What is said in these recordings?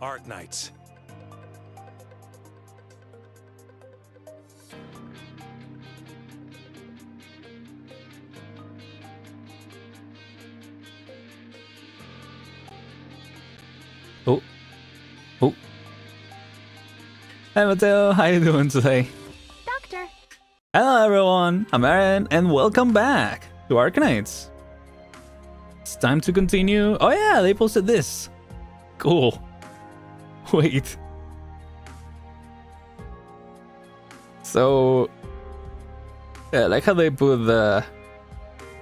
ARKNIGHTS. Oh. Hey Mateo, how you doing today? Doctor. Hello everyone, I'm Aren, and welcome back to ARKNIGHTS. It's time to continue. Oh yeah, they posted this. Cool. Wait. So, yeah, I like how they put the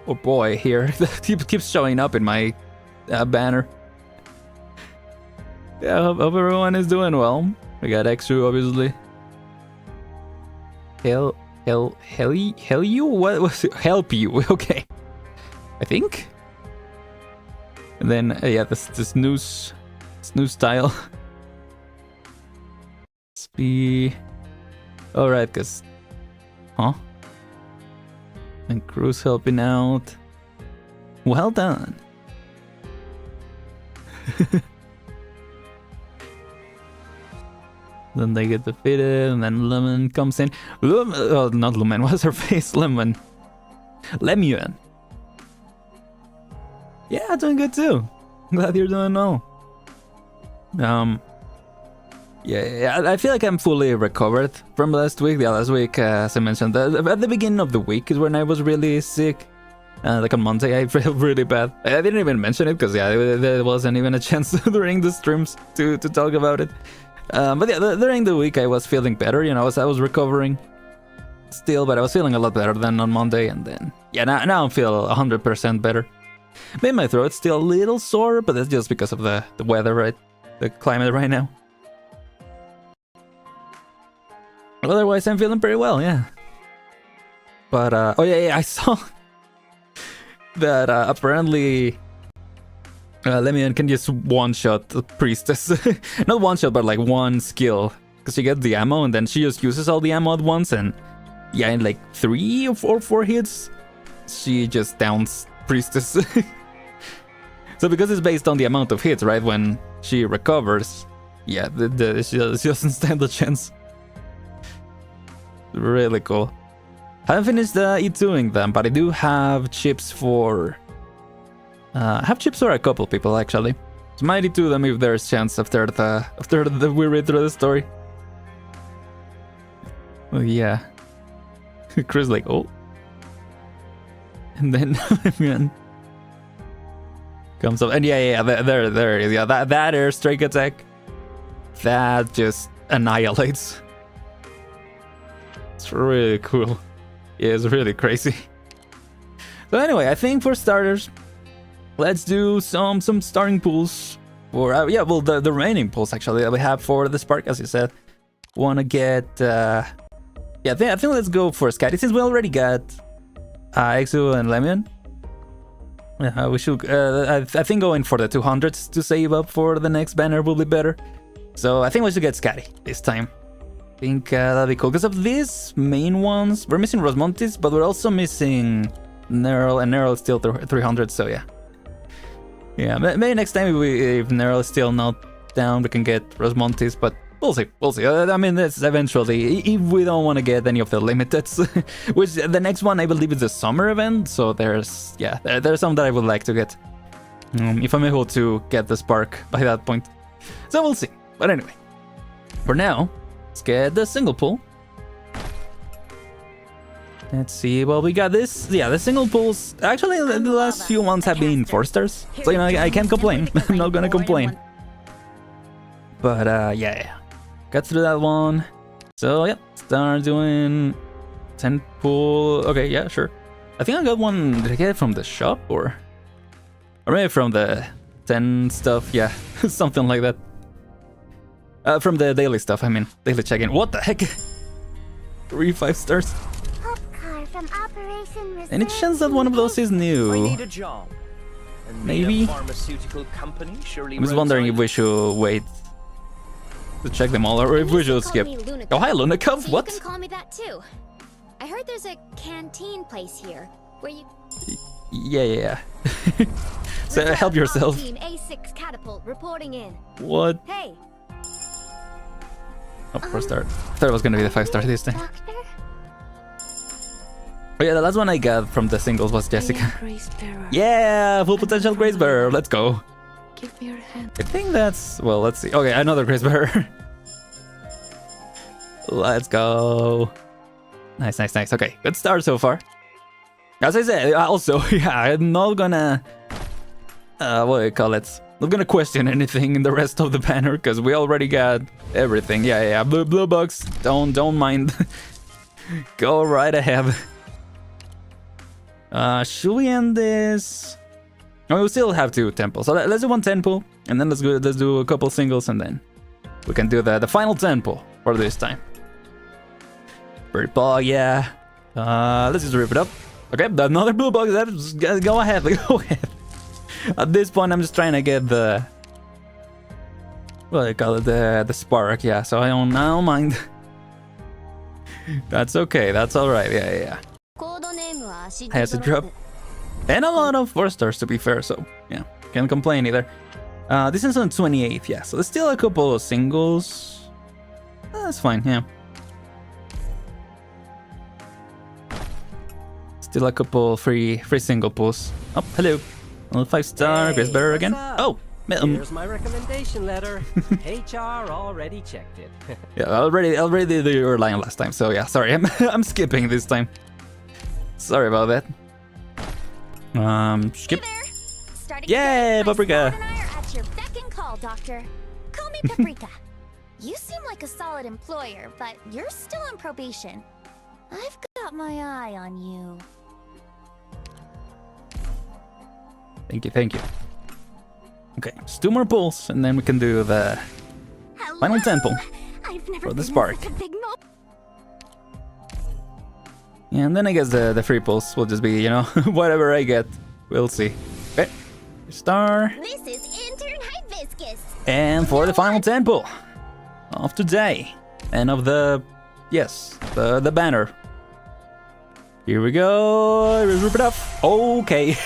oh boy here. That keeps showing up in my banner. Yeah, hope everyone is doing well. We got Exu, obviously. Hell you? What was it? Help you? Okay, I think. And then yeah, this new style. Let's be all right, cause and Cruz helping out. Well done. Then they get defeated, and then Lemon comes in. Oh, not Lumen. What's her face? Lemon. Lemuan. Yeah, doing good too. Glad you're doing well. Yeah, I feel like I'm fully recovered from last week. Yeah, last week, as I mentioned, at the beginning of the week is when I was really sick. Like on Monday, I felt really bad. I didn't even mention it because yeah, there wasn't even a chance during the streams to talk about it. But yeah, during the week I was feeling better. You know, I was recovering still, but I was feeling a lot better than on Monday. And then yeah, now I feel 100% better. Maybe my throat's still a little sore, but that's just because of the weather, right? The climate right now. Otherwise, I'm feeling pretty well, yeah. But, oh yeah, I saw that apparently Lemian can just one-shot the priestess. Not one-shot, but like one skill. Because she gets the ammo, and then she just uses all the ammo at once, and yeah, in like 3 or 4 hits, she just downs priestess. So because it's based on the amount of hits, right, when she recovers, yeah, she doesn't stand a chance. Really cool. I haven't finished E2ing them, but I do have chips for... I have chips for a couple people, actually. So might E2 them if there's chance after we read through the story. Oh yeah. Chris like, oh. And then man comes up, and yeah, there it is. Yeah, that airstrike attack, that just annihilates. It's really cool. Yeah, it's really crazy. So anyway, I think for starters, let's do some starting pools for yeah, well the remaining pools actually that we have for the Spark, as you said. Wanna get yeah, I think let's go for Scotty since we already got Exu and Lemion. Yeah, we should. I think going for the 200s to save up for the next banner will be better. So I think we should get Scotty this time. I think that'll be cool. Because of these main ones, we're missing Rosmontis, but we're also missing Nerl, and Nerl is still 300. So yeah, maybe next time if Nerl is still not down, we can get Rosmontis. But We'll see. We'll see. I mean, that's eventually, if we don't want to get any of the limiteds, which the next one I believe is a summer event. So there's, yeah, there's some that I would like to get. If I'm able to get the spark by that point. So we'll see. But anyway, for now, let's get the single pull. Let's see. Well, we got this. Yeah, the single pulls. Actually, the last few ones have been 4 stars. So, you know, I can't complain. I'm not gonna complain. But, yeah. Got through that one. So, yeah. Start doing 10 pull. Okay, yeah, sure. I think I got one. Did I get it from the shop or maybe from the 10 stuff? Yeah, something like that. From the daily stuff, I mean. Daily check-in. What the heck? 3 5 stars. From Operation Any chance that one of those is new? I need a job. And maybe. A pharmaceutical company surely I'm just wondering if we should wait to check them all, or if we should skip. Oh, hi, Lunikov. What? You can call me that too. I heard there's a canteen place here where you. Yeah. So help yourself. Team A6 catapult reporting in. What? Hey. Oh, 4 star. I thought it was gonna be the 5 star this time. Doctor? Oh yeah, the last one I got from the singles was Jessica. Yeah, full potential Grace Bearer. Let's go. Give me your hand. I think that's, well, let's see. Okay, another Grace Bearer. Let's go. Nice. Okay, good start so far. As I said, also, yeah, I'm not gonna, what do you call it? Not gonna question anything in the rest of the banner because we already got everything. Yeah. Blue box. Don't mind. Go right ahead. Should we end this? Oh, we still have 2 temples. So let's do 1 temple, and then let's do a couple singles, and then we can do the final temple for this time. Bird ball, yeah. Let's just rip it up. Okay, another blue box. Go ahead, go ahead. At this point, I'm just trying to get the, what do you call it, the spark. Yeah, so I don't mind. That's okay. That's all right. Yeah. Has a drop. And a lot of 4 stars to be fair, so yeah, can't complain either. This is on 28th, yeah, so there's still a couple of singles. That's fine, yeah. Still a couple free single pulls. Oh, hello. Another 5 star, Grace Bearer again. Oh, here's my recommendation letter. HR already checked it. Yeah, already did your line last time, so yeah, sorry, I'm skipping this time. Sorry about that. Skip. Yay, Paprika! At your beck and call, Doctor. Call me Paprika. You seem like a solid employer, but you're still on probation. I've got my eye on you. Thank you. Okay, just 2 more pulls, and then we can do the final temple for the spark. Yeah, and then I guess the free pulls will just be, you know, whatever I get. We'll see. Okay. Star. This is intern hibiscus. And for the final temple of today. And of the, yes, the banner. Here we go. Rip it off. Okay.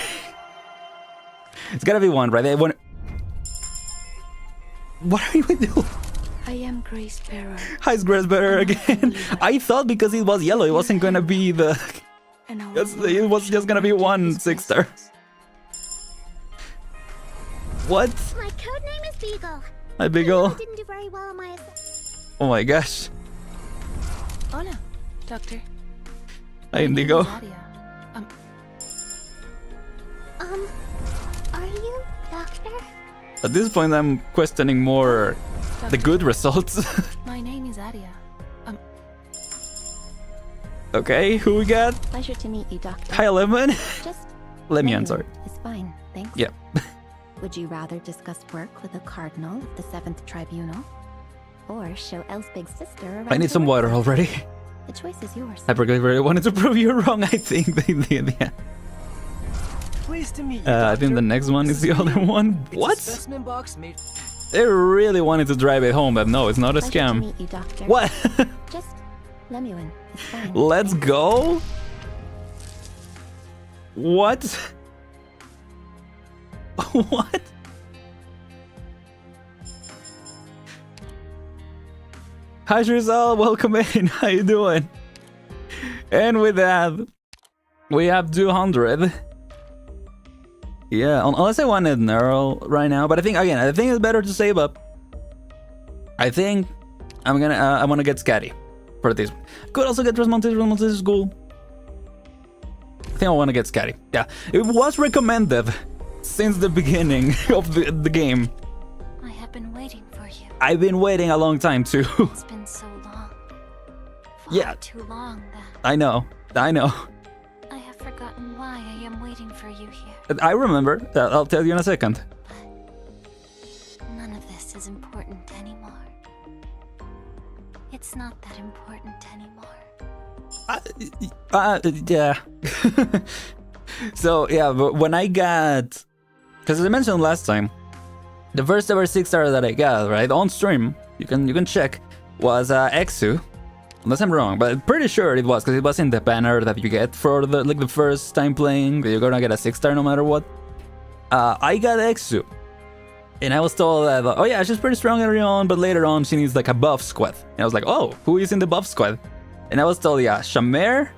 It's gotta be 1, right? They want. What are you doing? I am Grace Bearer. Hi, Grace Bearer again. I thought because it was yellow, it wasn't gonna be the. It was just gonna be 1 6 star. What? My code name is Beagle. Hi, Beagle. I didn't do very well on my assessment. Oh my gosh. Hola, Doctor. Hi, Indigo. Are you Doctor? At this point, I'm questioning more the good results. My name is Aria. Okay, who we got? Pleasure to meet you, Doctor. Hi, Lemon. Just Lemon, sorry. It's fine, thanks. Yeah. Would you rather discuss work with a cardinal of the 7th Tribunal? Or show El's big sister around? I need some water already. The choice is yours. I really wanted to prove you wrong, I think. Yeah. Pleased to meet you, I think the next one is the other one. What? Specimen box made. They really wanted to drive it home, but no, it's not a Pleasure to scam. meet you, Doctor. What? Just Lemuin. It's fine. Let's Thanks. go. What? What? Hi Rizal, welcome in. How you doing? And with that, we have 200. Yeah, unless I wanted Neural right now, but I think it's better to save up. I think I want to get Scatty for this one. Could also get Resmontes. Resmontes is cool. I think I want to get Scatty. Yeah, it was recommended since the beginning of the game. I have been waiting for you. I've been waiting a long time too. It's been so long. Far Yeah. too long that I know. I have forgotten why I am waiting for you here. I remember. I'll tell you in a second. None of this is important anymore. It's not that important anymore. Yeah. So yeah, but when I got, because as I mentioned last time, the first ever 6-star that I got right on stream, you can check, was Exu. Unless I'm wrong, but I'm pretty sure it was, because it was in the banner that you get for the first time playing. You're gonna get a 6-star no matter what. I got Exu, and I was told that, oh yeah, she's pretty strong early on, but later on she needs like a buff squad. And I was like, oh, who is in the buff squad? And I was told, yeah, Shamir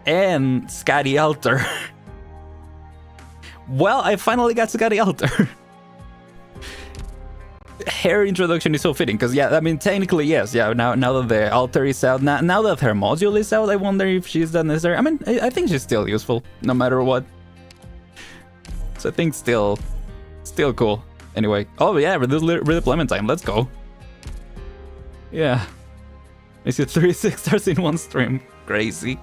and Scotty Alter. Well, I finally got Scotty Alter. Her introduction is so fitting, because yeah, I mean, technically yes, yeah, now that the altar is out, now that her module is out, I wonder if she's that necessary. I mean, I think she's still useful no matter what, so I think still cool. Anyway, oh yeah, reduce redeployment time, let's go. Yeah, I see 3 6-stars in one stream. Crazy,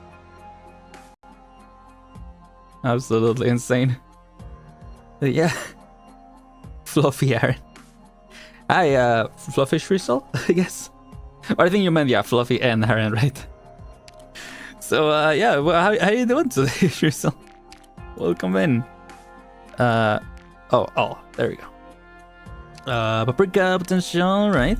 absolutely insane. Yeah. Fluffy Aren. Hi, Fluffy Shrizzle, I guess. Or I think you meant, yeah, Fluffy and Aren, right? So, yeah, well, how you doing today, Shrizzle? Welcome in. Oh, there we go. Paprika potential, right?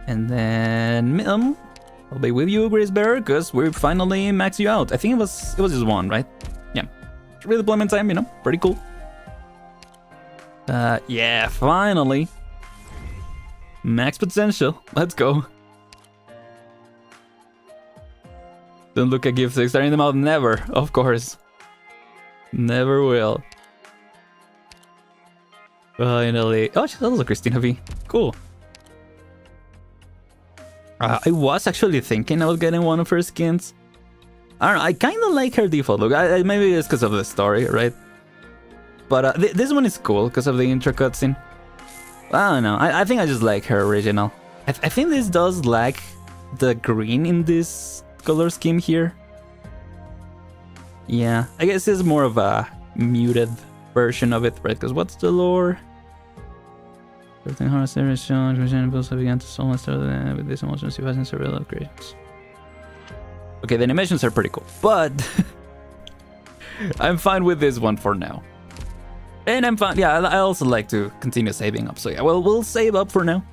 And then I'll be with you, Grace Bearer, because we finally maxed you out. I think it was just one, right? Yeah. Redeployment time, you know, pretty cool. Yeah, finally. Max potential. Let's go. Don't look at gift 6-star in the mouth. Never, of course. Never will. Finally. Oh, she's also Christina V. Cool. I was actually thinking about getting one of her skins. I don't know, I kind of like her default look. Maybe it's because of the story, right? But this one is cool because of the intro cutscene. I don't know, I think I just like her original. I think this does lack the green in this color scheme here. Yeah, I guess it's more of a muted version of it, right? Because what's the lore? Everything hard series shown, commission impulse began to solve with this emotions devising several upgrades. Okay, the animations are pretty cool, but I'm fine with this one for now. And I'm fine, yeah, I also like to continue saving up, so yeah, well, we'll save up for now.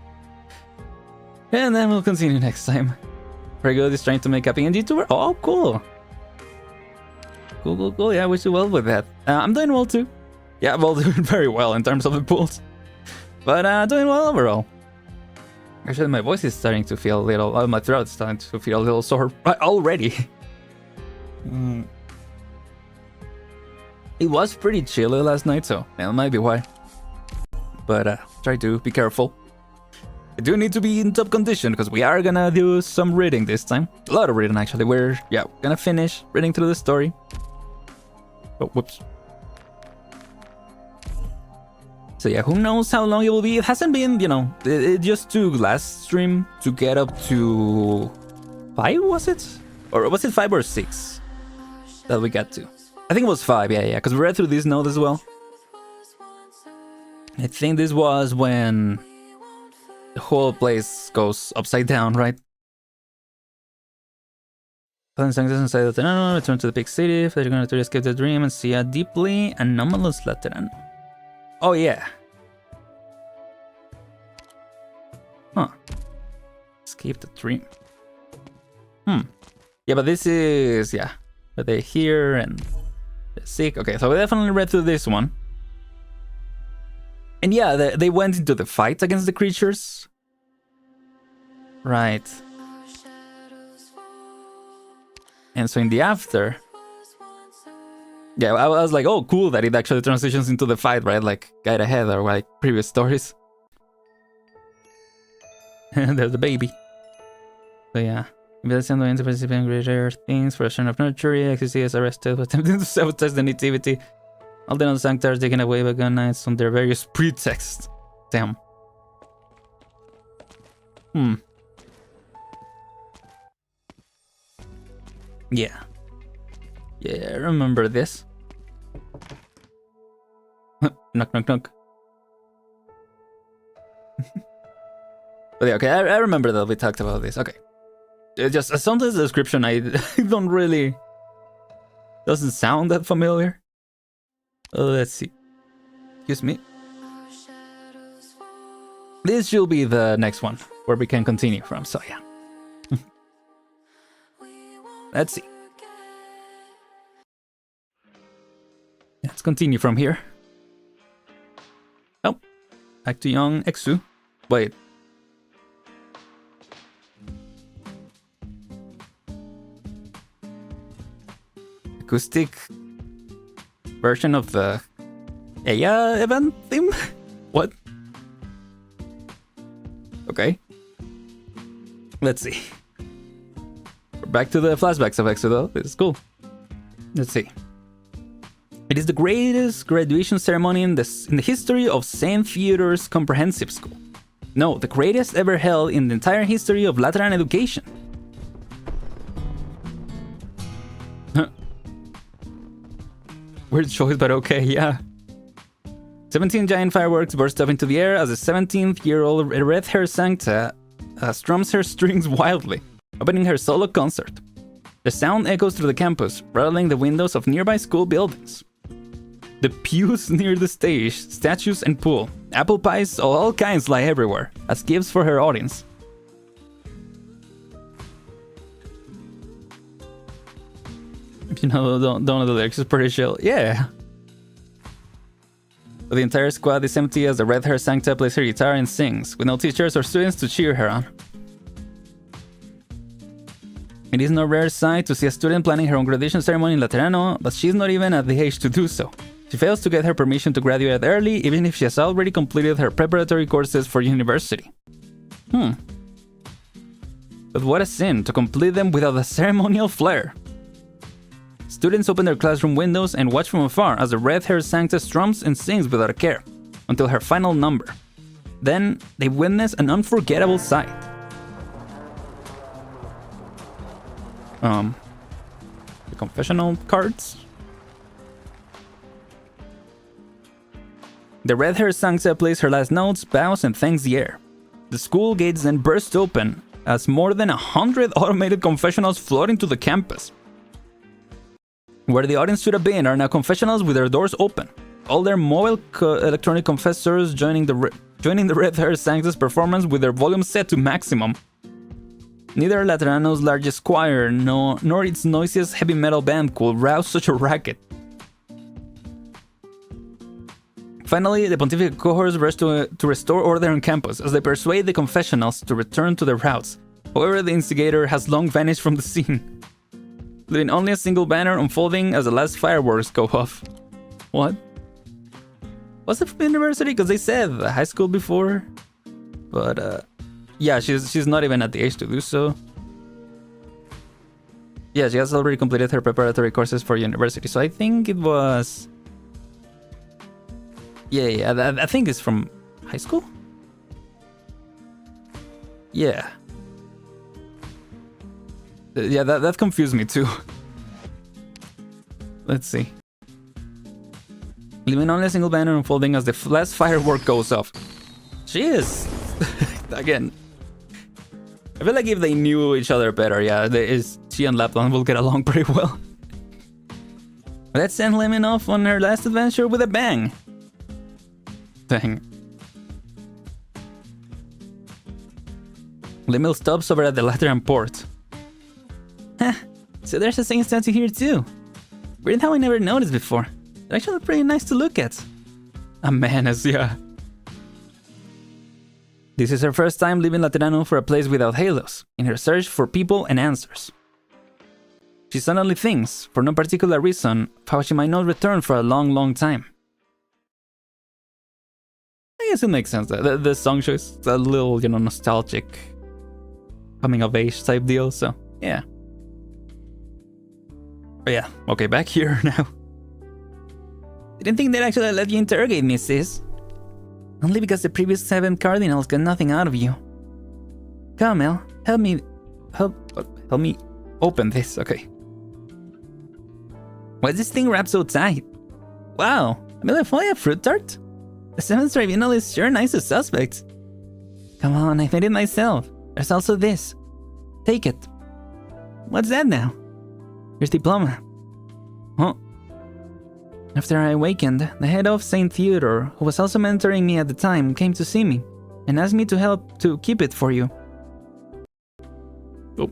And then we'll continue next time. Regular is trying to make up in Vtuber. Oh, cool. Cool, yeah, I wish you well with that. I'm doing well too. Yeah, well, doing very well in terms of the pools. But doing well overall. Actually, my voice is starting to feel a little, my throat is starting to feel a little sore already. It was pretty chilly last night, so that might be why. But try to be careful. I do need to be in top condition because we are gonna do some reading this time. A lot of reading actually. We're gonna finish reading through the story. Oh, whoops. So yeah, who knows how long it will be. It hasn't been, you know, it just took last stream to get up to 5, was it? Or was it 5 or 6 that we got to? I think it was 5, yeah, because we read through this note as well. I think this was when the whole place goes upside down, right? Doesn't say that no, return to the big city if they're going to escape the dream and see a deeply anomalous Lateran. Oh yeah. Huh. Escape the dream. Yeah, but this is, yeah. But they're here and they're sick. Okay, so we definitely read through this one. And yeah, they went into the fight against the creatures. Right. And so in the after... Yeah, I was like, oh, cool that it actually transitions into the fight, right? Like, Guide Ahead or like previous stories. And there's the baby. So yeah. Investigating into participating in greater things for a son of nurture. XCC is arrested for attempting to sabotage the nativity. All the non-sancta are taken away by ARKNIGHTS on their various pretexts. Damn. Yeah. Yeah, I remember this. Knock, knock, knock. But yeah, okay, I remember that we talked about this. Okay. Just sometimes the description I don't really... doesn't sound that familiar. Let's see. Excuse me. This should be the next one where we can continue from, so yeah. Let's see. Let's continue from here. Oh, back to young Exu. Wait. Acoustic version of the Aya event theme? What? Okay. Let's see. We're back to the flashbacks of Exu though. This is cool. Let's see. It is the greatest graduation ceremony in the history of St. Theodore's Comprehensive School. No, the greatest ever held in the entire history of Lateran education. Weird choice, but okay, yeah. 17 giant fireworks burst up into the air as a 17-year-old red-haired Sancta strums her strings wildly, opening her solo concert. The sound echoes through the campus, rattling the windows of nearby school buildings. The pews near the stage, statues and pool, apple pies of all kinds lie everywhere, as gifts for her audience. If you don't know the lyrics, it's pretty chill. Yeah. But the entire squad is empty as the red-haired Sancta plays her guitar and sings, with no teachers or students to cheer her on. It is no rare sight to see a student planning her own graduation ceremony in Laterano, but she's not even at the age to do so. She fails to get her permission to graduate early, even if she has already completed her preparatory courses for university. But what a sin to complete them without a ceremonial flair. Students open their classroom windows and watch from afar as the red-haired Sancta strums and sings without a care, until her final number. Then, they witness an unforgettable sight. The confessional cards? The red-haired Sancta plays her last notes, bows, and thanks the air. The school gates then burst open as more than 100 automated confessionals flood into the campus. Where the audience should have been are now confessionals with their doors open. All their mobile electronic confessors joining the red-haired Sancta's performance with their volume set to maximum. Neither Laterano's largest choir nor its noisiest heavy metal band could rouse such a racket. Finally, the pontifical cohorts rush to restore order on campus as they persuade the confessionals to return to their routes. However, the instigator has long vanished from the scene, leaving only a single banner unfolding as the last fireworks go off. What? Was it from university? Because they said high school before. But, yeah, she's not even at the age to do so. Yeah, she has already completed her preparatory courses for university. So I think it was... Yeah, I think it's from high school? Yeah. Yeah, that confused me too. Let's see. Leaving only a single banner unfolding as the last firework goes off. She is... Again. I feel like if they knew each other better, yeah, she and Lapland will get along pretty well. Let's send Lemon off on her last adventure with a bang. Dang. Lemil stops over at the Lateran port. Heh, so there's a singing statue here too. Weird how I never noticed before. It's actually pretty nice to look at. A menace, yeah. This is her first time leaving Laterano for a place without halos, in her search for people and answers. She suddenly thinks, for no particular reason, of how she might not return for a long, long time. I guess it makes sense. The song choice is a little, nostalgic, coming of age type deal, so yeah. But yeah, okay, back here now. Didn't think they'd actually let you interrogate me, sis. Only because the previous 7 cardinals got nothing out of you. Come, El, help me open this, okay. Why is this thing wrapped so tight? Wow, a Millifolia fruit tart? The 7th tribunal is sure nice to suspects. Come on, I made it myself. There's also this. Take it. What's that now? Your diploma. Huh? After I awakened, the head of St. Theodore, who was also mentoring me at the time, came to see me and asked me to help to keep it for you. Oh.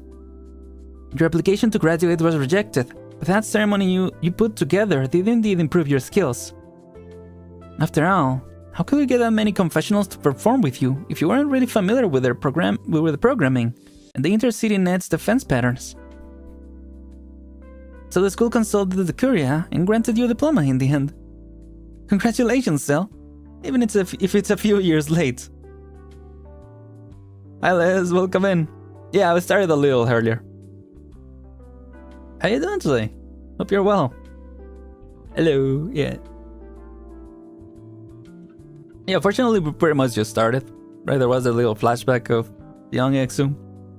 Your application to graduate was rejected, but that ceremony you put together did indeed improve your skills. After all, how could we get that many confessionals to perform with you if you weren't really familiar with the programming and the intercity net's defense patterns? So the school consulted the Curia and granted you a diploma in the end. Congratulations, Cell. Even if it's a few years late. Hi Les, welcome in. Yeah, I started a little earlier. How you doing today? Hope you're well. Hello, yeah. Yeah, fortunately we pretty much just started. Right, there was a little flashback of young Exum.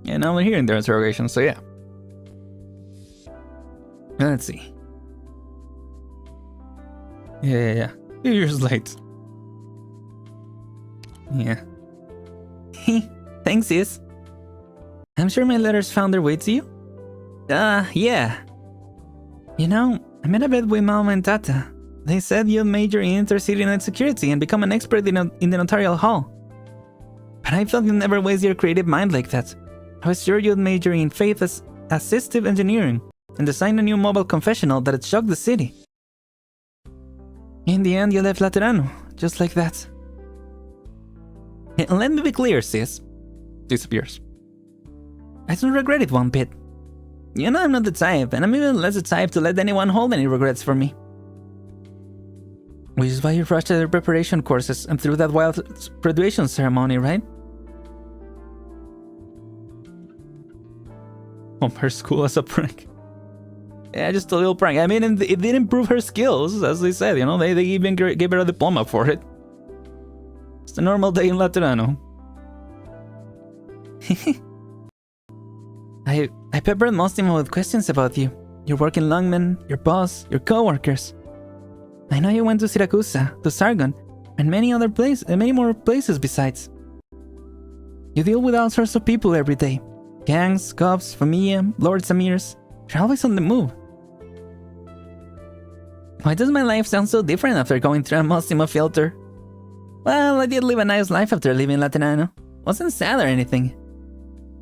And now we're hearing their interrogation, so yeah. Let's see. Yeah. A few years late. Yeah. Thanks, sis. I'm sure my letters found their way to you. Yeah. You know, I met up with Mom and Tata. They said you'd major in intercity net security and become an expert in the notarial hall. But I thought you'd never waste your creative mind like that. I was sure you'd major in faith assistive engineering and design a new mobile confessional that'd shock the city. In the end, you left Laterano, just like that. And let me be clear, sis. Disappears. I don't regret it one bit. You know I'm not the type, and I'm even less the type to let anyone hold any regrets for me. Which is why you rushed their preparation courses and through that wild graduation ceremony, right? Her school as a prank. Yeah, just a little prank. I mean, it did improve her skills, as they said, they even gave her a diploma for it. It's a normal day in Laterano. I peppered Mostima with questions about you, your work in Lungmen, your boss, your co-workers. I know you went to Siracusa, to Sargon, and many more places besides. You deal with all sorts of people every day. Gangs, cops, familia, Lord Samirs. You're always on the move. Why does my life sound so different after going through a Mostima filter? Well, I did live a nice life after leaving Laterano. Wasn't sad or anything.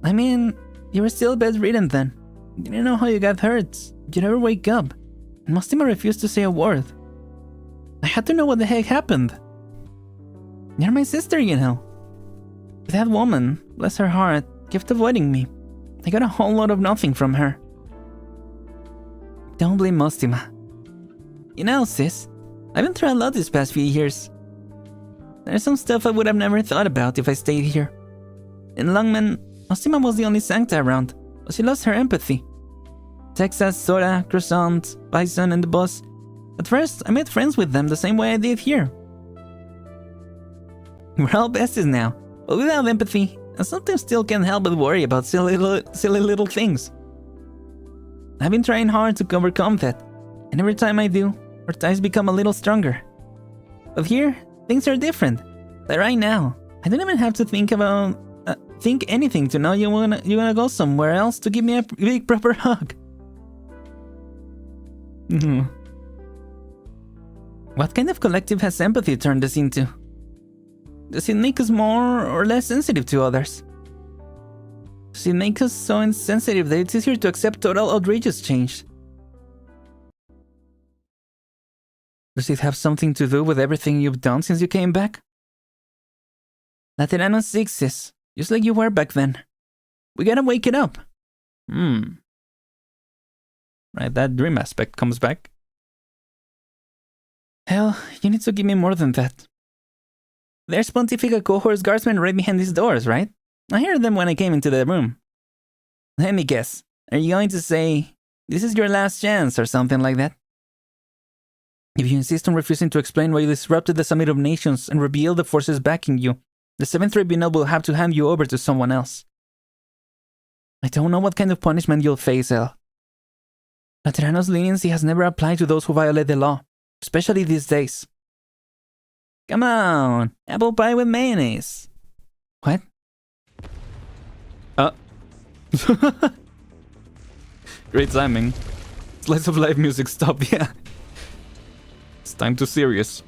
I mean, you were still bedridden then. You didn't know how you got hurt. You never wake up. And Mostima refused to say a word. I had to know what the heck happened. You're my sister, you know. But that woman, bless her heart, kept avoiding me. I got a whole lot of nothing from her. Don't blame Mostima. You know, sis, I've been through a lot these past few years. There's some stuff I would have never thought about if I stayed here. In Lungmen, Mostima was the only sancta around, but she lost her empathy. Texas, Sora, Croissant, Bison, and the boss. At first, I made friends with them the same way I did here. We're all besties now, but without empathy, I sometimes still can't help but worry about silly little things. I've been trying hard to overcome that, and every time I do, our ties become a little stronger. But here, things are different. Like right now, I don't even have to think anything to know you're gonna go somewhere else to give me a big proper hug. What kind of collective has empathy turned us into? Does it make us more or less sensitive to others? Does it make us so insensitive that it's easier to accept total outrageous change? Does it have something to do with everything you've done since you came back? Laterano 6s, just like you were back then. We gotta wake it up. Right, that dream aspect comes back. Hell, you need to give me more than that. There's Pontifica cohorts guardsmen right behind these doors, right? I heard them when I came into the room. Let me guess. Are you going to say, this is your last chance or something like that? If you insist on refusing to explain why you disrupted the Summit of Nations and revealed the forces backing you, the 7th Tribunal will have to hand you over to someone else. I don't know what kind of punishment you'll face, El. Laterano's leniency has never applied to those who violate the law, especially these days. Come on, apple pie with mayonnaise. What? Great timing. Slice of life music stop, yeah. It's time to serious.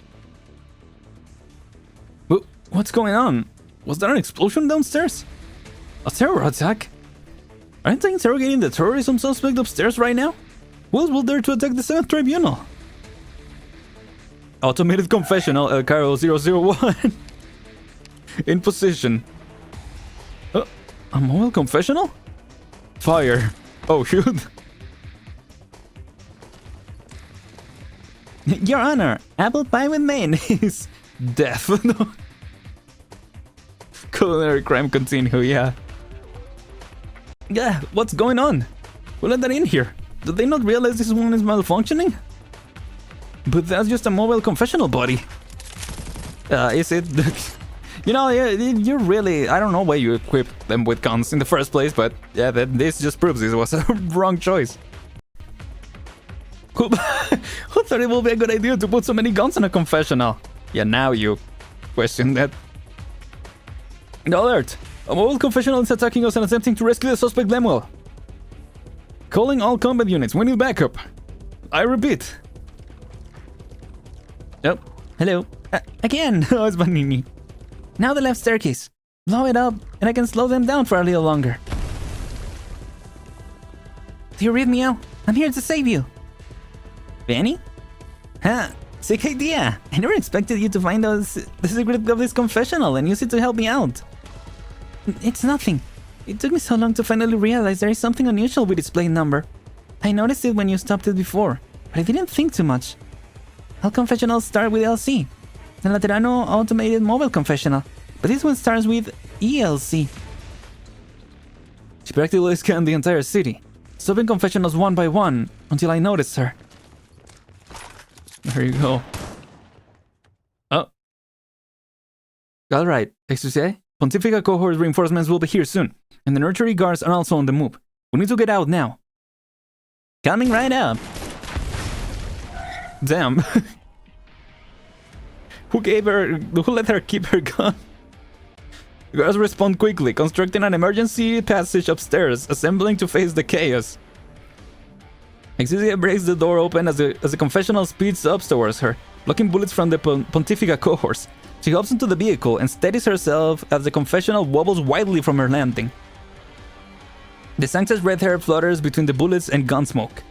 What's going on? Was there an explosion downstairs? A terror attack? Aren't they interrogating the terrorism suspect upstairs right now? Who else will dare to attack the 7th Tribunal? Automated confessional, El Cairo 001. In position. A mobile confessional? Fire. Oh, shoot. Your Honor, apple pie with mayonnaise. Death. No. Culinary crime continue, yeah. Yeah, what's going on? Who let that in here? Did they not realize this one is malfunctioning? But that's just a mobile confessional body. Is it? You know, you're really... I don't know why you equipped them with guns in the first place, but yeah, this just proves this was a wrong choice. Who thought it would be a good idea to put so many guns in a confessional? Yeah, now you question that. Alert! A mobile confessional is attacking us and attempting to rescue the suspect Lemuel. Calling all combat units, we need backup. I repeat. Oh, hello. Again! Oh, it's Vanini. Now the left staircase. Blow it up, and I can slow them down for a little longer. Do you read me, Al? I'm here to save you. Benny? Huh, sick idea. I never expected you to find out the secret of this confessional and use it to help me out. It's nothing. It took me so long to finally realize there is something unusual with its plate number. I noticed it when you stopped it before, but I didn't think too much. All confessionals start with LC. The Laterano automated mobile confessional, but this one starts with ELC. She practically scanned the entire city, stopping confessionals one by one until I noticed her. There you go. Oh. Alright, excuse. Pontifica cohort reinforcements will be here soon, and the nurtury guards are also on the move. We need to get out now. Coming right up. Damn. Who let her keep her gun? The guards respond quickly, constructing an emergency passage upstairs, assembling to face the chaos. Exusia breaks the door open as the confessional speeds up towards her, blocking bullets from the Pontifica cohorts. She hops into the vehicle and steadies herself as the confessional wobbles wildly from her landing. The Sanctus red hair flutters between the bullets and gun smoke.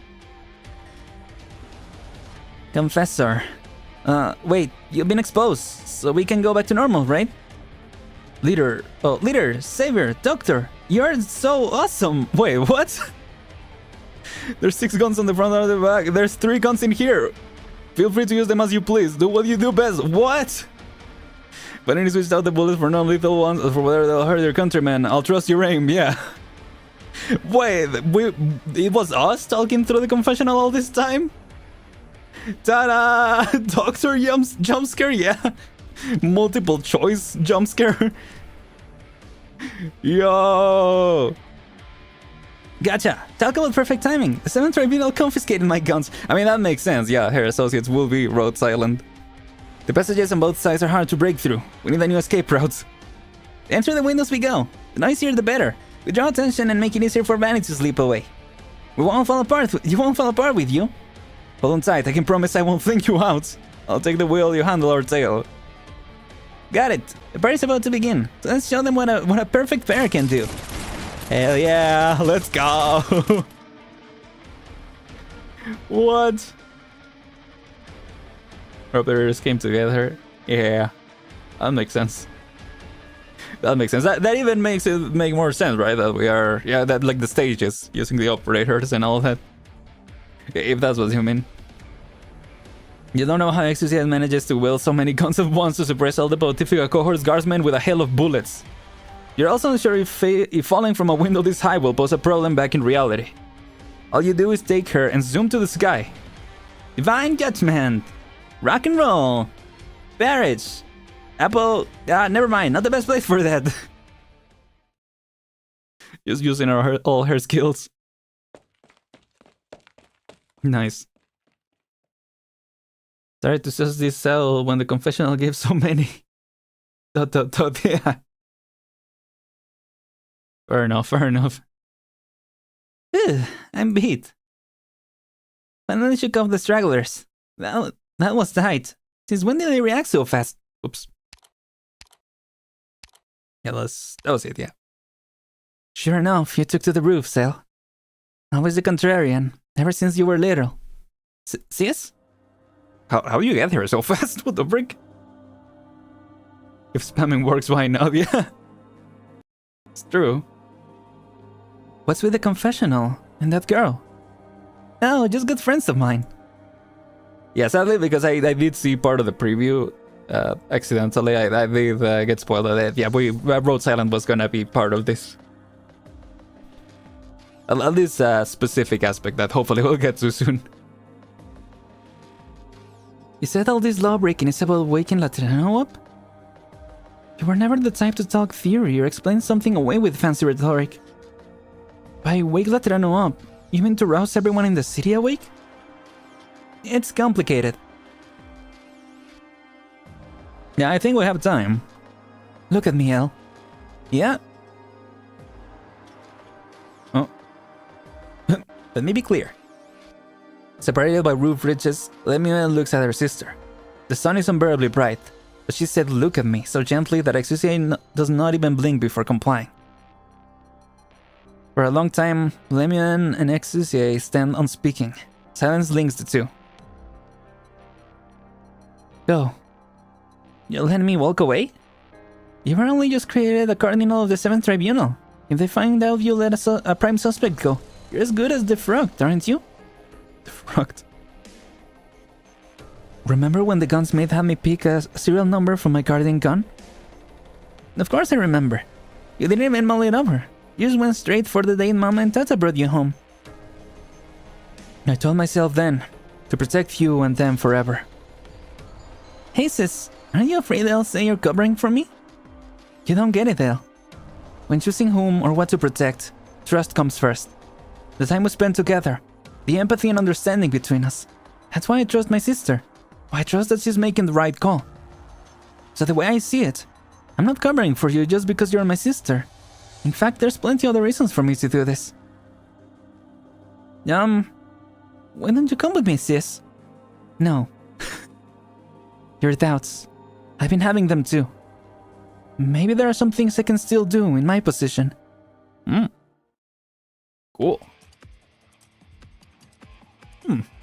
Confessor. Wait, you've been exposed, so we can go back to normal, right? Leader, savior, doctor, you're so awesome. Wait, what? There's 6 guns on the front and the back. There's 3 guns in here. Feel free to use them as you please. Do what you do best. What? But I need to switch out the bullets for non-lethal ones, for whether they'll hurt your countrymen. I'll trust your aim, yeah. Wait, it was us talking through the confessional all this time? Ta-da! Doctor jump scare, yeah. Multiple choice jump scare. Yo! Gotcha! Talk about perfect timing. The 7th Tribunal confiscated my guns. I mean, that makes sense. Yeah, her associates will be road silent. The passages on both sides are hard to break through. We need a new escape route. Enter the windows we go. The noisier the better. We draw attention and make it easier for Vanny to slip away. We won't fall apart. You won't fall apart with you. Hold on tight. I can promise I won't think you out. I'll take the wheel, you handle our tail. Got it. The party's about to begin. So let's show them what a perfect pair can do. Hell yeah, let's go. What? Our players came together. Yeah, that makes sense. That makes sense. That even makes it make more sense, right? That we are, yeah, that like the stages using the operators and all that. If that's what you mean. You don't know how Exusias manages to wield so many guns at once to suppress all the Pontifica cohort's guardsmen with a hail of bullets. You're also unsure if falling from a window this high will pose a problem back in reality. All you do is take her and zoom to the sky. Divine Judgment! Rock and roll! Barrage! Apple... never mind, not the best place for that. Just using all her skills. Nice. Sorry to suss this cell when the confessional gives so many. Yeah. Fair enough, fair enough. Ugh, I'm beat. Finally shook off the stragglers. That was tight. Since when did they react so fast? Oops. Yeah, that was it, yeah. Sure enough, you took to the roof, Cell. Always the contrarian, ever since you were little. Sis? How you get here so fast? What the frick? If spamming works, why not? Yeah. It's true. What's with the confessional and that girl? Oh, just good friends of mine. Yeah, sadly, because I did see part of the preview accidentally. I did get spoiled that, yeah, Road Silent was gonna be part of this. At least specific aspect that hopefully we'll get to soon. You said all this law-breaking is about waking Latrano up? You were never the type to talk theory or explain something away with fancy rhetoric. By wake Latrano up, you mean to rouse everyone in the city awake? It's complicated. Yeah, I think we have time. Look at me, El. Yeah? Oh. Let me be clear. Separated by roof ridges, Lemuel looks at her sister. The sun is unbearably bright, but she said look at me so gently that Exusia does not even blink before complying. For a long time, Lemuel and Exusia stand unspeaking. Silence links the two. Go. You'll let me walk away? You were only just created a cardinal of the 7th Tribunal. If they find out you let a prime suspect go, you're as good as defrocked, aren't you? Defrocked. Remember when the gunsmith had me pick a serial number for my guardian gun? Of course I remember. You didn't even mull it over. You just went straight for the day Mama and Tata brought you home. I told myself then, to protect you and them forever. Hey sis, aren't you afraid they'll say you're covering for me? You don't get it, El. When choosing whom or what to protect, trust comes first. The time we spend together, the empathy and understanding between us. That's why I trust my sister. Why I trust that she's making the right call. So the way I see it, I'm not covering for you just because you're my sister. In fact, there's plenty other reasons for me to do this. Why don't you come with me, sis? No. Your doubts. I've been having them too. Maybe there are some things I can still do in my position. Cool.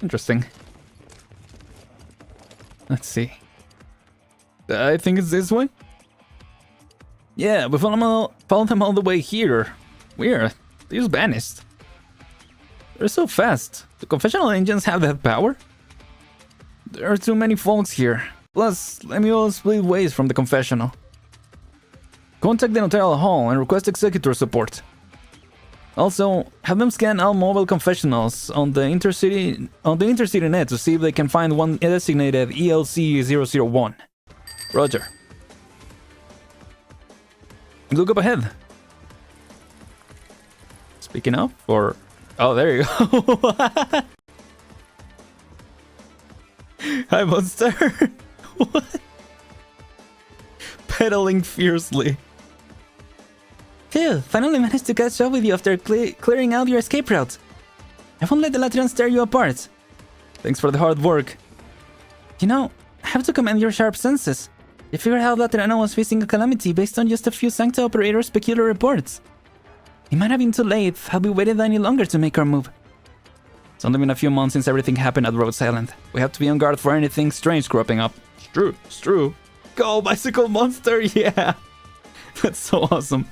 Interesting. Let's see. I think it's this way. Yeah, we followed them all the way here. Weird. They just vanished. They're so fast. The confessional engines have that power? There are too many folks here. Plus, let me all split ways from the confessional. Contact the Notarial Hall and request executor support. Also, have them scan all mobile confessionals on the intercity net to see if they can find one designated ELC-001. Roger. Look up ahead. Speaking of, or... Oh, there you go. Hi, monster. What? Pedaling fiercely. Phew, finally managed to catch up with you after clearing out your escape route. I won't let the Latrians tear you apart. Thanks for the hard work. You know, I have to commend your sharp senses. You figured out Latriana was facing a calamity based on just a few Sancta operators' peculiar reports. It might have been too late had we waited any longer to make our move. It's only been a few months since everything happened at Rhodes Island. We have to be on guard for anything strange cropping up. It's true, it's true. Go, bicycle monster, yeah! That's so awesome.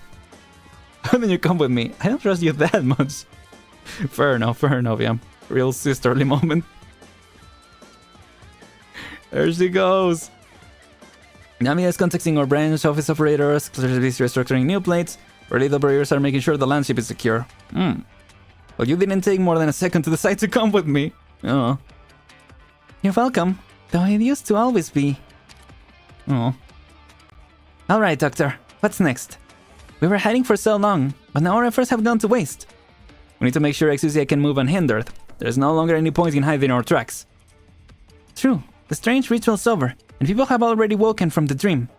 Why don't you come with me? I don't trust you that much. Fair enough, yeah. Real sisterly moment. There she goes. Nami is contacting our branch office operators, clearly busy restructuring new plates. Our lead operators are making sure the land ship is secure. Well, you didn't take more than a second to decide to come with me. Oh. You're welcome. Though it used to always be. Oh. Alright, Doctor. What's next? We were hiding for so long, but now our efforts have gone to waste. We need to make sure Exusia can move unhindered. There's no longer any point in hiding our tracks. True. The strange ritual's over, and people have already woken from the dream.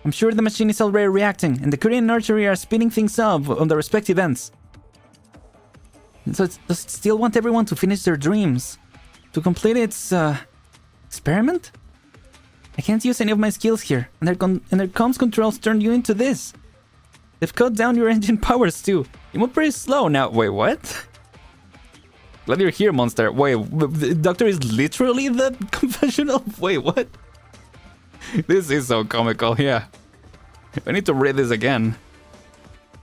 I'm sure the machine is already reacting, and the Korean nursery are speeding things up on the respective ends. So does it still want everyone to finish their dreams? To complete its, experiment? I can't use any of my skills here, and their comms controls turned you into this. They've cut down your engine powers too. You move pretty slow now. Wait, what? Glad you're here, monster. Wait, the doctor is literally the confessional? Wait, what? This is so comical, yeah. I need to read this again.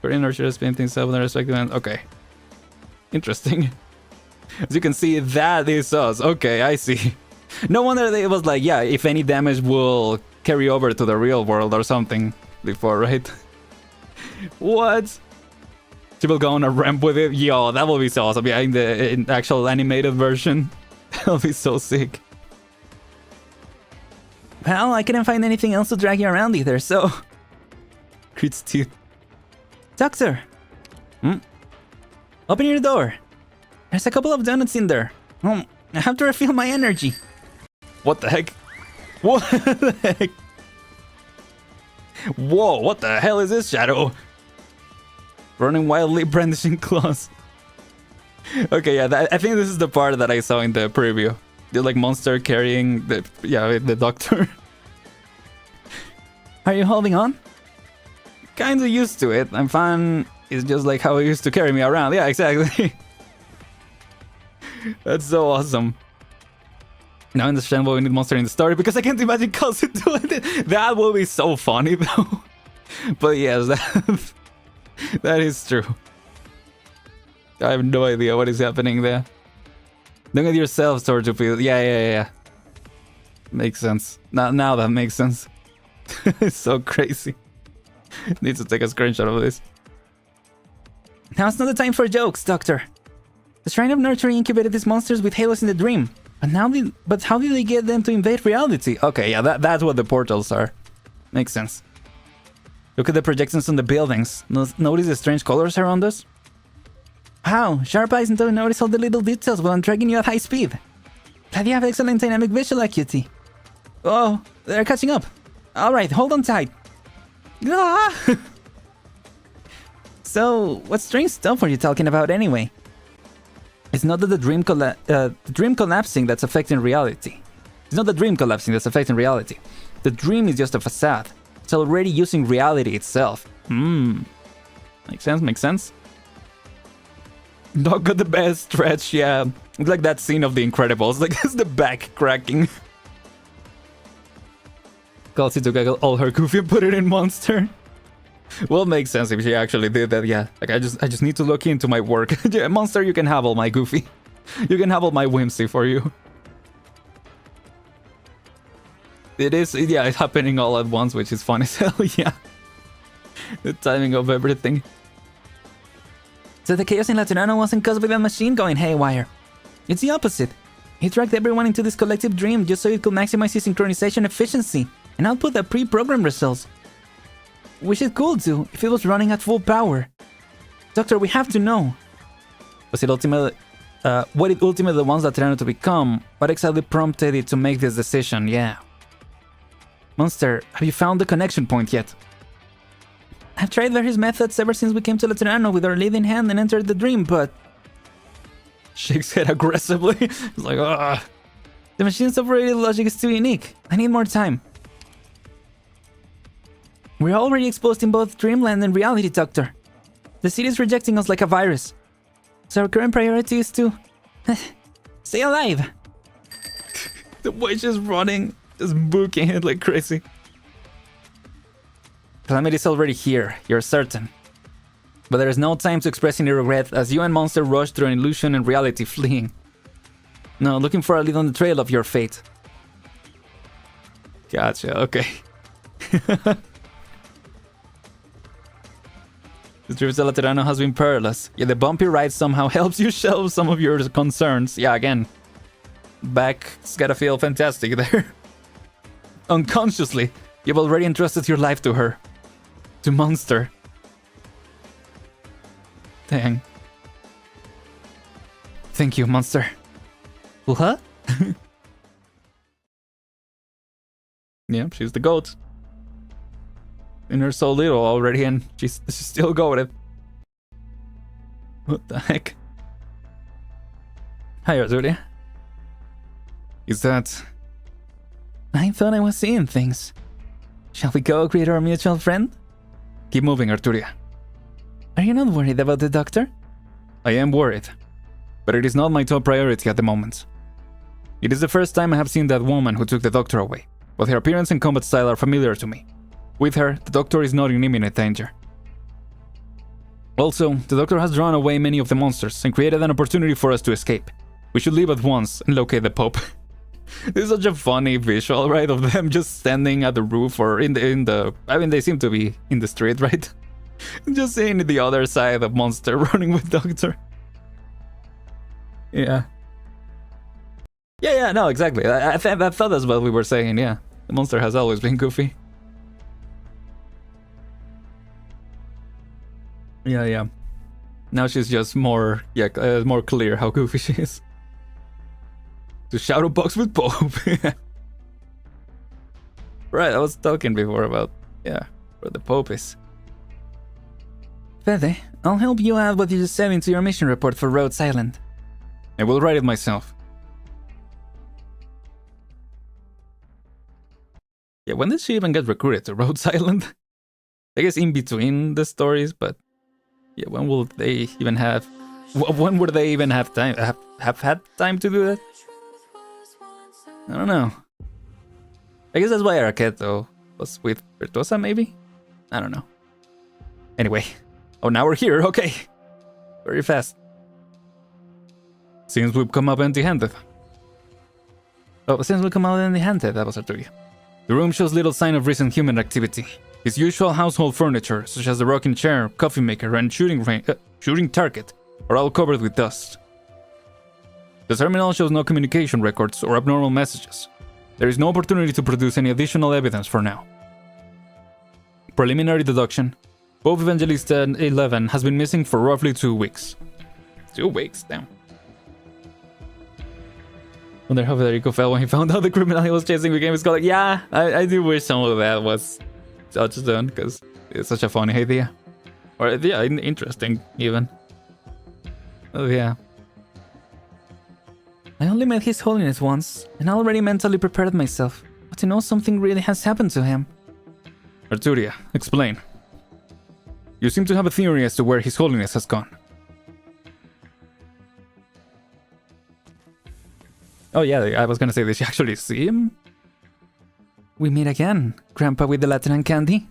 Korean nursery is spinning things up on the respective end. Okay. Interesting. As you can see, that is us. Okay, I see. No wonder it was like, yeah, if any damage will carry over to the real world or something before, right? What? She will go on a ramp with it? Yo, that will be so awesome. Yeah, in the actual animated version. That'll be so sick. Well, I couldn't find anything else to drag you around either, so... Creed's teeth. Doctor! Open your door. There's a couple of donuts in there. I have to refill my energy. What the heck? What the heck? Whoa, what the hell is this shadow? Running wildly, brandishing claws. Okay, yeah, I think this is the part that I saw in the preview. The like monster carrying the doctor. Are you holding on? Kinda used to it. I'm fine. It's just like how it used to carry me around. Yeah, exactly. That's so awesome. Now I understand why we need monster in the story, because I can't imagine Kazu doing it. That will be so funny though. But yes, that is true. I have no idea what is happening there. Look at yourself, Torture Field. Yeah. Makes sense. Now that makes sense. It's so crazy. Need to take a screenshot of this. Now's not the time for jokes, Doctor. The Shrine of Nurturing incubated these monsters with halos in the dream. But how did they get them to invade reality? Okay, yeah, that's what the portals are. Makes sense. Look at the projections on the buildings. Notice the strange colors around us? Wow, sharp eyes don't notice all the little details while I'm dragging you at high speed. Glad you have excellent dynamic visual acuity. Oh, they're catching up. Alright, hold on tight. Ah! So, what strange stuff are you talking about anyway? It's not that the dream collapsing that's affecting reality. It's not the dream collapsing that's affecting reality. The dream is just a facade. It's already using reality itself. Makes sense. Dog got the best stretch, yeah. It's like that scene of The Incredibles. Like, it's the back cracking. Kelsey took all her Goofy and put it in Monster. Well, it makes sense if she actually did that, yeah. Like, I just need to look into my work. Yeah, Monster, you can have all my Goofy. You can have all my whimsy for you. It is, yeah, it's happening all at once, which is fun as hell, yeah. The timing of everything. So the chaos in Laterano wasn't caused by the machine going haywire. It's the opposite. He dragged everyone into this collective dream just so it could maximize his synchronization efficiency and output the pre-programmed results. Which it could do if it was running at full power. Doctor, we have to know. Was it ultimately... what it ultimately wants Laterano to become? What exactly prompted it to make this decision? Yeah. Monster, have you found the connection point yet? I've tried various methods ever since we came to Laterano with our lead in hand and entered the dream, but... Shakes head aggressively. It's like, ugh. The machine's operating logic is too unique. I need more time. We're already exposed in both dreamland and reality, Doctor. The city is rejecting us like a virus. So our current priority is to... stay alive. The way she's running, just booking it like crazy. Calamity is already here, you're certain. But there is no time to express any regret as you and Monster rush through an illusion and reality fleeing. No, looking for a lead on the trail of your fate. Gotcha, okay. The trip to Laterano has been perilous, yet the bumpy ride somehow helps you shelve some of your concerns. Yeah, again. Back's gotta feel fantastic there. Unconsciously, you've already entrusted your life to her. To Monster. Dang. Thank you, Monster. What? Yeah, she's the goat. In her so little already, and she's still goated. What the heck? Hi, Arturia. Is that... I thought I was seeing things. Shall we go greet our mutual friend? Keep moving, Arturia. Are you not worried about the doctor? I am worried, but it is not my top priority at the moment. It is the first time I have seen that woman who took the doctor away, but her appearance and combat style are familiar to me. With her, the doctor is not in imminent danger. Also, the doctor has drawn away many of the monsters and created an opportunity for us to escape. We should leave at once and locate the Pope. This is such a funny visual, right? Of them just standing at the roof or in the I mean, they seem to be in the street, right? Just seeing the other side of Monster running with Doctor. Yeah. Yeah, no, exactly. I thought that's what we were saying, yeah. The Monster has always been goofy. Yeah. Now she's just more, more clear how goofy she is. To shadow box with Pope. Right, I was talking before about, where the Pope is. Fede, I'll help you out what you just said into your mission report for Rhodes Island. I will write it myself. Yeah, when did she even get recruited to Rhodes Island? I guess in between the stories, but yeah, when will they even have... When would they even have time? Have had time to do that? I don't know. I guess that's why Araketo was with Virtuosa, maybe? I don't know. Anyway. Oh, now we're here, okay. Very fast. Seems we've come up empty-handed. Oh, since we come out empty-handed, that was Arturia. The room shows little sign of recent human activity. His usual household furniture, such as the rocking chair, coffee maker, and shooting target, are all covered with dust. The terminal shows no communication records or abnormal messages. There is no opportunity to produce any additional evidence for now. Preliminary deduction. Pope Evangelista 11 has been missing for roughly 2 weeks. 2 weeks, damn. Wonder how Federico felt when he found out the criminal he was chasing became his colleague. Yeah, I do wish some of that was touched on, because it's such a funny idea. Or, yeah, interesting, even. Oh, yeah. I only met His Holiness once, and I already mentally prepared myself. But to know something really has happened to him. Arturia, explain. You seem to have a theory as to where His Holiness has gone. Oh yeah, I was gonna say, did you actually see him? We meet again, Grandpa with the Lateran candy.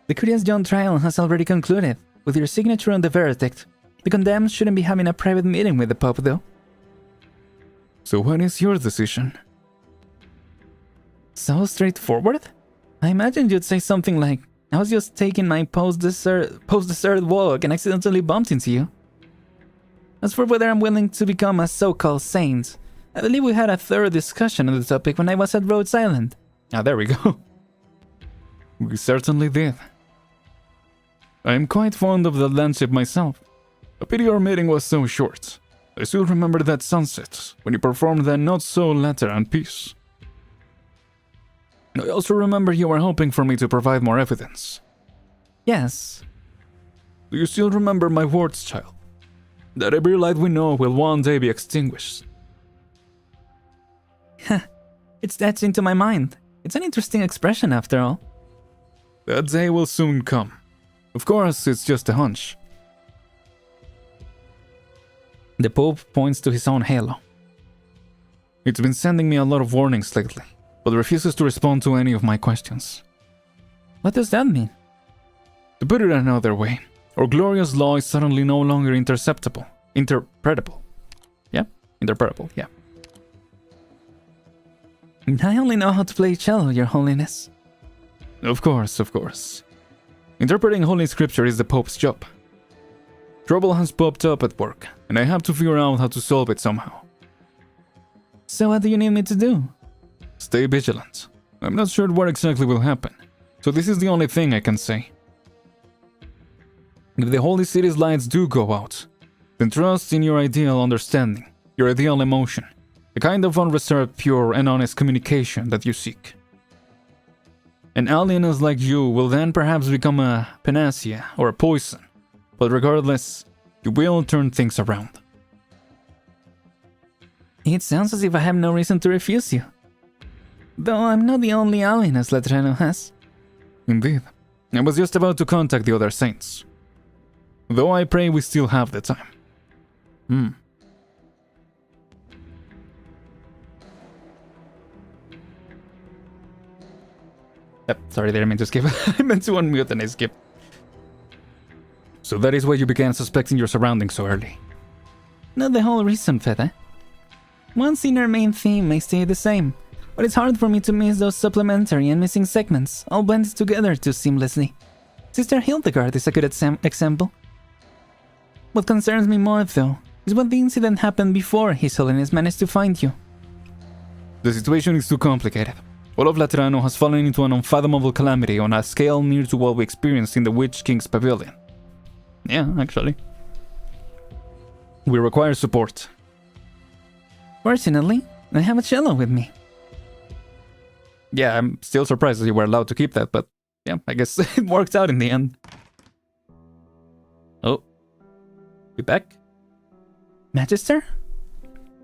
The Curious John trial has already concluded. With your signature on the verdict, the condemned shouldn't be having a private meeting with the Pope, though. So what is your decision? So straightforward? I imagined you'd say something like, I was just taking my post-dessert walk and accidentally bumped into you. As for whether I'm willing to become a so-called saint, I believe we had a thorough discussion on the topic when I was at Rhodes Island. Ah, there we go. We certainly did. I am quite fond of the landship myself. A pity our meeting was so short. I still remember that sunset, when you performed that not-so-Lateran piece. I also remember you were hoping for me to provide more evidence. Yes. Do you still remember my words, child? That every light we know will one day be extinguished. It's etched into my mind. It's an interesting expression, after all. That day will soon come. Of course, it's just a hunch. The Pope points to his own halo. It's been sending me a lot of warnings lately, but refuses to respond to any of my questions. What does that mean? To put it another way, our glorious law is suddenly no longer interpretable. Yeah? Interpretable, yeah. I only know how to play cello, Your Holiness. Of course, of course. Interpreting Holy Scripture is the Pope's job. Trouble has popped up at work, and I have to figure out how to solve it somehow. So what do you need me to do? Stay vigilant. I'm not sure what exactly will happen, so this is the only thing I can say. If the Holy City's lights do go out, then trust in your ideal understanding, your ideal emotion, the kind of unreserved, pure, and honest communication that you seek. An alienist like you will then perhaps become a panacea or a poison, but regardless, you will turn things around. It sounds as if I have no reason to refuse you. Though I'm not the only alienist Latrano has. Indeed. I was just about to contact the other saints. Though I pray we still have the time. Yep, sorry there, I meant to skip. I meant to unmute and I skipped. So that is why you began suspecting your surroundings so early. Not the whole reason, Feta. One scene our main theme may stay the same, but it's hard for me to miss those supplementary and missing segments, all blended together too seamlessly. Sister Hildegard is a good example. What concerns me more, though, is what the incident happened before His Holiness managed to find you. The situation is too complicated. All of Laterano has fallen into an unfathomable calamity on a scale near to what we experienced in the Witch King's Pavilion. Yeah, actually. We require support. Fortunately, I have a cello with me. Yeah, I'm still surprised that you were allowed to keep that, but yeah, I guess it worked out in the end. Oh. You back? Magister?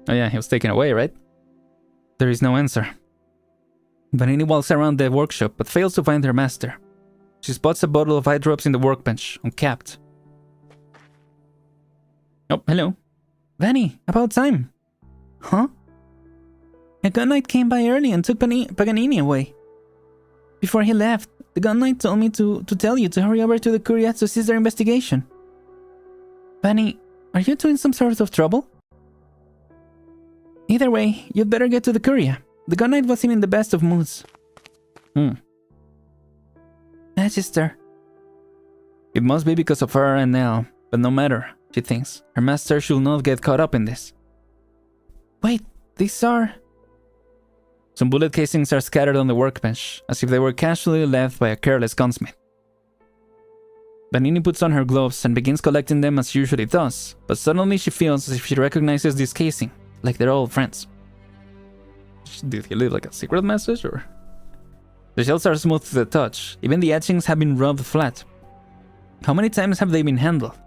Oh yeah, he was taken away, right? There is no answer. Vanini walks around the workshop but fails to find her master. She spots a bottle of eye drops in the workbench, uncapped. Oh, hello. Vanny, about time. Huh? A gun knight came by early and took Paganini away. Before he left, the gun knight told me to tell you to hurry over to the Curia to assist their investigation. Vanny, are you two in some sort of trouble? Either way, you'd better get to the Curia. The gun knight wasn't in the best of moods. Magister. It must be because of her and Nell, but no matter, she thinks. Her master should not get caught up in this. Wait, these are... Some bullet casings are scattered on the workbench, as if they were casually left by a careless gunsmith. Vanini puts on her gloves and begins collecting them as she usually does, but suddenly she feels as if she recognizes this casing, like they're old friends. Did he leave like a secret message, or...? The shells are smooth to the touch, even the etchings have been rubbed flat. How many times have they been handled?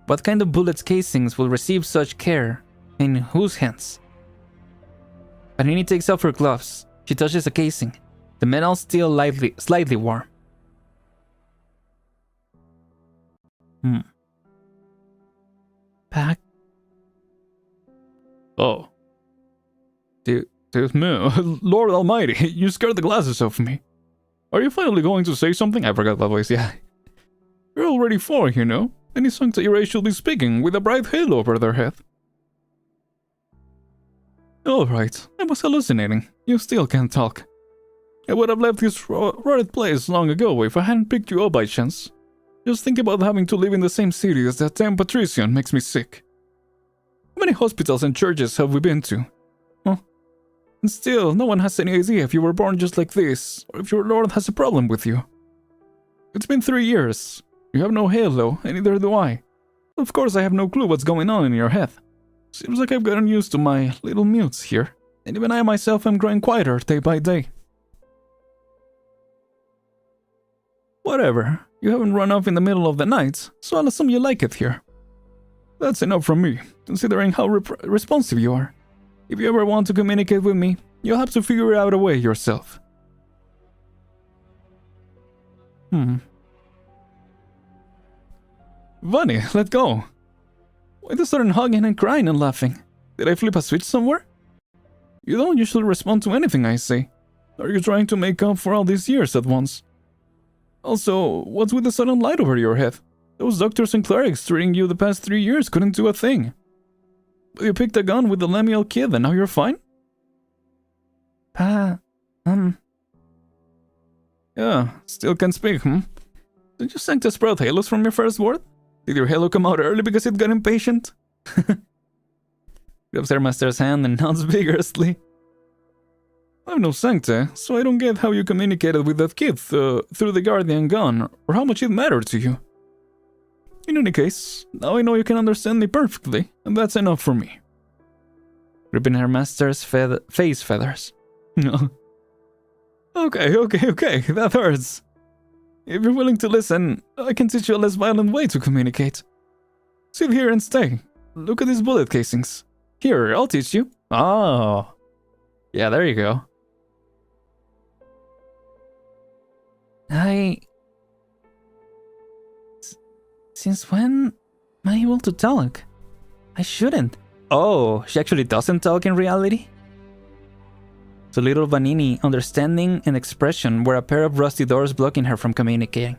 What kind of bullets casings will receive such care? In whose hands? Vanini takes off her gloves. She touches the casing. The metal still slightly warm. Pack? Oh. Dude, man, Lord Almighty, you scared the glasses off me. Are you finally going to say something? I forgot that voice, yeah. You're already 4, you know. Any Sancta Irae should be speaking with a bright halo over their head. Alright, I was hallucinating. You still can't talk. I would have left this rotted place long ago if I hadn't picked you up by chance. Just think about having to live in the same city as that damn patrician makes me sick. How many hospitals and churches have we been to? And still, no one has any idea if you were born just like this, or if your lord has a problem with you. It's been 3 years. You have no halo, and neither do I. Of course I have no clue what's going on in your head. Seems like I've gotten used to my little mutes here, and even I myself am growing quieter day by day. Whatever, you haven't run off in the middle of the night, so I'll assume you like it here. That's enough from me, considering how responsive you are. If you ever want to communicate with me, you'll have to figure out a way yourself. Bunny, let go. Why the sudden hugging and crying and laughing? Did I flip a switch somewhere? You don't usually respond to anything I say. Are you trying to make up for all these years at once? Also, what's with the sudden light over your head? Those doctors and clerics treating you the past 3 years couldn't do a thing. But you picked a gun with the Lemuel kid and now you're fine? Yeah, still can't speak, Did you Sancta sprout halos from your first word? Did your halo come out early because it got impatient? Grabs her master's hand and nods vigorously. I'm no Sancta, so I don't get how you communicated with that kid through the Guardian gun, or how much it mattered to you. In any case, now I know you can understand me perfectly, and that's enough for me. Gripping her master's face feathers. Okay, that hurts. If you're willing to listen, I can teach you a less violent way to communicate. Sit here and stay. Look at these bullet casings. Here, I'll teach you. Oh. Yeah, there you go. Since when am I able to talk? I shouldn't. Oh, she actually doesn't talk in reality? So little Vanini, understanding and expression were a pair of rusty doors blocking her from communicating.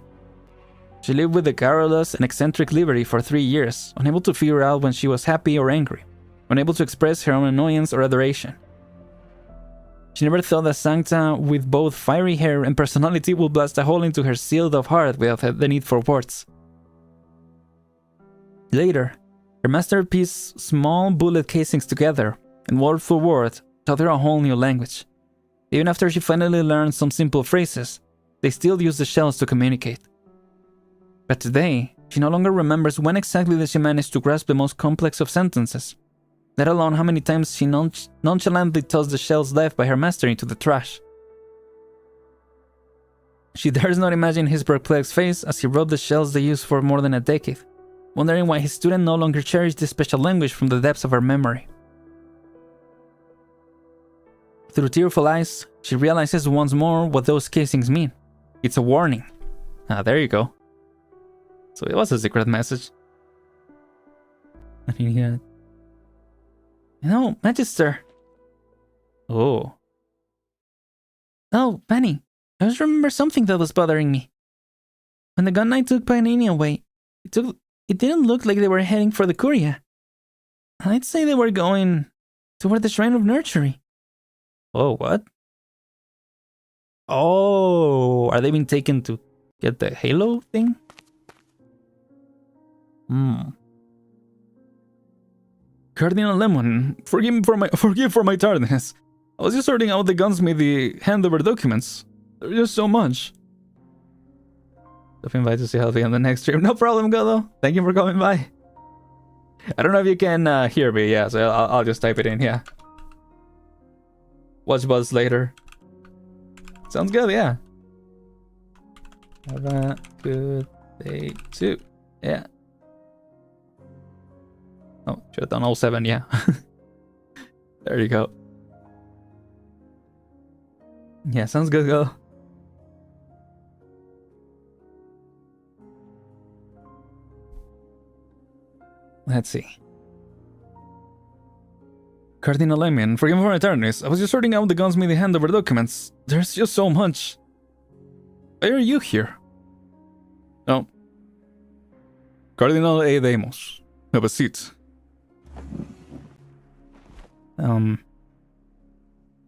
She lived with the garrulous and eccentric Liberty for 3 years, unable to figure out when she was happy or angry, unable to express her own annoyance or adoration. She never thought that Sancta, with both fiery hair and personality, would blast a hole into her sealed-off heart without the need for words. Later, her masterpiece small bullet casings together, and word for word, taught her a whole new language. Even after she finally learned some simple phrases, they still use the shells to communicate. But today, she no longer remembers when exactly did she manage to grasp the most complex of sentences, let alone how many times she nonchalantly tossed the shells left by her master into the trash. She dares not imagine his perplexed face as he wrote the shells they used for more than a decade, wondering why his student no longer cherished this special language from the depths of her memory. Through tearful eyes, she realizes once more what those casings mean. It's a warning. Ah, there you go. So it was a secret message. No, Magister. Oh. Oh, Penny. I just remember something that was bothering me. When the gun knight took Paganini away, it didn't look like they were heading for the Curia. I'd say they were going toward the Shrine of Nurturing. Oh, what? Oh, are they being taken to get the Halo thing? Cardinal Lemon, forgive for my tardiness. I was just sorting out the gunsmithy handover documents. There's just so much. Stopping by to say healthy on the next stream. No problem, Godo. Thank you for coming by. I don't know if you can hear me. Yeah, so I'll just type it in. Yeah. Watch Buzz later. Sounds good. Yeah. Have a good day too. Yeah. Oh, should have done 07. Yeah. There you go. Yeah, sounds good, go. Let's see. Cardinal Lemon, forgive me for my tardiness. I was just sorting out the gunsmithy handover documents. There's just so much. Why are you here? Oh. Cardinal A. Deimos. Have a seat.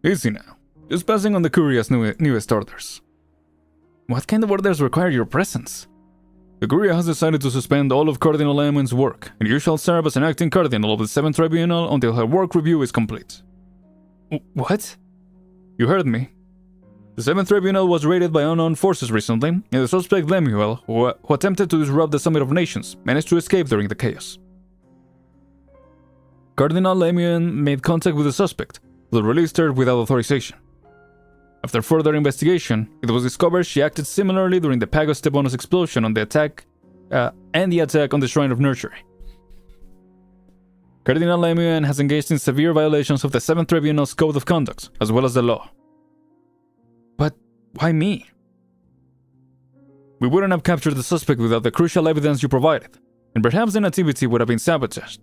Easy now. Just passing on the Curia's newest orders. What kind of orders require your presence? The Curia has decided to suspend all of Cardinal Lemon's work, and you shall serve as an acting Cardinal of the 7th Tribunal until her work review is complete. What? You heard me. The 7th Tribunal was raided by unknown forces recently, and the suspect Lemuel, who attempted to disrupt the Summit of Nations, managed to escape during the chaos. Cardinal Lemuel made contact with the suspect, but released her without authorization. After further investigation, it was discovered she acted similarly during the Pagos Tebonos explosion on the attack and the attack on the Shrine of Nurturing. Cardinal Lemuel has engaged in severe violations of the 7th Tribunal's Code of Conduct, as well as the law. But why me? We wouldn't have captured the suspect without the crucial evidence you provided, and perhaps the nativity would have been sabotaged.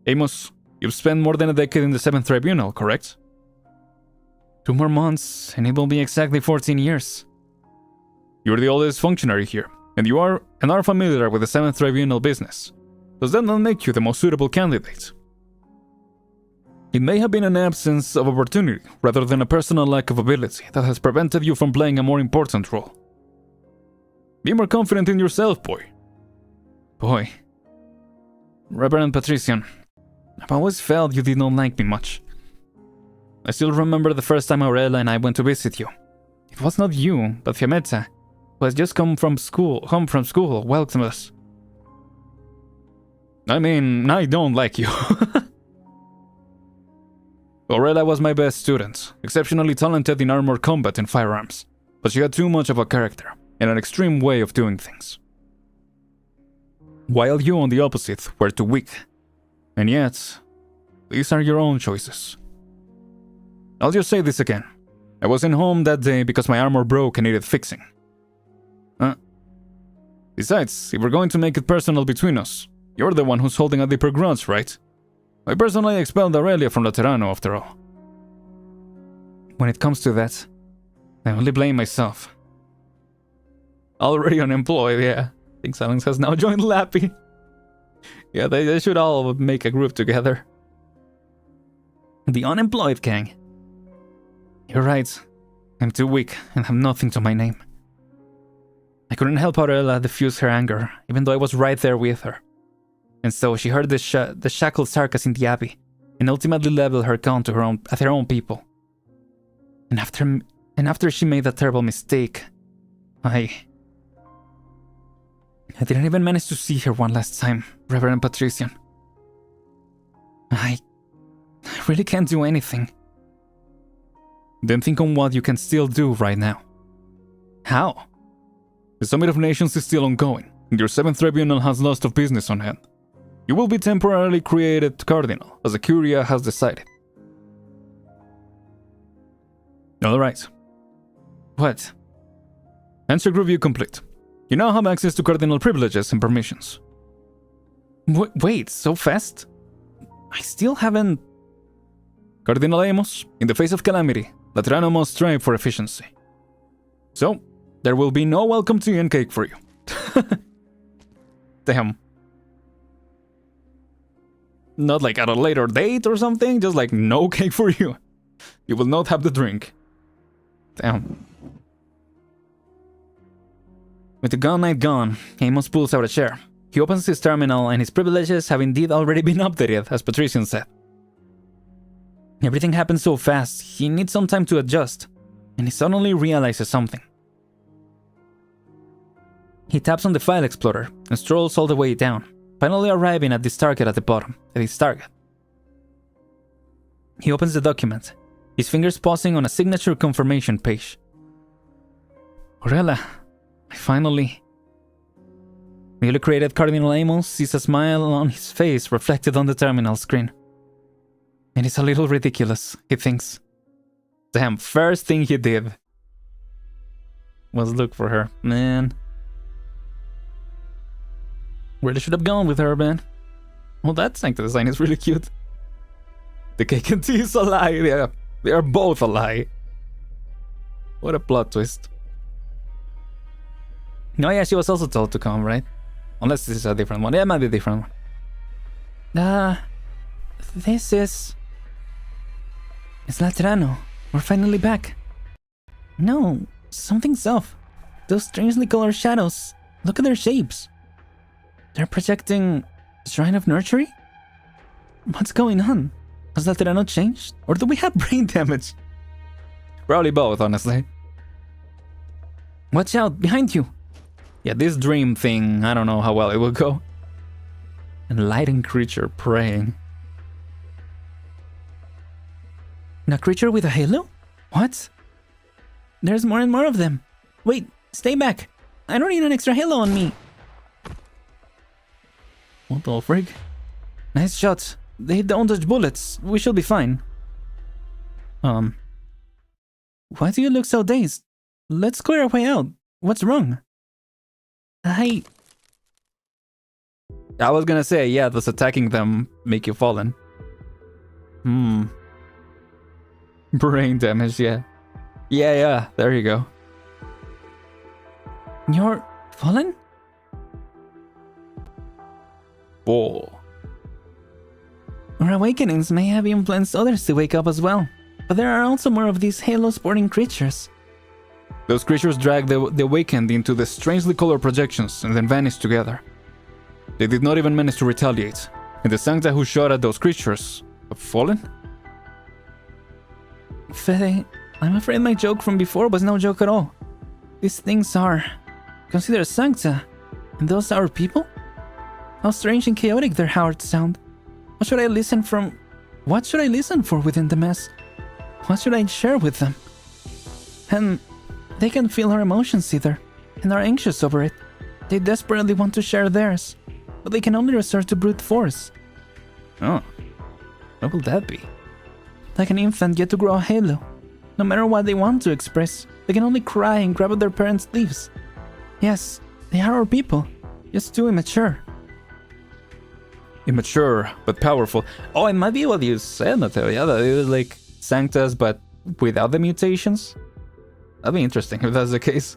Amos, you've spent more than a decade in the 7th Tribunal, correct? 2 more months, and it will be exactly 14 years. You're the oldest functionary here, and you are familiar with the 7th Tribunal business. Does that not make you the most suitable candidate? It may have been an absence of opportunity, rather than a personal lack of ability, that has prevented you from playing a more important role. Be more confident in yourself, boy. Boy. Reverend Patrician, I've always felt you did not like me much. I still remember the first time Aurela and I went to visit you. It was not you, but Fiametta, who has just home from school, welcomed us. I mean, I don't like you. Aurela was my best student, exceptionally talented in armor combat and firearms, but she had too much of a character and an extreme way of doing things. While you, on the opposite, were too weak. And yet, these are your own choices. I'll just say this again. I wasn't home that day because my armor broke and needed fixing. Besides, if we're going to make it personal between us, you're the one who's holding a deeper grudge, right? I personally expelled Aurelia from Laterano, after all. When it comes to that, I only blame myself. Already unemployed, yeah. I think Silence has now joined Lappy. Yeah, they should all make a group together. The unemployed gang. You're right. I'm too weak and have nothing to my name. I couldn't help Aurelia diffuse her anger, even though I was right there with her. And so she heard the shackled Sarkas in the Abbey, and ultimately leveled her gun to at her own people. And after she made that terrible mistake, I didn't even manage to see her one last time, Reverend Patrician. I really can't do anything. Then think on what you can still do right now. How? The Summit of Nations is still ongoing, and your 7th Tribunal has lots of business on hand. You will be temporarily created Cardinal, as the Curia has decided. Alright. What? Answer review complete. You now have access to Cardinal privileges and permissions. Wait, so fast? I still haven't... Cardinal Amos, in the face of calamity, Laterano must strive for efficiency. So, there will be no welcome tea and cake for you. Damn. Not like at a later date or something, just like no cake for you. You will not have the drink. Damn. With the gun night gone, Amos pulls out a chair. He opens his terminal and his privileges have indeed already been updated, as Patrician said. Everything happens so fast, he needs some time to adjust, and he suddenly realizes something. He taps on the file explorer and strolls all the way down, finally arriving at this target at the bottom, his target. He opens the document, his fingers pausing on a signature confirmation page. Aurelia, I finally... Newly created Cardinal Amos sees a smile on his face reflected on the terminal screen. And it's a little ridiculous, he thinks. Damn, first thing he did was look for her, man. Really should have gone with her, man. Well, that sanctum design is really cute. The cake and tea is a lie. Yeah, they are both a lie. What a plot twist. No, yeah, she was also told to come, right? Unless this is a different one. Yeah, it might be a different one. This is... It's Laterano. We're finally back. No, something's off. Those strangely colored shadows. Look at their shapes. They're projecting Shrine of Nurturing? What's going on? Has Laterano changed? Or do we have brain damage? Probably both, honestly. Watch out, behind you! Yeah, this dream thing, I don't know how well it will go. Enlightened creature praying. A creature with a halo? What? There's more and more of them. Wait, stay back. I don't need an extra halo on me. What the frig? Nice shot. They don't dodge bullets. We should be fine. Why do you look so dazed? Let's clear our way out. What's wrong? I was gonna say, yeah, does attacking them make you fallen? Brain damage, yeah. Yeah, there you go. You're fallen? Oh. Our awakenings may have influenced others to wake up as well, but there are also more of these halo-sporting creatures. Those creatures dragged the awakened into the strangely colored projections and then vanished together. They did not even manage to retaliate, and the Sancta who shot at those creatures have fallen? Fede, I'm afraid my joke from before was no joke at all. These things are considered Sancta, and those are people? How strange and chaotic their hearts sound. What should I listen for within the mess? What should I share with them? And they can't feel our emotions either, and are anxious over it. They desperately want to share theirs, but they can only resort to brute force. Oh, what will that be? Like an infant yet to grow a halo. No matter what they want to express, they can only cry and grab at their parents' sleeves. Yes, they are our people, just too immature. Immature, but powerful. Oh, it might be what you said, Mateo. Yeah, that it was like Sanctas, but without the mutations. That'd be interesting if that's the case.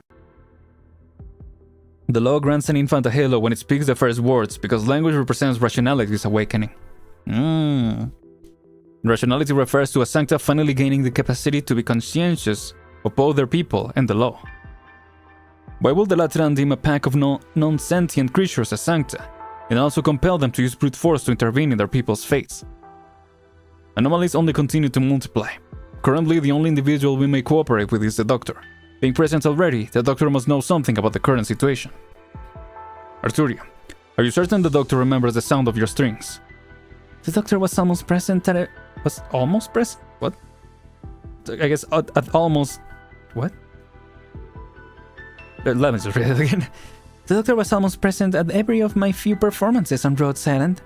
The law grants an infant a halo when it speaks the first words, because language represents rationality's awakening. Rationality refers to a Sancta finally gaining the capacity to be conscientious of both their people and the law. Why will the Lateran deem a pack of non-sentient creatures as Sancta, and also compel them to use brute force to intervene in their people's fates? Anomalies only continue to multiply. Currently, the only individual we may cooperate with is the Doctor. Being present already, the Doctor must know something about the current situation. Arturia, are you certain the Doctor remembers the sound of your strings? The Doctor was almost present at it. Was almost present? What? I guess at almost... What? Let me just read it again. The Doctor was almost present at every of my few performances on Rhodes Island.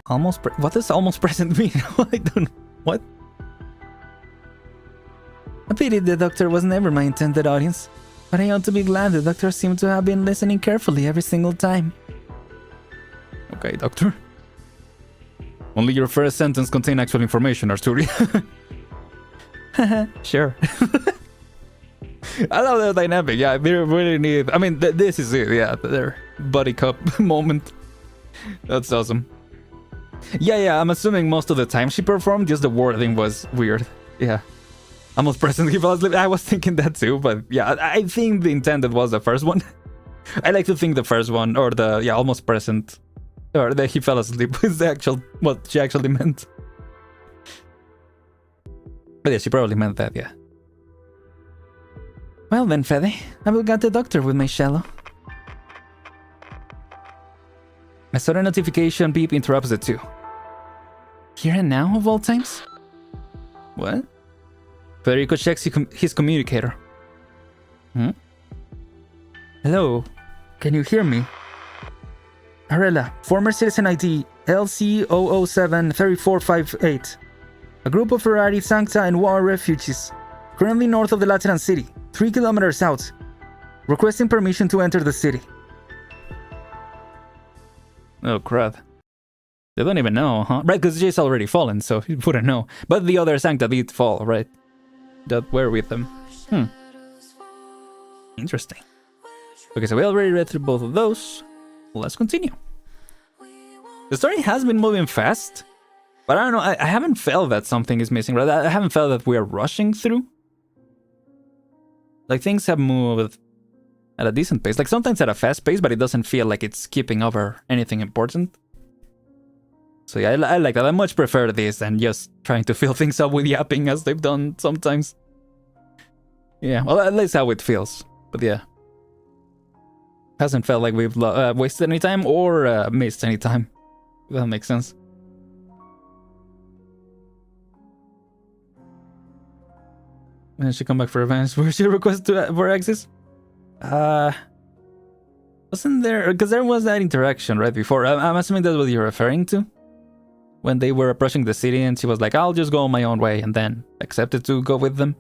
What does almost present mean? I don't... What? I pity the Doctor was never my intended audience, but I ought to be glad the Doctor seemed to have been listening carefully every single time. Okay, Doctor. Only your first sentence contained actual information, Arturia. Sure. I love the dynamic. Yeah, they really need... I mean, this is it. Yeah, their buddy cop moment. That's awesome. Yeah, I'm assuming most of the time she performed, just the wording was weird. Yeah. Almost present, he fell asleep. I was thinking that too, but yeah, I think the intended was the first one. I like to think the first one, or the, yeah, almost present, or the he fell asleep is the actual, what she actually meant. But yeah, she probably meant that, yeah. Well then, Fede, I will get the Doctor with my shallow. A sudden notification beep interrupts the two. Here and now, of all times? What? Federico checks his communicator. Hello, can you hear me? Arella, former citizen ID LC0073458. A group of Ferrari, Sancta, and war refugees, currently north of the Lateran city, 3 kilometers out, requesting permission to enter the city. Oh crap. They don't even know, huh? Right, because Jay's already fallen, so he wouldn't know. But the other Sancta did fall, right? That were with them. Interesting. Okay, so we already read through both of those. Let's continue. The story has been moving fast, but I don't know, I haven't felt that something is missing, right? I haven't felt that we are rushing through. Like, things have moved at a decent pace. Like, sometimes at a fast pace, but it doesn't feel like it's skipping over anything important. So yeah, I like that. I much prefer this than just trying to fill things up with yapping as they've done sometimes. Yeah, well, at least how it feels. But yeah. Hasn't felt like we've wasted any time or missed any time. If that makes sense. And she come back for revenge. Where she request for access? Wasn't there... Because there was that interaction right before. I'm assuming that's what you're referring to. When they were approaching the city and she was like, I'll just go my own way, and then accepted to go with them.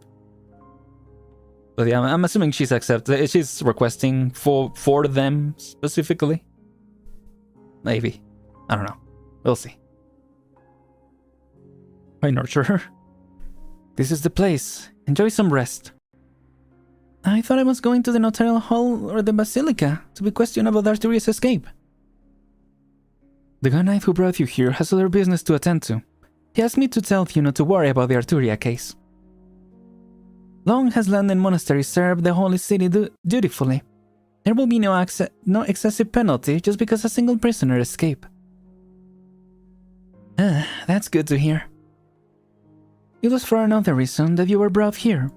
But yeah, I'm assuming she's accepted. She's requesting for them specifically. Maybe. I don't know. We'll see. I nurture her. This is the place. Enjoy some rest. I thought I was going to the notarial hall or the basilica to be questioned about Arturia's escape. The gun knight who brought you here has other business to attend to. He asked me to tell you not to worry about the Arturia case. Long has London Monastery served the holy city dutifully. There will be no excessive penalty just because a single prisoner escaped. That's good to hear. It was for another reason that you were brought here.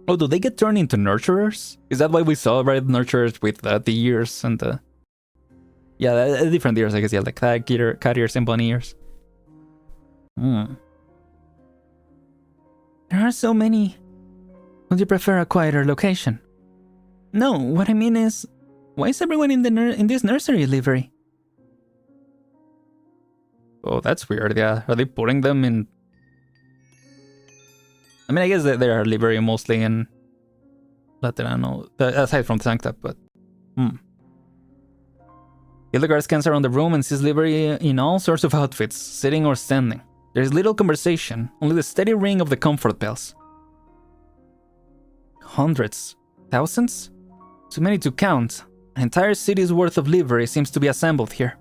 Oh, do they get turned into nurturers? Is that why we saw red nurturers with the ears and the... Yeah, different ears, I guess, yeah, like cat ears and bunny ears. There are so many. Would you prefer a quieter location? No, what I mean is, why is everyone in this nursery livery? Oh, that's weird, yeah. Are they putting them in... I mean, I guess they are livery mostly in Laterano, aside from Sancta, but... Hildegard scans around the room and sees livery in all sorts of outfits, sitting or standing. There is little conversation, only the steady ring of the comfort bells. Hundreds, thousands? Too many to count. An entire city's worth of livery seems to be assembled here.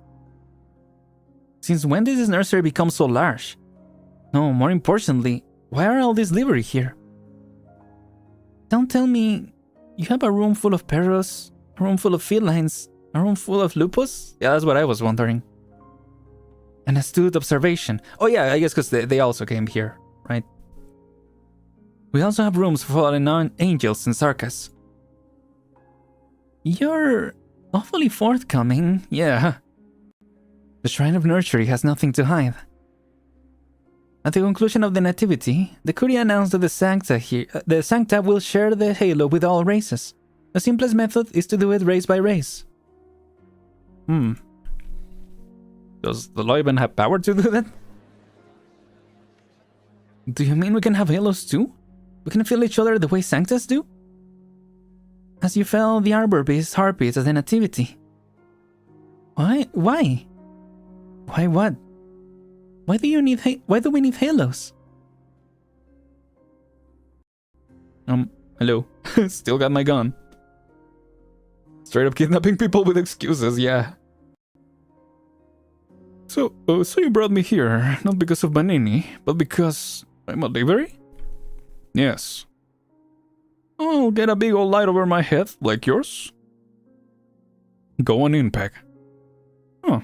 Since when did this nursery become so large? No, more importantly, why are all these livery here? Don't tell me you have a room full of perros, a room full of felines, a room full of lupus? Yeah, that's what I was wondering. An astute observation. Oh yeah, I guess because they also came here, right? We also have rooms for fallen angels and sarkas. You're awfully forthcoming, yeah. The Shrine of Nurtury has nothing to hide. At the conclusion of the Nativity, the Curia announced that the Sancta will share the halo with all races. The simplest method is to do it race by race. Does the law even have power to do that? Do you mean we can have halos too? We can feel each other the way Sanctas do? As you fell the Arbor Beast harpies at the Nativity. Why? Why? Why what? Why do we need halos? Hello. Still got my gun. Straight up kidnapping people with excuses, yeah. So you brought me here, not because of Banini, but because I'm a livery? Yes. I'll get a big old light over my head, like yours. Go on in, Peg. Huh.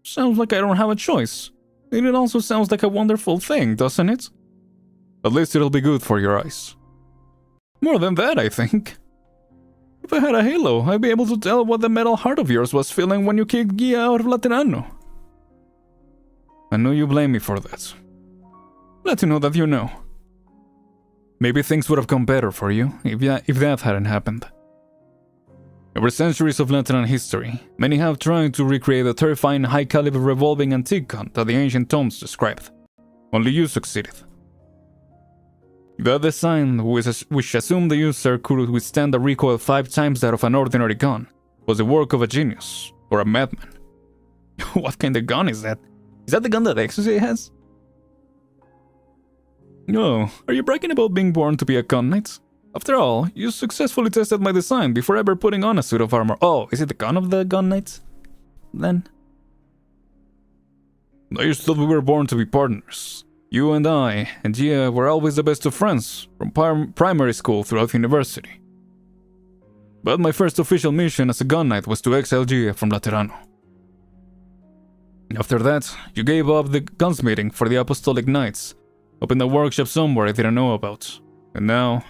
Sounds like I don't have a choice. And it also sounds like a wonderful thing, doesn't it? At least it'll be good for your eyes. More than that, I think. If I had a halo, I'd be able to tell what the metal heart of yours was feeling when you kicked Gia out of Laterano. I know you blame me for that. Glad to know that you know. Maybe things would have gone better for you if that hadn't happened. Over centuries of Lateran history, many have tried to recreate the terrifying high-caliber revolving antique gun that the ancient tomes described. Only you succeeded. The design, which assumed the user could withstand a recoil 5 times that of an ordinary gun, was the work of a genius, or a madman. What kind of gun is that? Is that the gun that Ecstasy has? Oh, are you bragging about being born to be a gun knight? After all, you successfully tested my design before ever putting on a suit of armor. Oh, is it the gun of the gun knights? Then? I just thought we were born to be partners. You and I and Gia were always the best of friends, from primary school throughout university. But my first official mission as a gun knight was to exile Gia from Laterano. After that, you gave up the gunsmithing for the Apostolic Knights, opened a workshop somewhere I didn't know about, and now...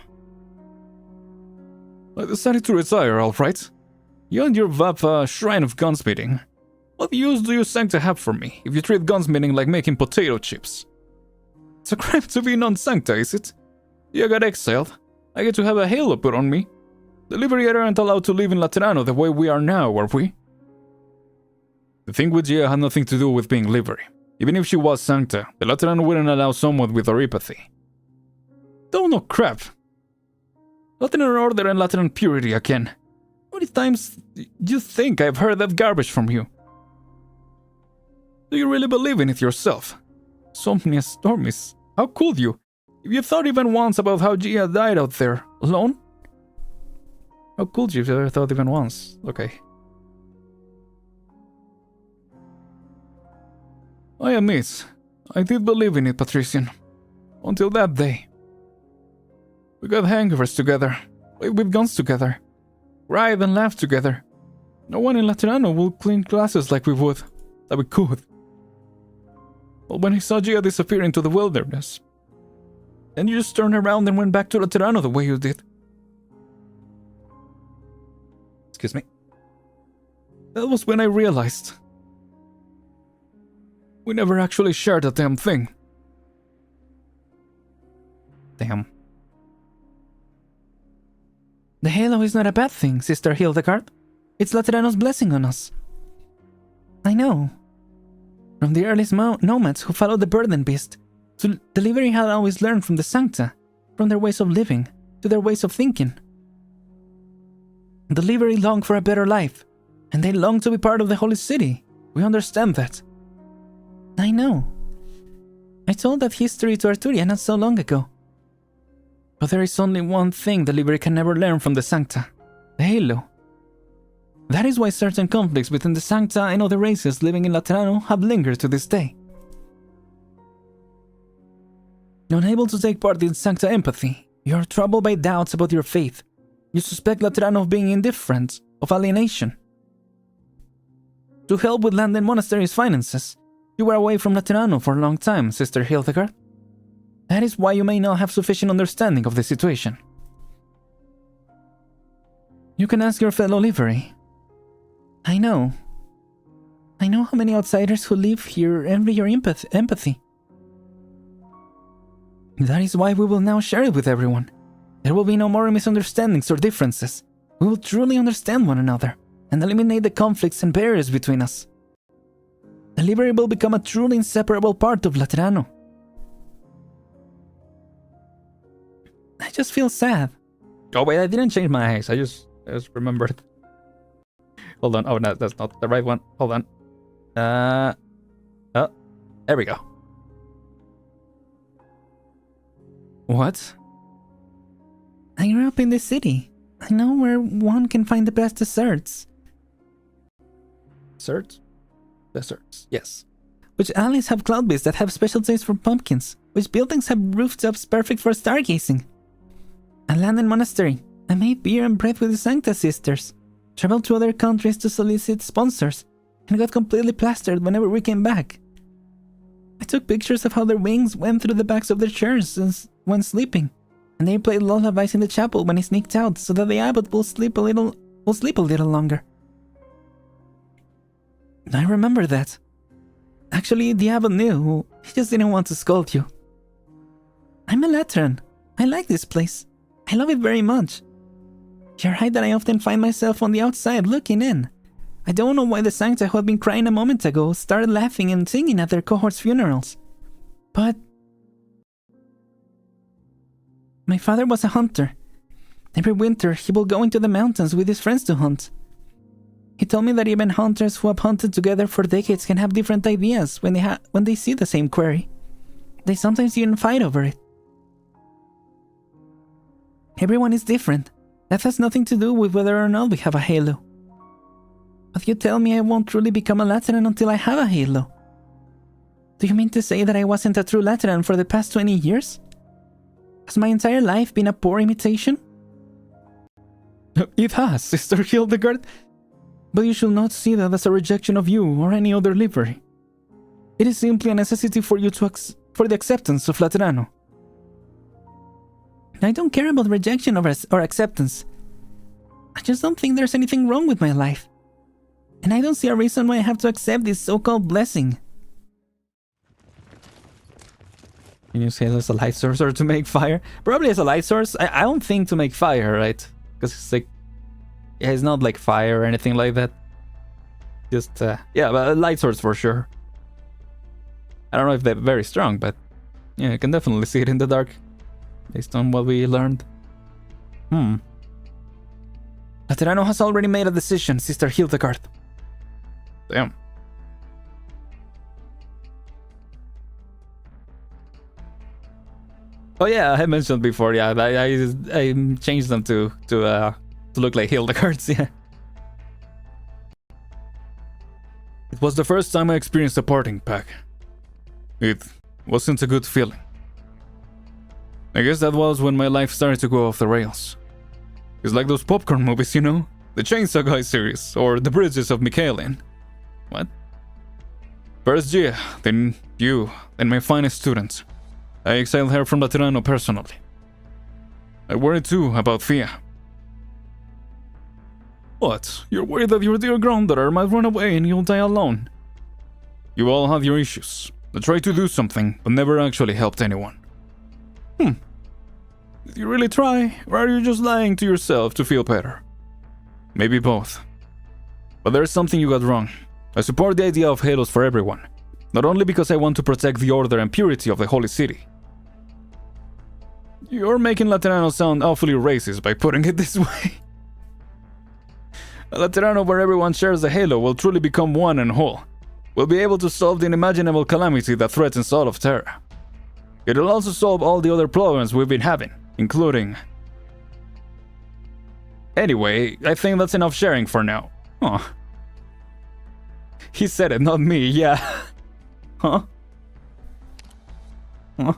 I decided to retire, alright? You and your Vapa Shrine of Gunsmithing. What use do you Sancta have for me if you treat gunsmithing like making potato chips? It's a crime to be non-Sancta, is it? You got exiled. I get to have a halo put on me. The livery aren't allowed to live in Laterano the way we are now, are we? The thing with Gia had nothing to do with being livery. Even if she was Sancta, the Laterano wouldn't allow someone with oripathy. Don't know crap. Lateran order and Lateran purity again. How many times do you think I've heard that garbage from you? Do you really believe in it yourself? Somnia Stormis, how could you? If you thought even once about how Gia died out there, alone? How could you if you ever thought even once? Okay. I admit, I did believe in it, Patrician. Until that day. We got hangovers together, played with guns together, cried and laughed together. No one in Laterano will clean glasses like we would, like we could. But when I saw Gia disappear into the wilderness, then you just turned around and went back to Laterano the way you did. Excuse me. That was when I realized we never actually shared a damn thing. Damn. The halo is not a bad thing, Sister Hildegard. It's Laterano's blessing on us. I know. From the earliest nomads who followed the burden beast, to the Liberi had always learned from the Sancta, from their ways of living, to their ways of thinking. The Liberi long for a better life, and they long to be part of the Holy City. We understand that. I know. I told that history to Arturia not so long ago. But there is only one thing the Liberi can never learn from the Sancta, the Halo. That is why certain conflicts between the Sancta and other races living in Laterano have lingered to this day. Unable to take part in Sancta empathy, you are troubled by doubts about your faith. You suspect Laterano of being indifferent, of alienation. To help with Landen Monastery's finances, you were away from Laterano for a long time, Sister Hildegard. That is why you may not have sufficient understanding of the situation. You can ask your fellow Livery. I know how many outsiders who live here envy your empathy. That is why we will now share it with everyone. There will be no more misunderstandings or differences. We will truly understand one another and eliminate the conflicts and barriers between us. The Livery will become a truly inseparable part of Laterano. I just feel sad. Oh wait, I didn't change my eyes. I just remembered. Hold on. Oh no, that's not the right one. Hold on. Oh, there we go. What? I grew up in the city. I know where one can find the best desserts. Desserts? Desserts, yes. Which alleys have cloud beasts that have special taste for pumpkins? Which buildings have rooftops perfect for stargazing? A Landen Monastery. I made beer and bread with the Sancta sisters. Traveled to other countries to solicit sponsors, and got completely plastered whenever we came back. I took pictures of how their wings went through the backs of their chairs when sleeping, and they played lullabies in the chapel when I sneaked out so that the abbot will sleep a little longer. I remember that. Actually, the abbot knew. He just didn't want to scold you. I'm a Lateran. I like this place. I love it very much. You're right that I often find myself on the outside looking in. I don't know why the Sancta who had been crying a moment ago started laughing and singing at their cohort's funerals. But my father was a hunter. Every winter, he will go into the mountains with his friends to hunt. He told me that even hunters who have hunted together for decades can have different ideas when they see the same quarry. They sometimes even fight over it. Everyone is different. That has nothing to do with whether or not we have a halo. But you tell me I won't truly become a Lateran until I have a halo. Do you mean to say that I wasn't a true Lateran for the past 20 years? Has my entire life been a poor imitation? It has, Sister Hildegard. But you should not see that as a rejection of you or any other livery. It is simply a necessity for you for the acceptance of Laterano. I don't care about rejection or acceptance. I just don't think there's anything wrong with my life. And I don't see a reason why I have to accept this so-called blessing. Can you say there's a light source or to make fire? Probably as a light source. I don't think to make fire, right? Because it's like... Yeah, it's not like fire or anything like that. Just, yeah, but a light source for sure. I don't know if they're very strong, but... Yeah, I can definitely see it in the dark. Based on what we learned. Laterano has already made a decision, Sister Hildegard. Damn. Oh yeah, I mentioned before. Yeah, I changed them to look like Hilda cards. Yeah. It was the first time I experienced a parting pack. It wasn't a good feeling. I guess that was when my life started to go off the rails. It's like those popcorn movies, you know? The Chainsaw Guy series, or The Bridges of Michaelian. What? First Gia, then you, then my finest student. I exiled her from Laterano personally. I worry too about Fia. What? You're worried that your dear granddaughter might run away and you'll die alone? You all have your issues. I tried to do something, but never actually helped anyone. Did you really try, or are you just lying to yourself to feel better? Maybe both. But there's something you got wrong. I support the idea of halos for everyone, not only because I want to protect the order and purity of the Holy City. You're making Laterano sound awfully racist by putting it this way. A Laterano where everyone shares a halo will truly become one and whole. We'll be able to solve the unimaginable calamity that threatens all of Terra. It'll also solve all the other problems we've been having, including... Anyway, I think that's enough sharing for now. Huh. He said it, not me, yeah. Huh? Huh?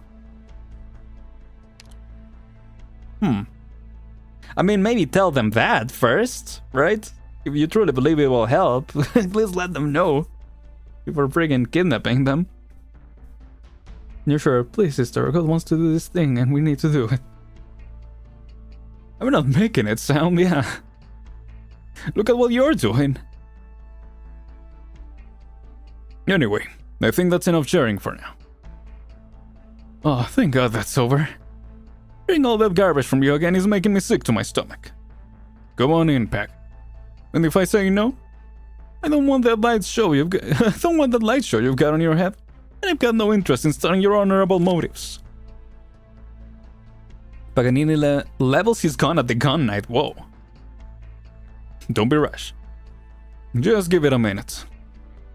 I mean, maybe tell them that first, right? If you truly believe it will help, please let them know. Before friggin' kidnapping them. You're sure? Please, sister, God wants to do this thing and we need to do it. I'm not making it sound, yeah. Look at what you're doing. Anyway, I think that's enough sharing for now. Oh, thank God that's over. Hearing all that garbage from you again is making me sick to my stomach. Go on in, Pack. And if I say no, I don't want that light show you've got. I don't want that light show you've got on your head, and I've got no interest in starting your honorable motives. Paganini levels his gun at the gun knight. Whoa. Don't be rash. Just give it a minute.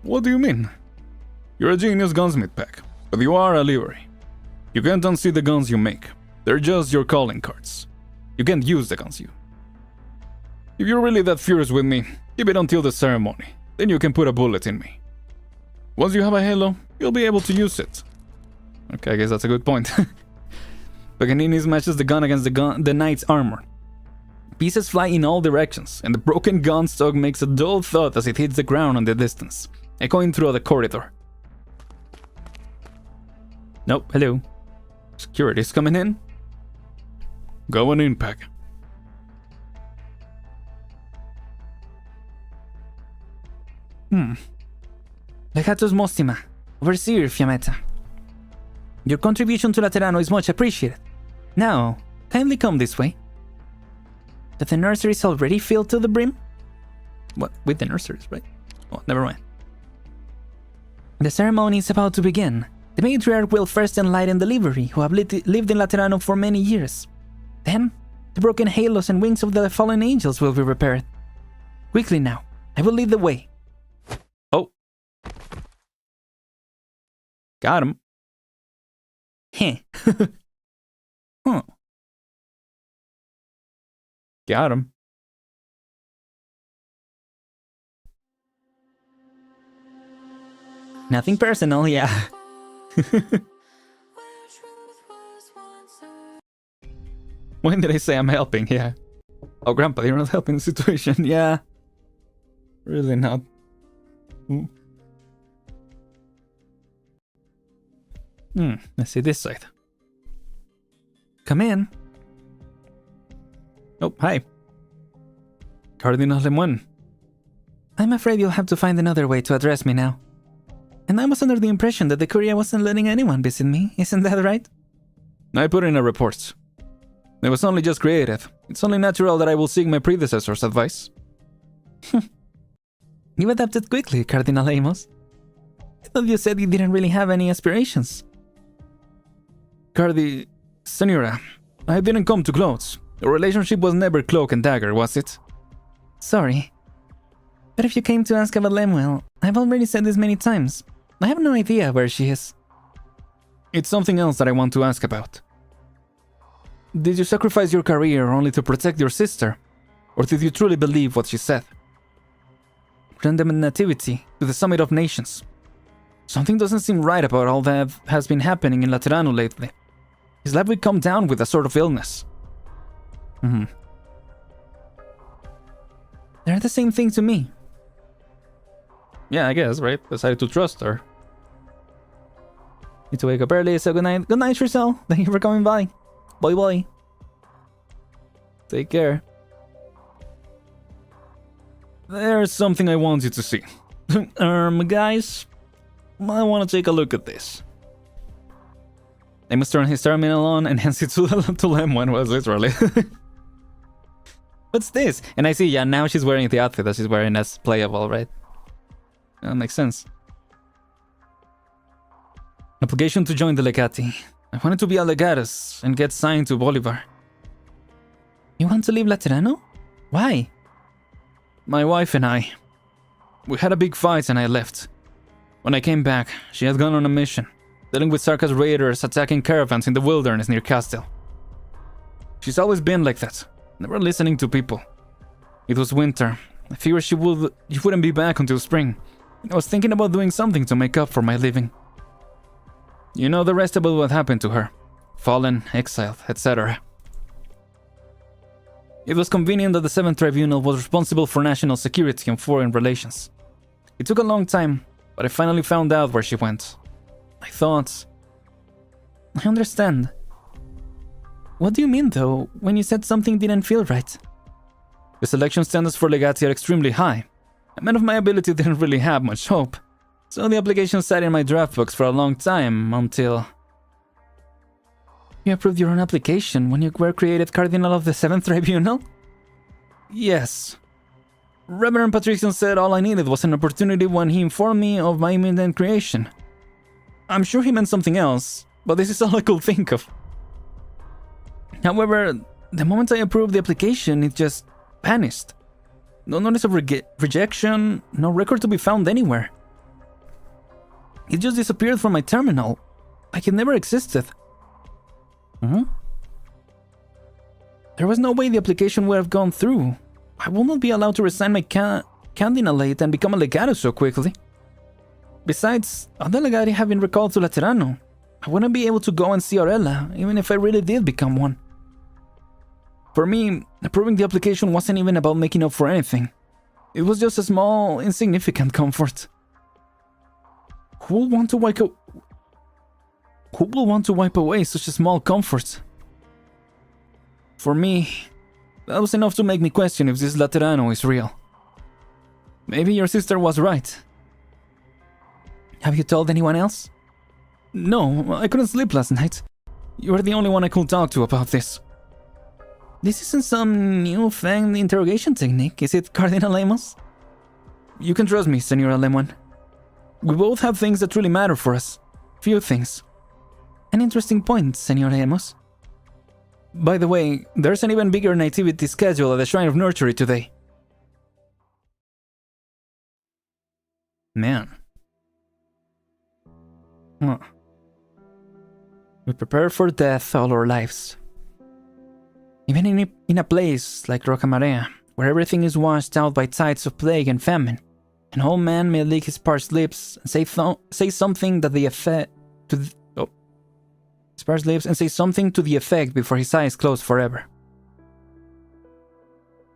What do you mean? You're a genius gunsmith, Pack, but you are a livery. You can't unsee the guns you make. They're just your calling cards. You can't use the guns you. If you're really that furious with me, keep it until the ceremony. Then you can put a bullet in me. Once you have a halo, you'll be able to use it. Okay, I guess that's a good point. Paganini smashes the gun against the knight's armor. Pieces fly in all directions, and the broken gun stock makes a dull thud as it hits the ground in the distance, echoing through the corridor. Nope, hello. Security's coming in. Going in, Pack. Legatus Mostima, Overseer Fiammetta. Your contribution to Laterano is much appreciated. Now, kindly come this way. But the nursery is already filled to the brim? What? With the nurseries, right? Oh, never mind. The ceremony is about to begin. The matriarch will first enlighten the livery, who have lived in Laterano for many years. Then, the broken halos and wings of the fallen angels will be repaired. Quickly now, I will lead the way. Oh. Got him. Heh. Huh. Got him. Nothing personal, yeah. When did I say I'm helping? Yeah. Oh, Grandpa, you're not helping the situation. Yeah. Really not. Let's see this side. Come in. Oh, hi. Cardinal Lemoine. I'm afraid you'll have to find another way to address me now. And I was under the impression that the courier wasn't letting anyone visit me, isn't that right? I put in a report. It was only just created. It's only natural that I will seek my predecessor's advice. You adapted quickly, Cardinal Amos. I thought you said you didn't really have any aspirations. Senora, I didn't come to clothes. The relationship was never cloak and dagger, was it? Sorry. But if you came to ask about Lemuel, I've already said this many times. I have no idea where she is. It's something else that I want to ask about. Did you sacrifice your career only to protect your sister? Or did you truly believe what she said? Random nativity to the summit of nations. Something doesn't seem right about all that has been happening in Laterano lately. His life will come down with a sort of illness. They're the same thing to me. Yeah, I guess, right? Decided to trust her. Need to wake up early, so good night. Good night, Tricel. Thank you for coming by. Bye bye. Take care. There's something I want you to see. Guys, I want to take a look at this. Amos turned his terminal on and hands it to Lemon, was literally. What's this? And I see, yeah, now she's wearing the outfit that she's wearing as playable, right? That makes sense. Application to join the Legati. I wanted to be a Legatus and get signed to Bolivar. You want to leave Laterano? Why? My wife and I. We had a big fight and I left. When I came back, she had gone on a mission, dealing with Sarka's raiders attacking caravans in the wilderness near Castile. She's always been like that, never listening to people. It was winter. I figured she wouldn't be back until spring. I was thinking about doing something to make up for my leaving. You know the rest about what happened to her. Fallen, exiled, etc. It was convenient that the 7th Tribunal was responsible for national security and foreign relations. It took a long time, but I finally found out where she went. I thought... I understand. What do you mean, though, when you said something didn't feel right? The selection standards for Legati are extremely high. A man of my ability didn't really have much hope, so the application sat in my draft box for a long time, until... You approved your own application when you were created Cardinal of the 7th Tribunal? Yes. Reverend Patrician said all I needed was an opportunity when he informed me of my imminent creation. I'm sure he meant something else, but this is all I could think of. However, the moment I approved the application, it just vanished. No notice of rejection, no record to be found anywhere. It just disappeared from my terminal, like it never existed. There was no way the application would have gone through. I will not be allowed to resign my candidate and become a legato so quickly. Besides, other legati have been recalled to Laterano. I wouldn't be able to go and see Aurela, even if I really did become one. For me, approving the application wasn't even about making up for anything. It was just a small, insignificant comfort. Who will want to wipe away such a small comfort? For me, that was enough to make me question if this Laterano is real. Maybe your sister was right. Have you told anyone else? No, I couldn't sleep last night. You are the only one I could talk to about this. This isn't some new-fangled interrogation technique, is it, Cardinal Amos? You can trust me, Senora Lemon. We both have things that truly matter for us. Few things. An interesting point, Senora Amos. By the way, there's an even bigger nativity schedule at the Shrine of Nurtury today. Man. Huh. We prepare for death all our lives. Even in a place like Rocamarea, where everything is washed out by tides of plague and famine, an old man may lick his parched lips and say something to the effect before his eyes close forever.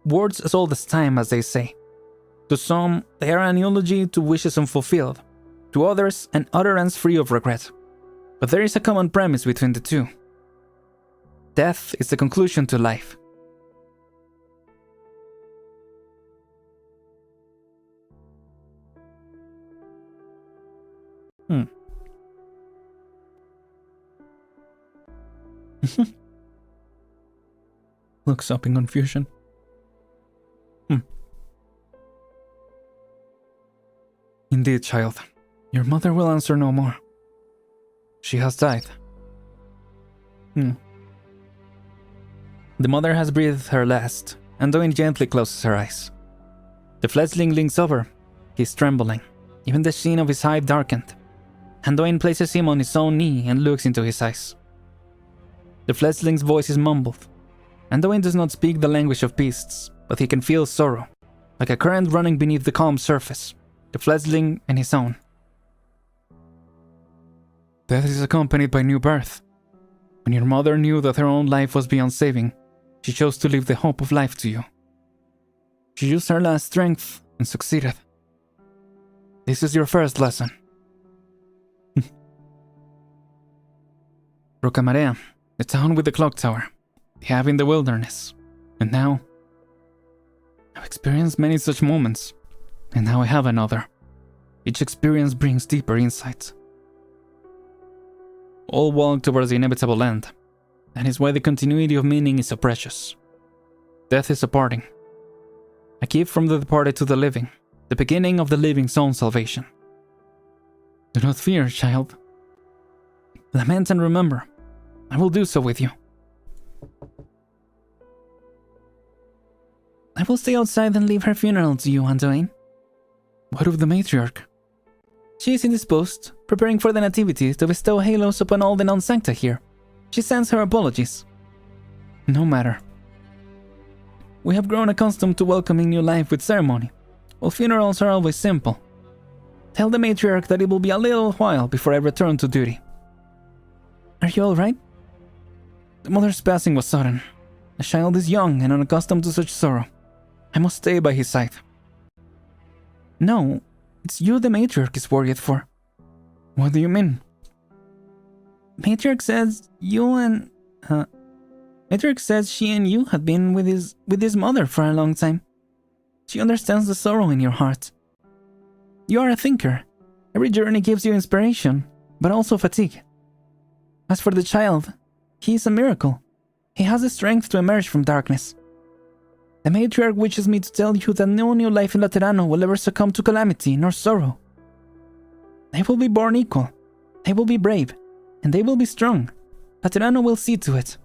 Words as old as time, as they say. To some, they are an eulogy to wishes unfulfilled. To others, an utterance free of regret. But there is a common premise between the two. Death is the conclusion to life. Looks up in confusion. Indeed, child. Your mother will answer no more. She has died. The mother has breathed her last, and Anduin gently closes her eyes. The fledgling leans over. He's trembling, even the sheen of his eye darkened. Anduin places him on his own knee and looks into his eyes. The fledgling's voice is mumbled. Anduin does not speak the language of beasts, but he can feel sorrow, like a current running beneath the calm surface, the fledgling and his own. Death is accompanied by new birth. When your mother knew that her own life was beyond saving, she chose to leave the hope of life to you. She used her last strength and succeeded. This is your first lesson. Rocamarea, the town with the clock tower, the Abbey in the wilderness, and now I've experienced many such moments, and now I have another. Each experience brings deeper insight. All walk towards the inevitable end. That is why the continuity of meaning is so precious. Death is a parting. A gift from the departed to the living, the beginning of the living's own salvation. Do not fear, child. Lament and remember. I will do so with you. I will stay outside and leave her funeral to you, Anduin. What of the matriarch? She is indisposed, preparing for the nativity to bestow halos upon all the non-sancta here. She sends her apologies. No matter. We have grown accustomed to welcoming new life with ceremony, while funerals are always simple. Tell the matriarch that it will be a little while before I return to duty. Are you alright? The mother's passing was sudden. The child is young and unaccustomed to such sorrow. I must stay by his side. No, it's you the matriarch is worried for. What do you mean? Matriarch says you and... Matriarch says she and you had been with his mother for a long time. She understands the sorrow in your heart. You are a thinker. Every journey gives you inspiration, but also fatigue. As for the child, he is a miracle. He has the strength to emerge from darkness. The matriarch wishes me to tell you that no new life in Laterano will ever succumb to calamity nor sorrow. They will be born equal. They will be brave. And they will be strong. Laterano will see to it.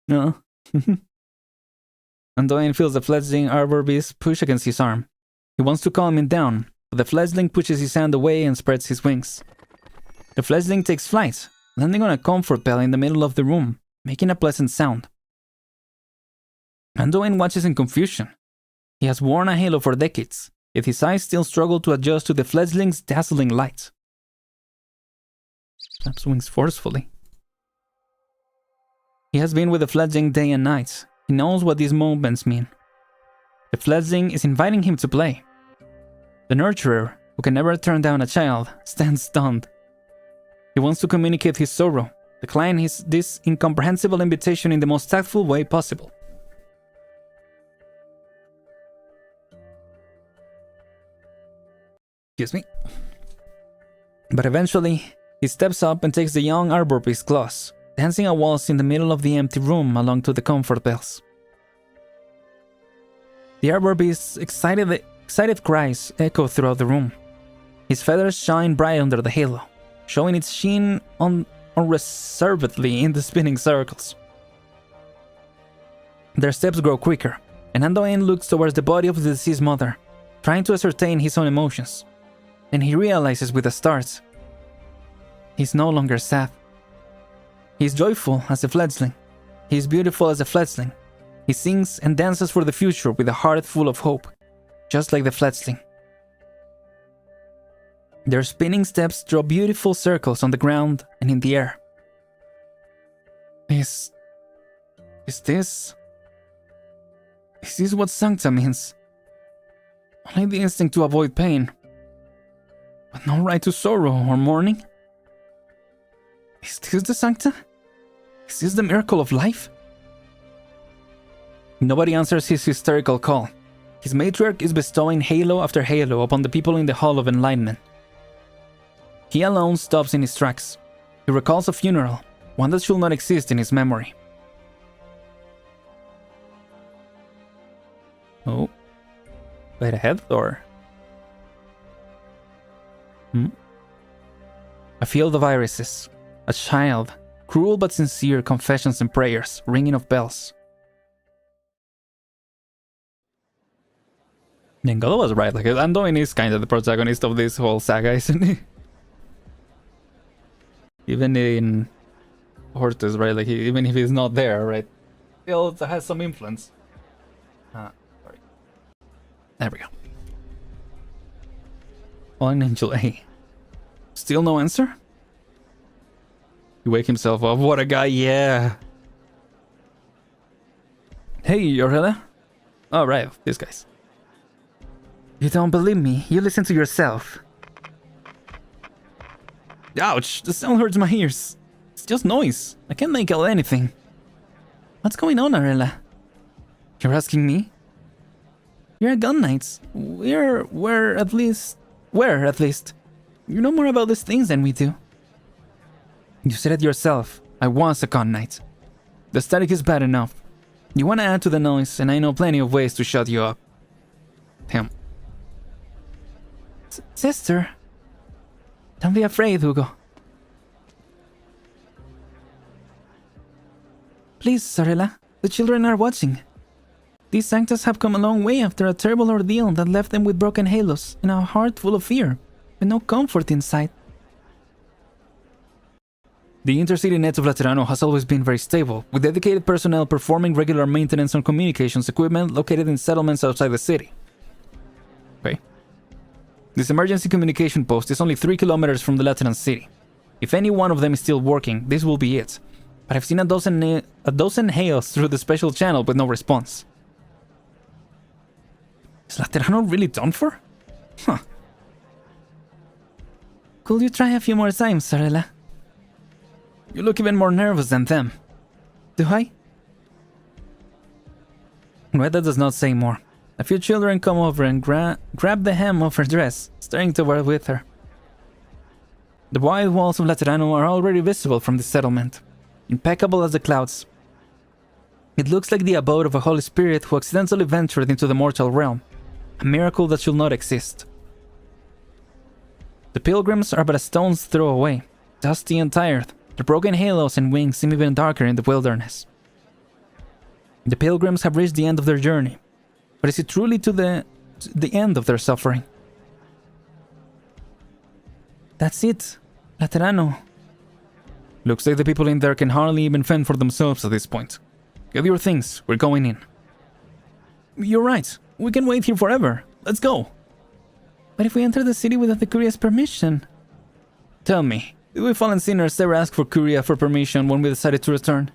No. Anduin feels the fledgling arbor beast push against his arm. He wants to calm him down, but the fledgling pushes his hand away and spreads his wings. The fledgling takes flight, landing on a comfort bell in the middle of the room, making a pleasant sound. Anduin watches in confusion. He has worn a halo for decades, yet his eyes still struggle to adjust to the fledgling's dazzling light. Snaps wings forcefully. He has been with the fledgling day and night. He knows what these moments mean. The fledgling is inviting him to play. The nurturer, who can never turn down a child, stands stunned. He wants to communicate his sorrow, decline this incomprehensible invitation in the most tactful way possible. Excuse me. But eventually, he steps up and takes the young arbor beast's claws, dancing a waltz in the middle of the empty room along to the comfort bells. The arbor beast's excited cries echo throughout the room. His feathers shine bright under the halo, showing its sheen unreservedly in the spinning circles. Their steps grow quicker, and Anduin looks towards the body of the deceased mother, trying to ascertain his own emotions. Then he realizes with a start, he's no longer sad. He's joyful as a fledgling. He's beautiful as a fledgling. He sings and dances for the future with a heart full of hope, just like the fledgling. Their spinning steps draw beautiful circles on the ground and in the air. Is this what Sancta means? Only the instinct to avoid pain, but no right to sorrow or mourning? Is this the Sancta? Is this the miracle of life? Nobody answers his hysterical call. His matriarch is bestowing halo after halo upon the people in the Hall of Enlightenment. He alone stops in his tracks. He recalls a funeral, one that should not exist in his memory. Oh. Wait ahead, or... A field of irises. A child. Cruel but sincere confessions and prayers, ringing of bells. Ningado was right, like Anduin is kind of the protagonist of this whole saga, isn't he? Even in Hortus, right? Like, even if he's not there, right? Still has some influence. Sorry. There we go. Fallen Angel A. Still no answer? He wake himself up. What a guy, yeah. Hey, Aurelia. Oh, right, these guys. You don't believe me? You listen to yourself. Ouch, the sound hurts my ears. It's just noise. I can't make out anything. What's going on, Aurelia? You're asking me? You're a gun knights. We're at least. You know more about these things than we do. You said it yourself. I was a gun knight. The static is bad enough. You want to add to the noise, and I know plenty of ways to shut you up. Damn. Sister. Don't be afraid, Hugo. Please, Sarela. The children are watching. These sanctus have come a long way after a terrible ordeal that left them with broken halos and a heart full of fear, with no comfort inside. The intercity net of Laterano has always been very stable, with dedicated personnel performing regular maintenance on communications equipment located in settlements outside the city. Okay. This emergency communication post is only 3 kilometers from the Lateran city. If any one of them is still working, this will be it. But I've seen a dozen hails through the special channel with no response. Is Laterano really done for? Huh. Could you try a few more times, Sarela? You look even more nervous than them. Do I? Reda does not say more. A few children come over and grab the hem of her dress, staring toward with her. The wide walls of Laterano are already visible from the settlement, impeccable as the clouds. It looks like the abode of a holy spirit who accidentally ventured into the mortal realm, a miracle that should not exist. The pilgrims are but a stone's throw away, dusty and tired. Their broken halos and wings seem even darker in the wilderness. The pilgrims have reached the end of their journey, but is it truly to the end of their suffering? That's it, Laterano. Looks like the people in there can hardly even fend for themselves at this point. Get your things, we're going in. You're right, we can wait here forever. Let's go. But if we enter the city without the Curia's permission? Tell me, did we fallen sinners ever ask for Curia for permission when we decided to return?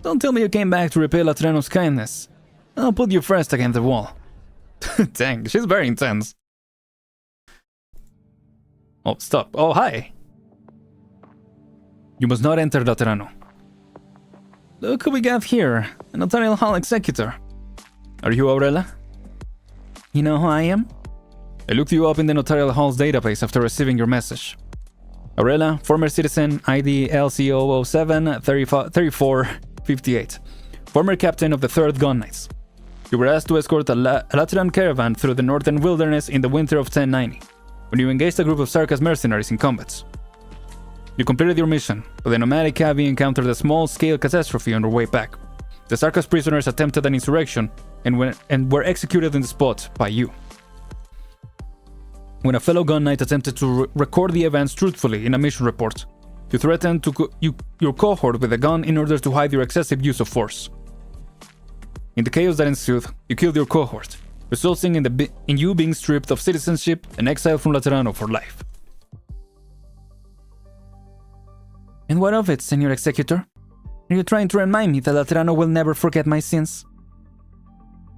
Don't tell me you came back to repay Laterano's kindness. I'll put you first against the wall. Dang, she's very intense. Oh, stop. Oh, hi. You must not enter Laterano. Look who we got here, a notarial hall executor. Are you Aurelia? You know who I am? I looked you up in the notarial hall's database after receiving your message. Aurelia, former citizen, ID LC007 3458, former captain of the 3rd Gun Knights. You were asked to escort a Lateran caravan through the northern wilderness in the winter of 1090, when you engaged a group of Sarka's mercenaries in combats. You completed your mission, but the nomadic Cavi encountered a small-scale catastrophe on their way back. The Sarka's prisoners attempted an insurrection and were executed on the spot by you. When a fellow gun knight attempted to record the events truthfully in a mission report, you threatened your cohort with a gun in order to hide your excessive use of force. In the chaos that ensued, you killed your cohort, resulting in you being stripped of citizenship and exiled from Laterano for life. And what of it, Senor Executor? Are you trying to remind me that Laterano will never forget my sins?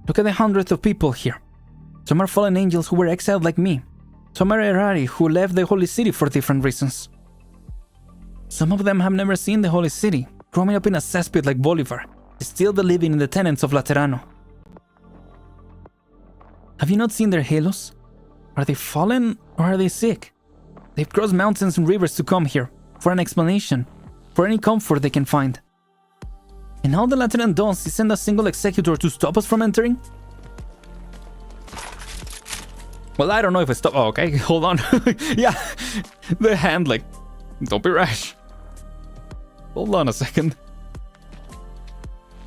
Look at the hundreds of people here. Some are fallen angels who were exiled like me. Some are Erari who left the Holy City for different reasons. Some of them have never seen the Holy City, growing up in a cesspit like Bolivar, still believing in the tenets of Laterano. Have you not seen their halos? Are they fallen or are they sick? They've crossed mountains and rivers to come here, for an explanation, for any comfort they can find. And all the Lateran does is send a single executor to stop us from entering? Well, I don't know if I stop. Oh, okay, hold on. Yeah, the hand, like, don't be rash. Hold on a second.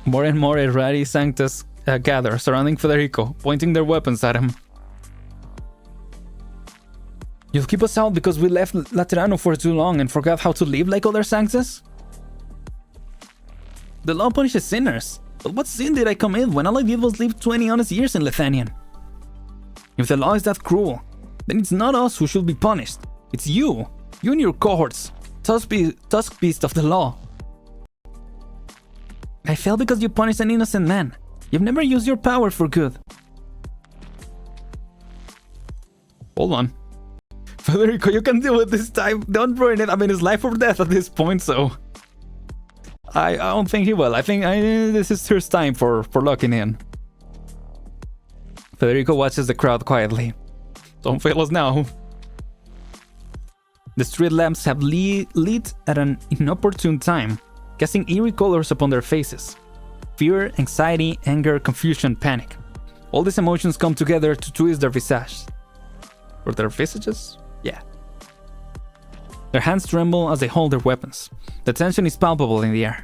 More and more Errari Sanctus gather, surrounding Federico, pointing their weapons at him. You'll keep us out because we left Laterano for too long and forgot how to live like other Sanxes? The law punishes sinners. But what sin did I commit when all I did was live 20 honest years in Lethanian? If the law is that cruel, then it's not us who should be punished. It's you. You and your cohorts. Tusk beast of the law. I fell because you punished an innocent man. You've never used your power for good. Hold on. Federico, you can deal with this time. Don't ruin it. I mean, it's life or death at this point, so... I don't think he will. I think this is his time for locking in. Federico watches the crowd quietly. Don't fail us now. The street lamps have lit at an inopportune time, casting eerie colors upon their faces. Fear, anxiety, anger, confusion, panic. All these emotions come together to twist their visages. Or their visages? Yeah. Their hands tremble as they hold their weapons. The tension is palpable in the air.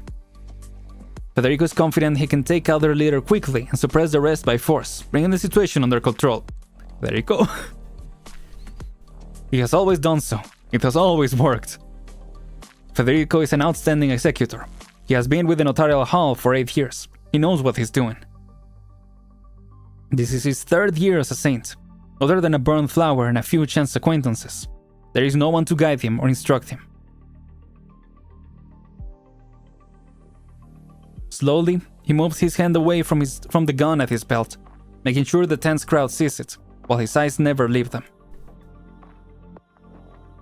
Federico is confident he can take out their leader quickly and suppress the rest by force, bringing the situation under control. Federico? He has always done so. It has always worked. Federico is an outstanding executor. He has been with the Notarial Hall for 8 years. He knows what he's doing. This is his 3rd year as a saint. Other than a burned flower and a few chance acquaintances, there is no one to guide him or instruct him. Slowly, he moves his hand away from the gun at his belt, making sure the tense crowd sees it, while his eyes never leave them.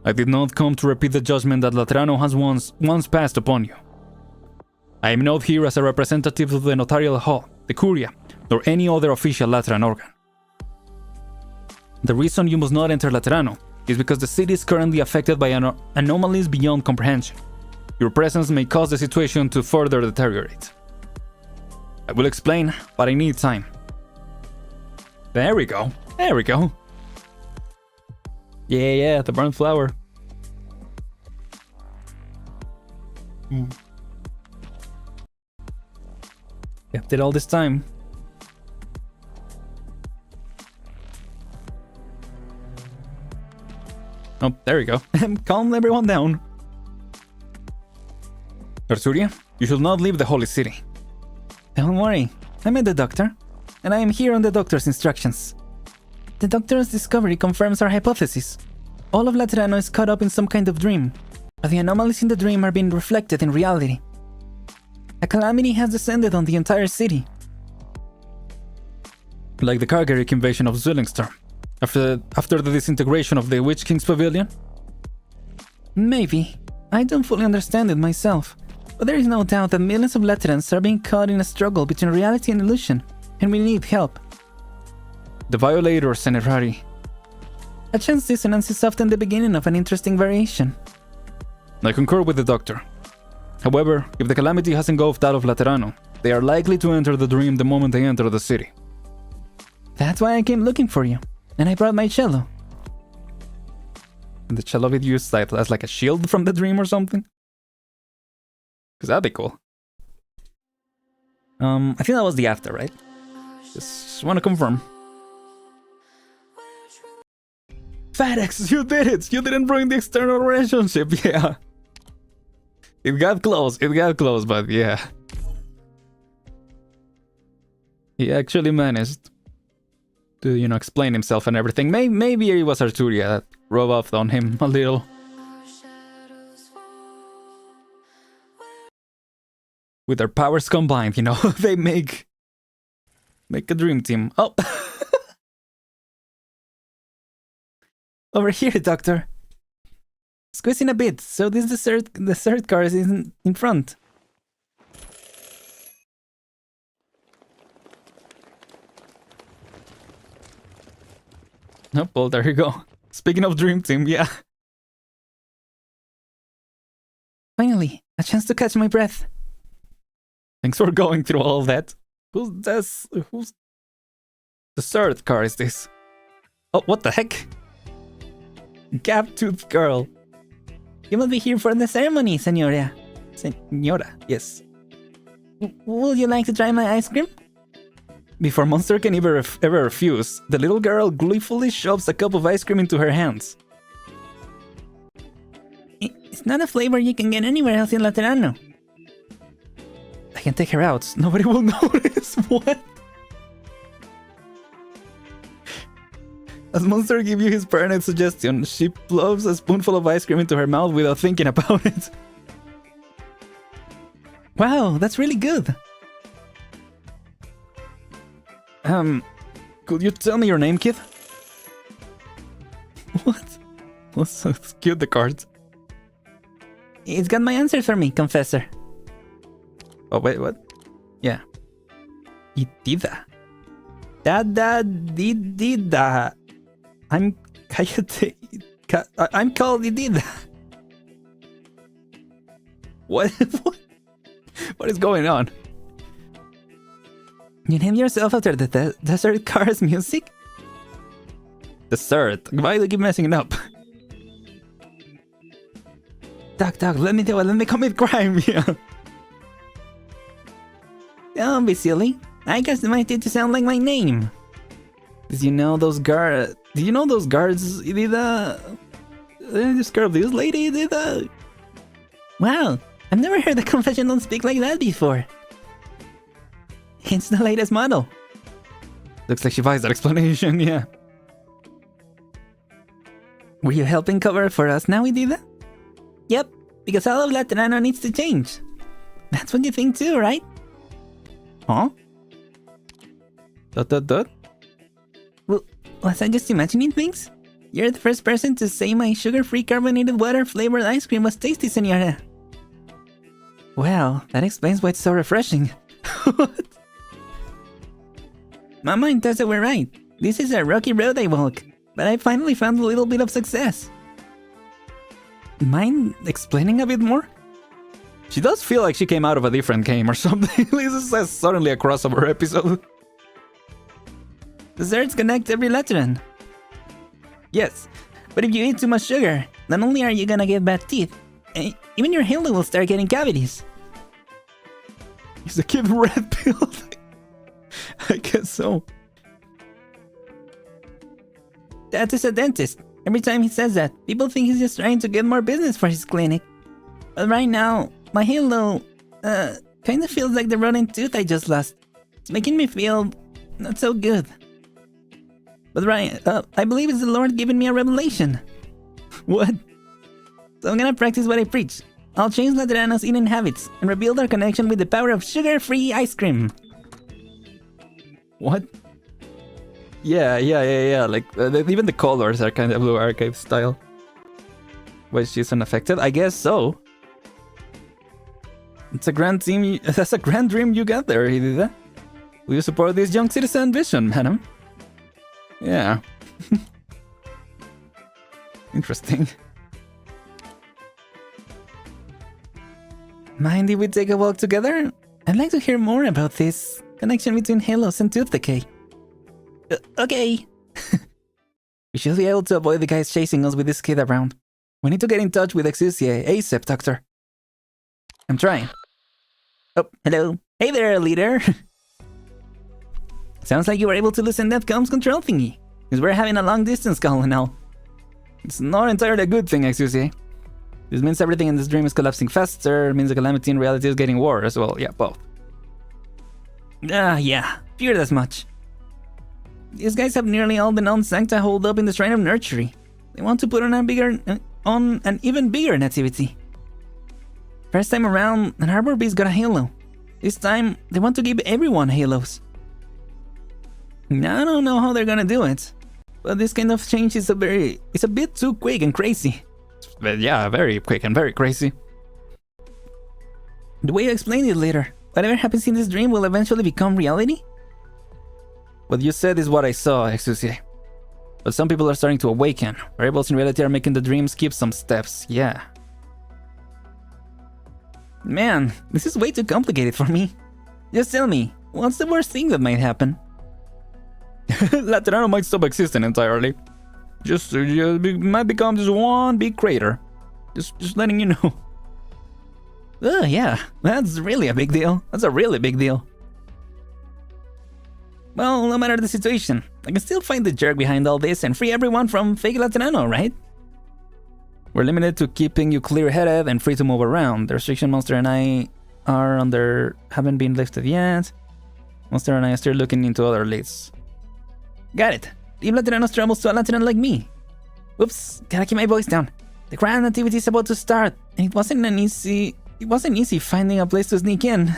I did not come to repeat the judgment that Laterano has once passed upon you. I am not here as a representative of the Notarial Hall, the Curia, nor any other official Lateran organ. The reason you must not enter Laterano is because the city is currently affected by anomalies beyond comprehension. Your presence may cause the situation to further deteriorate. I will explain, but I need time. There we go. There we go. Yeah, the burned flower. Kept it all this time. Oh, there we go. Calm everyone down. Arturia, you should not leave the holy city. Don't worry, I met the doctor, and I am here on the doctor's instructions. The doctor's discovery confirms our hypothesis. All of Laterano is caught up in some kind of dream, but the anomalies in the dream are being reflected in reality. A calamity has descended on the entire city. Like the Kargarik invasion of Zwillingstorm, after the disintegration of the Witch King's Pavilion? Maybe. I don't fully understand it myself, but there is no doubt that millions of Laterans are being caught in a struggle between reality and illusion, and we need help. The Violator, Senerari. A chance dissonance is often the beginning of an interesting variation. I concur with the doctor. However, if the calamity has engulfed out of Laterano, they are likely to enter the dream the moment they enter the city. That's why I came looking for you, and I brought my cello. And the cello be used as like a shield from the dream or something? Because that'd be cool. I think that was the after, right? Just want to confirm. FedEx, you did it! You didn't bring the external relationship, yeah. It got close, but yeah. He actually managed to, explain himself and everything. Maybe it was Arturia that rubbed off on him a little. With their powers combined, they make a dream team. Oh! Over here, Doctor. Squeeze in a bit, so this dessert car is in front. Oh, well, there you go. Speaking of Dream Team, yeah. Finally, a chance to catch my breath. Thanks for going through all of that. Who's the third car is this? Oh, what the heck? Gap-toothed girl. You must be here for the ceremony, Senora. Senora, yes. Would you like to try my ice cream? Before Monster can ever refuse, the little girl gleefully shoves a cup of ice cream into her hands. It's not a flavor you can get anywhere else in Laterano. I can take her out. Nobody will notice. What? As Monster give you his paranoid suggestion, she plows a spoonful of ice cream into her mouth without thinking about it. Wow, that's really good. Could you tell me your name, kid? What? What's so cute, the cards? It's got my answer for me, confessor. Oh, wait, what? Yeah. Itida. Dida. I'm Kayate. I'm called Idida. What? What is going on? You name yourself after the Desert Cars music? Dessert? Why do you keep messing it up? Doc, let me do it. Let me commit crime. Yeah. Don't be silly. I customized it to sound like my name. Did you know those guards? Did you know those guards? Idida? You scared of this lady? Idida? Wow, I've never heard a confessional speak like that before. It's the latest model. Looks like she buys that explanation. Yeah. Were you helping cover for us now, Idida? Yep, because all of Laterano needs to change. That's what you think too, right? Huh? Dot. Well, was I just imagining things? You're the first person to say my sugar-free carbonated water flavored ice cream was tasty, senora. Well, that explains why it's so refreshing. What? My mind does that we're right. This is a rocky road I walk, but I finally found a little bit of success. Mind explaining a bit more? She does feel like she came out of a different game or something. This is suddenly a crossover episode. Desserts connect every Lateran. Yes, but if you eat too much sugar, not only are you gonna get bad teeth, even your halo will start getting cavities. Is the kid red pilled? I guess so. Dad is a dentist. Every time he says that, people think he's just trying to get more business for his clinic. But right now, my halo, kinda feels like the rotten tooth I just lost. It's making me feel not so good. But right, I believe it's the Lord giving me a revelation. What? So I'm gonna practice what I preach. I'll change Laterano's eating habits and rebuild our connection with the power of sugar-free ice cream. What? Yeah. Like, even the colors are kind of Blue Archive style. But she's unaffected? I guess so. It's a grand team. That's a grand dream you got there, Hidida. Will you support this young citizen vision, madam? Yeah. Interesting. Mind if we take a walk together? I'd like to hear more about this connection between halos and tooth decay. Okay. We should be able to avoid the guys chasing us with this kid around. We need to get in touch with Exusia ASAP, Doctor. I'm trying. Oh, hello. Hey there, leader. Sounds like you were able to loosen that comms control thingy. Because we're having a long distance call and all. It's not entirely a good thing, Exusia. This means everything in this dream is collapsing faster, means the calamity in reality is getting worse. Well, yeah, both. Yeah, feared as much. These guys have nearly all the known sancta holed up in the Shrine of Nurtury. They want to put on an even bigger nativity. First time around, an Arbor Beast got a halo. This time, they want to give everyone halos. Now, I don't know how they're gonna do it, but this kind of change is it's a bit too quick and crazy. But yeah, very quick and very crazy. The way you explain it later, whatever happens in this dream will eventually become reality? What you said is what I saw, Exusia. But some people are starting to awaken. Variables in reality are making the dream skip some steps, yeah. Man, this is way too complicated for me. Just tell me, what's the worst thing that might happen? Laterano might stop existing entirely. Just might become just one big crater. Just letting you know. Oh yeah, that's really a big deal. That's a really big deal. Well, no matter the situation, I can still find the jerk behind all this and free everyone from fake Laterano, right? We're limited to keeping you clear-headed and free to move around. The restriction Monster and I are under haven't been lifted yet. Monster and I are still looking into other leads. Got it. Leave Lateranos travels to a Lateran like me. Oops, gotta keep my voice down. The grand activity is about to start, and it wasn't easy finding a place to sneak in.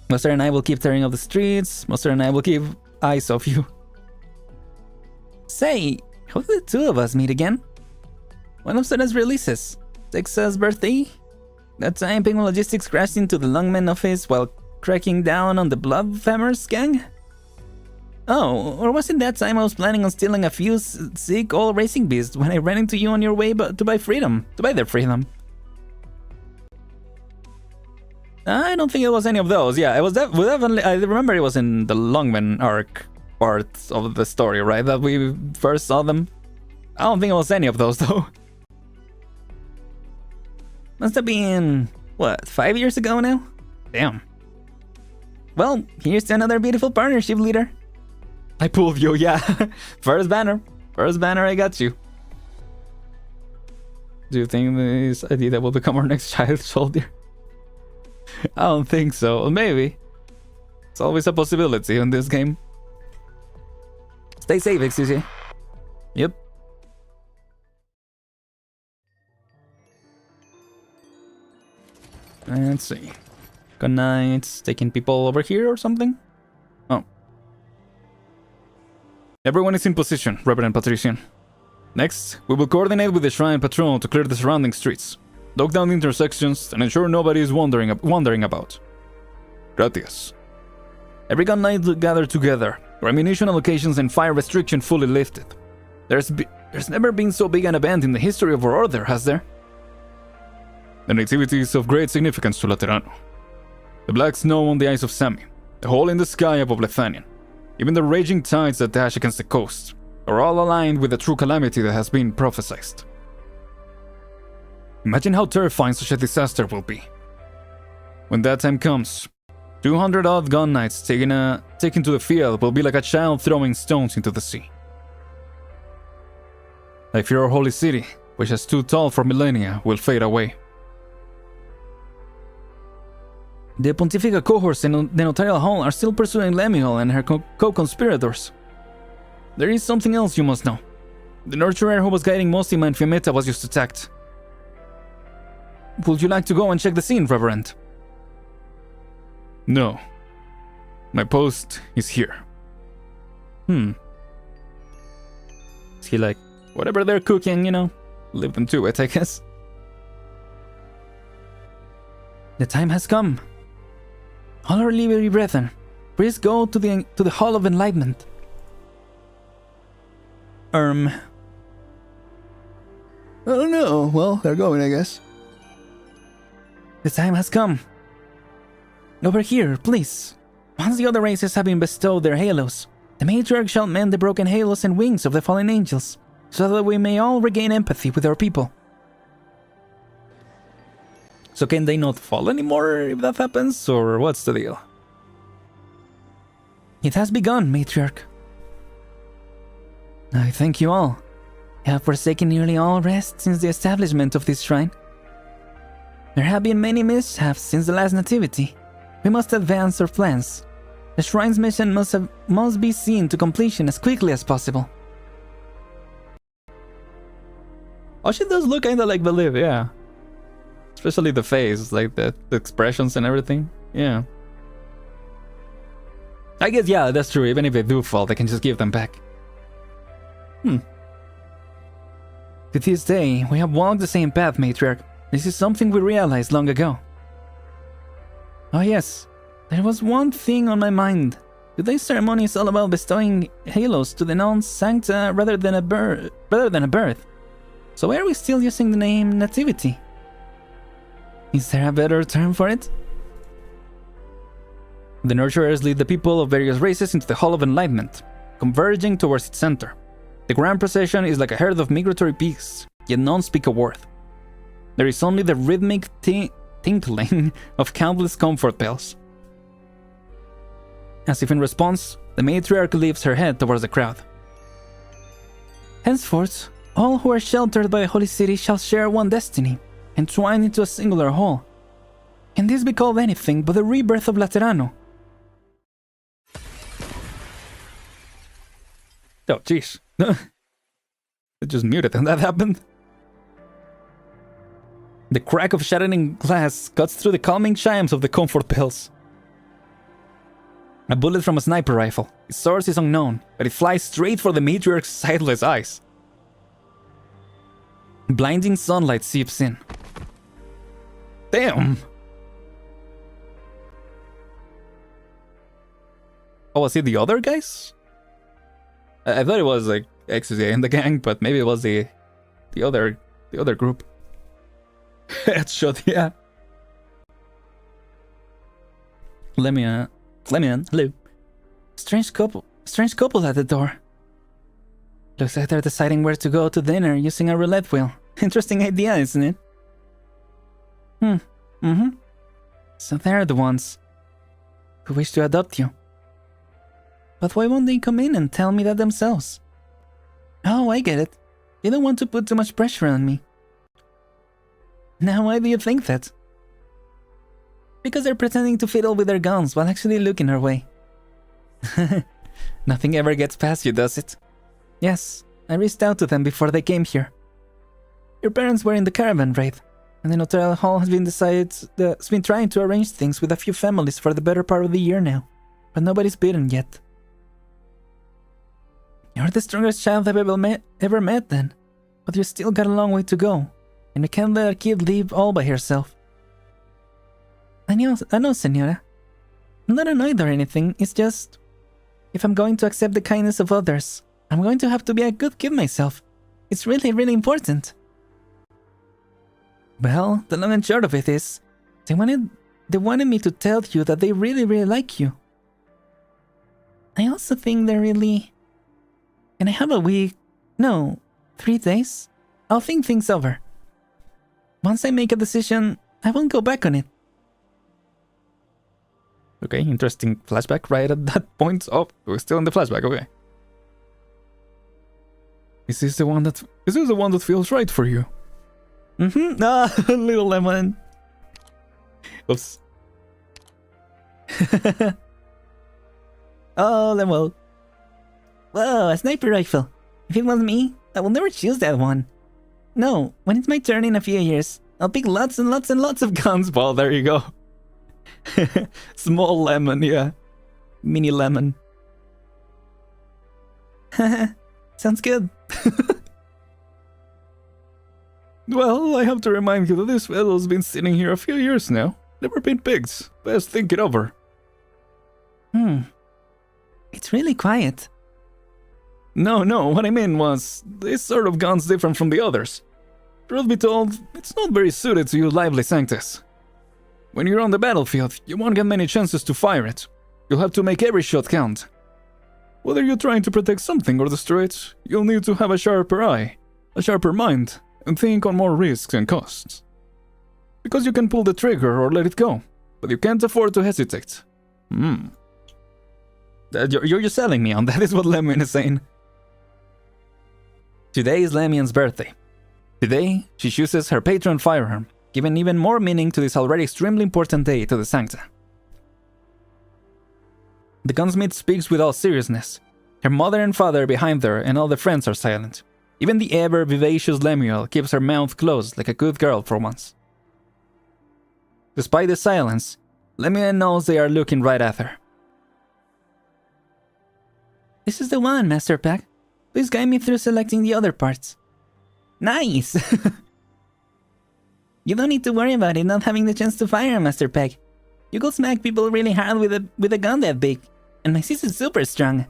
Monster and I will keep tearing up the streets. Monster and I will keep eyes off you. Say, how did the two of us meet again? One of Sarah's releases. Texas birthday? That time Penguin Logistics crashed into the Lungman office while cracking down on the Bloodhammers gang? Oh, or was it that time I was planning on stealing a few sick old racing beasts when I ran into you on your way to buy their freedom? I don't think it was any of those. Yeah, it was definitely. I remember it was in the Longman arc part of the story, right? That we first saw them. I don't think it was any of those though. Must have been, what, 5 years ago now? Damn. Well, here's to another beautiful partnership, leader. I pulled you, yeah. First banner, I got you. Do you think this idea will become our next child soldier? I don't think so. Maybe. It's always a possibility in this game. Stay safe, XCC. Yep. Let's see. Good night. Taking people over here or something? Oh. Everyone is in position, Reverend Patrician. Next, we will coordinate with the Shrine Patrol to clear the surrounding streets, lock down the intersections, and ensure nobody is wandering about. Gratias. Every gun night gathered together, ammunition allocations and fire restriction fully lifted. There's never been so big an event in the history of our order, has there? The nativity is of great significance to Laterano. The black snow on the eyes of Sami, the hole in the sky above Lethanian, even the raging tides that dash against the coast, are all aligned with the true calamity that has been prophesied. Imagine how terrifying such a disaster will be. When that time comes, 200-odd gun knights taken to the field will be like a child throwing stones into the sea. I fear our holy city, which has stood tall for millennia, will fade away. The Pontifical cohorts in the Notarial Hall are still pursuing Lemuel and her co-conspirators. There is something else you must know. The nurturer who was guiding Mostima and Fiametta was just attacked. Would you like to go and check the scene, Reverend? No. My post is here. Is he like, whatever they're cooking, you know, leave them to it, I guess. The time has come. All our liberty brethren, please go to the Hall of Enlightenment. I don't know. Well, they're going, I guess. The time has come. Over here, please. Once the other races have been bestowed their halos, the matriarch shall mend the broken halos and wings of the fallen angels, so that we may all regain empathy with our people. So can they not fall anymore if that happens, or what's the deal? It has begun, matriarch. I thank you all. You have forsaken nearly all rest since the establishment of this shrine. There have been many mishaps since the last nativity. We must advance our plans. The shrine's mission must be seen to completion as quickly as possible. Oh, she does look kinda like Believe, yeah. Especially the face, like the expressions and everything. Yeah. I guess, yeah, that's true. Even if they do fall, they can just give them back. To this day, we have walked the same path, matriarch. This is something we realized long ago. Oh yes, there was one thing on my mind. Today's ceremony is all about bestowing halos to the non-sancta rather than a birth. So why are we still using the name Nativity? Is there a better term for it? The nurturers lead the people of various races into the Hall of Enlightenment, converging towards its center. The grand procession is like a herd of migratory pigs, yet none speak a word. There is only the rhythmic tinkling of countless comfort bells. As if in response, the matriarch lifts her head towards the crowd. Henceforth, All who are sheltered by the holy city shall share one destiny, entwined into a singular whole. Can this be called anything but the rebirth of Laterano? Oh, jeez. It just muted and that happened. The crack of shattering glass cuts through the calming chimes of the comfort bells. A bullet from a sniper rifle. Its source is unknown, but it flies straight for the matriarch's sightless eyes. Blinding sunlight seeps in. Damn! Oh, was it the other guys? I thought it was like Ecstasy and the gang, but maybe it was the other group. Headshot, yeah. Let me in. Hello. Strange couple at the door. Looks like they're deciding where to go to dinner using a roulette wheel. Interesting idea, isn't it? Mm-hmm. So they're the ones who wish to adopt you. But why won't they come in and tell me that themselves? Oh, I get it. They don't want to put too much pressure on me. Now, why do you think that? Because they're pretending to fiddle with their guns while actually looking our way. Nothing ever gets past you, does it? Yes, I reached out to them before they came here. Your parents were in the caravan raid, and the Hotel Hall has been trying to arrange things with a few families for the better part of the year now, but nobody's bitten yet. You're the strongest child I've ever met then, but you still got a long way to go, and we can't let a kid leave all by herself. I know, Senora. I'm not annoyed or anything, it's just... if I'm going to accept the kindness of others, I'm going to have to be a good kid myself. It's really, really important. Well, the long and short of it is, they wanted me to tell you that they really, really like you. I also think they're really... Can I have a week? No, 3 days? I'll think things over. Once I make a decision, I won't go back on it. Okay, interesting flashback right at that point. Oh, we're still in the flashback, okay. Is this the one that feels right for you? Mm-hmm. Ah, little lemon. Oops. Oh, lemon. Whoa, a sniper rifle. If it was me, I will never choose that one. No, when it's my turn in a few years, I'll pick lots and lots and lots of guns. Well, there you go. Small lemon, yeah. Mini lemon. Sounds good. Well, I have to remind you that this fellow's been sitting here a few years now. Never been picked. Best think it over. It's really quiet. No, what I mean was, this sort of gun's different from the others. Truth be told, it's not very suited to you lively sanctus. When you're on the battlefield, you won't get many chances to fire it. You'll have to make every shot count. Whether you're trying to protect something or destroy it, you'll need to have a sharper eye, a sharper mind, and think on more risks and costs. Because you can pull the trigger or let it go, but you can't afford to hesitate. You're just selling me on that is what Lemon is saying. Today is Lemian's birthday. Today, she chooses her patron firearm, giving even more meaning to this already extremely important day to the Sancta. The gunsmith speaks with all seriousness. Her mother and father behind her and all the friends are silent. Even the ever vivacious Lemuel keeps her mouth closed like a good girl for once. Despite the silence, Lemuel knows they are looking right at her. This is the one, Master Pack. Please guide me through selecting the other parts. Nice! You don't need to worry about it not having the chance to fire, Master Pack. You go smack people really hard with a gun that big, and my sis is super strong.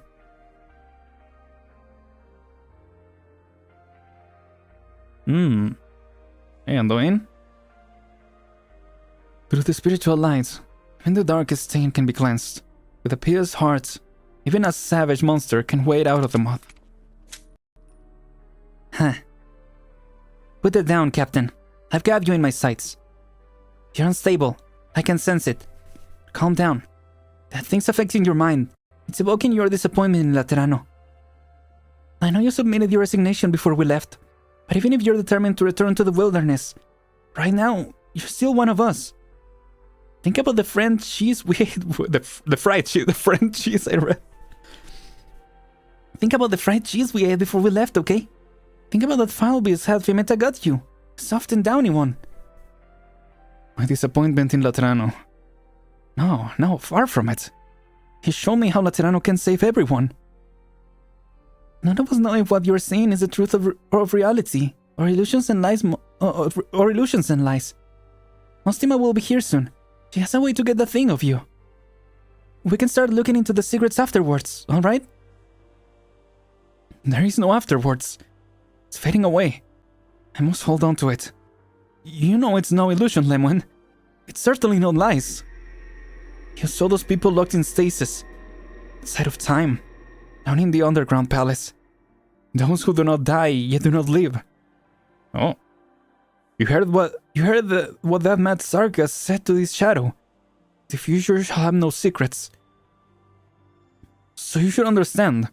Hey, Anduin? Through the spiritual light, even the darkest stain can be cleansed. With a pious heart, even a savage monster can wade out of the mud. Huh. Put it down, Captain. I've got you in my sights. You're unstable. I can sense it. Calm down. That thing's affecting your mind. It's evoking your disappointment in Laterano. I know you submitted your resignation before we left, But even if you're determined to return to the wilderness, right now, you're still one of us. Think about the fried cheese we ate. The fried cheese I read. Think about the fried cheese we ate before we left, okay? Think about that foul beast head Fiametta got you. Soft and downy one. My disappointment in Laterano. No, far from it. He showed me how Laterano can save everyone. None of us know if what you're saying is the truth of reality, or illusions and lies. Mostima will be here soon. She has a way to get the thing of you. We can start looking into the secrets afterwards, alright? There is no afterwards. It's fading away. I must hold on to it. You know it's no illusion, Lemon. It's certainly not lies. You saw those people locked in stasis, inside of time, down in the underground palace. Those who do not die yet do not live. Oh, you heard what that mad Sargas said to this shadow. The future shall have no secrets. So you should understand.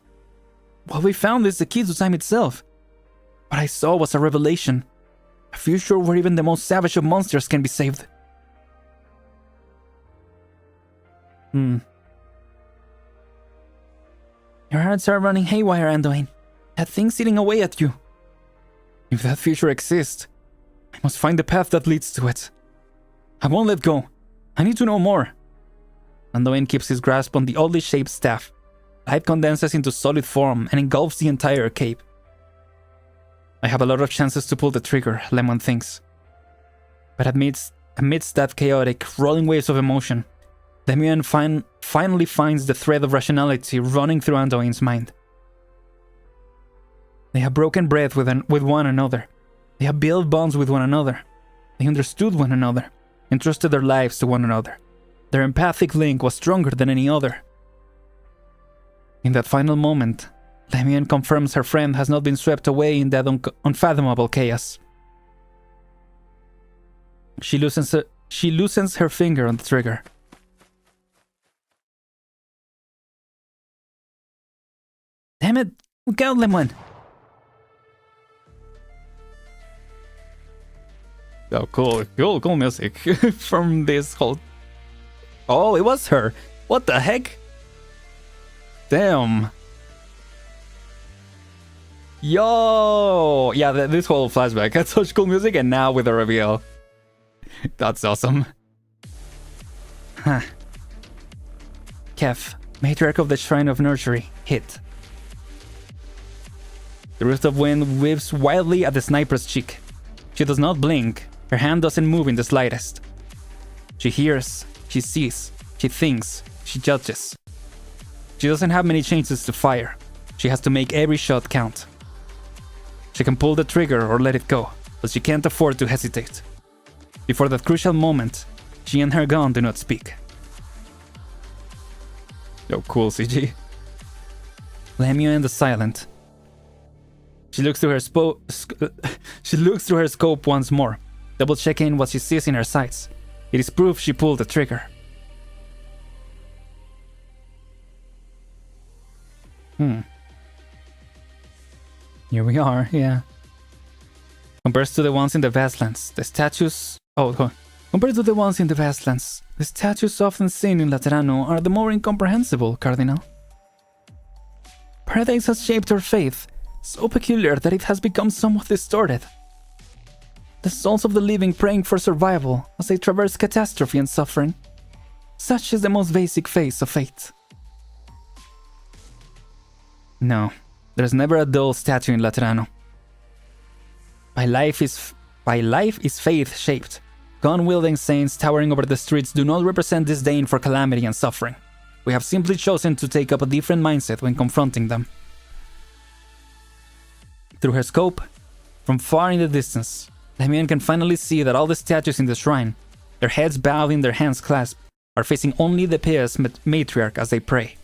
What we found is the key to time itself. What I saw was a revelation. A future where even the most savage of monsters can be saved. Your hearts are running haywire, Anduin. That thing's eating away at you. If that future exists, I must find the path that leads to it. I won't let go. I need to know more. Anduin keeps his grasp on the oddly shaped staff. Light condenses into solid form and engulfs the entire cape. I have a lot of chances to pull the trigger, Lemon thinks. But amidst that chaotic, rolling waves of emotion, Demian finally finds the thread of rationality running through Anduin's mind. They have broken bread with one another. They have built bonds with one another. They understood one another, entrusted their lives to one another. Their empathic link was stronger than any other. In that final moment, Demian confirms her friend has not been swept away in that unfathomable chaos. She loosens her finger on the trigger. Damn it! Look out, Lemon! Oh, cool music from this whole... Oh, it was her! What the heck? Damn. Yo! Yeah, this whole flashback had such cool music, and now with the reveal. That's awesome. Huh. Kef, matriarch of the Shrine of Nursery, hit. The Rift of Wind whips wildly at the sniper's cheek. She does not blink. Her hand doesn't move in the slightest. She hears, she sees, she thinks, she judges. She doesn't have many chances to fire. She has to make every shot count. She can pull the trigger or let it go, but she can't afford to hesitate. Before that crucial moment, she and her gun do not speak. Yo, cool CG. Lemuel is silent. She looks through her scope once more, double-checking what she sees in her sights. It is proof she pulled the trigger. Here we are, yeah. Compared to the ones in the Vastlands, the statues... Compared to the ones in the Vastlands, the statues often seen in Laterano are the more incomprehensible, Cardinal. Paradise has shaped her faith, so peculiar that it has become somewhat distorted. The souls of the living praying for survival as they traverse catastrophe and suffering. Such is the most basic phase of fate. No, there's never a dull statue in Laterano. By life is faith-shaped. Gun-wielding saints towering over the streets do not represent disdain for calamity and suffering. We have simply chosen to take up a different mindset when confronting them. Through her scope, from far in the distance, Demian can finally see that all the statues in the shrine, their heads bowed and their hands clasped, are facing only the pious matriarch as they pray.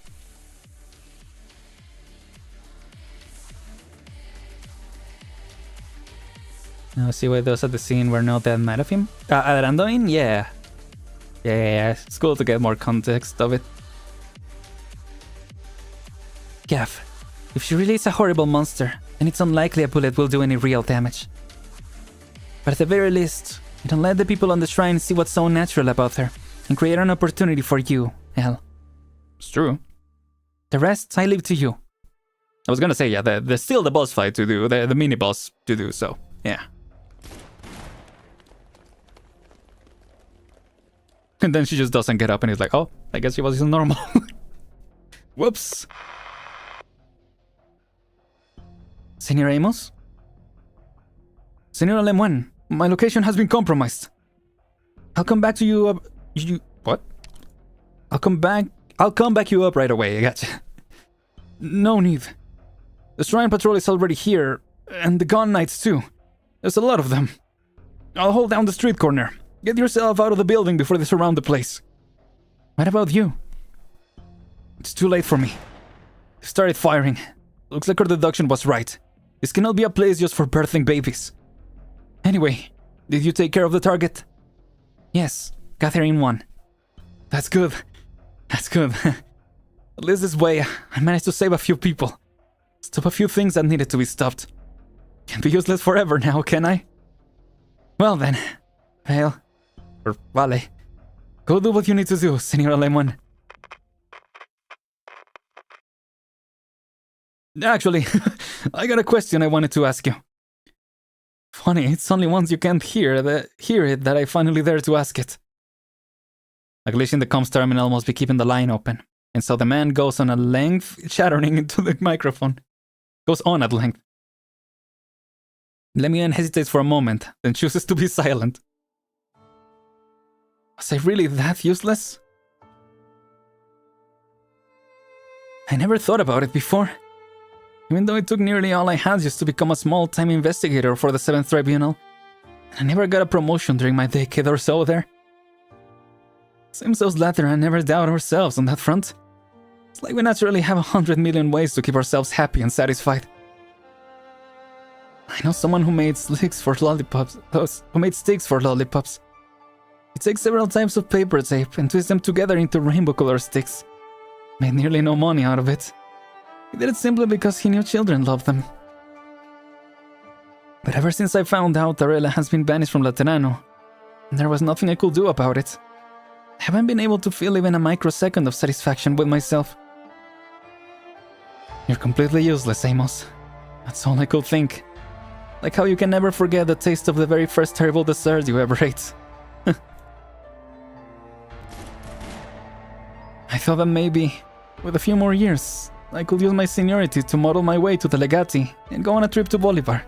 Now see why those at the scene were not that mad of him? Anduin? Yeah. Yeah, it's cool to get more context of it. Gav, if she really is a horrible monster, then it's unlikely a bullet will do any real damage. But at the very least, it'll let the people on the shrine see what's so natural about her, and create an opportunity for you, El. It's true. The rest, I leave to you. I was gonna say, yeah, there's still the boss fight to do, the mini-boss to do, so, yeah. And then she just doesn't get up and is like, oh, I guess she was just normal. Whoops. Senor Amos? Senora Lemoine, my location has been compromised. I'll come back to you what? I'll come back you up right away, I gotcha. No need. The Shrine Patrol is already here, and the ARKNIGHTS too. There's a lot of them. I'll hold down the street corner. Get yourself out of the building before they surround the place. What about you? It's too late for me. They started firing. Looks like our deduction was right. This cannot be a place just for birthing babies. Anyway, did you take care of the target? Yes, Catherine won. That's good. That's good. At least this way, I managed to save a few people. Stop a few things that needed to be stopped. Can't be useless forever now, can I? Well then, Vale, or Vale, go do what you need to do, Senora Lemon. Actually, I got a question I wanted to ask you. Funny, it's only once you can't hear it that I finally dare to ask it. A glitch in the comms terminal must be keeping the line open, and so the man goes on at length, chattering into the microphone. Goes on at length. Lemian hesitates for a moment, then chooses to be silent. Was I really that useless? I never thought about it before. Even though it took nearly all I had just to become a small-time investigator for the 7th Tribunal, and I never got a promotion during my decade or so there. Seems those latter never doubt ourselves on that front. It's like we naturally have 100 million ways to keep ourselves happy and satisfied. I know someone who made sticks for lollipops. He takes several types of paper tape and twists them together into rainbow-colored sticks. Made nearly no money out of it. He did it simply because he knew children loved them. But ever since I found out Arella has been banished from Laterano, there was nothing I could do about it. I haven't been able to feel even a microsecond of satisfaction with myself. You're completely useless, Amos. That's all I could think. Like how you can never forget the taste of the very first terrible dessert you ever ate. I thought that maybe, with a few more years, I could use my seniority to model my way to the Legati and go on a trip to Bolivar.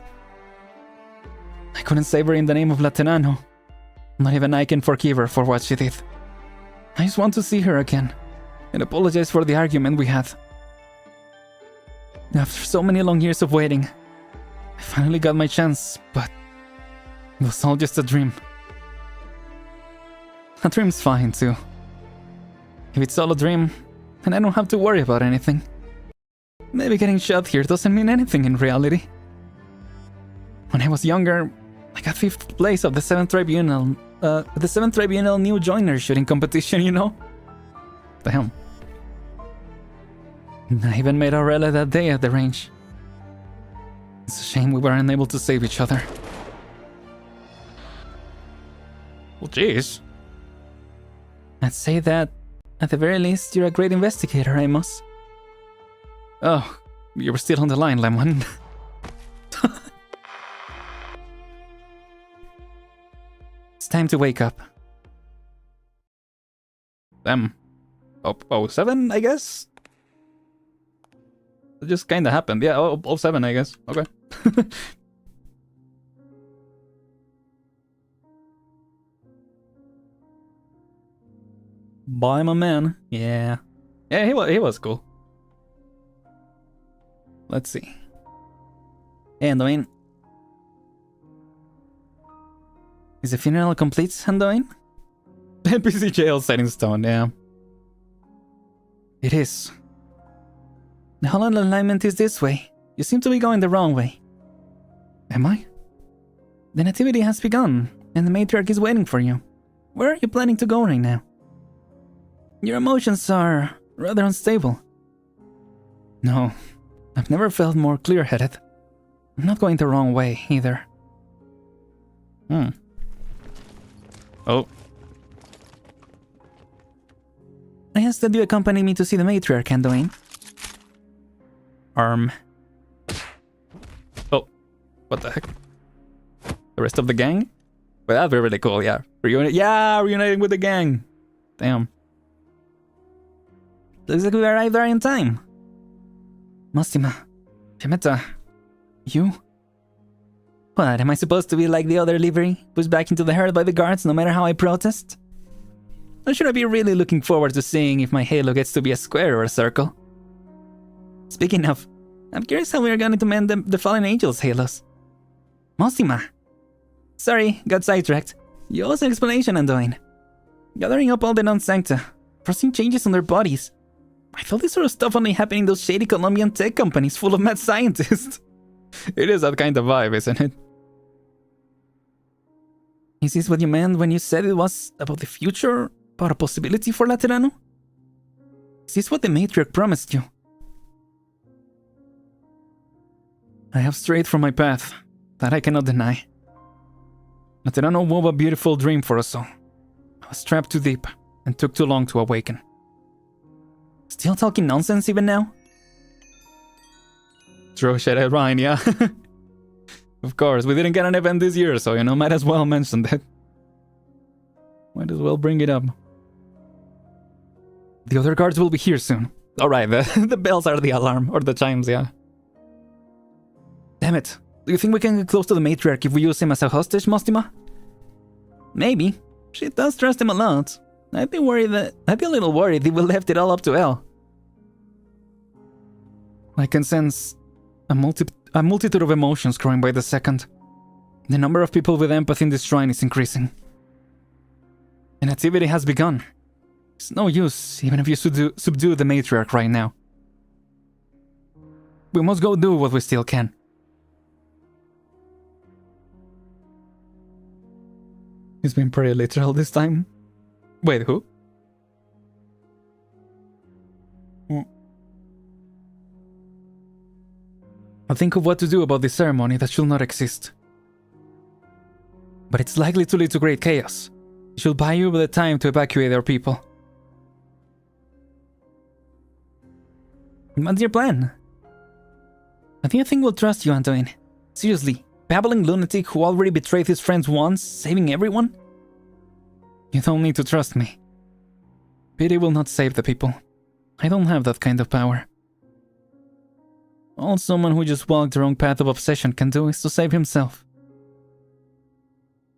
I couldn't save her in the name of Laterano. Not even I can forgive her for what she did. I just want to see her again and apologize for the argument we had. After so many long years of waiting, I finally got my chance, but it was all just a dream. A dream's fine too. If it's all a dream, then I don't have to worry about anything. Maybe getting shot here doesn't mean anything in reality. When I was younger, I got 5th place of the 7th Tribunal. The 7th Tribunal new joiner shooting competition, you know? Damn. I even made Aurela that day at the range. It's a shame we were unable to save each other. Well, jeez. I'd say that, at the very least, you're a great investigator, Amos. Oh, you were still on the line, Lemon. It's time to wake up. Damn. Oh, 07, I guess? It just kinda happened. Yeah, 07, I guess. Okay. Bye, my man. Yeah. Yeah, he was cool. Let's see. Hey, Andoin. Is the funeral complete, Andoin? NPC jail set in stone, yeah. It is. The Holland alignment is this way. You seem to be going the wrong way. Am I? The nativity has begun, and the matriarch is waiting for you. Where are you planning to go right now? Your emotions are rather unstable. No, I've never felt more clear-headed. I'm not going the wrong way, either. Oh. I asked that you accompany me to see the matriarch, Anduin. Oh. What the heck? The rest of the gang? Well, that'd be really cool, yeah. Reuniting with the gang. Damn. Looks like we arrived there in time. Mostima. Fiammetta. You? What, am I supposed to be like the other livery? Pushed back into the herd by the guards no matter how I protest? Or should I be really looking forward to seeing if my halo gets to be a square or a circle? Speaking of, I'm curious how we are going to mend the fallen angels' halos. Mostima. Sorry, got sidetracked. You owe us an explanation, Anduin. Gathering up all the non-sancta, forcing changes on their bodies. I thought this sort of stuff only happened in those shady Colombian tech companies full of mad scientists. It is that kind of vibe, isn't it? Is this what you meant when you said it was about the future? About a possibility for Laterano? Is this what the matriarch promised you? I have strayed from my path. That I cannot deny. Laterano wove a beautiful dream for us all. I was trapped too deep and took too long to awaken. Still talking nonsense even now? Throw shit at Ryan, yeah. Of course, we didn't get an event this year, so might as well mention that. Might as well bring it up. The other guards will be here soon. Alright, the bells are the alarm, or the chimes, yeah. Damn it. Do you think we can get close to the matriarch if we use him as a hostage, Mostima? Maybe. She does trust him a lot. I'd be a little worried if we left it all up to Elle. I can sense a multitude of emotions growing by the second. The number of people with empathy in this shrine is increasing. An activity has begun. It's no use, even if you subdue the matriarch right now. We must go do what we still can. He's been pretty literal this time. Wait, who? I'll think of what to do about this ceremony that should not exist. But it's likely to lead to great chaos. It should buy you the time to evacuate our people. What's your plan? I think we'll trust you, Anduin. Seriously, babbling lunatic who already betrayed his friends once, saving everyone? You don't need to trust me. Pity will not save the people. I don't have that kind of power. All someone who just walked the wrong path of obsession can do is to save himself.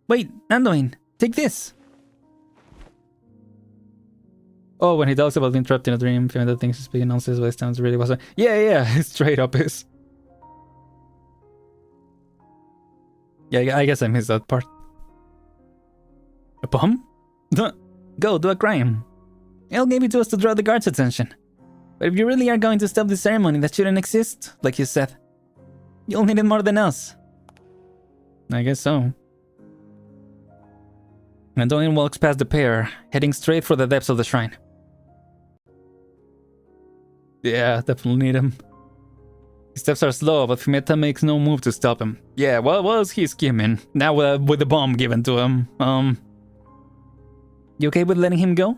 Wait, Anduin, take this! Oh, when he talks about being trapped in a dream, feeling that things speaking nonsense, but it sounds really wasn't. Yeah, straight up is. Yeah, I guess I missed that part. A bomb? Go, do a crime. Elle gave it to us to draw the guards' attention. But if you really are going to stop the ceremony that shouldn't exist, like you said, you'll need it more than us. I guess so. Anduin walks past the pair, heading straight for the depths of the shrine. Yeah, definitely need him. His steps are slow, but Fiammetta makes no move to stop him. Yeah, what was he scheming? Now with the bomb given to him. You okay with letting him go?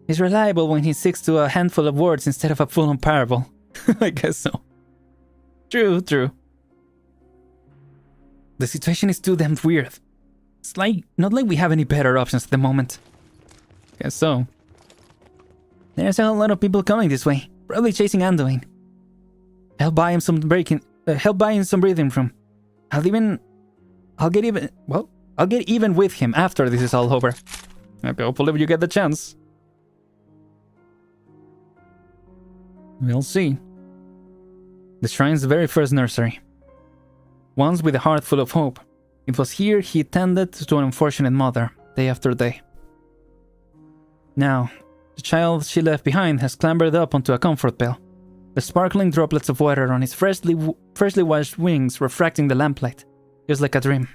He's reliable when he sticks to a handful of words instead of a full-on parable. I guess so. True. The situation is too damn weird. It's not like we have any better options at the moment. Guess so. There's a lot of people coming this way, probably chasing Anduin. Help buy him some breathing room. I'll get even with him after this is all over. Okay, hopefully you get the chance. We'll see. The shrine's very first nursery. Once with a heart full of hope. It was here he tended to an unfortunate mother, day after day. Now, the child she left behind has clambered up onto a comfort pail. The sparkling droplets of water on his freshly washed wings refracting the lamplight, just like a dream.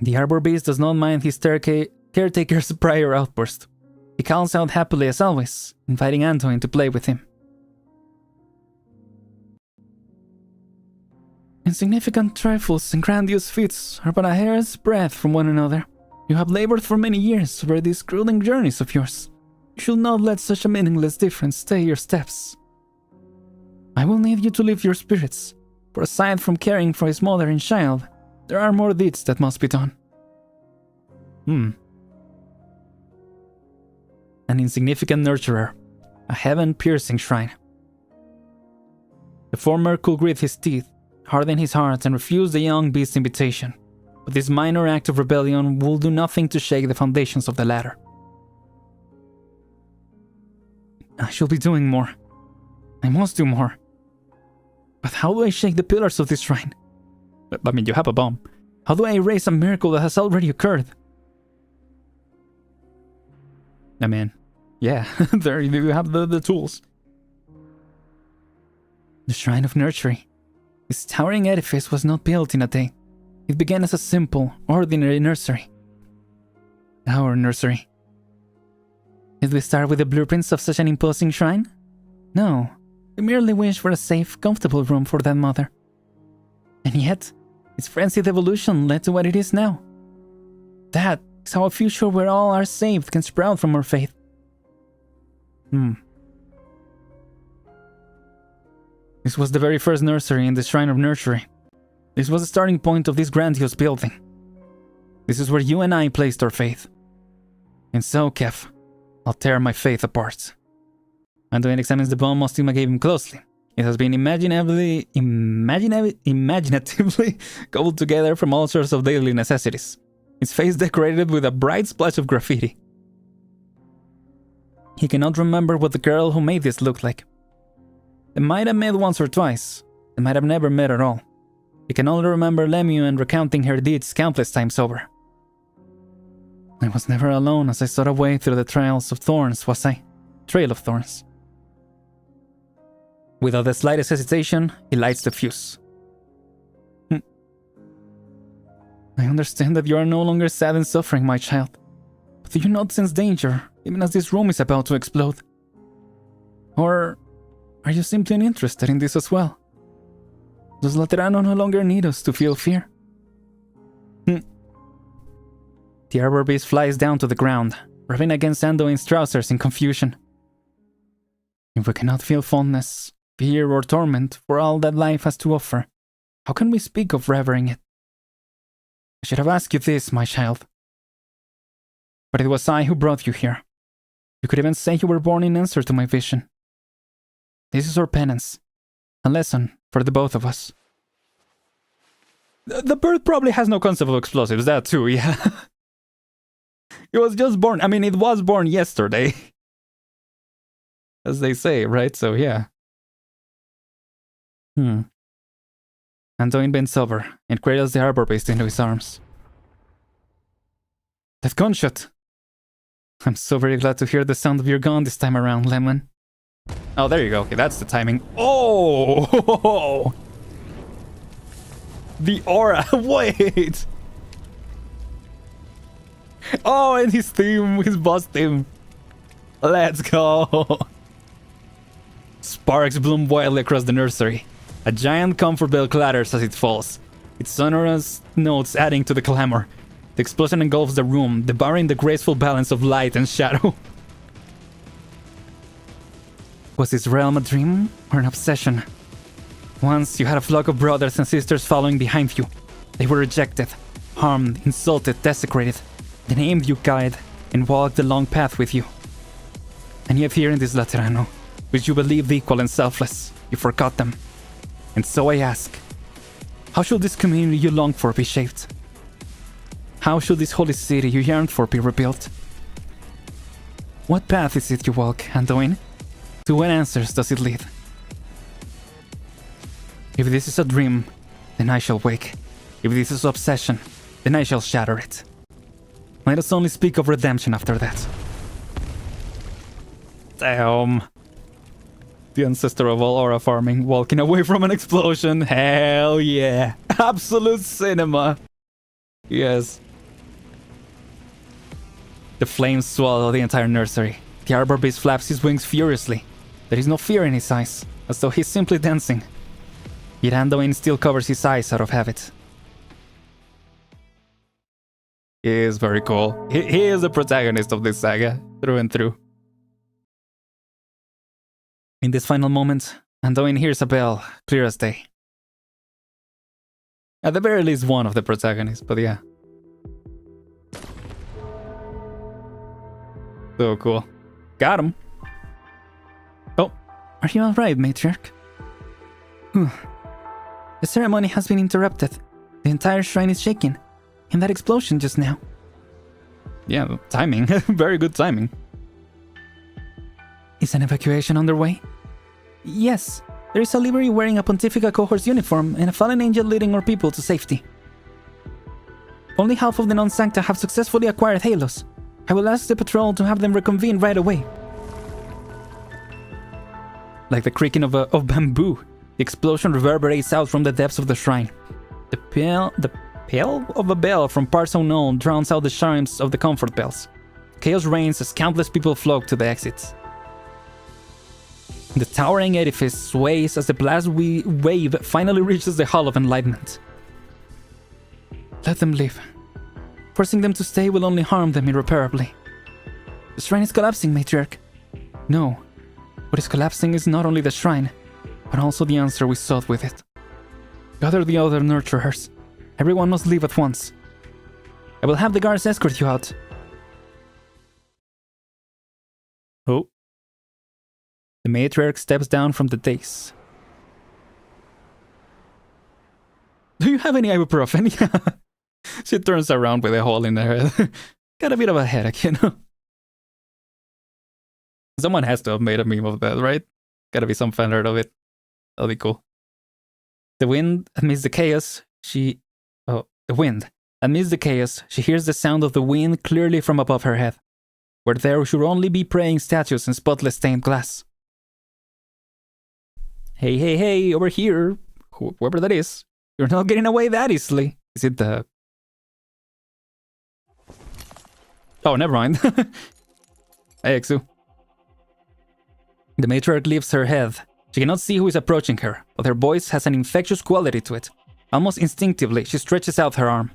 The arbor beast does not mind his caretaker's prior outburst. He calls out happily as always, inviting Anduin to play with him. Insignificant trifles and grandiose feats are but a hair's breadth from one another. You have labored for many years over these grueling journeys of yours. You should not let such a meaningless difference stay your steps. I will need you to lift your spirits, for aside from caring for his mother and child, there are more deeds that must be done. An insignificant nurturer, a heaven-piercing shrine. The former could grit his teeth, harden his heart, and refuse the young beast's invitation, but this minor act of rebellion will do nothing to shake the foundations of the latter. I shall be doing more. I must do more. But how do I shake the pillars of this shrine? I mean, you have a bomb. How do I erase a miracle that has already occurred? I mean, yeah, there you have the tools. The Shrine of Nurturing. This towering edifice was not built in a day. It began as a simple, ordinary nursery. Our nursery. Did we start with the blueprints of such an imposing shrine? No, we merely wished for a safe, comfortable room for that mother. And yet, its frenzied evolution led to what it is now. That is how a future where all are saved can sprout from our faith. This was the very first nursery in the Shrine of Nurturing. This was the starting point of this grandiose building. This is where you and I placed our faith. And so, Kev, I'll tear my faith apart. Anduin examines the bomb Mostima gave him closely. It has been imaginatively cobbled together from all sorts of daily necessities. Its face decorated with a bright splash of graffiti. He cannot remember what the girl who made this looked like. They might have met once or twice. They might have never met at all. He can only remember Lemuel recounting her deeds countless times over. I was never alone as I sought a way through the trails of thorns, was I? Trail of thorns. Without the slightest hesitation, he lights the fuse. I understand that you are no longer sad and suffering, my child. But do you not sense danger, even as this room is about to explode? Or are you simply uninterested in this as well? Does Laterano no longer need us to feel fear? The arbor beast flies down to the ground, rubbing against Anduin's trousers in confusion. If we cannot feel fondness, fear, or torment for all that life has to offer, how can we speak of revering it? I should have asked you this, my child. But it was I who brought you here. You could even say you were born in answer to my vision. This is our penance. A lesson for the both of us. The bird probably has no concept of explosives, that too, yeah. It was just born. I mean, it was born yesterday. As they say, right? So, yeah. Anduin bends over and cradles the arbor beast into his arms. That gunshot! I'm so very glad to hear the sound of your gun this time around, Lemon. Oh, there you go. Okay, that's the timing. Oh! The aura. Wait! Oh, and his theme, his boss theme. Let's go! Sparks bloom wildly across the nursery. A giant comfort bell clatters as it falls, its sonorous notes adding to the clamor. The explosion engulfs the room, devouring the graceful balance of light and shadow. Was this realm a dream or an obsession? Once you had a flock of brothers and sisters following behind you. They were rejected, harmed, insulted, desecrated. They named you guide and walked the long path with you. And yet here in this Laterano, which you believed equal and selfless, you forgot them. And so I ask, how should this community you long for be shaped? How should this holy city you yearned for be rebuilt? What path is it you walk, Anduin? To what answers does it lead? If this is a dream, then I shall wake. If this is obsession, then I shall shatter it. Let us only speak of redemption after that. Damn. The ancestor of all aura farming, walking away from an explosion. Hell yeah. Absolute cinema. Yes. The flames swallow the entire nursery. The arbor beast flaps his wings furiously. There is no fear in his eyes, as though he's simply dancing. Yet Anduin still covers his eyes out of habit. He is very cool. He is the protagonist of this saga, through and through. In this final moment, Anduin hears a bell, clear as day. At the very least one of the protagonists, but yeah. So cool. Got him. Oh, are you alright, matriarch? Whew. The ceremony has been interrupted. The entire shrine is shaking. And that explosion just now. Yeah, timing. Very good timing. Is an evacuation underway? Yes. There is a livery wearing a Pontifica cohort's uniform and a fallen angel leading our people to safety. Only half of the non-sancta have successfully acquired halos. I will ask the patrol to have them reconvene right away. Like the creaking of bamboo, the explosion reverberates out from the depths of the shrine. The peal of a bell from parts unknown drowns out the chimes of the comfort bells. Chaos reigns as countless people flock to the exits. The towering edifice sways as the blast wave finally reaches the Hall of Enlightenment. Let them leave. Forcing them to stay will only harm them irreparably. The shrine is collapsing, matriarch. No. What is collapsing is not only the shrine, but also the answer we sought with it. Gather the other nurturers. Everyone must leave at once. I will have the guards escort you out. Oh. The matriarch steps down from the dais. Do you have any ibuprofen? She turns around with a hole in her head. Got a bit of a headache, you know? Someone has to have made a meme of that, right? Gotta be some fan art of it. That'll be cool. The wind amidst the chaos, she hears the sound of the wind clearly from above her head, where there should only be praying statues and spotless stained glass. Hey, over here, whoever that is, you're not getting away that easily. Is it the... Oh, never mind. Hey, Exu. The matriarch lifts her head. She cannot see who is approaching her, but her voice has an infectious quality to it. Almost instinctively, she stretches out her arm.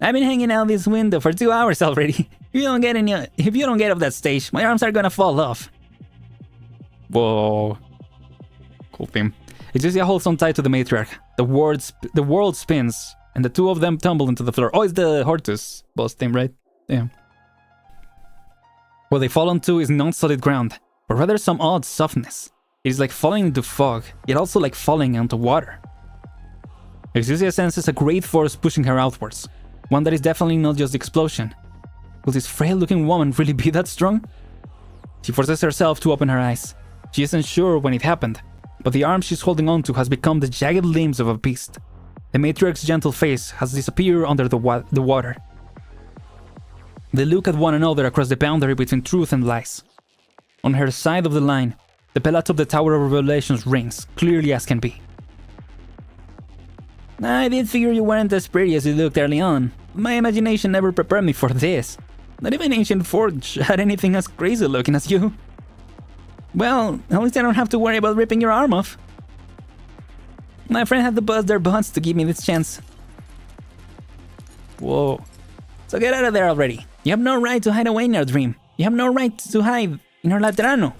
I've been hanging out this window for 2 hours already. If you don't get off that stage, my arms are gonna fall off. Whoa. Cool theme. Ixusia holds on tight to the matriarch. The world spins, and the two of them tumble into the floor. Oh, it's the Hortus boss theme, right? Yeah. What they fall onto is not solid ground, but rather some odd softness. It is like falling into fog, yet also like falling onto water. Ixusia senses a great force pushing her outwards, one that is definitely not just the explosion. Will this frail-looking woman really be that strong? She forces herself to open her eyes. She isn't sure when it happened, but the arm she's holding onto has become the jagged limbs of a beast. The matriarch's gentle face has disappeared under the water. They look at one another across the boundary between truth and lies. On her side of the line, the bell atop the Tower of Revelations rings, clearly as can be. I did figure you weren't as pretty as you looked early on. My imagination never prepared me for this. Not even Ancient Forge had anything as crazy looking as you. Well, at least I don't have to worry about ripping your arm off. My friend had to bust their butts to give me this chance. Whoa. So get out of there already. You have no right to hide away in our dream. You have no right to hide in our Laterano.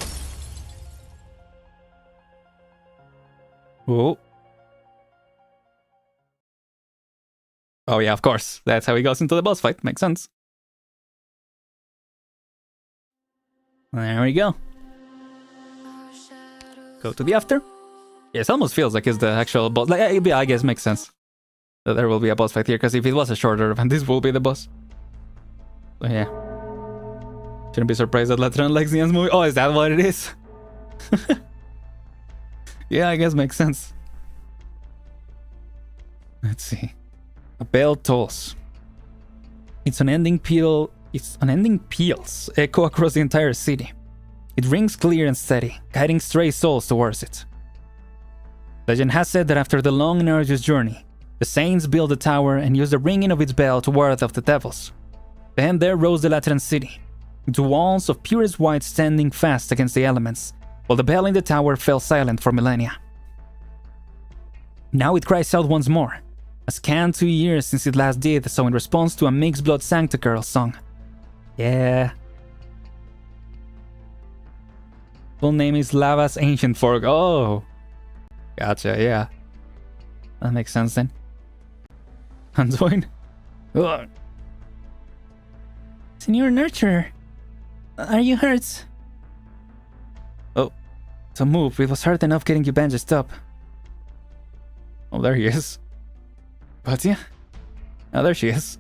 Whoa. Oh yeah, of course. That's how he goes into the boss fight. Makes sense. There we go. Go to the after. Yes, almost feels like it's the actual boss. Like, yeah, I guess makes sense that there will be a boss fight here, because if it was a shorter event, this will be the boss. So yeah. Shouldn't be surprised that Latran likes the Ends movie. Oh, is that what it is? Yeah, I guess makes sense. Let's see. A bell tolls. Its unending peals echo across the entire city. It rings clear and steady, guiding stray souls towards it. Legend has said that after the long and arduous journey, the saints built the tower and used the ringing of its bell to ward off the devils. Then there rose the Lateran city, its walls of purest white standing fast against the elements, while the bell in the tower fell silent for millennia. Now it cries out once more. A scant 2 years since it last did, so in response to a Mixed Blood Sancta Girl song. Yeah. Full name is Lava's Ancient Fork. Oh. Gotcha, yeah. That makes sense then. Antoine? Ugh. Senior Nurturer. Are you hurt? Oh. So move. It was hard enough getting you bandaged up. Oh, there he is. Patia? Oh, there she is.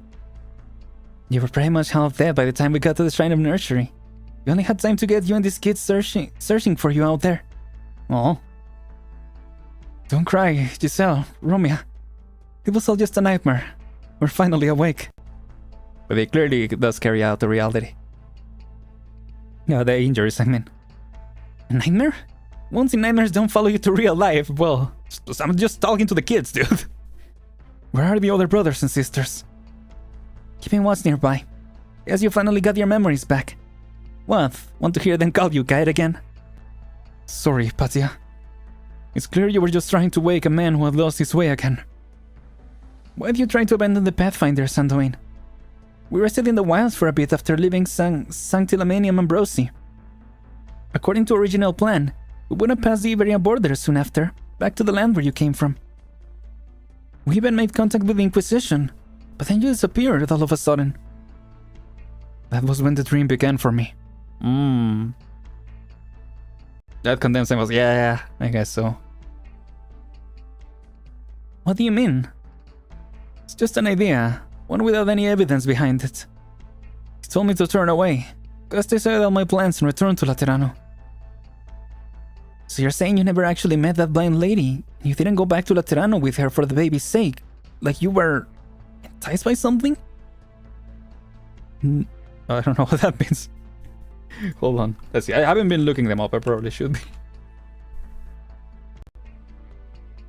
You were pretty much half dead by the time we got to the Shrine of Nursery. We only had time to get you and these kids searching for you out there. Oh. Don't cry, Giselle, Romeo. It was all just a nightmare. We're finally awake. But it clearly does carry out the reality. Yeah, the injuries, I mean. A nightmare? Once in nightmares don't follow you to real life, well, I'm just talking to the kids, dude. Where are the other brothers and sisters? Keeping watch nearby. Guess you finally got your memories back. What? Want to hear them call you guide again? Sorry, Patia. It's clear you were just trying to wake a man who had lost his way again. Why did you try to abandon the Pathfinder, Sandoin? We rested in the wilds for a bit after leaving Sanctilamanium Ambrosi. According to original plan, we would have passed the Iberian border soon after, back to the land where you came from. We even made contact with the Inquisition, but then you disappeared all of a sudden. That was when the dream began for me. That condemns him. Yeah, I guess so. What do you mean? It's just an idea, one without any evidence behind it. He told me to turn away, because they said all my plans and return to Laterano. So you're saying you never actually met that blind lady, and you didn't go back to Laterano with her for the baby's sake? Like you were enticed by something? I don't know what that means. Hold on, let's see. I haven't been looking them up, I probably should be.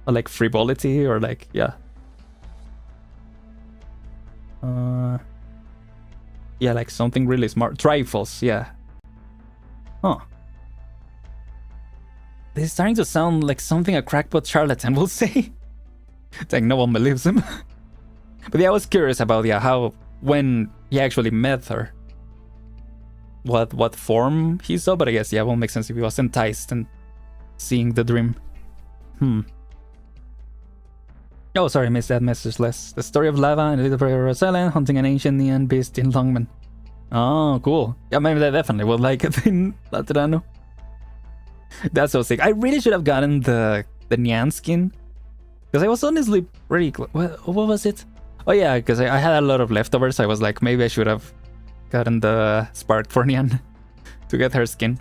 Or like frivolity, or like, yeah. Yeah, like something really smart. Trifles, yeah. Huh. This is starting to sound like something a crackpot charlatan will say. Like no one believes him. But yeah, I was curious about, yeah, how, when he actually met her. What form he saw, but I guess, yeah, it won't make sense if he was enticed and seeing the dream. Oh, sorry, I missed that message. Less. The story of Lava and Little Brother Rosella hunting an ancient neon beast in Longman. Oh, cool. Yeah, maybe I definitely would like it in Laterano. That's so sick. I really should have gotten the Nyan skin. Because I was honestly pretty... What was it? Oh yeah, because I had a lot of leftovers. I was like, maybe I should have gotten the Spark for Nyan to get her skin.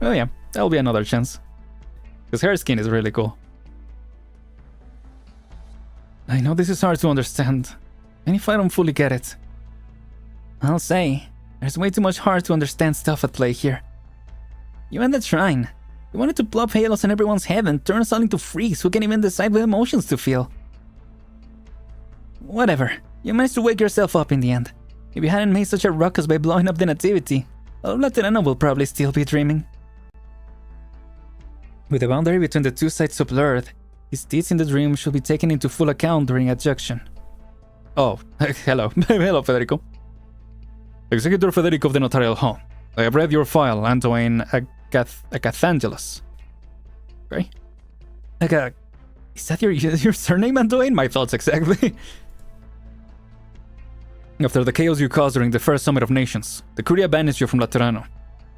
Oh yeah, that'll be another chance. Because her skin is really cool. I know this is hard to understand, and if I don't fully get it, I'll say, there's way too much hard to understand stuff at play here. You and that shrine, you wanted to plop halos on everyone's head and turn us all into freaks who can't even decide what emotions to feel. Whatever, you managed to wake yourself up in the end. If you hadn't made such a ruckus by blowing up the nativity, all of Laterano will probably still be dreaming. With the boundary between the two sides so blurred, his deeds in the dream should be taken into full account during adjunction. Oh, hello. Hello, Federico. Executor Federico of the Notarial Home. I have read your file, Antoine Agathangelos. Okay. Is that your surname, Antoine? My thoughts exactly. After the chaos you caused during the first Summit of Nations, the Curia banished you from Laterano.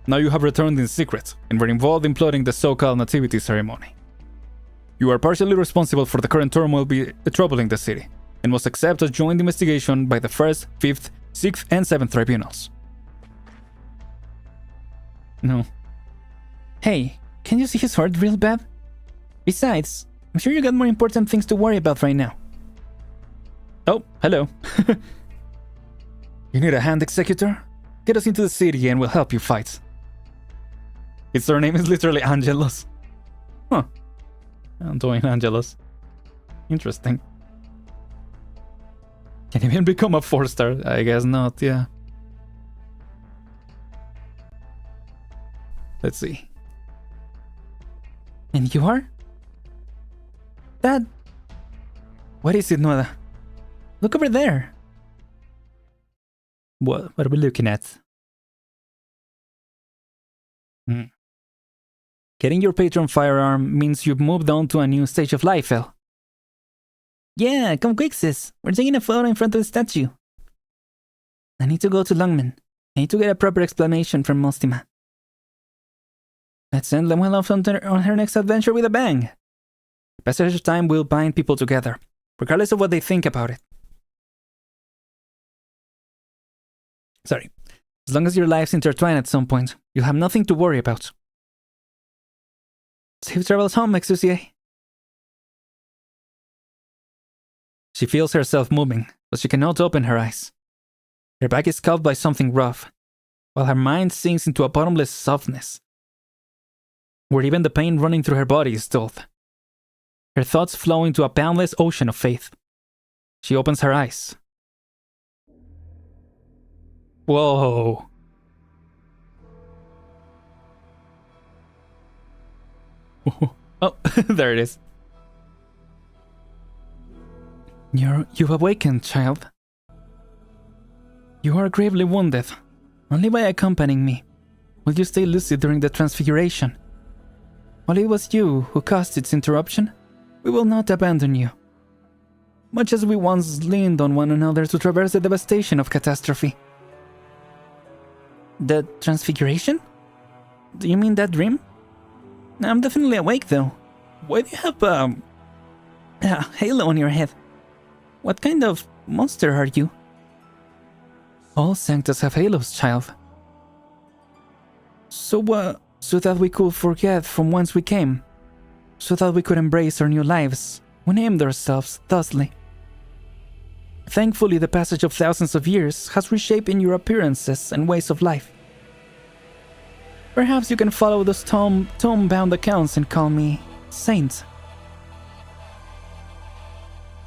Now you have returned in secret, and were involved in plotting the so-called nativity ceremony. You are partially responsible for the current turmoil troubling the city, and must accept a joint investigation by the 1st, 5th, 6th, and 7th tribunals. No. Hey, can you see his heart real bad? Besides, I'm sure you got more important things to worry about right now. Oh, hello. You need a hand, Executor? Get us into the city and we'll help you fight. His surname is literally Angelos. Huh. Antoine Angelos. Interesting. Can he even become a 4-star? I guess not, yeah. Let's see. And you are? That... What is it, Nuada? Look over there. What are we looking at? Getting your patron firearm means you've moved on to a new stage of life, El. Yeah, come quick, sis. We're taking a photo in front of the statue. I need to go to Lungman. I need to get a proper explanation from Mostima. Let's send Lemuel off on her next adventure with a bang. The passage of time will bind people together, regardless of what they think about it. Sorry. As long as your lives intertwine at some point, you'll have nothing to worry about. Safe travels home, Exusie. She feels herself moving, but she cannot open her eyes. Her back is cuffed by something rough, while her mind sinks into a bottomless softness, where even the pain running through her body is dulled. Her thoughts flow into a boundless ocean of faith. She opens her eyes. Whoa. Oh, there it is. You've awakened, child. You are gravely wounded. Only by accompanying me will you stay lucid during the transfiguration. While it was you who caused its interruption, we will not abandon you. Much as we once leaned on one another to traverse the devastation of catastrophe. The transfiguration? Do you mean that dream? I'm definitely awake though. Why do you have a halo on your head? What kind of monster are you? All sanctus have halos, child. So that we could forget from whence we came. So that we could embrace our new lives. We named ourselves thusly. Thankfully, the passage of thousands of years has reshaped your appearances and ways of life. Perhaps you can follow those tome-bound accounts and call me Saint.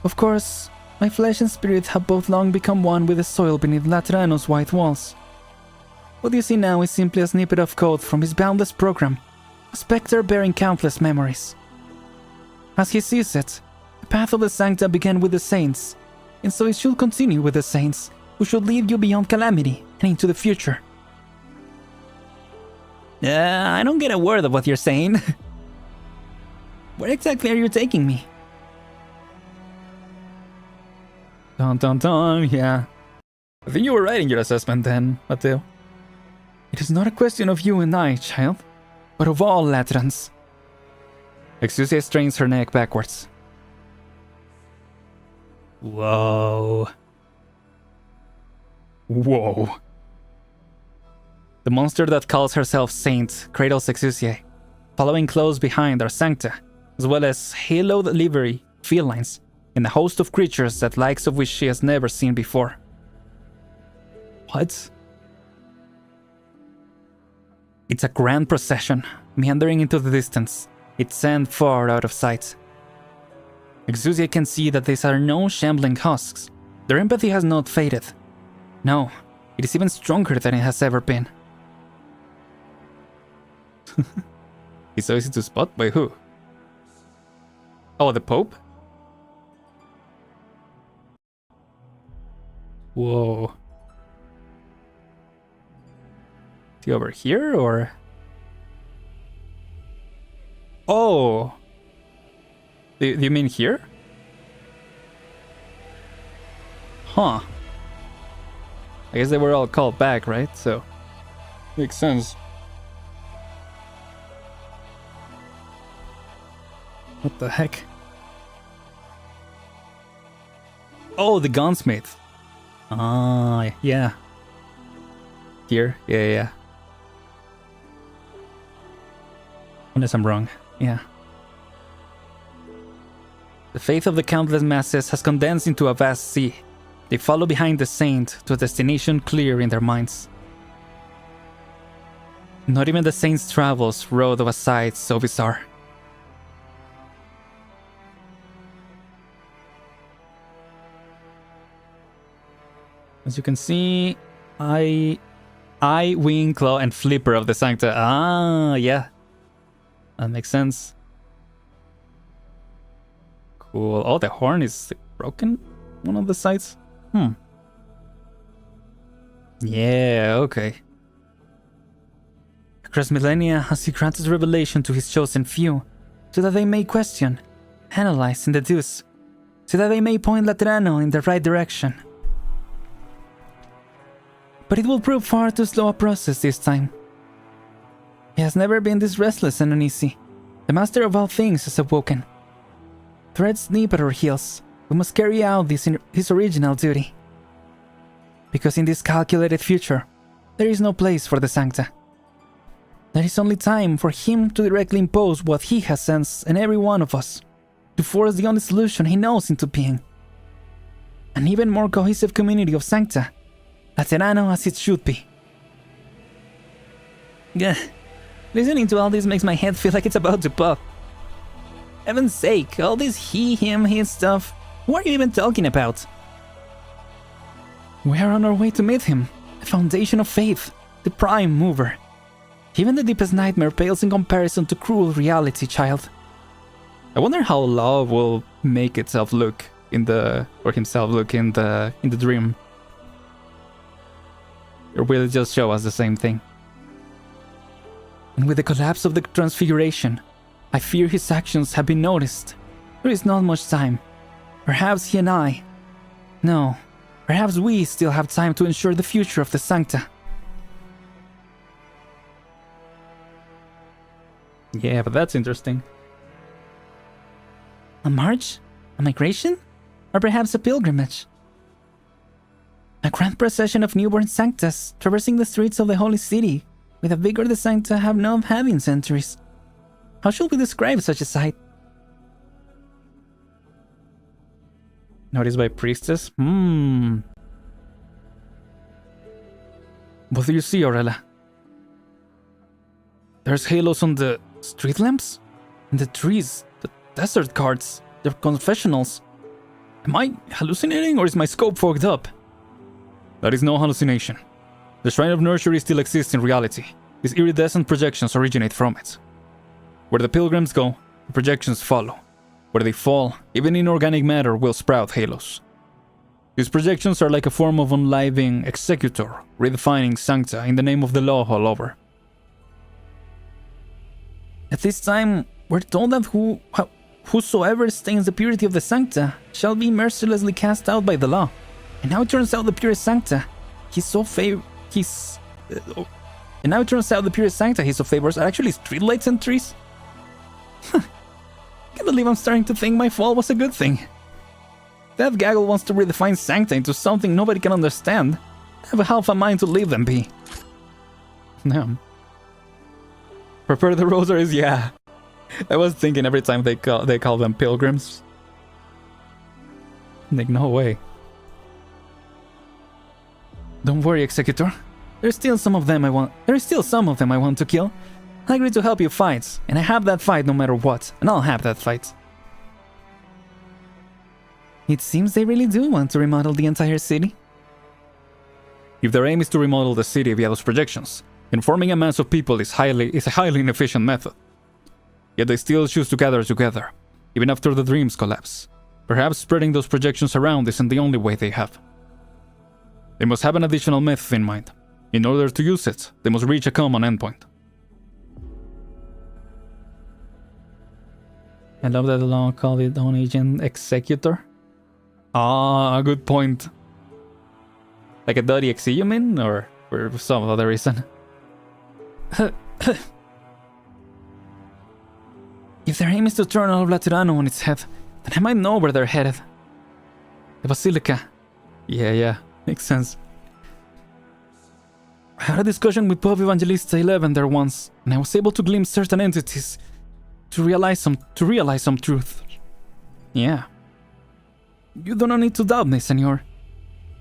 Of course, my flesh and spirit have both long become one with the soil beneath Latrano's white walls. What you see now is simply a snippet of code from his boundless program, a spectre bearing countless memories. As he sees it, the path of the Sancta began with the Saints, and so it should continue with the Saints, who should lead you beyond calamity and into the future. I don't get a word of what you're saying. Where exactly are you taking me? Dun, yeah. I think you were right in your assessment then, Mateo. It is not a question of you and I, child, but of all Latrans. Exusia strains her neck backwards. Whoa. Whoa. The monster that calls herself Saint cradles Exusia, following close behind are Sancta, as well as haloed livery felines, and a host of creatures that likes of which she has never seen before. What? It's a grand procession, meandering into the distance, its end far out of sight. Exusia can see that these are no shambling husks. Their empathy has not faded. No, it is even stronger than it has ever been. He's so easy to spot? By who? Oh, the Pope? Whoa. Is he over here, or...? Oh! Do you mean here? Huh. I guess they were all called back, right? So... makes sense. What the heck? Oh, the gunsmith. Ah, yeah. Here? Yeah. Unless I'm wrong. Yeah. The faith of the countless masses has condensed into a vast sea. They follow behind the saint to a destination clear in their minds. Not even the saint's travels rode of a sight so bizarre. As you can see, Eye, Wing, Claw, and Flipper of the Sancta. Ah, yeah. That makes sense. Cool. Oh, the horn is broken? One of the sides? Yeah, okay. Across millennia has he granted revelation to his chosen few, so that they may question, analyze, and deduce, so that they may point Laterano in the right direction. But it will prove far too slow a process this time. He has never been this restless and uneasy. The master of all things has awoken. Threats nip at our heels. We must carry out his original duty. Because in this calculated future, there is no place for the Sancta. There is only time for him to directly impose what he has sensed in every one of us, to force the only solution he knows into being. An even more cohesive community of Sancta, Laterano as it should be. Gah. Listening to all this makes my head feel like it's about to pop. Heaven's sake, all this he, him, his stuff. What are you even talking about? We are on our way to meet him, the foundation of faith, the prime mover. Even the deepest nightmare pales in comparison to cruel reality, child. I wonder how love will make itself look himself look in the dream. Or will it just show us the same thing? And with the collapse of the transfiguration, I fear his actions have been noticed. There is not much time. Perhaps he and I... No, perhaps we still have time to ensure the future of the Sancta. Yeah, but that's interesting. A march? A migration? Or perhaps a pilgrimage? A grand procession of newborn Sanctas traversing the streets of the Holy City with a vigor the Sancta have not had in centuries. How should we describe such a sight? Noticed by priestess? What do you see, Aurela? There's halos on the street lamps? And the trees, the desert carts, the confessionals. Am I hallucinating or is my scope fogged up? That is no hallucination. The Shrine of Nursery still exists in reality. These iridescent projections originate from it. Where the pilgrims go, the projections follow. Where they fall, even inorganic matter will sprout halos. These projections are like a form of unliving executor, redefining Sancta in the name of the law all over. At this time, we're told that whosoever stains the purity of the Sancta shall be mercilessly cast out by the law. And now it turns out the purest Sancta he's so favors are actually streetlights and trees? Can't believe I'm starting to think my fall was a good thing. That gaggle wants to redefine Sancta into something nobody can understand. I have a half a mind to leave them be. Damn. Prepare the rosaries, yeah. I was thinking every time they call them pilgrims. Like, no way. Don't worry, Executor. There's still some of them I want to kill. I agreed to help you fight, and I have that fight no matter what, and I'll have that fight. It seems they really do want to remodel the entire city. If their aim is to remodel the city via those projections, informing a mass of people is a highly inefficient method. Yet they still choose to gather together, even after the dreams collapse. Perhaps spreading those projections around isn't the only way they have. They must have an additional method in mind. In order to use it, they must reach a common endpoint. I love that the law called it own agent executor. Ah, good point. Like a .exe, you mean? Or for some other reason? If their aim is to turn all of Laterano on its head, then I might know where they're headed. The Basilica. Yeah, makes sense. I had a discussion with Pope Evangelista 11 there once, and I was able to glimpse certain entities to realize some truth. Yeah. You do not need to doubt me, senor.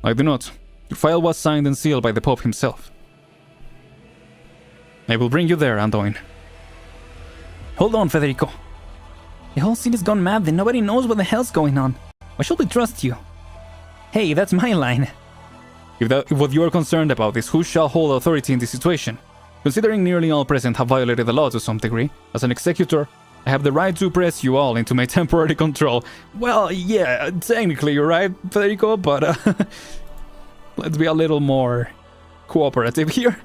I do not. Your file was signed and sealed by the Pope himself. I will bring you there, Antoine. Hold on, Federico. The whole city's gone mad and nobody knows what the hell's going on. Why should we trust you? Hey, that's my line. If what you are concerned about is who shall hold authority in this situation, considering nearly all present have violated the law to some degree, as an executor, I have the right to press you all into my temporary control. Well, yeah, technically you're right, Federico, but let's be a little more cooperative here.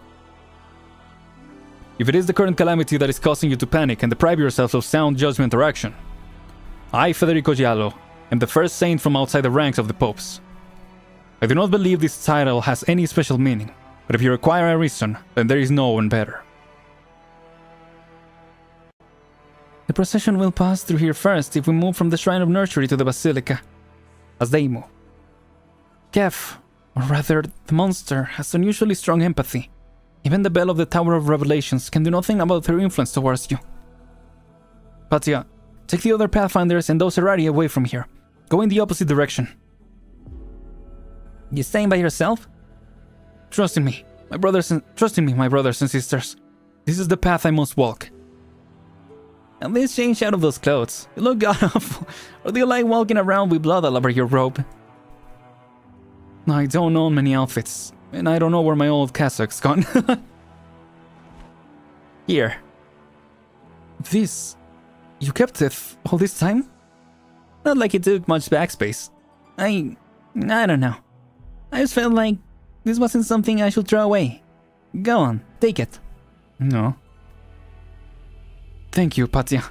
If it is the current calamity that is causing you to panic and deprive yourself of sound judgment or action, I, Federico Giallo, am the first saint from outside the ranks of the popes. I do not believe this title has any special meaning, but if you require a reason, then there is no one better. The procession will pass through here first if we move from the Shrine of Nursery to the Basilica, as they move. Kef, or rather, the monster, has unusually strong empathy. Even the bell of the Tower of Revelations can do nothing about her influence towards you. Patia, take the other Pathfinders and those Herari away from here. Go in the opposite direction. You staying by yourself? Trust in me, my brothers and sisters. This is the path I must walk. At least change out of those clothes. You look god-awful. Or do you like walking around with blood all over your robe? I don't own many outfits, and I don't know where my old cassock's gone. Here. This... You kept it all this time? Not like it took much backspace. I don't know. I just felt like this wasn't something I should throw away. Go on, take it. No. Thank you, Patia,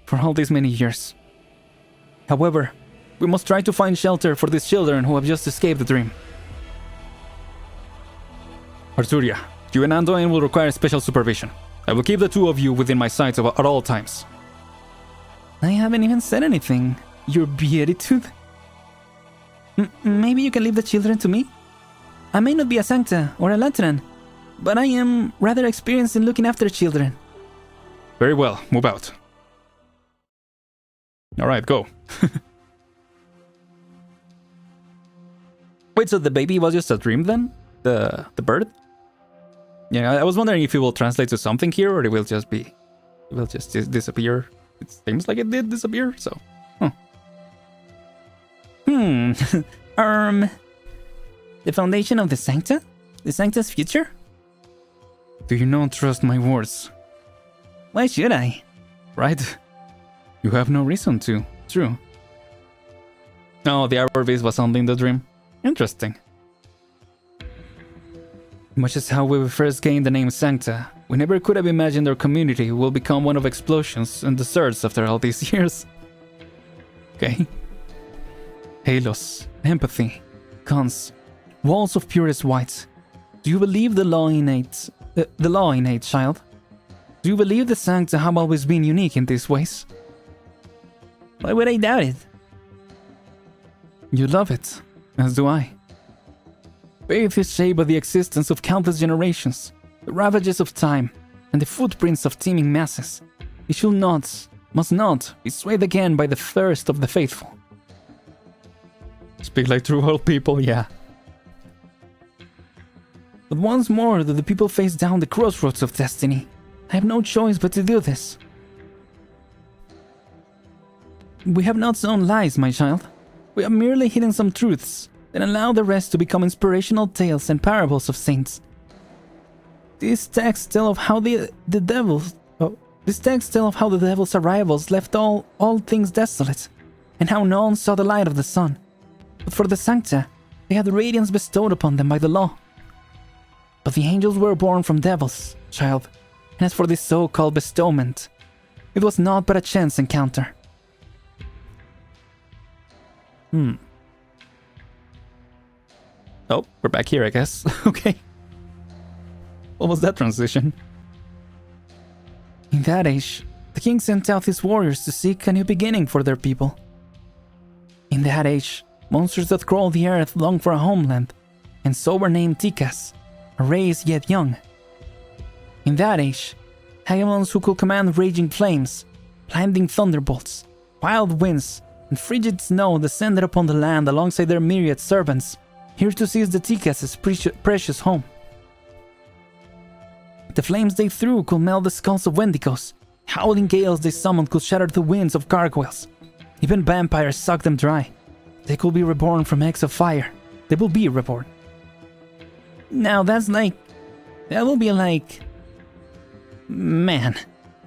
for all these many years. However, we must try to find shelter for these children who have just escaped the dream. Arturia, you and Anduin will require special supervision. I will keep the two of you within my sights at all times. I haven't even said anything, your beatitude. Maybe you can leave the children to me? I may not be a Sancta or a Lateran, but I am rather experienced in looking after children. Very well, move out. Alright, go. Wait, so the baby was just a dream then? The bird? Yeah, I was wondering if it will translate to something here or it will just be... It will just disappear. It seems like it did disappear, so... Huh. The foundation of the Sancta? The Sancta's future? Do you not trust my words? Why should I? Right? You have no reason to. True. Oh, the Arbor Beast was only in the dream. Interesting. Much as how we first gained the name Sancta, we never could have imagined our community will become one of explosions and deserts after all these years. Okay. Halos, empathy, guns, walls of purest white. Do you believe the law innate, child? Do you believe the Sancta have always been unique in these ways? Why would I doubt it? You love it, as do I. Faith is shaped by the existence of countless generations, the ravages of time, and the footprints of teeming masses. It should not, must not, be swayed again by the thirst of the faithful. Speak like true old people, yeah. But once more do the people face down the crossroads of destiny. I have no choice but to do this. We have not sown lies, my child. We have merely hidden some truths, then allowed the rest to become inspirational tales and parables of saints. These texts tell of how the devil's arrivals left all things desolate, and how none saw the light of the sun. But for the Sancta, they had the radiance bestowed upon them by the law. But the angels were born from devils, child, and as for this so-called bestowment, it was naught but a chance encounter. Oh, we're back here, I guess. Okay. What was that transition? In that age, the king sent out his warriors to seek a new beginning for their people. In that age, monsters that crawl the earth long for a homeland, and so were named Tikas, a race yet young. In that age, hegemons who could command raging flames, blinding thunderbolts, wild winds, and frigid snow descended upon the land alongside their myriad servants, here to seize the Tikas' precious home. The flames they threw could melt the skulls of Wendigos, howling gales they summoned could shatter the winds of gargoyles. Even vampires sucked them dry. They could be reborn from eggs of fire. They will be reborn. Now that will be like... Man,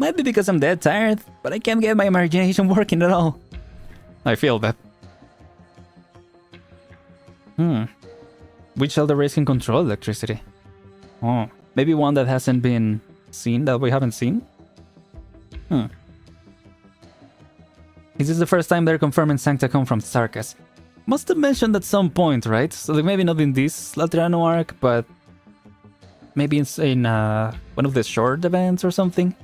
Might be because I'm dead tired, but I can't get my imagination working at all. I feel that. Which elder race can control electricity? Oh, maybe one that hasn't been seen, that we haven't seen? Is this the first time they're confirming Sancta come from Sarkas? Must have mentioned at some point, right? So like maybe not in this Laterano arc, but maybe in one of the short events or something.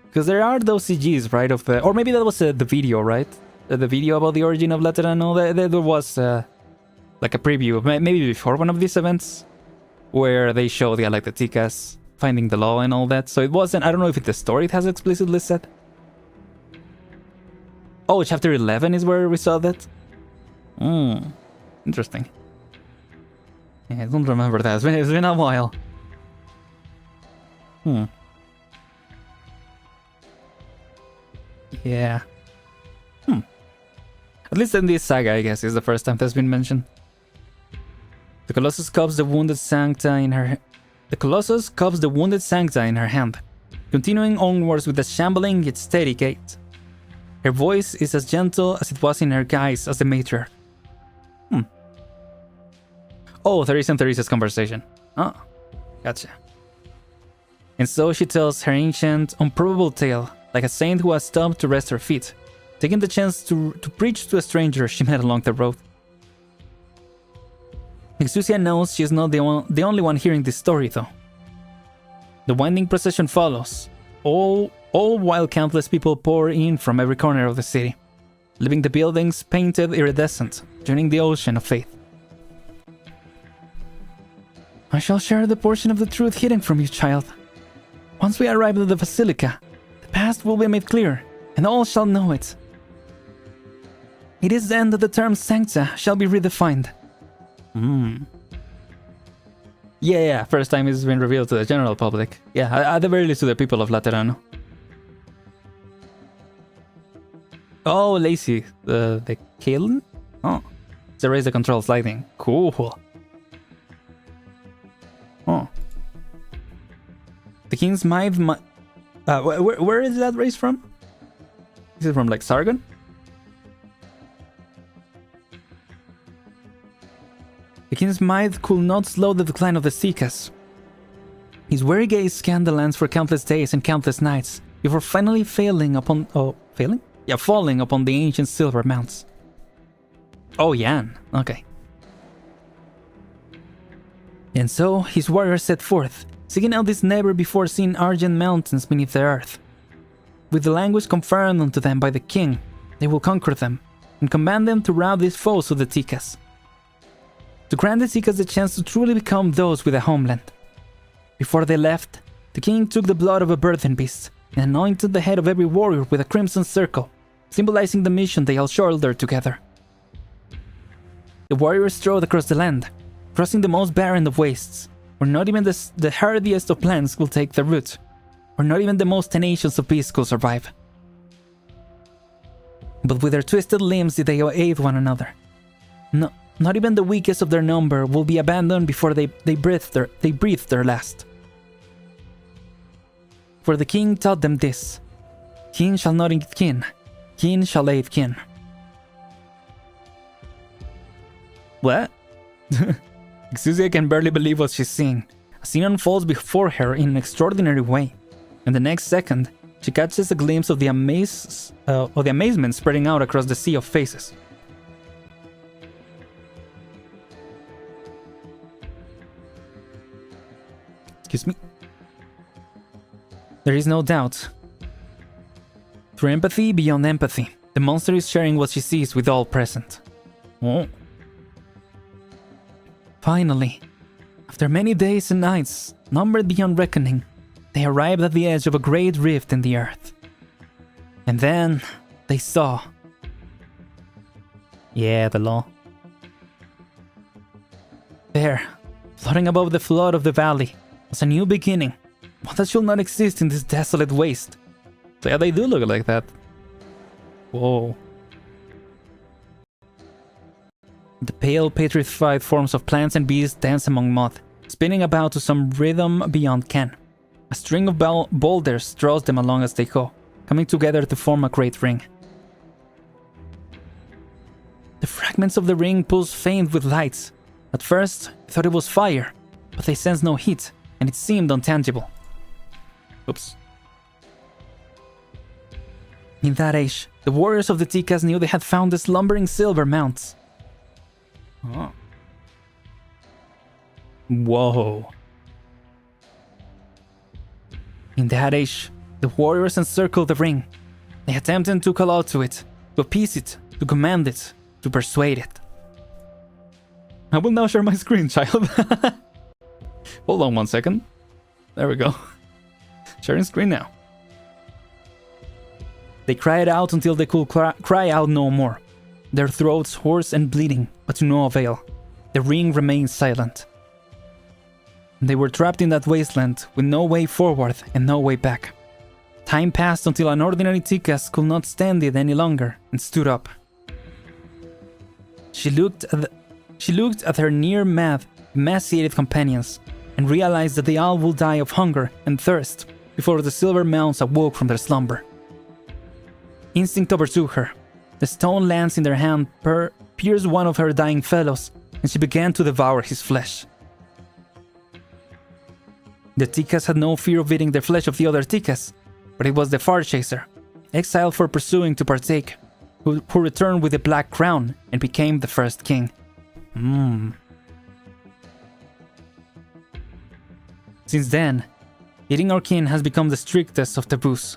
Because there are those CGs, right? Of the, or maybe that was the video, right? The video about the origin of Laterano. There was like a preview, maybe before one of these events, where they showed like the Ticas finding the law and all that. So it wasn't. I don't know if the story it has explicitly said. Oh, chapter 11 is where we saw that? Interesting. Yeah, I don't remember that. It's been a while. Yeah. At least in this saga, I guess, is the first time that's been mentioned. The Colossus cups the wounded Sancta in her... The Colossus cups the wounded Sancta in her hand, continuing onwards with a shambling yet steady gait. Her voice is as gentle as it was in her guise as the matriarch. Oh, Therese and Therese's conversation. Oh, gotcha. And so she tells her ancient, unprobable tale, like a saint who has stopped to rest her feet, taking the chance to preach to a stranger she met along the road. Exusia knows she is not the only one hearing this story, though. The winding procession follows, all while countless people pour in from every corner of the city, leaving the buildings painted iridescent, joining the ocean of faith. I shall share the portion of the truth hidden from you, child. Once we arrive at the Basilica, the past will be made clear, and all shall know it. It is then that the term Sancta shall be redefined. Yeah, first time it's been revealed to the general public. Yeah, at the very least to the people of Laterano. Oh, Lacey, the Kalen? Oh, it's a race that controls lightning. Cool. Oh. The King's Might... where is that race from? Is it from, like, Sargon? The King's Might could not slow the decline of the Seekas. His weary gaze scanned the lands for countless days and countless nights, before finally falling upon the ancient silver mounts. Oh, Yan. Okay. And so, his warriors set forth, seeking out these never-before-seen argent mountains beneath the earth. With the language confirmed unto them by the king, they will conquer them, and command them to rout these foes of the Ticas. To grant the Ticas the chance to truly become those with a homeland. Before they left, the king took the blood of a birthing beast, and anointed the head of every warrior with a crimson circle, symbolizing the mission they all shouldered together. The warriors strode across the land, crossing the most barren of wastes, where not even the hardiest of plants will take their root, where not even the most tenacious of beasts could survive. But with their twisted limbs did they aid one another. No, not even the weakest of their number will be abandoned before they breathe their last. For the king taught them this: kin shall not aid kin, kin shall aid kin. What? Exusia can barely believe what she's seeing. A scene unfolds before her in an extraordinary way, and the next second, she catches a glimpse of the amazement spreading out across the sea of faces. Excuse me. There is no doubt. Through empathy beyond empathy, the monster is sharing what she sees with all present. Oh. Finally, after many days and nights, numbered beyond reckoning, they arrived at the edge of a great rift in the earth. And then, they saw... Yeah, the law. There, floating above the flood of the valley, was a new beginning, one that should not exist in this desolate waste. So yeah, they do look like that. Whoa. The pale, petrified forms of plants and beasts dance among moth, spinning about to some rhythm beyond ken. A string of boulders draws them along as they go, coming together to form a great ring. The fragments of the ring pulse faint with lights. At first, I thought it was fire, but they sensed no heat, and it seemed untangible. Oops. In that age, the warriors of the Ticas knew they had found the slumbering silver mounts. Oh. Whoa. In that age, the warriors encircled the ring. They attempted to call out to it, to appease it, to command it, to persuade it. I will now share my screen, child. Hold on 1 second. There we go. Sharing screen now. They cried out until they could cry out no more. Their throats hoarse and bleeding, but to no avail. The ring remained silent. They were trapped in that wasteland with no way forward and no way back. Time passed until an ordinary Ticas could not stand it any longer and stood up. She looked at her near-mad, emaciated companions and realized that they all would die of hunger and thirst before the silver mounts awoke from their slumber. Instinct overtook her. The stone lance in their hand pierced one of her dying fellows, and she began to devour his flesh. The Ticas had no fear of eating the flesh of the other Ticas, but it was the Far Chaser, exiled for pursuing to partake, who returned with the black crown and became the first king. Since then, eating our kin has become the strictest of taboos.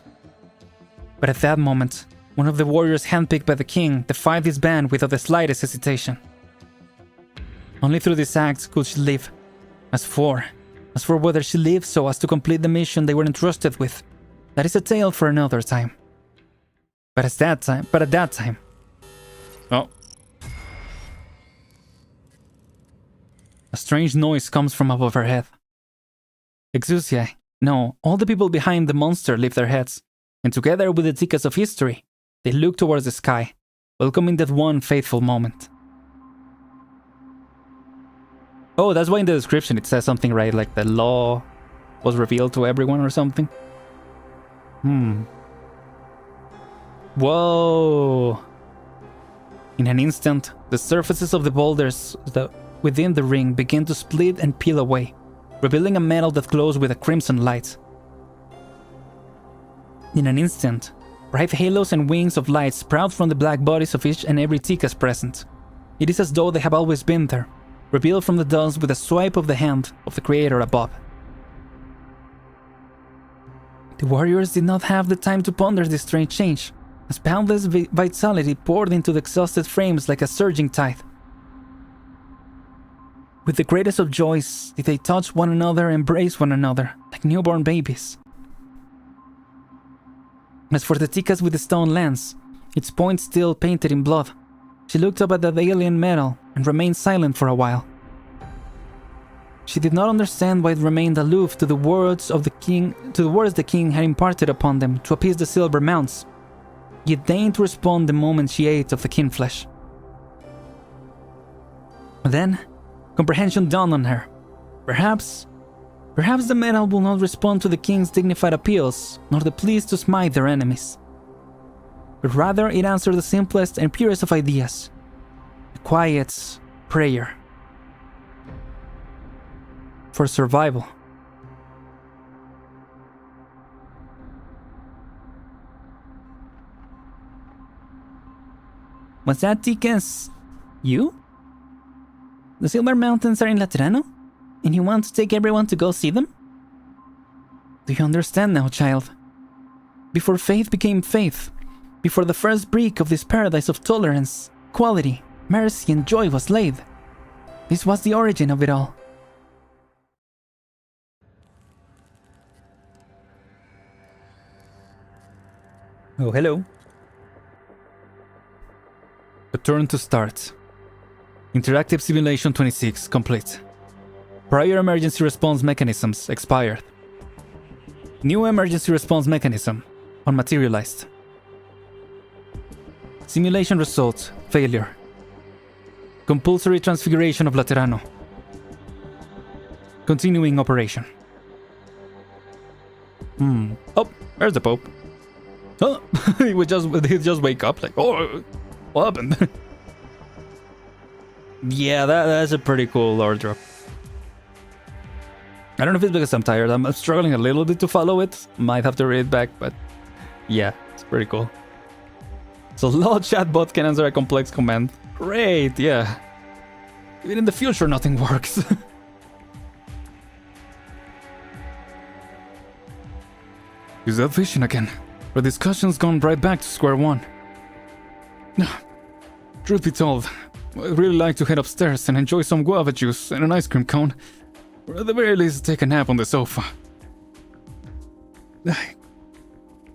But at that moment, one of the warriors handpicked by the king defied this ban without the slightest hesitation. Only through this act could she live. As for whether she lived so as to complete the mission they were entrusted with, that is a tale for another time. But at that time... Oh. A strange noise comes from above her head. Exusiae. No, all the people behind the monster lift their heads, and together with the Ticas of history, they look towards the sky, welcoming that one fateful moment. Oh, that's why in the description it says something, right? Like the law was revealed to everyone or something. Whoa! In an instant, the surfaces of the boulders within the ring begin to split and peel away, revealing a metal that glows with a crimson light. In an instant, bright halos and wings of light sprout from the black bodies of each and every Ticas present. It is as though they have always been there, revealed from the dust with a swipe of the hand of the creator above. The warriors did not have the time to ponder this strange change, as boundless vitality poured into the exhausted frames like a surging tide. With the greatest of joys did they touch one another and embrace one another, like newborn babies. As for the Ticas with the stone lance, its point still painted in blood, she looked up at the alien metal and remained silent for a while. She did not understand why it remained aloof to the words the king had imparted upon them to appease the silver mounts, yet deigned to respond the moment she ate of the kin flesh. Then, comprehension dawned on her. Perhaps the metal will not respond to the king's dignified appeals, nor the pleas to smite their enemies. But rather it answered the simplest and purest of ideas, a quiet prayer for survival. Was that Ticas you? The Silver Mountains are in Laterano? And you want to take everyone to go see them? Do you understand now, child? Before faith became faith, before the first brick of this paradise of tolerance, equality, mercy and joy was laid, this was the origin of it all. Oh, hello. A turn to start. Interactive Simulation 26 complete. Prior emergency response mechanisms expired. New emergency response mechanism unmaterialized. Simulation result failure. Compulsory transfiguration of Laterano. Continuing operation. Oh, there's the Pope. Oh, he just wake up like, oh, what happened? Yeah, that's a pretty cool lore drop. I don't know if it's because I'm tired. I'm struggling a little bit to follow it. Might have to read it back, but yeah, it's pretty cool. So LOL chatbot can answer a complex command. Great, yeah. Even in the future, nothing works. Is that vision again? The discussion's gone right back to square one. Truth be told, I'd really like to head upstairs and enjoy some guava juice and an ice cream cone. Or at the very least, take a nap on the sofa.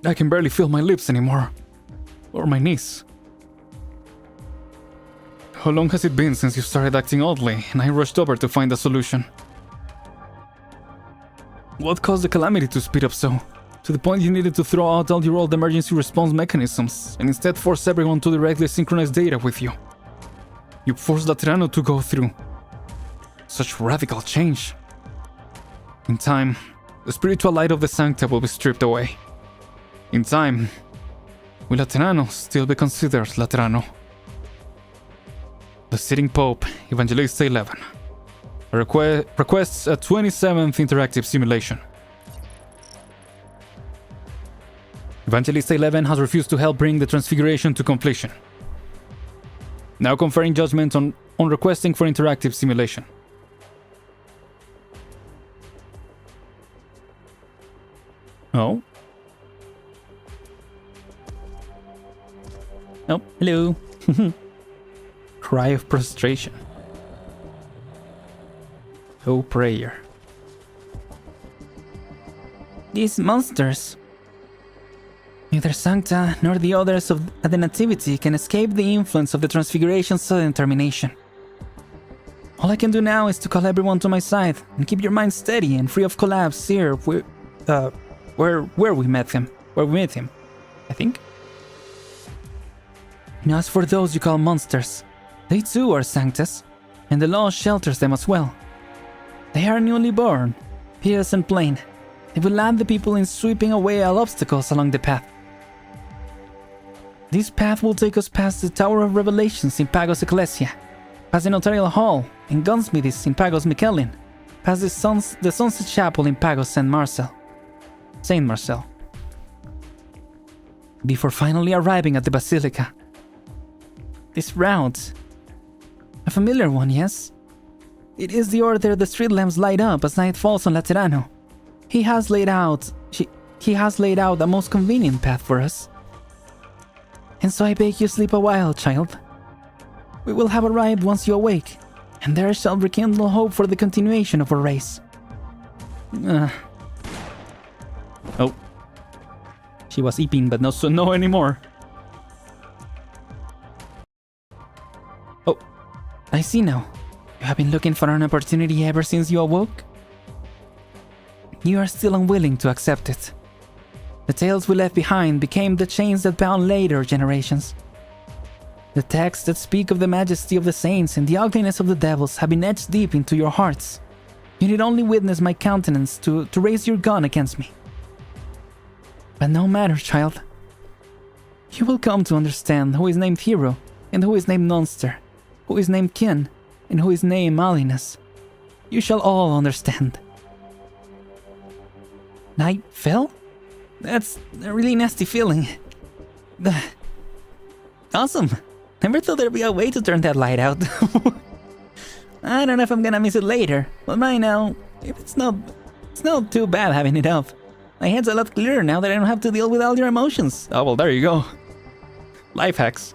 I can barely feel my lips anymore. Or my knees. How long has it been since you started acting oddly and I rushed over to find a solution? What caused the calamity to speed up so? To the point you needed to throw out all your old emergency response mechanisms and instead force everyone to directly synchronize data with you. You forced Laterano to go through such radical change. In time, the spiritual light of the Sancta will be stripped away. In time, will Laterano still be considered Laterano? The sitting Pope, Evangelista 11, requests a 27th interactive simulation. Evangelista 11 has refused to help bring the Transfiguration to completion. Now conferring judgment on requesting for interactive simulation. Oh? Oh, hello. Cry of prostration. Oh, prayer. These monsters. Neither Sancta nor the others at the Nativity can escape the influence of the Transfiguration's sudden termination. All I can do now is to call everyone to my side and keep your mind steady and free of collapse here where we met him. Where we met him, I think. And as for those you call monsters, they too are Sanctas, and the law shelters them as well. They are newly born, pious and plain. They will land the people in sweeping away all obstacles along the path. This path will take us past the Tower of Revelations in Pagos Ecclesia, past the Notarial Hall and Gunsmiths in Pagos Miquelin, past the Sunset Chapel in Pagos Saint Marcel, before finally arriving at the Basilica. This route, a familiar one, yes? It is the order the street lamps light up as night falls on Laterano. He has laid out a most convenient path for us. And so I beg you sleep a while, child. We will have arrived once you awake, and there shall rekindle hope for the continuation of our race. Oh. She was eating, but no anymore. Oh, I see now. You have been looking for an opportunity ever since you awoke? You are still unwilling to accept it. The tales we left behind became the chains that bound later generations. The texts that speak of the majesty of the saints and the ugliness of the devils have been etched deep into your hearts. You need only witness my countenance to raise your gun against me. But no matter, child. You will come to understand who is named Hero and who is named Monster, who is named Kin and who is named Malinus. You shall all understand. Night fell? That's a really nasty feeling. Awesome. Never thought there'd be a way to turn that light out. I don't know if I'm gonna miss it later, but by now, it's not too bad having it up. My head's a lot clearer now that I don't have to deal with all your emotions. Oh well, there you go. Life hacks.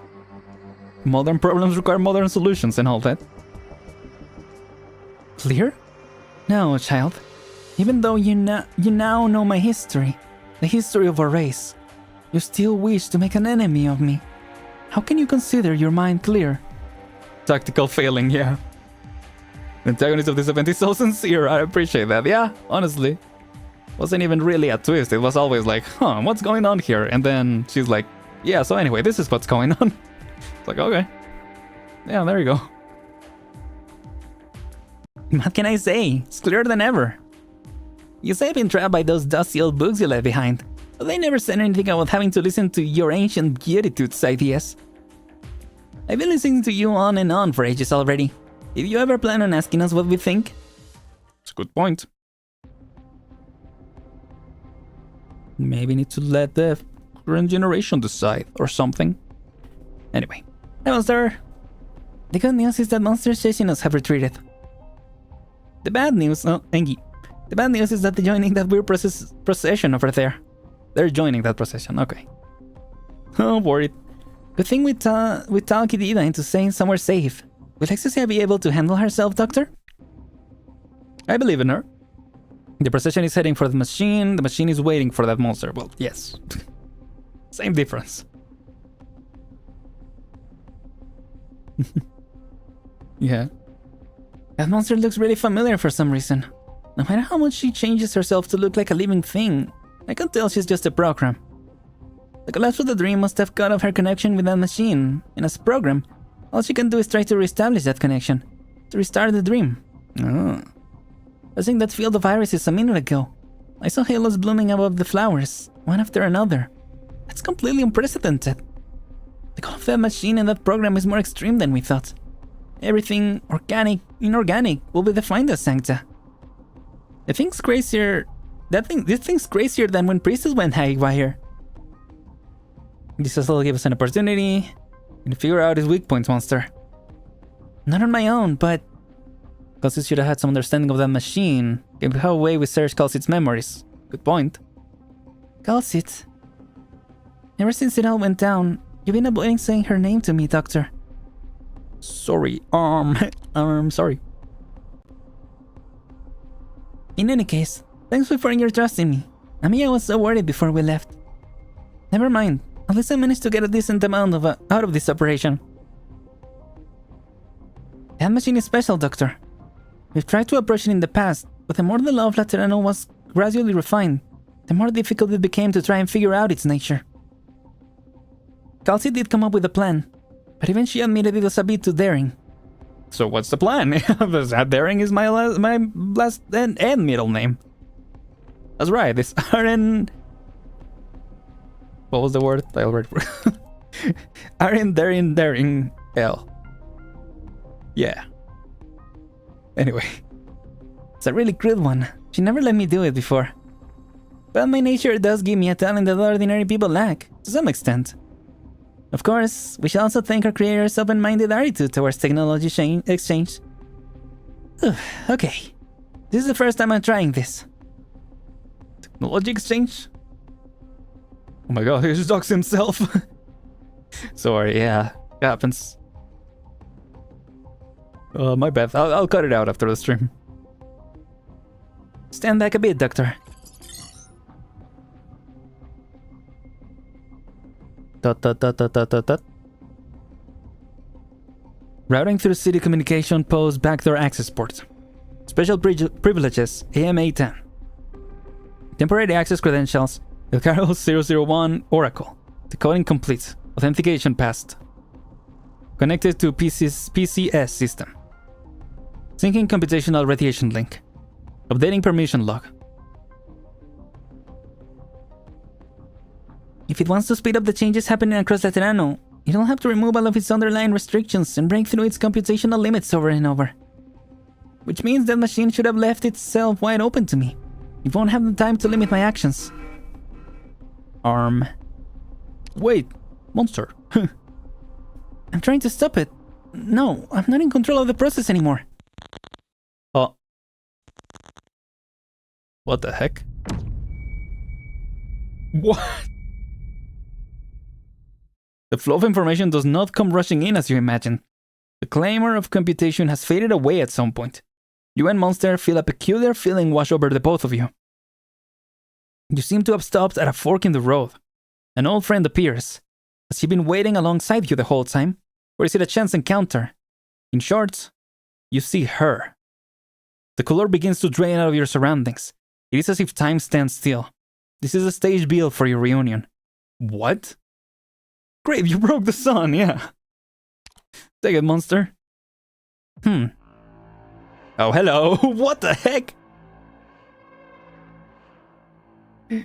Modern problems require modern solutions and all that. Clear? No, child. Even though you now know my history, the history of our race, you still wish to make an enemy of me. How can you consider your mind clear? Tactical failing, yeah. The antagonist of this event is so sincere, I appreciate that. Yeah, honestly. Wasn't even really a twist, it was always like, huh, what's going on here? And then she's like, yeah, so anyway, this is what's going on. It's like, okay. Yeah, there you go. What can I say? It's clearer than ever. You say I've been trapped by those dusty old books you left behind, but they never said anything about having to listen to your ancient beatitudes ideas. I've been listening to you on and on for ages already. Did you ever plan on asking us what we think? It's a good point. Maybe need to let the current generation decide or something. Anyway, hey Monster! The good news is that monsters chasing us have retreated. The bad news, Engi. The bad news is that they're joining that weird procession over there. They're joining that procession, okay. Oh, worried. Good thing we talked Kidida into staying somewhere safe. Will Exosia be able to handle herself, Doctor? I believe in her. The procession is heading for the machine is waiting for that monster. Well, yes. Same difference. Yeah. That monster looks really familiar for some reason. No matter how much she changes herself to look like a living thing, I can tell she's just a program. The collapse of the dream must have cut off her connection with that machine, and as a program, all she can do is try to reestablish that connection, to restart the dream. Oh. Passing that field of irises a minute ago, I saw halos blooming above the flowers, one after another. That's completely unprecedented. The call of that machine and that program is more extreme than we thought. Everything organic, inorganic will be defined as Sancta. This thing's crazier than when Priestess went haywire. This will give us an opportunity to figure out his weak points, Monster. Not on my own, but Calcit should have had some understanding of that machine, given how way we searched Calcit's memories. Good point. Calcit. Ever since it all went down, you've been avoiding saying her name to me, Doctor. Sorry, sorry. In any case, thanks for putting your trust in me. Amiya was so worried before we left. Never mind, at least I managed to get a decent amount out of this operation. That machine is special, Doctor. We've tried to approach it in the past, but the more the law of Laterano was gradually refined, the more difficult it became to try and figure out its nature. Calcit did come up with a plan, but even she admitted it was a bit too daring. So what's the plan? That daring is my last and middle name. That's right, this Aren... What was the word? I already... Aren Daring L. Yeah. Anyway. It's a really crude one. She never let me do it before. But my nature does give me a talent that ordinary people lack, to some extent. Of course, we should also thank our creator's open-minded attitude towards technology exchange. Okay. This is the first time I'm trying this. Technology exchange? Oh my god, he just doxed himself. Sorry, yeah. It happens. My bad. I'll cut it out after the stream. Stand back a bit, Doctor. Routing through city communication post backdoor access port. Special privileges AMA10. Temporary access credentials Ilcaro 001 Oracle. Decoding complete. Authentication passed. Connected to PCS system. Syncing computational radiation link. Updating permission log. If it wants to speed up the changes happening across Laterano, it'll have to remove all of its underlying restrictions and break through its computational limits over and over. Which means that machine should have left itself wide open to me. It won't have the time to limit my actions. Wait, monster. I'm trying to stop it. No, I'm not in control of the process anymore. Oh. What the heck? What? The flow of information does not come rushing in as you imagine. The clamor of computation has faded away at some point. You and Monster feel a peculiar feeling wash over the both of you. You seem to have stopped at a fork in the road. An old friend appears. Has he been waiting alongside you the whole time? Or is it a chance encounter? In short, you see her. The color begins to drain out of your surroundings. It is as if time stands still. This is a stage bill for your reunion. What? Great, you broke the sun, yeah. Take it, Monster. Oh, hello. What the heck?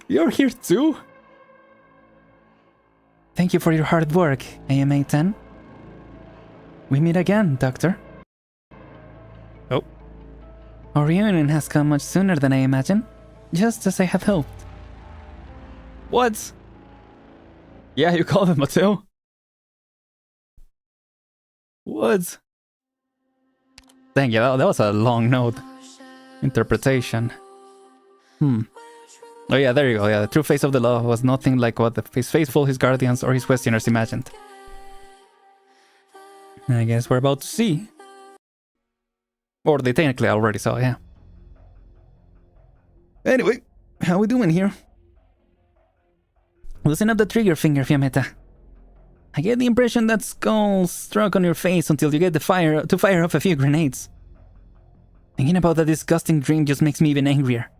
You're here too? Thank you for your hard work, AMA-10. We meet again, Doctor. Oh. Our reunion has come much sooner than I imagined, just as I had hoped. What? Yeah, you called him Mateo? What? Dang, yeah, that was a long note. Interpretation. Oh yeah, there you go. Yeah, the true face of the law was nothing like what his faithful, his guardians, or his questioners imagined. I guess we're about to see. Or they technically already saw, yeah. Anyway, how we doing here? Loosen up the trigger finger, Fiammetta. I get the impression that skull struck on your face until you get to fire off a few grenades. Thinking about that disgusting dream just makes me even angrier.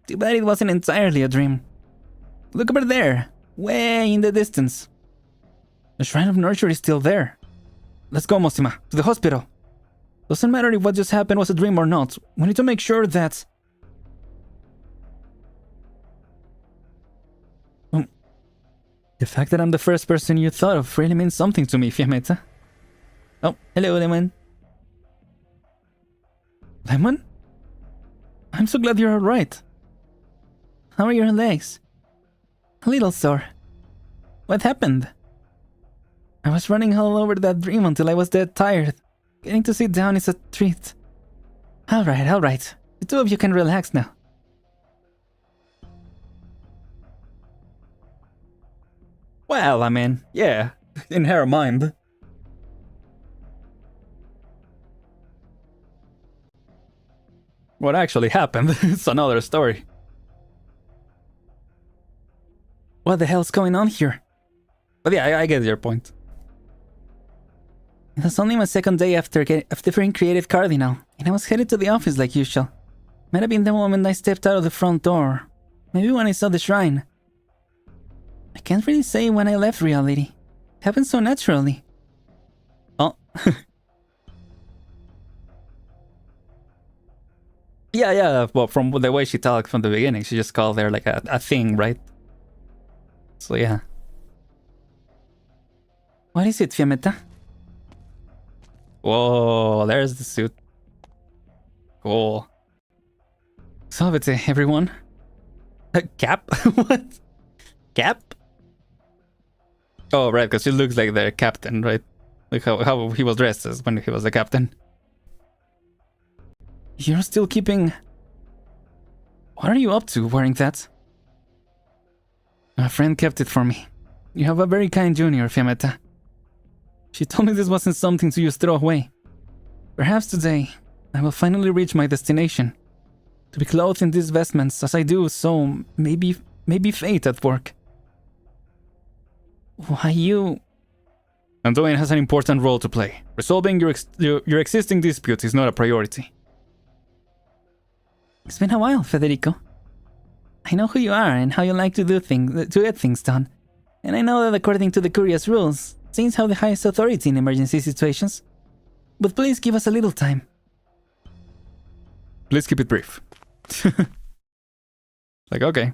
Too bad it wasn't entirely a dream. Look over there, way in the distance. The Shrine of Nurture is still there. Let's go, Mosima, to the hospital. Doesn't matter if what just happened was a dream or not. We need to make sure that... The fact that I'm the first person you thought of really means something to me, Fiammetta. Oh, hello, Lemon. Lemon? I'm so glad you're alright. How are your legs? A little sore. What happened? I was running all over that dream until I was dead tired. Getting to sit down is a treat. Alright. The two of you can relax now. Well, I mean, yeah, in her mind. What actually happened is another story. What the hell's going on here? But yeah, I get your point. It was only my second day after being created Cardinal, and I was headed to the office like usual. Might have been the moment I stepped out of the front door. Maybe when I saw the shrine. I can't really say when I left reality. It happened so naturally. Oh. yeah, well, from the way she talked from the beginning, she just called her like a thing, right? So yeah. What is it, Fiammetta? Whoa, there's the suit. Cool. Salvete, everyone. Cap? What? Cap? Oh, right, because she looks like their captain, right? Like how he was dressed as when he was the captain. You're still keeping... What are you up to wearing that? My friend kept it for me. You have a very kind junior, Fiammetta. She told me this wasn't something to just throw away. Perhaps today, I will finally reach my destination. To be clothed in these vestments as I do, so maybe fate at work. Why you... Antoine has an important role to play. Resolving your existing disputes is not a priority. It's been a while, Federico. I know who you are and how you like to get things done. And I know that according to the Curious rules, Saints have the highest authority in emergency situations. But please give us a little time. Please keep it brief. Like, okay.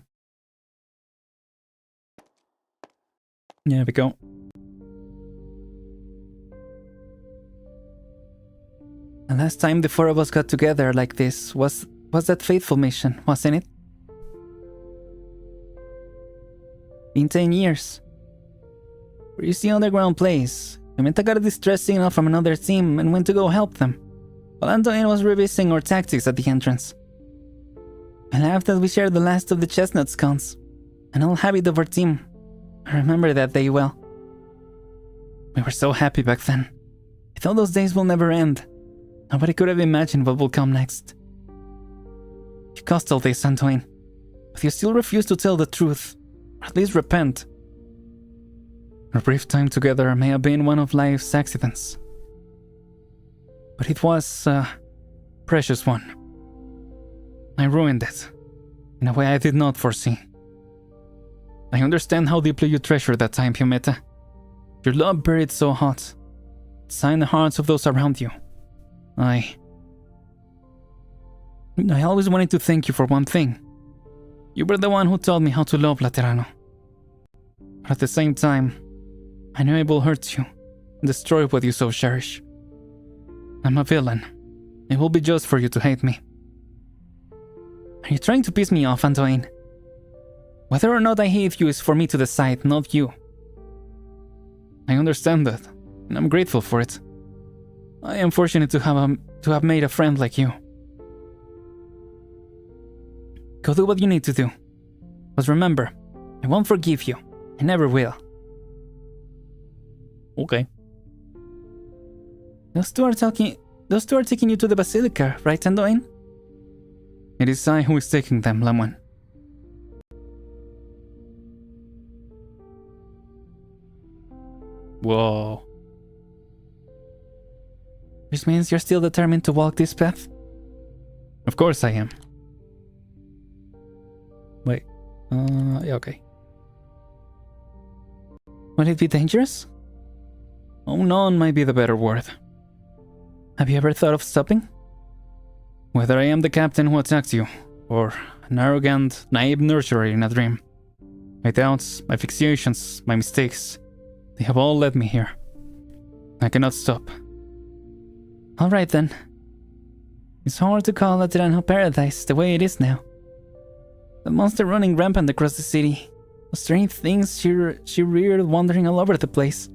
There we go. The last time the four of us got together like this was that fateful mission, wasn't it? Been 10 years. We reached the underground place. Pimenta got a distress signal from another team and went to go help them, while Antoine was revising our tactics at the entrance. I laughed as we shared the last of the chestnut scones, an old habit of our team. I remember that day well. We were so happy back then. I thought those days will never end. Nobody could have imagined what will come next. You caused all this, Antoine, but you still refuse to tell the truth, or at least repent. Our brief time together may have been one of life's accidents, but it was a precious one. I ruined it, in a way I did not foresee. I understand how deeply you treasure that time, Fiammetta. Your love buried so hot. It signed the hearts of those around you. I always wanted to thank you for one thing. You were the one who taught me how to love Laterano. But at the same time, I know it will hurt you and destroy what you so cherish. I'm a villain. It will be just for you to hate me. Are you trying to piss me off, Antoine? Whether or not I hate you is for me to decide, not you. I understand that, and I'm grateful for it. I am fortunate to have made a friend like you. Go do what you need to do. But remember, I won't forgive you. I never will. Okay. Those two are taking you to the Basilica, right, Antoine? It is I who is taking them, Lemon. Whoa. Which means you're still determined to walk this path? Of course I am. Wait. Yeah, okay. Will it be dangerous? Unknown might be the better word. Have you ever thought of stopping? Whether I am the captain who attacked you, or an arrogant, naive nurturer in a dream, my doubts, my fixations, my mistakes, they have all led me here. I cannot stop. Alright then. It's hard to call Laterano paradise the way it is now. The monster running rampant across the city. The strange things she reared wandering all over the place.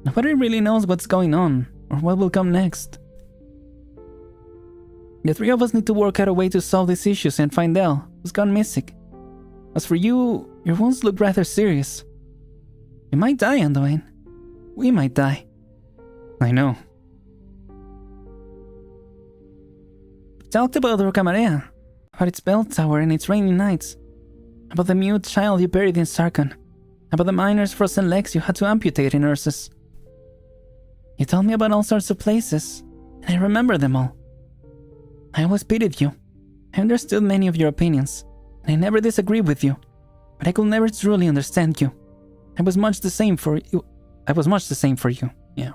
Nobody really knows what's going on, or what will come next. The three of us need to work out a way to solve these issues and find out who's gone missing. As for you, your wounds look rather serious. You might die, Antoine. We might die. I know. We talked about Rocamarea, about its bell tower and its rainy nights, about the mute child you buried in Sarkon, about the miner's frozen legs you had to amputate in Ursus. You told me about all sorts of places, and I remember them all. I always pitied you. I understood many of your opinions, and I never disagreed with you, but I could never truly understand you. I was much the same for you. Yeah.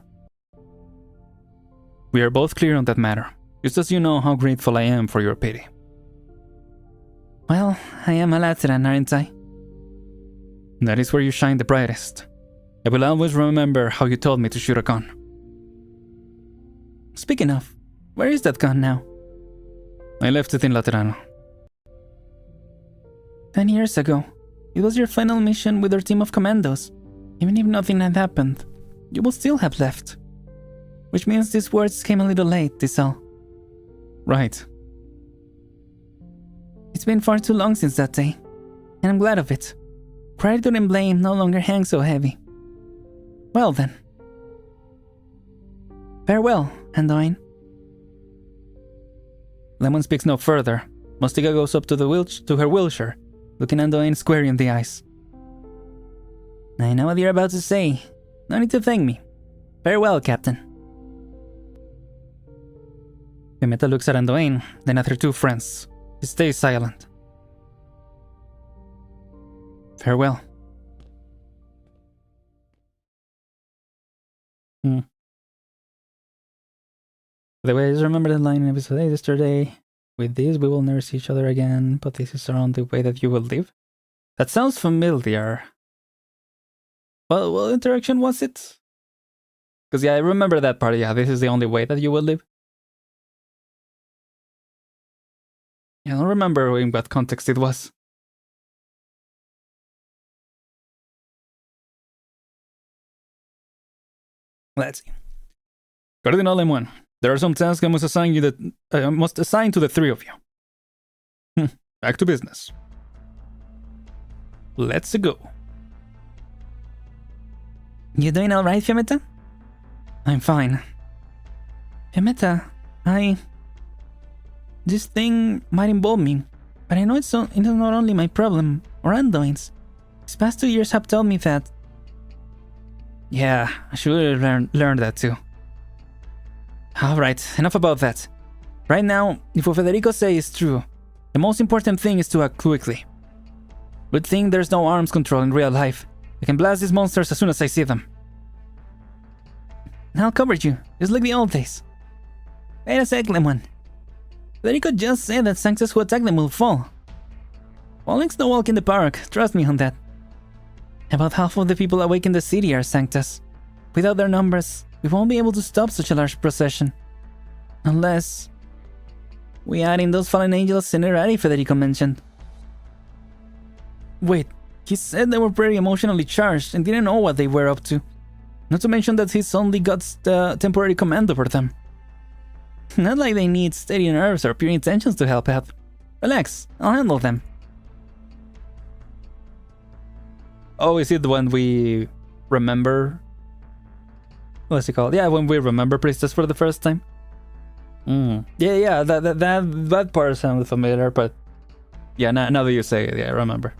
We are both clear on that matter, just as you know how grateful I am for your pity. Well, I am a Lateran, aren't I? That is where you shine the brightest. I will always remember how you told me to shoot a gun. Speaking of, where is that gun now? I left it in Laterano. 10 years ago, it was your final mission with our team of commandos. Even if nothing had happened, you would still have left. Which means these words came a little late, is all. Right. It's been far too long since that day, and I'm glad of it. Pride and blame no longer hang so heavy. Well then. Farewell, Antoine. Lemon speaks no further. Mustika goes up to her wheelchair, looking Antoine square in the eyes. I know what you're about to say. No need to thank me. Farewell, Captain. Pimenta looks at Antoine, then at her two friends. She stays silent. Farewell. By the way, I just remember the line in episode 8 yesterday. With this, we will never see each other again, but this is around the way that you will live. That sounds familiar. Well, what interaction was it? Because yeah, I remember that part. Yeah, this is the only way that you will live. Yeah, I don't remember in what context it was. Let's see. Cardinal M1. There are some tasks I must assign to the three of you. Back to business. Let's go. You doing alright, Fiametta? I'm fine. Fiametta, this thing might involve me, but I know it's not only my problem or Andoin's. These past 2 years have told me that. Yeah, I should have learned that too. Alright, enough about that. Right now, if what Federico says is true, the most important thing is to act quickly. Good thing there's no arms control in real life. I can blast these monsters as soon as I see them. And I'll cover you, just like the old days. Wait a sec, Lemon. Federico just said that Sanctus who attack them will fall. Falling's no walk in the park, trust me on that. About half of the people awake in the city are Sanctus. Without their numbers, we won't be able to stop such a large procession. Unless we add in those fallen angels Cinerati Federico mentioned. Wait, he said they were pretty emotionally charged and didn't know what they were up to. Not to mention that he's only got the temporary command over them. Not like they need steady nerves or pure intentions to help out. Relax, I'll handle them. Oh, is it when we remember? What's it called? Yeah, when we remember Priestess for the first time. Yeah, that part sounded familiar, but yeah, now that you say it, yeah, I remember.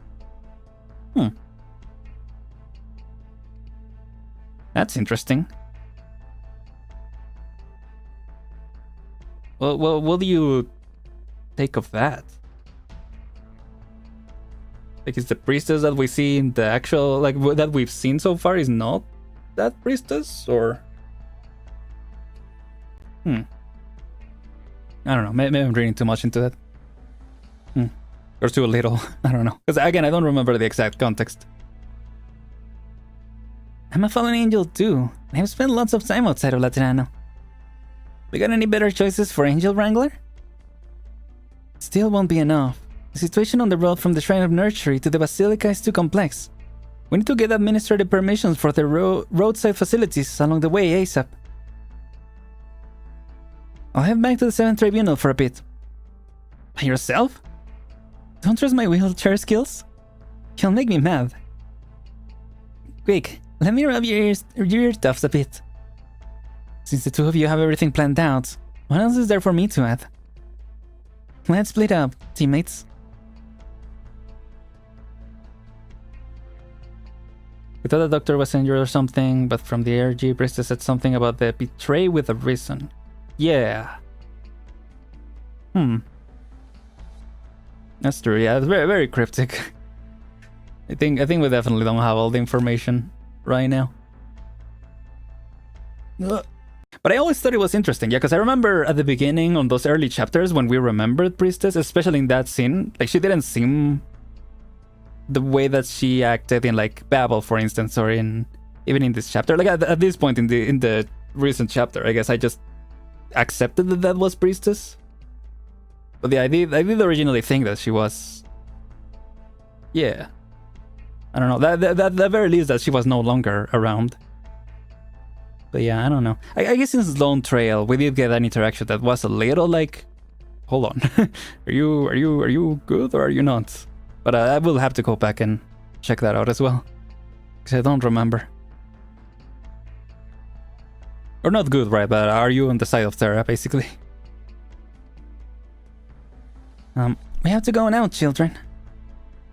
That's interesting. Well, what do you take of that? Like, is the priestess that we see in the actual, like, that we've seen so far is not that priestess, or? I don't know, maybe I'm reading too much into that. Or too little, I don't know. Because again, I don't remember the exact context. I'm a fallen angel too. I have spent lots of time outside of Laterano. We got any better choices for Angel Wrangler? Still won't be enough. The situation on the road from the Shrine of Nursery to the Basilica is too complex. We need to get administrative permissions for the roadside facilities along the way ASAP. I'll head back to the 7th Tribunal for a bit. By yourself? Don't trust my wheelchair skills? You'll make me mad. Quick, let me rub your ear tufts a bit. Since the two of you have everything planned out, what else is there for me to add? Let's split up, teammates. We thought the doctor was injured or something, but from the ARG, Priestess said something about the betray with a reason. Yeah. That's true, yeah, it's very, very cryptic. I think we definitely don't have all the information right now. But I always thought it was interesting, yeah, because I remember at the beginning on those early chapters when we remembered Priestess, especially in that scene, like she didn't seem the way that she acted in like Babel, for instance, or in even in this chapter. Like at this point in the recent chapter, I guess I just accepted that was Priestess. But yeah, I did originally think that she was. Yeah, I don't know. That at the very least that she was no longer around. But yeah, I don't know. I guess in Sloan Trail we did get an interaction that was a little like, hold on, are you good or are you not? But I will have to go back and check that out as well, because I don't remember. Or not good, right? But are you on the side of Terra, basically? We have to go now, children.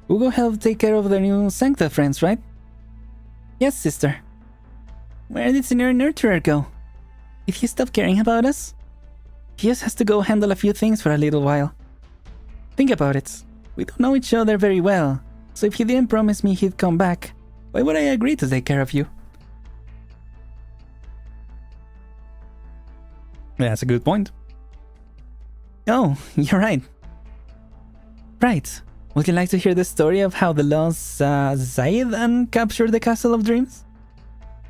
Hugo helped take care of the new Sancta friends, right? Yes, sister. Where did Senior Nurturer go? Did he stop caring about us? He just has to go handle a few things for a little while. Think about it. We don't know each other very well, so if he didn't promise me he'd come back, why would I agree to take care of you? Yeah, that's a good point. Oh, you're right. Right. Would you like to hear the story of how the lost Zaidan captured the Castle of Dreams?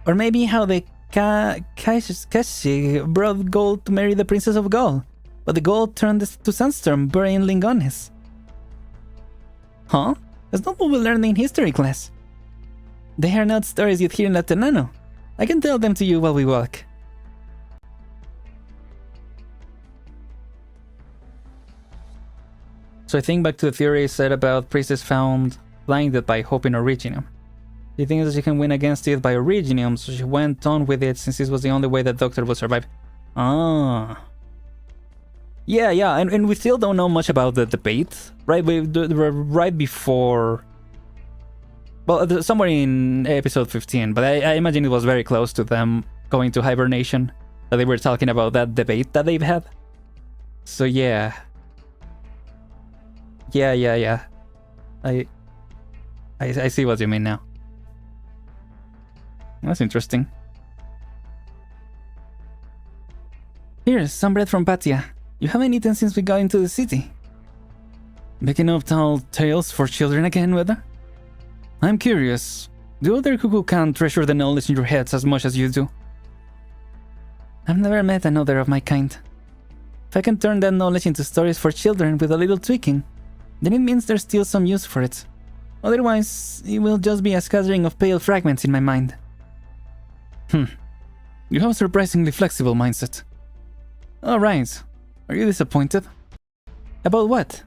Or maybe how the Kashi brought gold to marry the Princess of Gaul, but the gold turned to sandstorm burying Lingones. Huh? That's not what we learned in history class. They are not stories you'd hear in Latenano. I can tell them to you while we walk. So I think back to the theory I said about Priestess found blinded by hope in Originium. She thinks that she can win against it by Originium, so she went on with it since this was the only way that Doctor would survive. Ah. Yeah, and we still don't know much about the debate, right? We were right before... Well, somewhere in episode 15, but I imagine it was very close to them going to hibernation, that they were talking about that debate that they've had. So yeah. Yeah. I see what you mean now. That's interesting. Here's some bread from Patia. You haven't eaten since we got into the city. Making up tall tales for children again, whether? I'm curious. Do other Kukulkan treasure the knowledge in your heads as much as you do? I've never met another of my kind. If I can turn that knowledge into stories for children with a little tweaking, then it means there's still some use for it. Otherwise, it will just be a scattering of pale fragments in my mind. You have a surprisingly flexible mindset. Alright, are you disappointed? About what?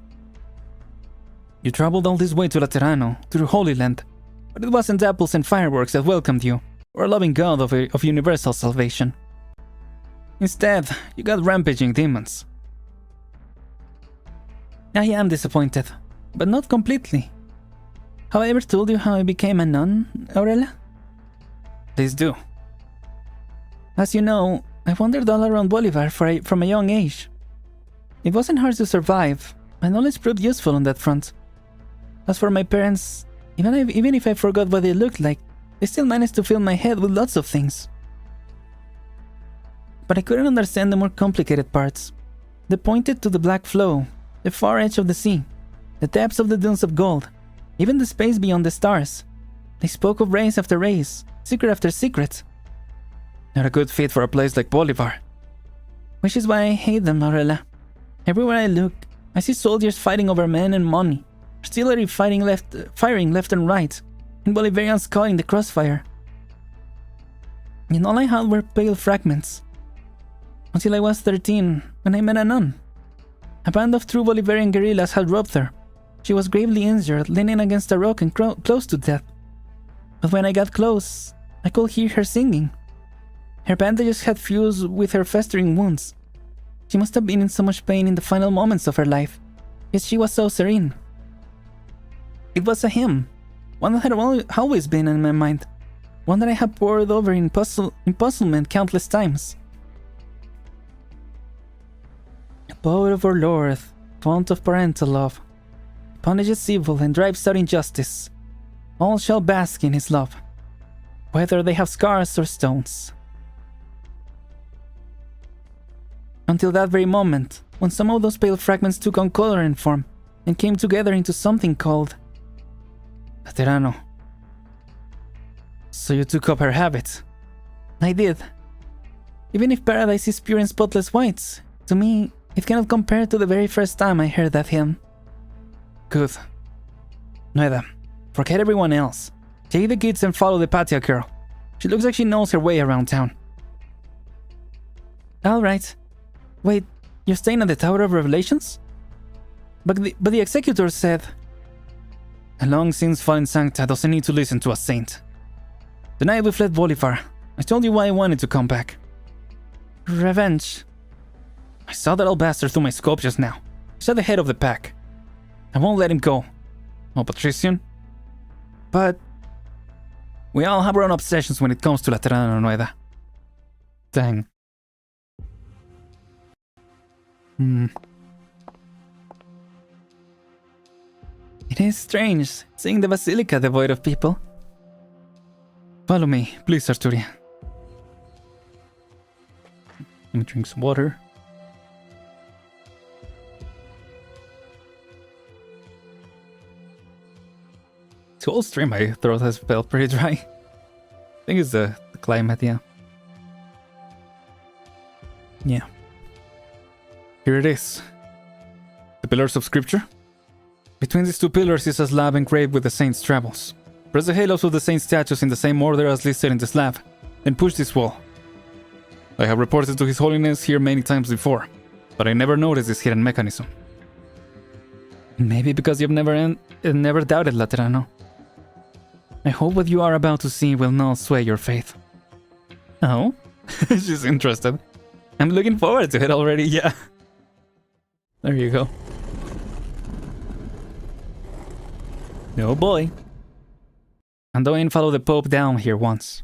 You traveled all this way to Laterano, to the Holy Land, but it wasn't apples and fireworks that welcomed you, or a loving god of universal salvation. Instead, you got rampaging demons. I am disappointed, but not completely. Have I ever told you how I became a nun, Aurelia? Please do. As you know, I wandered all around Bolivar from a young age. It wasn't hard to survive. My knowledge proved useful on that front. As for my parents, even if I forgot what they looked like, they still managed to fill my head with lots of things. But I couldn't understand the more complicated parts. They pointed to the black flow, the far edge of the sea, the depths of the dunes of gold, even the space beyond the stars. They spoke of race after race, secret after secret. Not a good fit for a place like Bolivar. Which is why I hate them, Aurelia. Everywhere I look, I see soldiers fighting over men and money, artillery firing left and right, and Bolivarians caught in the crossfire. And all I had were pale fragments. Until I was 13, when I met a nun. A band of true Bolivarian guerrillas had robbed her. She was gravely injured, leaning against a rock and close to death. But when I got close, I could hear her singing. Her bandages had fused with her festering wounds. She must have been in so much pain in the final moments of her life, yet she was so serene. It was a hymn, one that had always been in my mind, one that I had pored over in puzzlement countless times. Abode of our Lord, font of parental love, punishes evil and drives out injustice. All shall bask in his love, whether they have scars or stones. Until that very moment, when some of those pale fragments took on color and form, and came together into something called Laterano. So you took up her habit. I did. Even if paradise is pure and spotless white, to me, it cannot compare to the very first time I heard that hymn. Good. Nueda, forget everyone else. Take the kids and follow the patio girl. She looks like she knows her way around town. Alright. Wait, you're staying at the Tower of Revelations? But the executor said... A long since fallen sancta doesn't need to listen to a saint. The night we fled Bolivar, I told you why I wanted to come back. Revenge. I saw that old bastard through my scope just now. He's at the head of the pack. I won't let him go. No patrician. But... we all have our own obsessions when it comes to Laterano Nueda. Dang. It is strange, seeing the Basilica devoid of people. Follow me, please, Arturia. Let me drink some water. This whole stream, my throat has felt pretty dry. I think it's the climate, yeah. Yeah. Here it is. The pillars of scripture. Between these two pillars is a slab engraved with the saints' travels. Press the halos of the saint statues in the same order as listed in the slab, then push this wall. I have reported to His Holiness here many times before, but I never noticed this hidden mechanism. Maybe because you've never doubted Laterano. I hope what you are about to see will not sway your faith. Oh? She's interested. I'm looking forward to it already, yeah. There you go. Oh boy. Anduin followed the Pope down here once.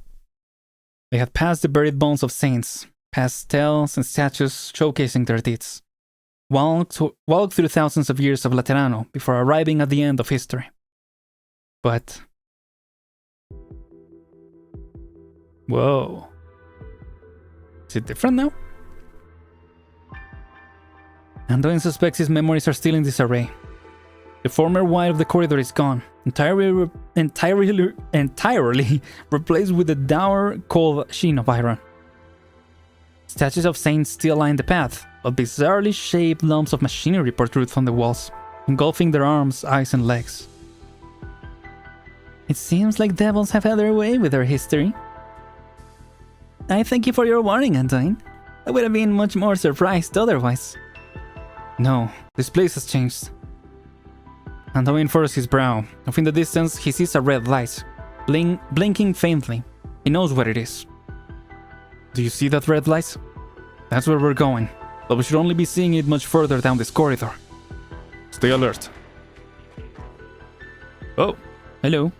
They had passed the buried bones of saints, past stels and statues showcasing their deeds. Walked through thousands of years of Laterano before arriving at the end of history. But... whoa. Is it different now? Anduin suspects his memories are still in disarray. The former white of the corridor is gone, entirely replaced with a dour, cold sheen of iron. Statues of saints still line the path, but bizarrely shaped lumps of machinery protrude from the walls, engulfing their arms, eyes, and legs. It seems like devils have had their way with their history. I thank you for your warning, Antoine. I would have been much more surprised otherwise. No, this place has changed. Antoine furrows his brow. Off in the distance, he sees a red light, blinking faintly. He knows what it is. Do you see that red light? That's where we're going, but we should only be seeing it much further down this corridor. Stay alert. Oh, hello.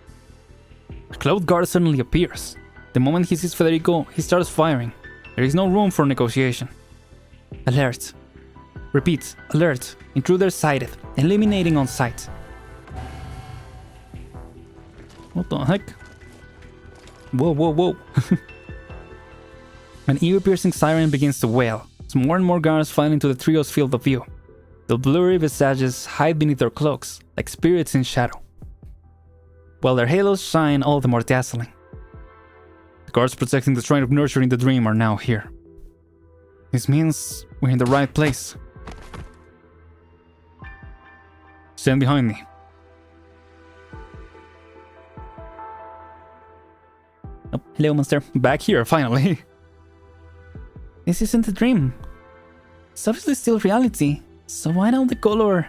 A cloud guard suddenly appears. The moment he sees Federico, he starts firing. There is no room for negotiation. Alert. Repeat, alert. Intruder sighted. Eliminating on sight. What the heck? Whoa, whoa, whoa. An ear-piercing siren begins to wail, as more and more guards file into the trio's field of view. The blurry visages hide beneath their cloaks, like spirits in shadow, while their halos shine all the more dazzling. The guards protecting the shrine of nurturing the dream are now here. This means we're in the right place. Stand behind me. Oh, hello, monster. Back here, finally. This isn't a dream. It's obviously still reality, so why don't the color...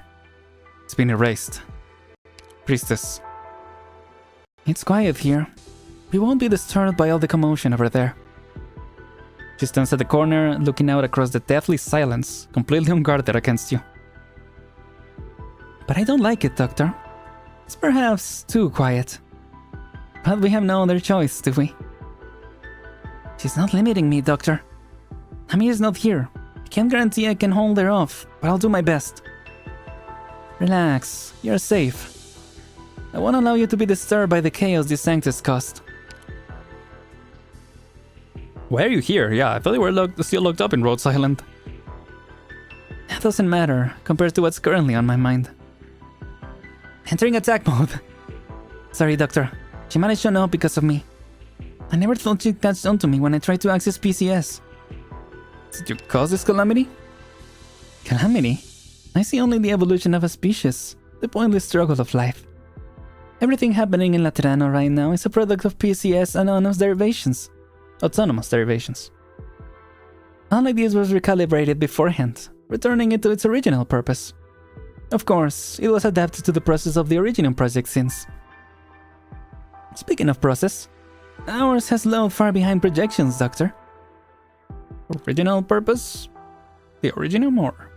It's been erased. Priestess. It's quiet here. We won't be disturbed by all the commotion over there. She stands at the corner, looking out across the deathly silence, completely unguarded against you. But I don't like it, Doctor. It's perhaps too quiet. But we have no other choice, do we? She's not limiting me, Doctor. Amir's not here. I can't guarantee I can hold her off, but I'll do my best. Relax, you're safe. I won't allow you to be disturbed by the chaos this Sanctus caused. Why are you here? Yeah, I thought you were still locked up in Rhodes Island. That doesn't matter compared to what's currently on my mind. Entering attack mode. Sorry, Doctor. She managed to know because of me. I never thought she'd catch on to me when I tried to access PCS. Did you cause this calamity? Calamity? I see only the evolution of a species, the pointless struggle of life. Everything happening in Laterano right now is a product of PCS autonomous derivations. All of this was recalibrated beforehand, returning it to its original purpose. Of course, it was adapted to the process of the original project since. Speaking of process, ours has lagged far behind projections, Doctor. Original purpose? The original more.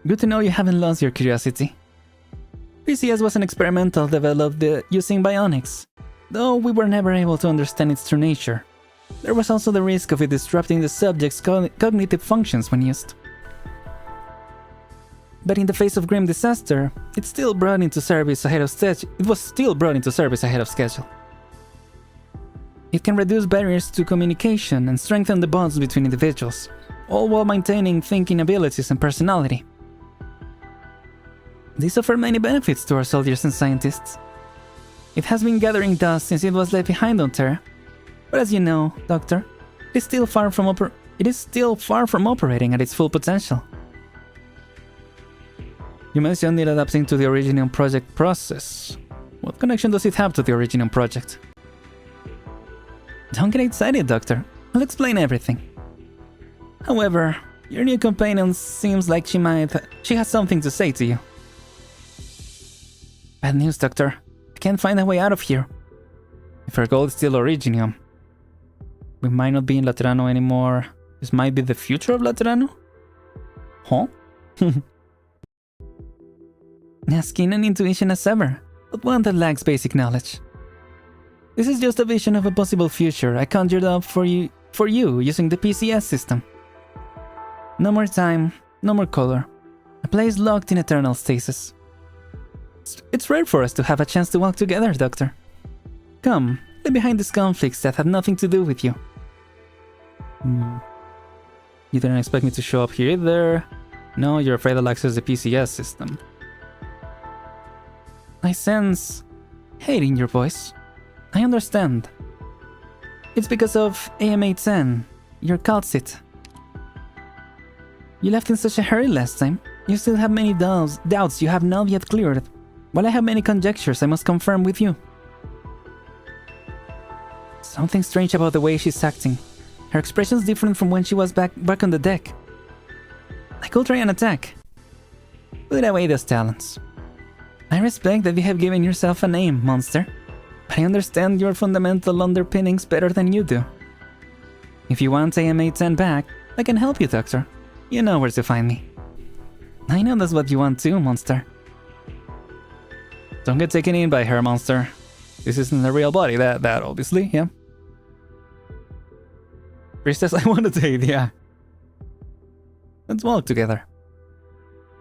Good to know you haven't lost your curiosity. PCS was an experimental developed using bionics, though we were never able to understand its true nature. There was also the risk of it disrupting the subject's cognitive functions when used. But in the face of grim disaster, it was still brought into service ahead of schedule. It can reduce barriers to communication and strengthen the bonds between individuals, all while maintaining thinking abilities and personality. These offer many benefits to our soldiers and scientists. It has been gathering dust since it was left behind on Terra, but as you know, Doctor, it is still far from operating at its full potential. You mentioned it adapting to the original project process. What connection does it have to the original project? Don't get excited, Doctor. I'll explain everything. However, your new companion seems like she has something to say to you. Bad news, Doctor. I can't find a way out of here. If our goal is still Originium, we might not be in Laterano anymore. This might be the future of Laterano? Huh? As keen an intuition as ever, but one that lacks basic knowledge. This is just a vision of a possible future I conjured up for you using the PCS system. No more time, no more color. A place locked in eternal stasis. It's rare for us to have a chance to walk together, Doctor. Come, leave behind these conflicts that have nothing to do with you. You didn't expect me to show up here either. No, you're afraid I'll access the PCS system. I sense hate in your voice. I understand. It's because of AM810, your cult seat. You left in such a hurry last time. You still have many doubts you have not yet cleared. While I have many conjectures I must confirm with you. Something strange about the way she's acting. Her expression's different from when she was back on the deck. I could try an attack. Put away those talents. I respect that you have given yourself a name, monster. But I understand your fundamental underpinnings better than you do. If you want AM810 back, I can help you, Doctor. You know where to find me. I know that's what you want too, monster. Don't get taken in by her, monster. This isn't a real body, that obviously, yeah. Priestess, I want to date, yeah. Let's walk together.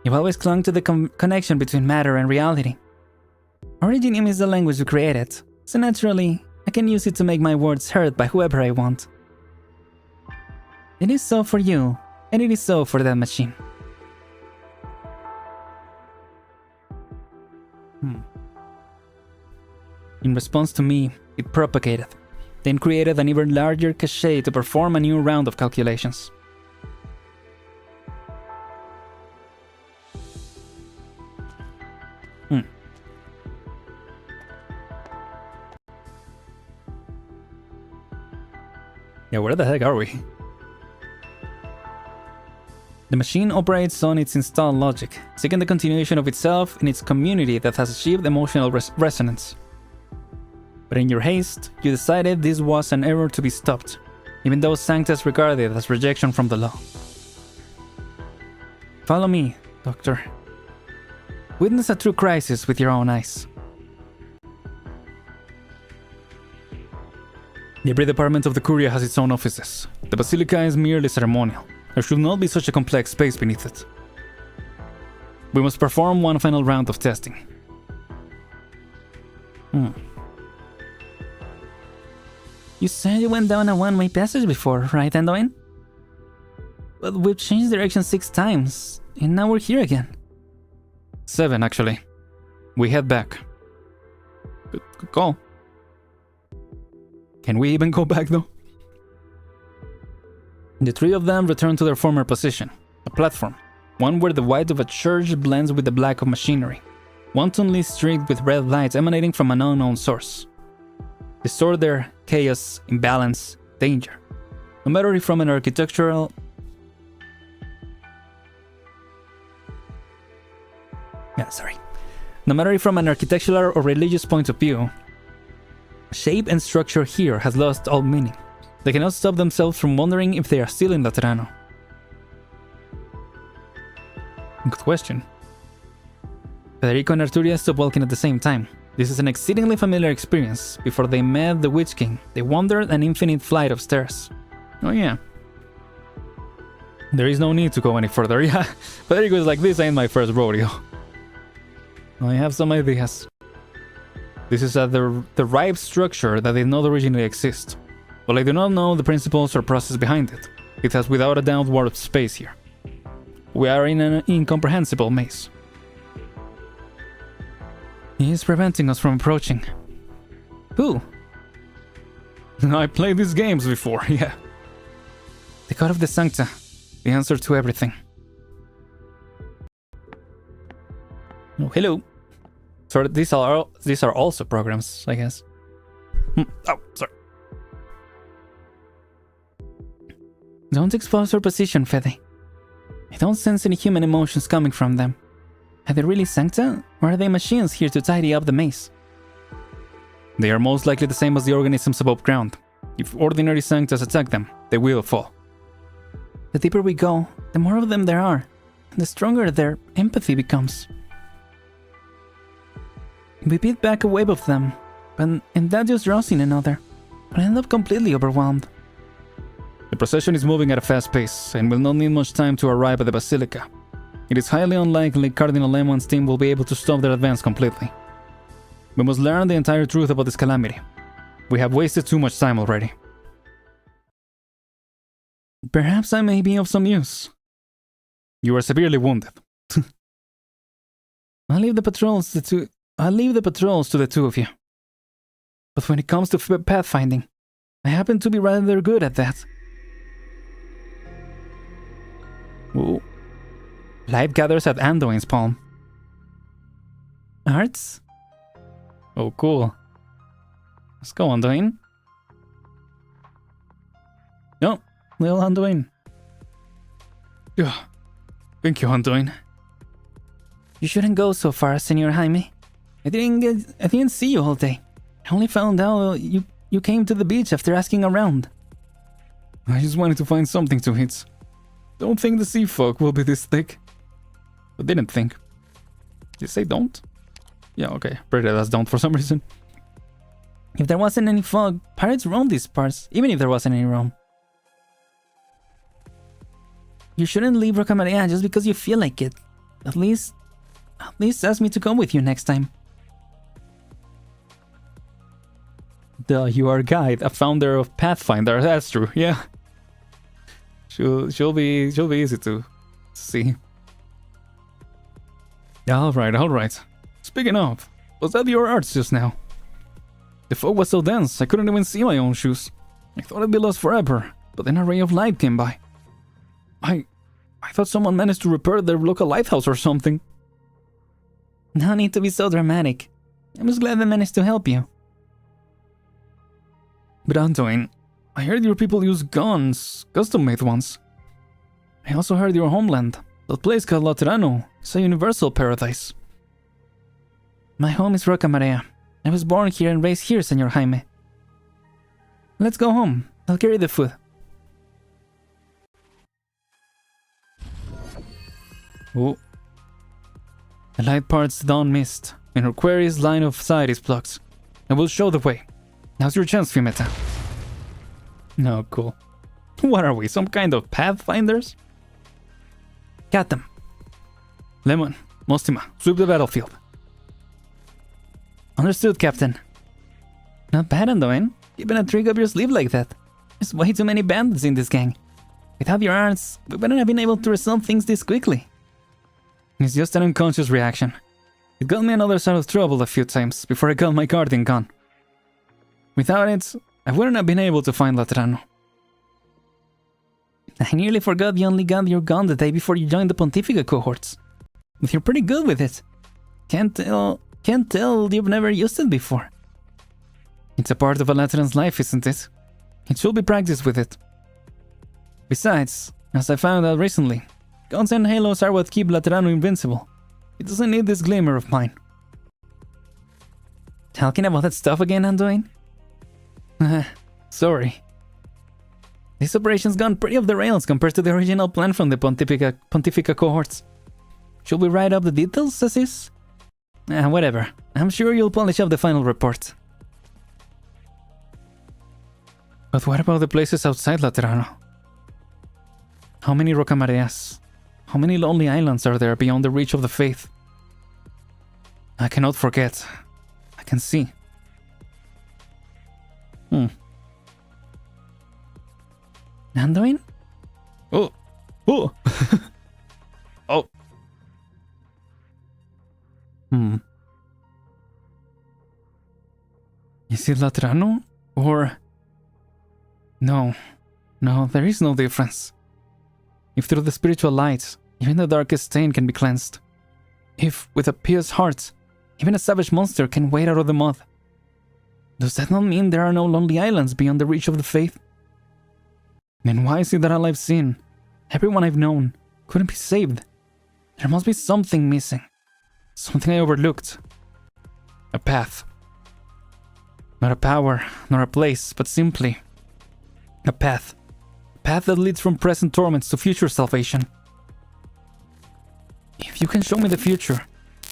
You've always clung to the connection between matter and reality. Originium is the language you created, so naturally, I can use it to make my words heard by whoever I want. It is so for you, and it is so for that machine. In response to me, it propagated, then created an even larger cache to perform a new round of calculations. Yeah, where the heck are we? The machine operates on its installed logic, seeking the continuation of itself in its community that has achieved emotional resonance. But in your haste, you decided this was an error to be stopped, even though Sanctus regarded it as rejection from the law. Follow me, Doctor. Witness a true crisis with your own eyes. Every department of the Curia has its own offices. The Basilica is merely ceremonial. There should not be such a complex space beneath it. We must perform one final round of testing. You said you went down a one-way passage before, right, Anduin? But we've changed direction 6 times, and now we're here again. 7, actually. We head back. Good call. Can we even go back, though? The 3 of them return to their former position, a platform, one where the white of a church blends with the black of machinery, wantonly streaked with red lights emanating from an unknown source. Disorder, chaos, imbalance, danger. No matter if from an architectural... No matter if from an architectural or religious point of view, shape and structure here has lost all meaning. They cannot stop themselves from wondering if they are still in Laterano. Good question. Federico and Arturia stopped walking at the same time. This is an exceedingly familiar experience. Before they met the Witch King, they wandered an infinite flight of stairs. Oh yeah. There is no need to go any further, yeah. Federico is like, this ain't my first rodeo. I have some ideas. This is a derived structure that did not originally exist. But I do not know the principles or process behind it. It has without a doubt warped space here. We are in an incomprehensible maze. He is preventing us from approaching. Who? I played these games before, yeah. The God of the Sancta, the answer to everything. Oh, hello. So these are also programs, I guess. Oh, sorry. Don't expose her position, Fede. I don't sense any human emotions coming from them. Are they really Sancta, or are they machines here to tidy up the maze? They are most likely the same as the organisms above ground. If ordinary Sanctas attack them, they will fall. The deeper we go, the more of them there are, and the stronger their empathy becomes. We beat back a wave of them, and that just draws in another. But I end up completely overwhelmed. The procession is moving at a fast pace, and will not need much time to arrive at the Basilica. It is highly unlikely Cardinal Lemon's team will be able to stop their advance completely. We must learn the entire truth about this calamity. We have wasted too much time already. Perhaps I may be of some use. You are severely wounded. I'll leave the patrols to I'll leave the patrols to the two of you. But when it comes to pathfinding, I happen to be rather good at that. Ooh. Light gathers at Anduin's palm. Arts? Oh, cool. Let's go, Anduin. No, little Anduin. Yeah. Thank you, Anduin. You shouldn't go so far, Senor Jaime. I didn't see you all day. I only found out you came to the beach after asking around. I just wanted to find something to eat. Don't think the sea fog will be this thick. But didn't think. Did you say don't? Yeah, okay. Pretty that's don't for some reason. If there wasn't any fog, pirates roam these parts, even if there wasn't any roam. You shouldn't leave Rocamaria just because you feel like it. At least ask me to come with you next time. Duh, you are a guide, a founder of Pathfinder. That's true. Yeah, she'll be easy to see. Yeah, all right. Speaking of, was that your arts just now? The fog was so dense I couldn't even see my own shoes. I thought I'd be lost forever, but then a ray of light came by. I thought someone managed to repair their local lighthouse or something. No need to be so dramatic. I'm just glad I managed to help you. But Antoine, I heard your people use guns, custom-made ones. I also heard your homeland, that place called Laterano, is a universal paradise. My home is Rocamaria. I was born here and raised here, Senor Jaime. Let's go home. I'll carry the food. Oh. The light parts dawn mist, and her quarry's line of sight is blocked. I will show the way. Now's your chance, Fiumetta. No, cool. What are we, some kind of pathfinders? Got them. Lemon, Mostima, sweep the battlefield. Understood, Captain. Not bad, Andoin. Keeping a trick up your sleeve like that. There's way too many bandits in this gang. Without your arms, we wouldn't have been able to resolve things this quickly. It's just an unconscious reaction. It got me another side of trouble a few times before I got my guardian gun. Without it, I wouldn't have been able to find Laterano. I nearly forgot you only got your gun the day before you joined the Pontifica cohorts. But you're pretty good with it. Can't tell you've never used it before. It's a part of a Lateran's life, isn't it? It should be practiced with it. Besides, as I found out recently, guns and halos are what keep Laterano invincible. It doesn't need this glimmer of mine. Talking about that stuff again, Anduin? Sorry. This operation's gone pretty off the rails compared to the original plan from the Pontifica cohorts. Should we write up the details as is? Whatever. I'm sure you'll polish up the final report. But what about the places outside Laterano? How many Rocamareas? How many lonely islands are there beyond the reach of the faith? I cannot forget. I can see. Anduin? Oh. Oh. Oh. Is it Laterano? Or... No, there is no difference. If through the spiritual light, even the darkest stain can be cleansed. If, with a pious heart, even a savage monster can wade out of the mud. Does that not mean there are no lonely islands beyond the reach of the faith? Then why is it that all I've seen, everyone I've known, couldn't be saved? There must be something missing. Something I overlooked. A path. Not a power, nor a place, but simply a path. A path that leads from present torments to future salvation. If you can show me the future,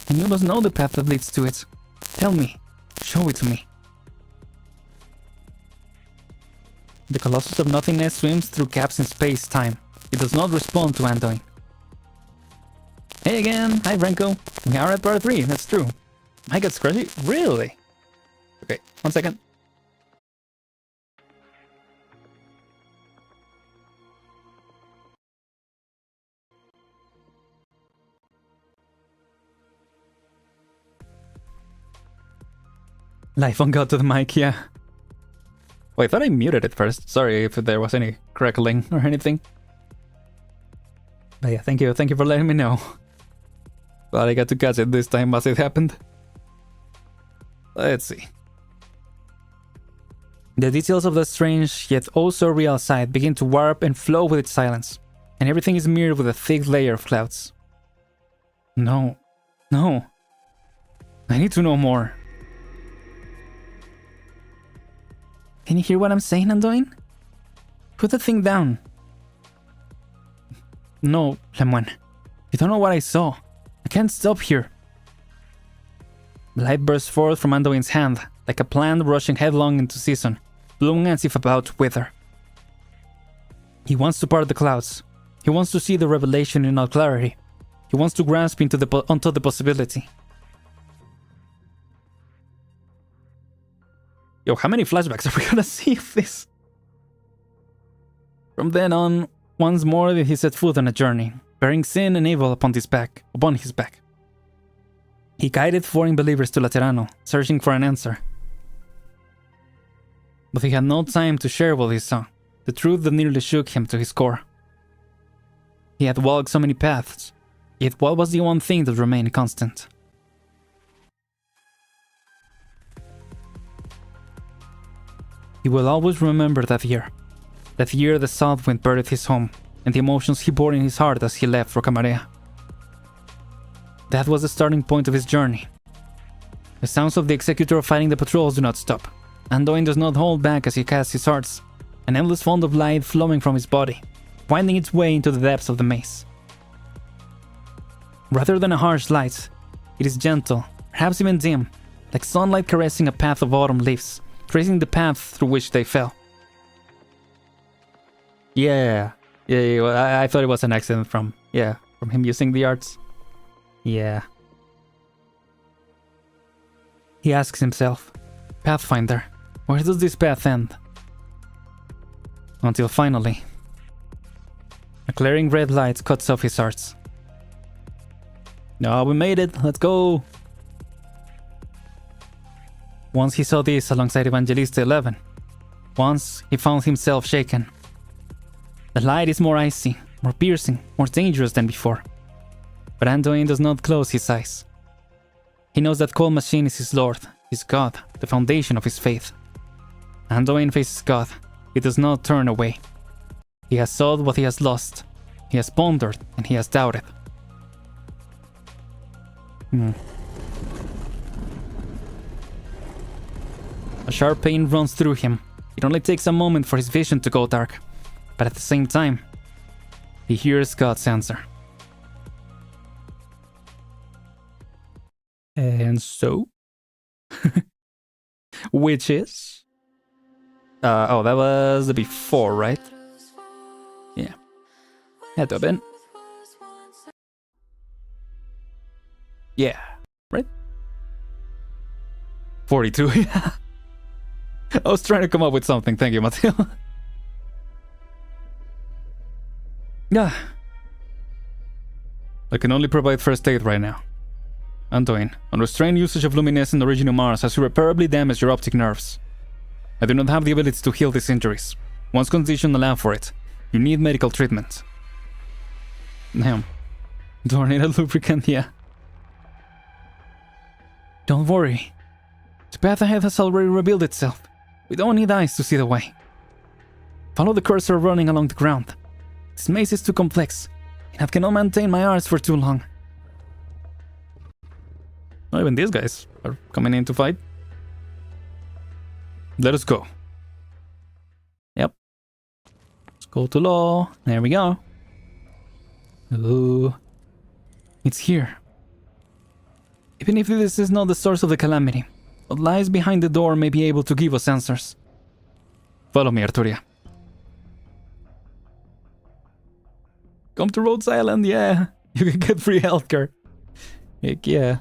then you must know the path that leads to it. Tell me. Show it to me. The Colossus of Nothingness swims through gaps in space-time. It does not respond to Anduin. Hey again! Hi Renko! We are at part 3, that's true. I got scratchy? Really? Okay, 1 second. Live on God to the mic, yeah. Wait, I thought I muted it first. Sorry if there was any crackling or anything. But yeah, thank you for letting me know. Glad I got to catch it this time as it happened. Let's see. The details of the strange yet also real sight begin to warp and flow with its silence, and everything is mirrored with a thick layer of clouds. No. I need to know more. Can you hear what I'm saying, Anduin? Put the thing down. No, Lemoine. You don't know what I saw. I can't stop here. The light bursts forth from Anduin's hand, like a plant rushing headlong into season, blooming as if about to wither. He wants to part the clouds. He wants to see the revelation in all clarity. He wants to grasp onto the possibility. Yo, how many flashbacks are we gonna see of this? From then on, once more did he set foot on a journey, bearing sin and evil upon his back. He guided foreign believers to Laterano, searching for an answer. But he had no time to share what he saw, the truth that nearly shook him to his core. He had walked so many paths, yet what was the one thing that remained constant? He will always remember that year the south wind birthed his home, and the emotions he bore in his heart as he left Rocamarea. That was the starting point of his journey. The sounds of the executor fighting the patrols do not stop. Anduin does not hold back as he casts his arts, an endless font of light flowing from his body, winding its way into the depths of the maze. Rather than a harsh light, it is gentle, perhaps even dim, like sunlight caressing a path of autumn leaves, tracing the path through which they fell. Yeah, well, I thought it was an accident from him using the arts. Yeah. He asks himself, Pathfinder, where does this path end? Until finally, a glaring red light cuts off his arts. No, we made it, let's go! Once he saw this alongside Evangelista 11. Once he found himself shaken. The light is more icy, more piercing, more dangerous than before. But Anduin does not close his eyes. He knows that Cold Machine is his lord, his god, the foundation of his faith. Anduin faces God. He does not turn away. He has sought what he has lost. He has pondered and he has doubted. A sharp pain runs through him. It only takes a moment for his vision to go dark. But at the same time, he hears God's answer. And so? Which is? Oh, that was the before, right? Yeah. Had to have been. Yeah, right? 42, yeah. I was trying to come up with something, thank you, Mateo. Yeah. I can only provide first aid right now. Anduin, unrestrained usage of luminescent origin Mars has irreparably damaged your optic nerves. I do not have the ability to heal these injuries. Once conditions allow for it, you need medical treatment. Damn. Do I need a lubricant? Yeah. Don't worry. The path ahead has already revealed itself. We don't need eyes to see the way. Follow the cursor running along the ground. This maze is too complex, and I cannot maintain my arts for too long. Not even these guys are coming in to fight. Let us go. Yep. Let's go to law. There we go. Ooh. It's here. Even if this is not the source of the calamity, what lies behind the door may be able to give us answers. Follow me, Arturia. Come to Rhodes Island, yeah. You can get free healthcare. Heck yeah.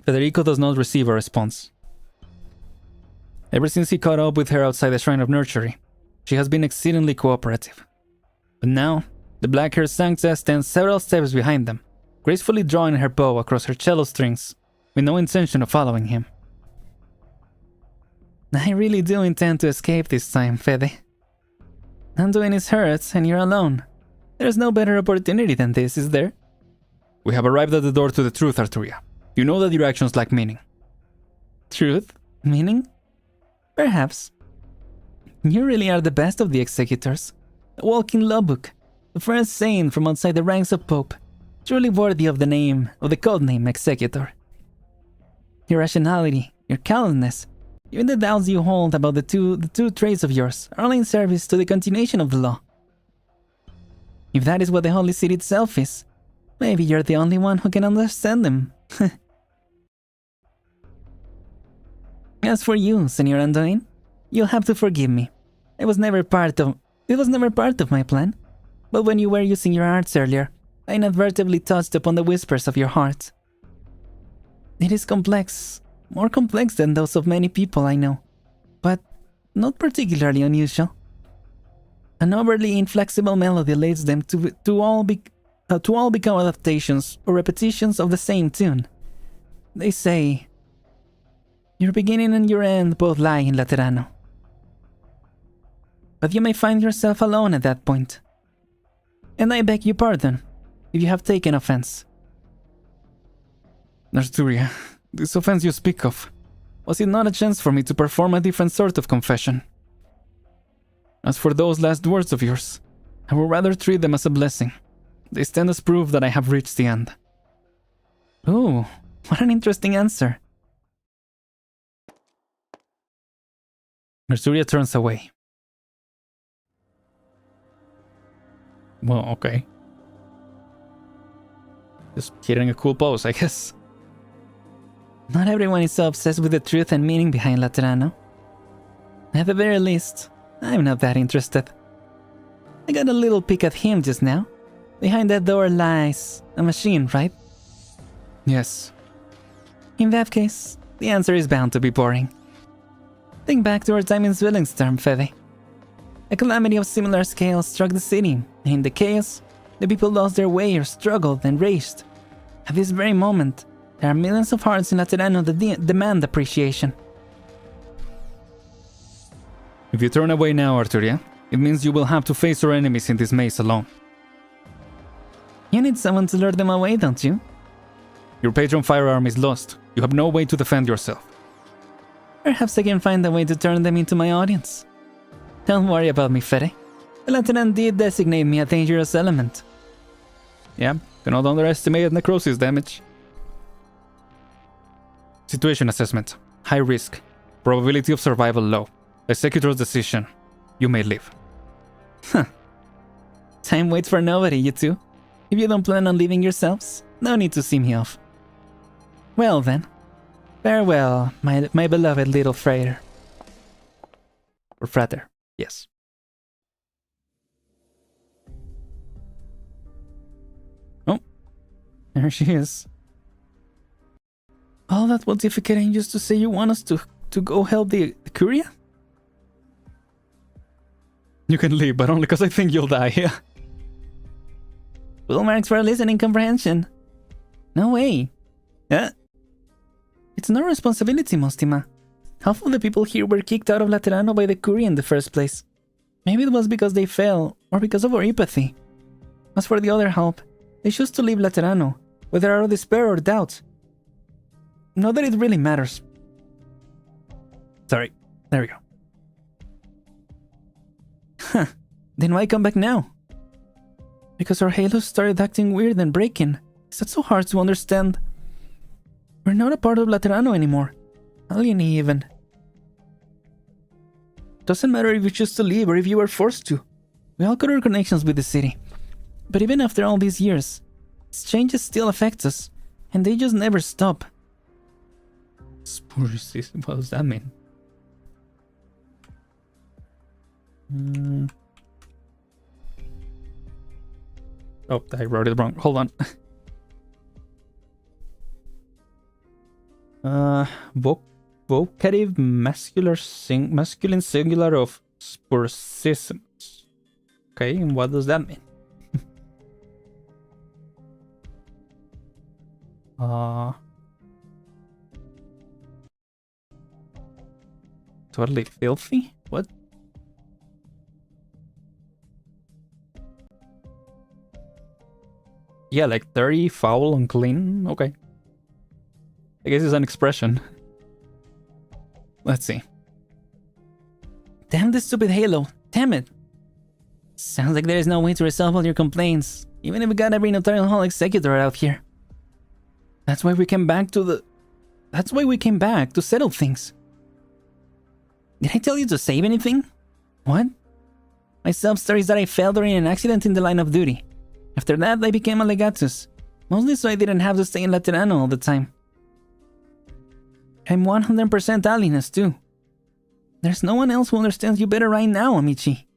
Federico does not receive a response. Ever since he caught up with her outside the Shrine of Nurtury, she has been exceedingly cooperative. But now, the black-haired Sancta stands several steps behind them, gracefully drawing her bow across her cello strings, with no intention of following him. I really do intend to escape this time, Fede. Undoing is hurt, and you're alone. There's no better opportunity than this, is there? We have arrived at the door to the truth, Arturia. You know that your actions lack meaning. Truth? Meaning? Perhaps. You really are the best of the executors. A walking law book. The first saint from outside the ranks of Pope. Truly worthy of the codename Executor. Your rationality, your callousness, even the doubts you hold about the two traits of yours are all in service to the continuation of the law. If that is what the Holy City itself is, maybe you're the only one who can understand them. As for you, Senor Anduin, you'll have to forgive me. It was never part of my plan. But when you were using your arts earlier, I inadvertently touched upon the whispers of your heart. It is complex, more complex than those of many people I know, but not particularly unusual. An overly inflexible melody leads them to all become adaptations or repetitions of the same tune. They say, your beginning and your end both lie in Laterano. But you may find yourself alone at that point. And I beg your pardon if you have taken offense. Arturia, this offense you speak of, was it not a chance for me to perform a different sort of confession? As for those last words of yours, I would rather treat them as a blessing. They stand as proof that I have reached the end. Ooh, what an interesting answer. Arturia turns away. Well, okay. Just hitting a cool pose, I guess. Not everyone is so obsessed with the truth and meaning behind Laterano. At the very least, I'm not that interested. I got a little peek at him just now. Behind that door lies a machine, right? Yes. In that case, the answer is bound to be boring. Think back to our time in Zwillingstern, Fede. A calamity of similar scale struck the city, and in the chaos, the people lost their way or struggled and raged. At this very moment, there are millions of hearts in Laterano that demand appreciation. If you turn away now, Arturia, it means you will have to face your enemies in this maze alone. You need someone to lure them away, don't you? Your patron firearm is lost. You have no way to defend yourself. Perhaps I can find a way to turn them into my audience. Don't worry about me, Fede. The Lieutenant did designate me a dangerous element. Yeah, cannot underestimate necrosis damage. Situation assessment. High risk. Probability of survival low. Executor's decision. You may leave. Huh. Time waits for nobody, you two. If you don't plan on leaving yourselves, no need to see me off. Well then. Farewell, my beloved little frater. Or frater, yes. Oh, there she is. All that pontificating just to say you want us to go help the Curia? You can leave, but only because I think you'll die, yeah. Full marks for listening comprehension. No way. It's no responsibility, Mostima. Half of the people here were kicked out of Laterano by the Curia in the first place. Maybe it was because they fell, or because of our apathy. As for the other half, they chose to leave Laterano, whether out of despair or doubt. Not that it really matters. Sorry, there we go. Huh, then why come back now? Because our halos started acting weird and breaking. Is that so hard to understand? We're not a part of Laterano anymore. Alieni even. Doesn't matter if you choose to leave or if you were forced to. We all got our connections with the city. But even after all these years, its changes still affect us, and they just never stop. Spurs, what does that mean? Oh, I wrote it wrong. Hold on. Vocative masculine singular of spursisms. Okay, and what does that mean? totally filthy? What? Yeah, like dirty, foul, unclean. Okay. I guess it's an expression. Let's see. Damn this stupid Halo. Damn it. Sounds like there is no way to resolve all your complaints. Even if we got every notarial hall executor out here. That's why we came back to settle things. Did I tell you to save anything? What? My sub-story is that I fell during an accident in the line of duty. After that, I became a legatus. Mostly so I didn't have to stay in Laterano all the time. I'm 100% alienist too. There's no one else who understands you better right now, Amici.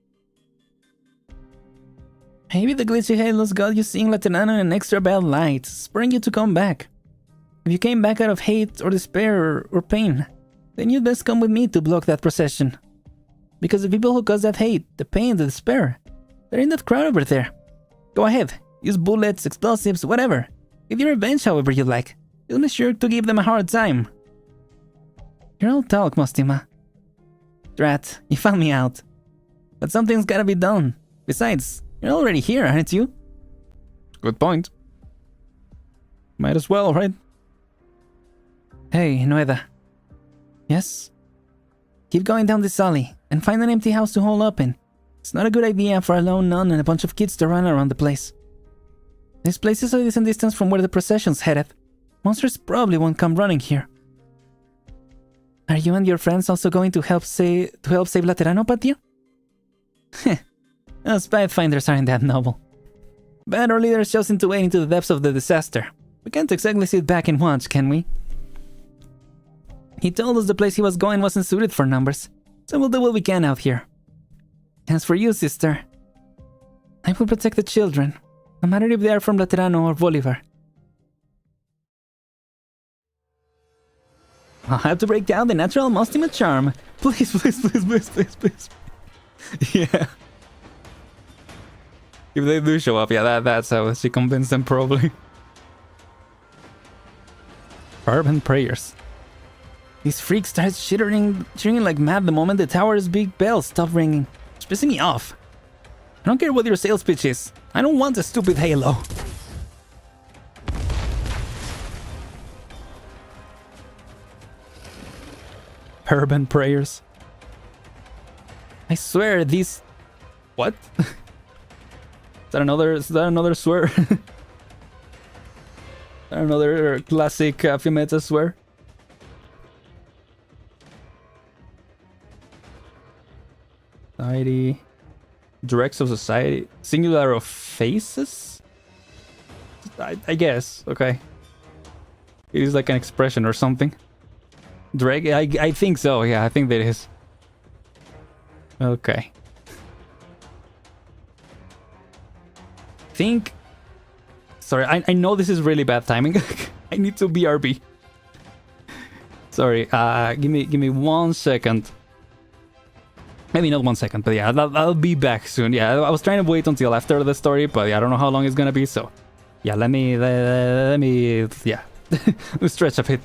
Maybe the glitchy halos got you seeing Laterano in an extra bad light, spurring you to come back. If you came back out of hate or despair or pain, then you'd best come with me to block that procession. Because the people who cause that hate, the pain, the despair, they're in that crowd over there. Go ahead, use bullets, explosives, whatever. Get your revenge however you like. You'll be sure to give them a hard time. You're all talk, Mostima. Drat, you found me out. But something's gotta be done. Besides, you're already here, aren't you? Good point. Might as well, right? Hey, Noeda. Yes? Keep going down this alley, and find an empty house to hole up in. It's not a good idea for a lone nun and a bunch of kids to run around the place. This place is a decent distance from where the procession's headed. Monsters probably won't come running here. Are you and your friends also going to help save Laterano, Patio? Heh. Us pathfinders aren't that noble. But our leader chosen to wade into the depths of the disaster. We can't exactly sit back and watch, can we? He told us the place he was going wasn't suited for numbers, so we'll do what we can out here. As for you, sister, I will protect the children, no matter if they are from Laterano or Bolivar. I'll have to break down the natural Mostima charm. Please, please, please, please, please, please. Yeah. If they do show up, yeah, that's how she convinced them, probably. Fervent prayers. These freaks started cheering like mad the moment the tower's big bell stopped ringing. It's pissing me off. I don't care what your sales pitch is. I don't want a stupid halo. Fervent prayers. I swear these... What? Is that another swear? Is that another classic Fiumetta swear? Society. Directs of society. Singular of faces? I guess. Okay. It is like an expression or something. Drag? I think so. Yeah, I think that is. Okay. Think. Sorry, I know this is really bad timing. I need to BRB. Sorry. Give me 1 second. Maybe not 1 second, but yeah, I'll be back soon. Yeah, I was trying to wait until after the story, but yeah, I don't know how long it's gonna be. So, yeah, let me yeah, let's stretch a bit.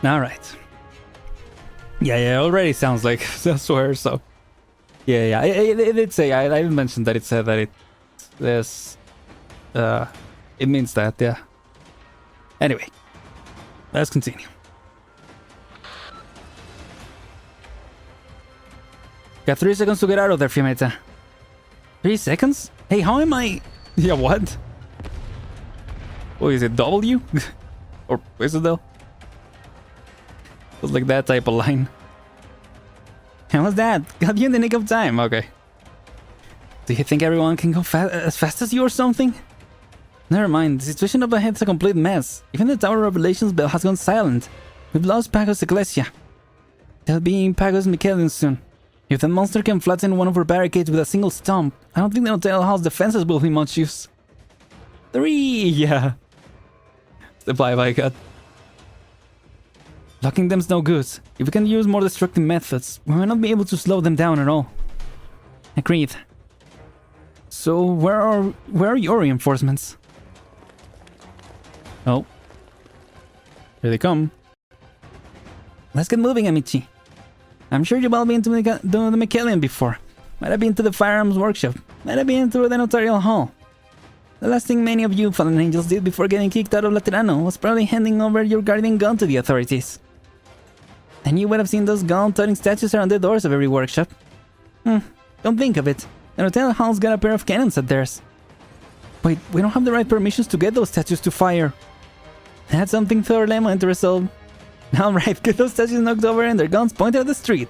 Alright. Yeah, already sounds like I swear, so. Yeah, it did say, I mentioned that it said that it means that, yeah. Anyway, let's continue. Got 3 seconds to get out of there, Fiametta. 3 seconds? Hey, how am I? Yeah, what? Oh, is it W? Or is it though? It was like that type of line. How was that? Got you in the nick of time. Okay. Do you think everyone can go as fast as you or something? Never mind. The situation up ahead is a complete mess. Even the Tower Revelations bell has gone silent. We've lost Pagos Ecclesia. They'll be in Pagos Michelion soon. If the monster can flatten one of our barricades with a single stomp, I don't think the Hotel Hall's defenses will be much use. 3! Yeah. It's the vibe I got. Blocking them's no good. If we can use more destructive methods, we might not be able to slow them down at all. Agreed. So, where are your reinforcements? Oh. Here they come. Let's get moving, Amici. I'm sure you've all been to the Michelion before. Might have been to the firearms workshop. Might have been to the notarial hall. The last thing many of you fallen angels did before getting kicked out of Laterano was probably handing over your guardian gun to the authorities. And you would have seen those gun-toting statues around the doors of every workshop. Don't think of it. The Hotel Hall's got a pair of cannons at theirs. Wait, we don't have the right permissions to get those statues to fire. That's something for Lemon to resolve. Alright, get those statues knocked over and their guns pointed at the street.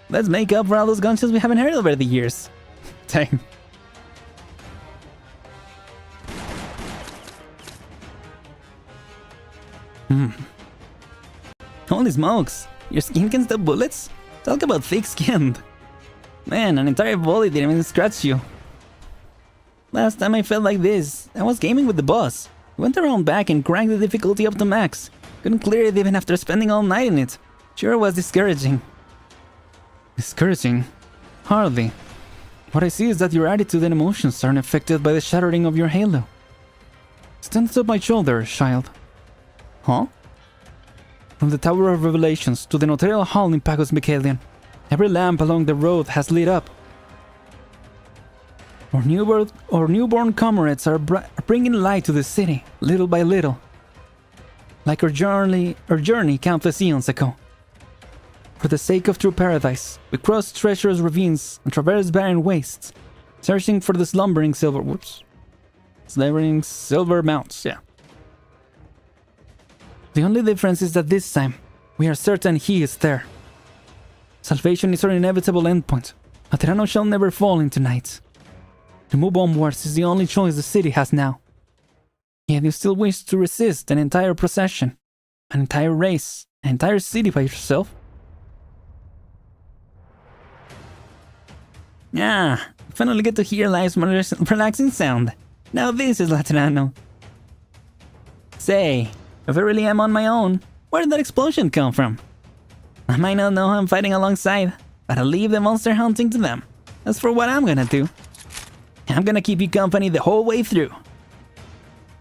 Let's make up for all those gunshots we haven't heard over the years. Dang. Holy smokes, your skin can stop bullets? Talk about thick-skinned. Man, an entire volley didn't even scratch you. Last time I felt like this, I was gaming with the boss. Went around back and cranked the difficulty up to max. Couldn't clear it even after spending all night in it. Sure was discouraging. Discouraging? Hardly. What I see is that your attitude and emotions aren't affected by the shattering of your halo. Stand up my shoulder, child. Huh? From the Tower of Revelations to the Notarial Hall in Pagos Michelion, every lamp along the road has lit up. Our newborn comrades are bringing light to the city, little by little. Like our journey countless eons ago. For the sake of true paradise, we crossed treacherous ravines and traversed barren wastes, searching for the slumbering silver mounts, yeah. The only difference is that this time, we are certain he is there. Salvation is our inevitable endpoint. Laterano shall never fall into night. To move onwards is the only choice the city has now. Yet you still wish to resist an entire procession, an entire race, an entire city by yourself? Ah, finally get to hear life's relaxing sound. Now this is Laterano. Say, if I really am on my own, where did that explosion come from? I might not know who I'm fighting alongside, but I'll leave the monster hunting to them. As for what I'm gonna do, I'm gonna keep you company the whole way through.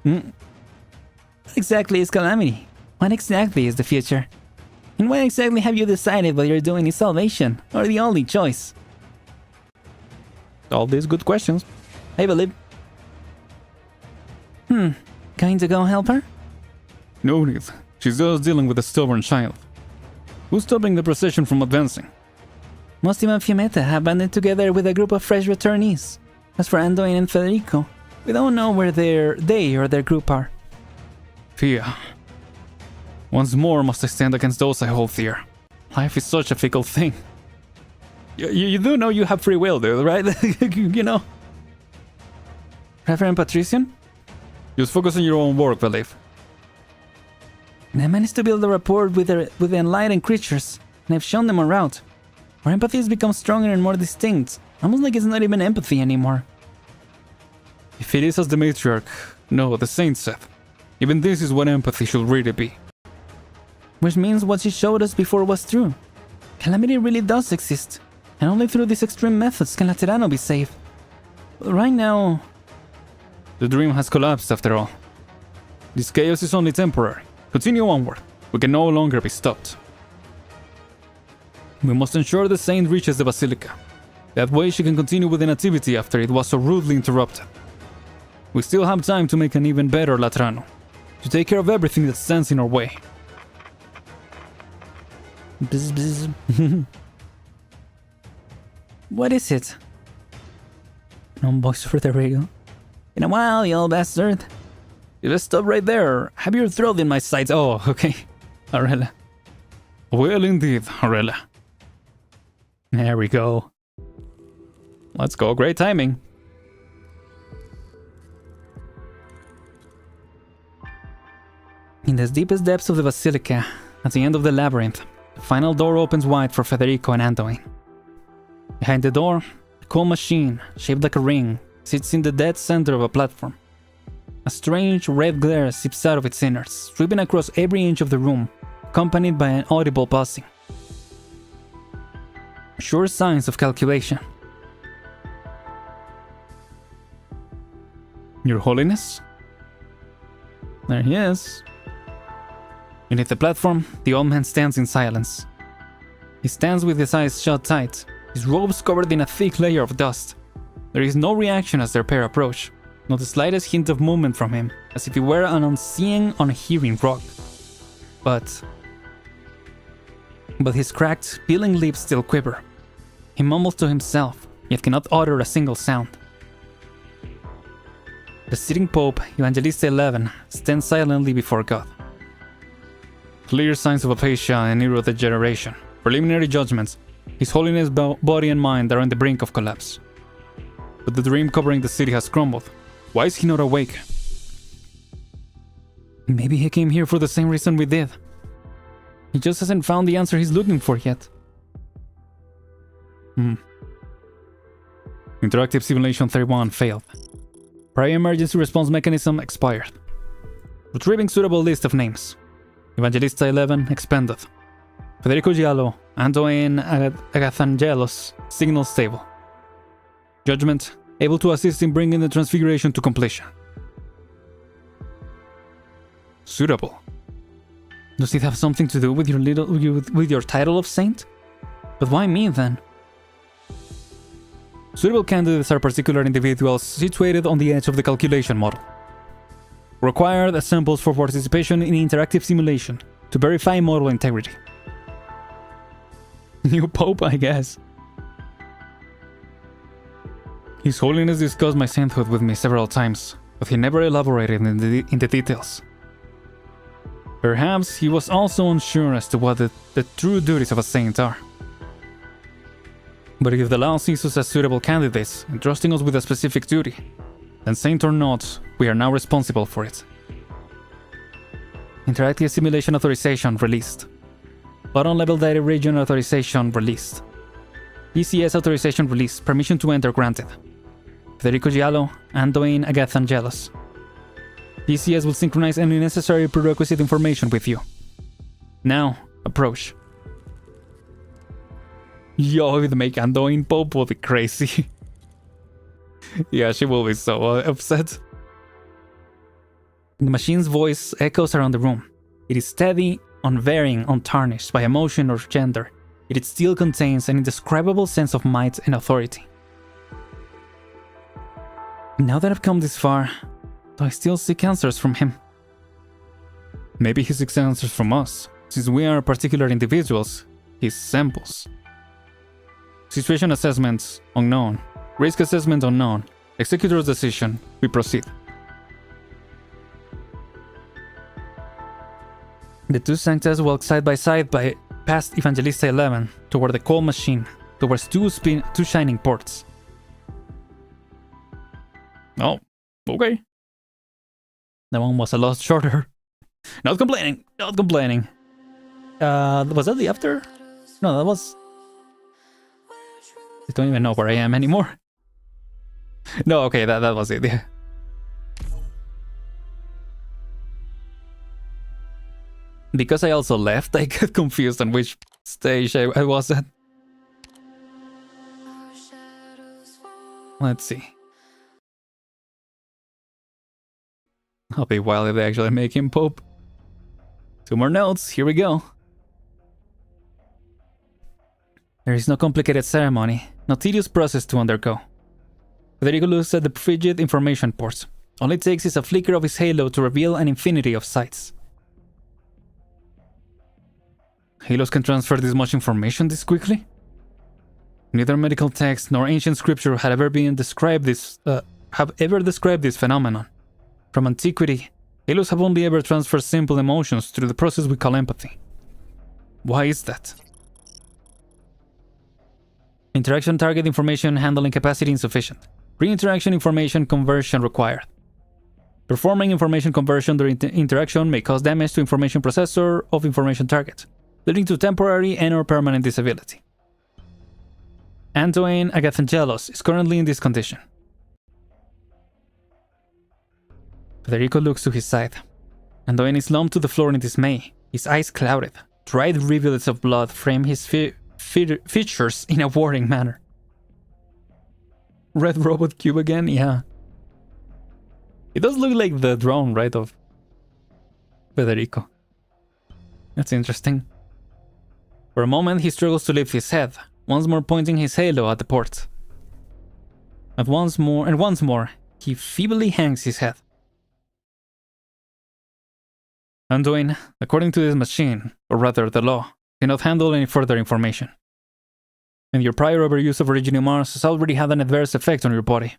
What exactly is Calamity? What exactly is the future? And what exactly have you decided what you're doing is salvation, or the only choice? All these good questions. Hey, Valib. Going to go help her? No need. She's just dealing with a stubborn child. Who's stopping the procession from advancing? Mostima and Fiametta have banded together with a group of fresh returnees. As for Anduin and Federico, we don't know where they or their group are. Fia. Once more must I stand against those I hold dear. Life is such a fickle thing. You do know you have free will, dude, right? You know. Reverend Patrician? Just focus on your own work, Valif. I managed to build a rapport with the enlightened creatures, and I've shown them a route. Our empathy has become stronger and more distinct, almost like it's not even empathy anymore. If it is as the matriarch, no, the saint said, even this is what empathy should really be. Which means what she showed us before was true. Calamity really does exist, and only through these extreme methods can Laterano be saved. But right now... The dream has collapsed after all. This chaos is only temporary. Continue onward. We can no longer be stopped. We must ensure the saint reaches the Basilica. That way she can continue with inactivity after it was so rudely interrupted. We still have time to make an even better Latrano, to take care of everything that stands in our way. Bzz, bzz. What is it? No voice for the radio. In a while, you old bastard. You just stop right there. Have your throat in my sights. Oh, okay. Arella. Well, indeed, Arella. There we go. Let's go. Great timing. In the deepest depths of the Basilica, at the end of the labyrinth, the final door opens wide for Federico and Antoine. Behind the door, a coal machine, shaped like a ring, sits in the dead center of a platform. A strange red glare seeps out of its innards, sweeping across every inch of the room, accompanied by an audible buzzing. Sure signs of calculation. Your Holiness? There he is. Beneath the platform, the old man stands in silence. He stands with his eyes shut tight, his robes covered in a thick layer of dust. There is no reaction as their pair approach, not the slightest hint of movement from him, as if he were an unseeing, unhearing rock. But his cracked, peeling lips still quiver. He mumbles to himself, yet cannot utter a single sound. The sitting Pope, Evangelista 11, stands silently before God. Clear signs of aphasia and neurodegeneration. Preliminary judgments. His Holiness' body and mind are on the brink of collapse. But the dream covering the city has crumbled. Why is he not awake? Maybe he came here for the same reason we did. He just hasn't found the answer he's looking for yet. Interactive Simulation 31 failed. Prior emergency response mechanism expired. Retrieving suitable list of names. Evangelista 11 expended. Federico Giallo. Antoine Agathangelos, signal stable. Judgment, able to assist in bringing the transfiguration to completion. Suitable. Does it have something to do with your title of saint? But why me then? Suitable candidates are particular individuals situated on the edge of the calculation model. Required samples for participation in interactive simulation to verify model integrity. New Pope, I guess. His Holiness discussed my sainthood with me several times, but he never elaborated in the details. Perhaps he was also unsure as to what the true duties of a saint are. But if the law sees us as suitable candidates, entrusting us with a specific duty, then saint or not, we are now responsible for it. Interactive simulation authorization released. Bottom level data region authorization released. PCS authorization released. Permission to enter granted. Federico Giallo, Antoine Agathangelos. PCS will synchronize any necessary prerequisite information with you. Now, approach. Yo, if they make Antoine Pope will be crazy. Yeah, she will be so upset. The machine's voice echoes around the room. It is steady, unvarying, untarnished by emotion or gender. It still contains an indescribable sense of might and authority. Now that I've come this far, do I still seek answers from him? Maybe he seeks answers from us, since we are particular individuals, his samples. Situation assessments, unknown. Risk assessment, unknown. Executor's decision, we proceed. The two sanctas walk side by side past Evangelista 11 toward the coal machine, towards two shining ports. Oh, okay. That one was a lot shorter. Not complaining, not complaining. Was that the after? No, that was... I don't even know where I am anymore. No, okay, that was it, yeah. Because I also left, I get confused on which stage I was at. Let's see. I'll be wild if they actually make him Pope. 2 more notes, here we go. There is no complicated ceremony, no tedious process to undergo. Federico looks at the frigid information ports. All it takes is a flicker of his halo to reveal an infinity of sites. Halos can transfer this much information this quickly? Neither medical text nor ancient scripture have ever described this phenomenon. From antiquity, halos have only ever transferred simple emotions through the process we call empathy. Why is that? Interaction target information handling capacity insufficient. Pre-interaction information conversion required. Performing information conversion during interaction may cause damage to information processor of information target, leading to temporary and/or permanent disability. Antoine Agathangelos is currently in this condition. Federico looks to his side. Antoine is slumped to the floor in dismay, his eyes clouded. Dried rivulets of blood frame his features in a warring manner. Red robot cube again? Yeah. It does look like the drone, right, of Federico. That's interesting. For a moment, he struggles to lift his head, once more pointing his halo at the port. And once more, he feebly hangs his head. Anduin, according to this machine, or rather the law, cannot handle any further information. And your prior overuse of Originium Mars has already had an adverse effect on your body.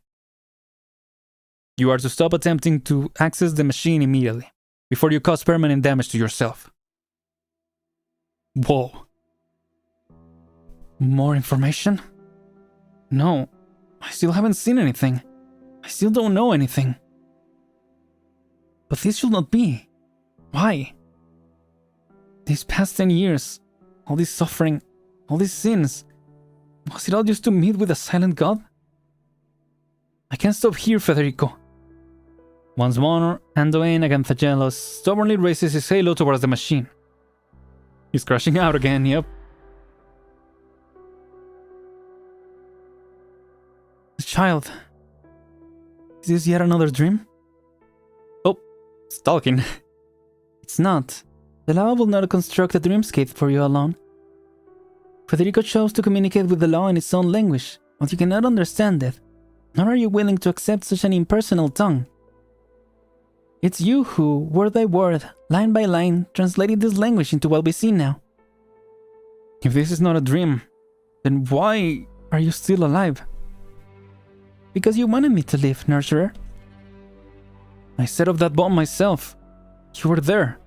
You are to stop attempting to access the machine immediately, before you cause permanent damage to yourself. Whoa. More information? No, I still haven't seen anything. I still don't know anything. But this should not be. Why? These past 10 years, all this suffering, all these sins, was it all just to meet with a silent god? I can't stop here, Federico. Once more, Anduin Aganthagelos stubbornly raises his halo towards the machine. He's crashing out again, yep. Child, is this yet another dream? Oh, stalking. It's not. The law will not construct a dreamscape for you alone. Federico chose to communicate with the law in its own language, but you cannot understand it, nor are you willing to accept such an impersonal tongue. It's you who, word by word, line by line, translated this language into what we see now. If this is not a dream, then why are you still alive? Because you wanted me to live, Nurturer. I set off that bomb myself. You were there.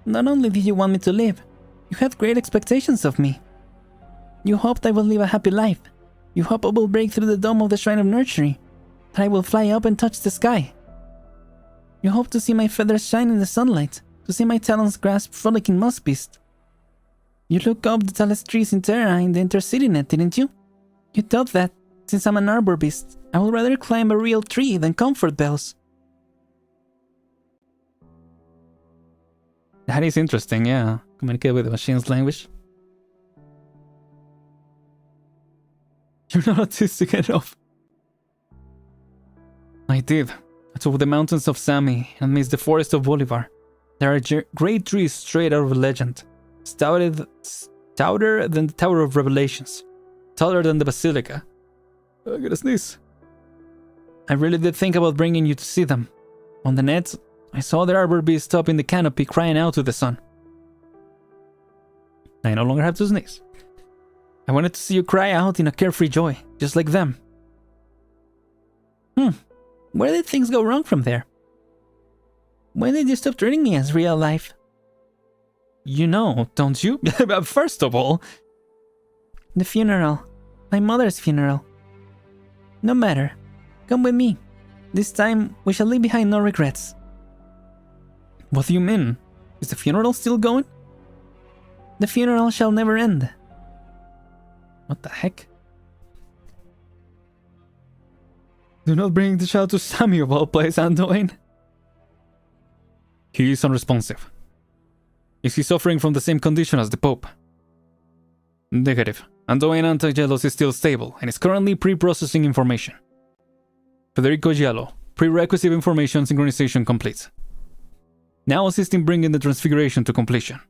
Not only did you want me to live, you had great expectations of me. You hoped I will live a happy life. You hope I will break through the dome of the Shrine of Nurturing, that I will fly up and touch the sky. You hoped to see my feathers shine in the sunlight, to see my talons grasp frolicking moss beast. You looked up the tallest trees in Terra in the Intercity Net, didn't you? You thought that, since I'm an arbor beast, I would rather climb a real tree than comfort bells. That is interesting, yeah. Communicate with the machine's language. You're not autistic enough. I did. Atop the mountains of Sami and amidst the forest of Bolivar, there are great trees straight out of legend, stouter than the Tower of Revelations, taller than the Basilica. I'm gonna sneeze. I really did think about bringing you to see them. On the net, I saw the arbor beast up in the canopy crying out to the sun. I no longer have to sneeze. I wanted to see you cry out in a carefree joy, just like them. Where did things go wrong from there? When did you stop treating me as real life? You know, don't you? First of all... The funeral. My mother's funeral. No matter. Come with me. This time, we shall leave behind no regrets. What do you mean? Is the funeral still going? The funeral shall never end. What the heck? Do not bring the child to Sami of all places, Anduin. He is unresponsive. Is he suffering from the same condition as the Pope? Negative. Anduin Antagelos is still stable and is currently pre-processing information. Federico Giallo. Prerequisite information synchronization complete. now assisting bringing the transfiguration to completion.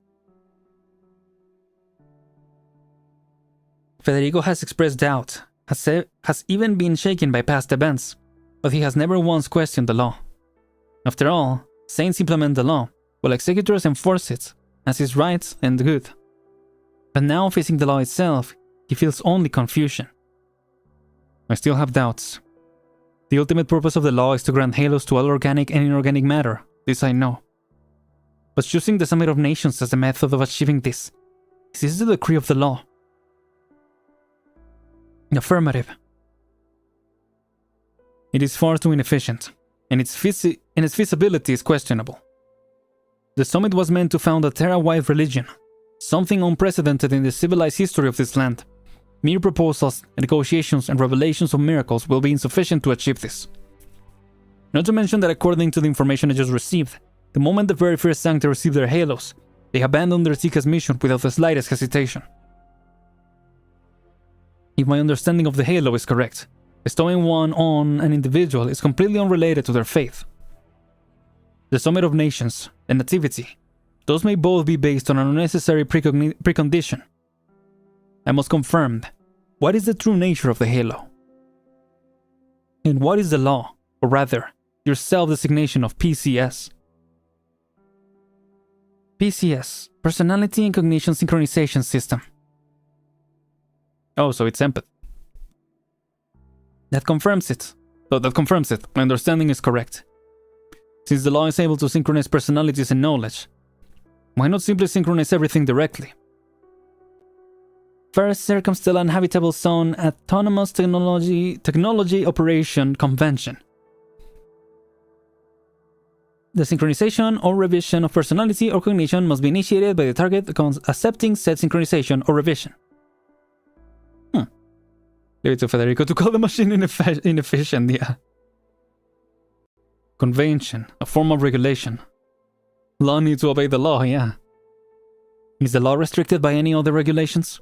Federico has expressed doubt, has even been shaken by past events, but he has never once questioned the law. After all, saints implement the law, while executors enforce it, as is right and good. But now, facing the law itself, he feels only confusion. I still have doubts. The ultimate purpose of the law is to grant halos to all organic and inorganic matter, this I know. But choosing the Summit of Nations as the method of achieving this, is this the decree of the law? Affirmative. It is far too inefficient, and its feasibility is questionable. The summit was meant to found a Terra-wide religion, something unprecedented in the civilized history of this land. Mere proposals, negotiations, and revelations of miracles will be insufficient to achieve this. Not to mention that according to the information I just received, the moment the very first Sancta received their halos, they abandoned their Seeker's mission without the slightest hesitation. If my understanding of the halo is correct, bestowing one on an individual is completely unrelated to their faith. The Summit of Nations and Nativity, those may both be based on an unnecessary precondition. I must confirm, what is the true nature of the halo? And what is the law, or rather, your self-designation of PCS? PCS, Personality and Cognition Synchronization System. Oh, so it's empathy. That confirms it. My understanding is correct. Since the law is able to synchronize personalities and knowledge, why not simply synchronize everything directly? First Circumstellar and Habitable Zone Autonomous Technology Operation Convention. The synchronization or revision of personality or cognition must be initiated by the target accepting said synchronization or revision. Leave it to Federico to call the machine inefficient, yeah. Convention, a form of regulation. Law needs to obey the law, yeah. Is the law restricted by any other regulations?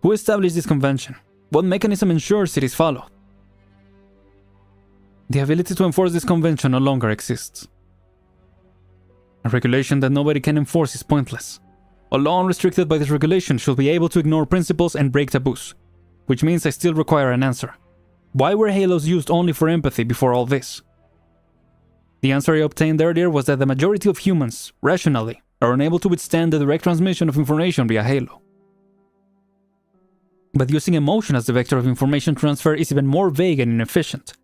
Who established this convention? What mechanism ensures it is followed? The ability to enforce this convention no longer exists. A regulation that nobody can enforce is pointless. A law unrestricted by this regulation should be able to ignore principles and break taboos. Which means I still require an answer. Why were halos used only for empathy before all this? The answer I obtained earlier was that the majority of humans, rationally, are unable to withstand the direct transmission of information via halo. But using emotion as the vector of information transfer is even more vague and inefficient,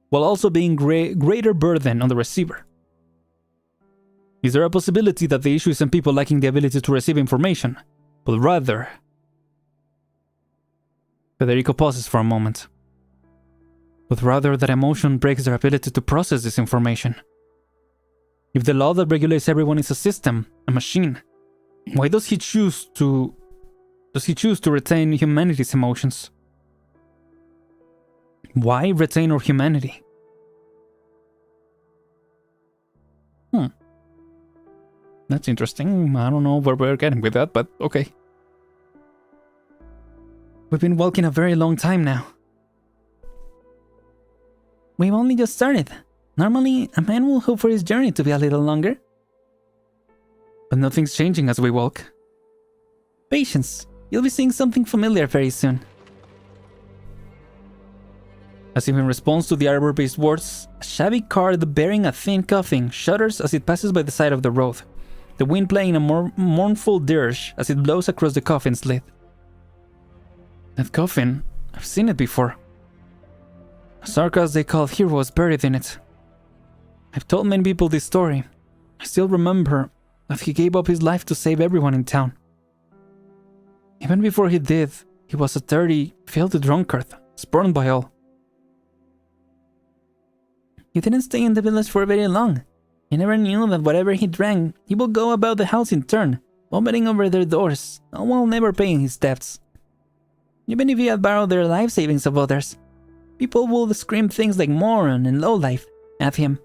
while also being greater burden on the receiver. Is there a possibility that the issue isn't people lacking the ability to receive information, but rather... Federico pauses for a moment. But rather that emotion breaks their ability to process this information. If the law that regulates everyone is a system, a machine, why does he choose to retain humanity's emotions? Why retain our humanity? That's interesting. I don't know where we're getting with that, but okay. We've been walking a very long time now. We've only just started. Normally, a man will hope for his journey to be a little longer. But nothing's changing as we walk. Patience. You'll be seeing something familiar very soon. As if in response to the arbor-based words, a shabby car bearing a thin coffin shudders as it passes by the side of the road, the wind playing a mournful dirge as it blows across the coffin's lid. That coffin, I've seen it before. A Sarka, as they call Hero, was buried in it. I've told many people this story. I still remember that he gave up his life to save everyone in town. Even before he did, he was a dirty, filthy drunkard, spurned by all. He didn't stay in the village for very long. He never knew that whatever he drank, he would go about the house in turn, vomiting over their doors, all while never paying his debts. Even if he had borrowed their life savings of others, people would scream things like moron and lowlife at him,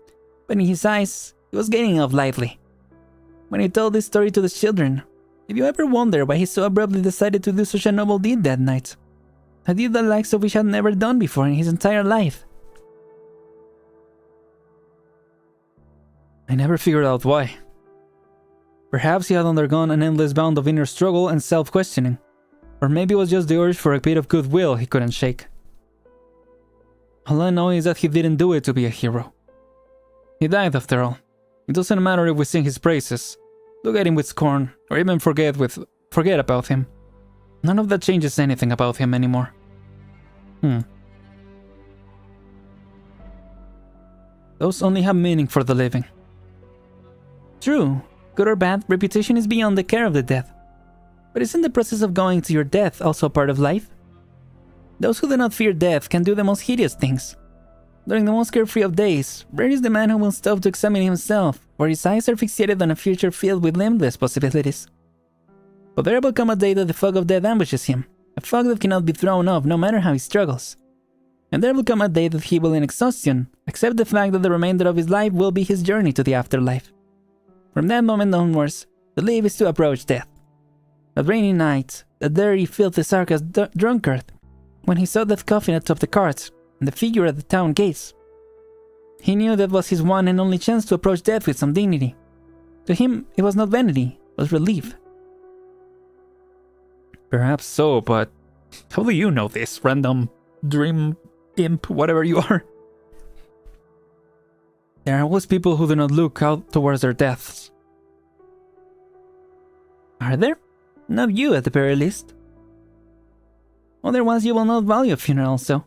but in his eyes, he was getting off lightly. When he told this story to the children, if you ever wonder why he so abruptly decided to do such a noble deed that night, a deed the likes of which he had never done before in his entire life. I never figured out why. Perhaps he had undergone an endless bound of inner struggle and self-questioning. Or maybe it was just the urge for a bit of goodwill he couldn't shake. All I know is that he didn't do it to be a hero. He died after all. It doesn't matter if we sing his praises, look at him with scorn, or even forget about him. None of that changes anything about him anymore. Those only have meaning for the living. True, good or bad, reputation is beyond the care of the dead. But isn't the process of going to your death also a part of life? Those who do not fear death can do the most hideous things. During the most carefree of days, rare is the man who will stop to examine himself, where his eyes are fixated on a future filled with limitless possibilities. But there will come a day that the fog of death ambushes him, a fog that cannot be thrown off no matter how he struggles. And there will come a day that he will in exhaustion accept the fact that the remainder of his life will be his journey to the afterlife. From that moment onwards, to live is to approach death. That rainy night, that dirty, filthy sarcasm drunkard, when he saw that coffin atop the cart and the figure at the town gates, he knew that was his one and only chance to approach death with some dignity. To him, it was not vanity, it was relief. Perhaps so, but how do you know this, random dream imp, whatever you are? There are always people who do not look out towards their deaths. Are there? Not you, at the very least. Otherwise, you will not value a funeral so.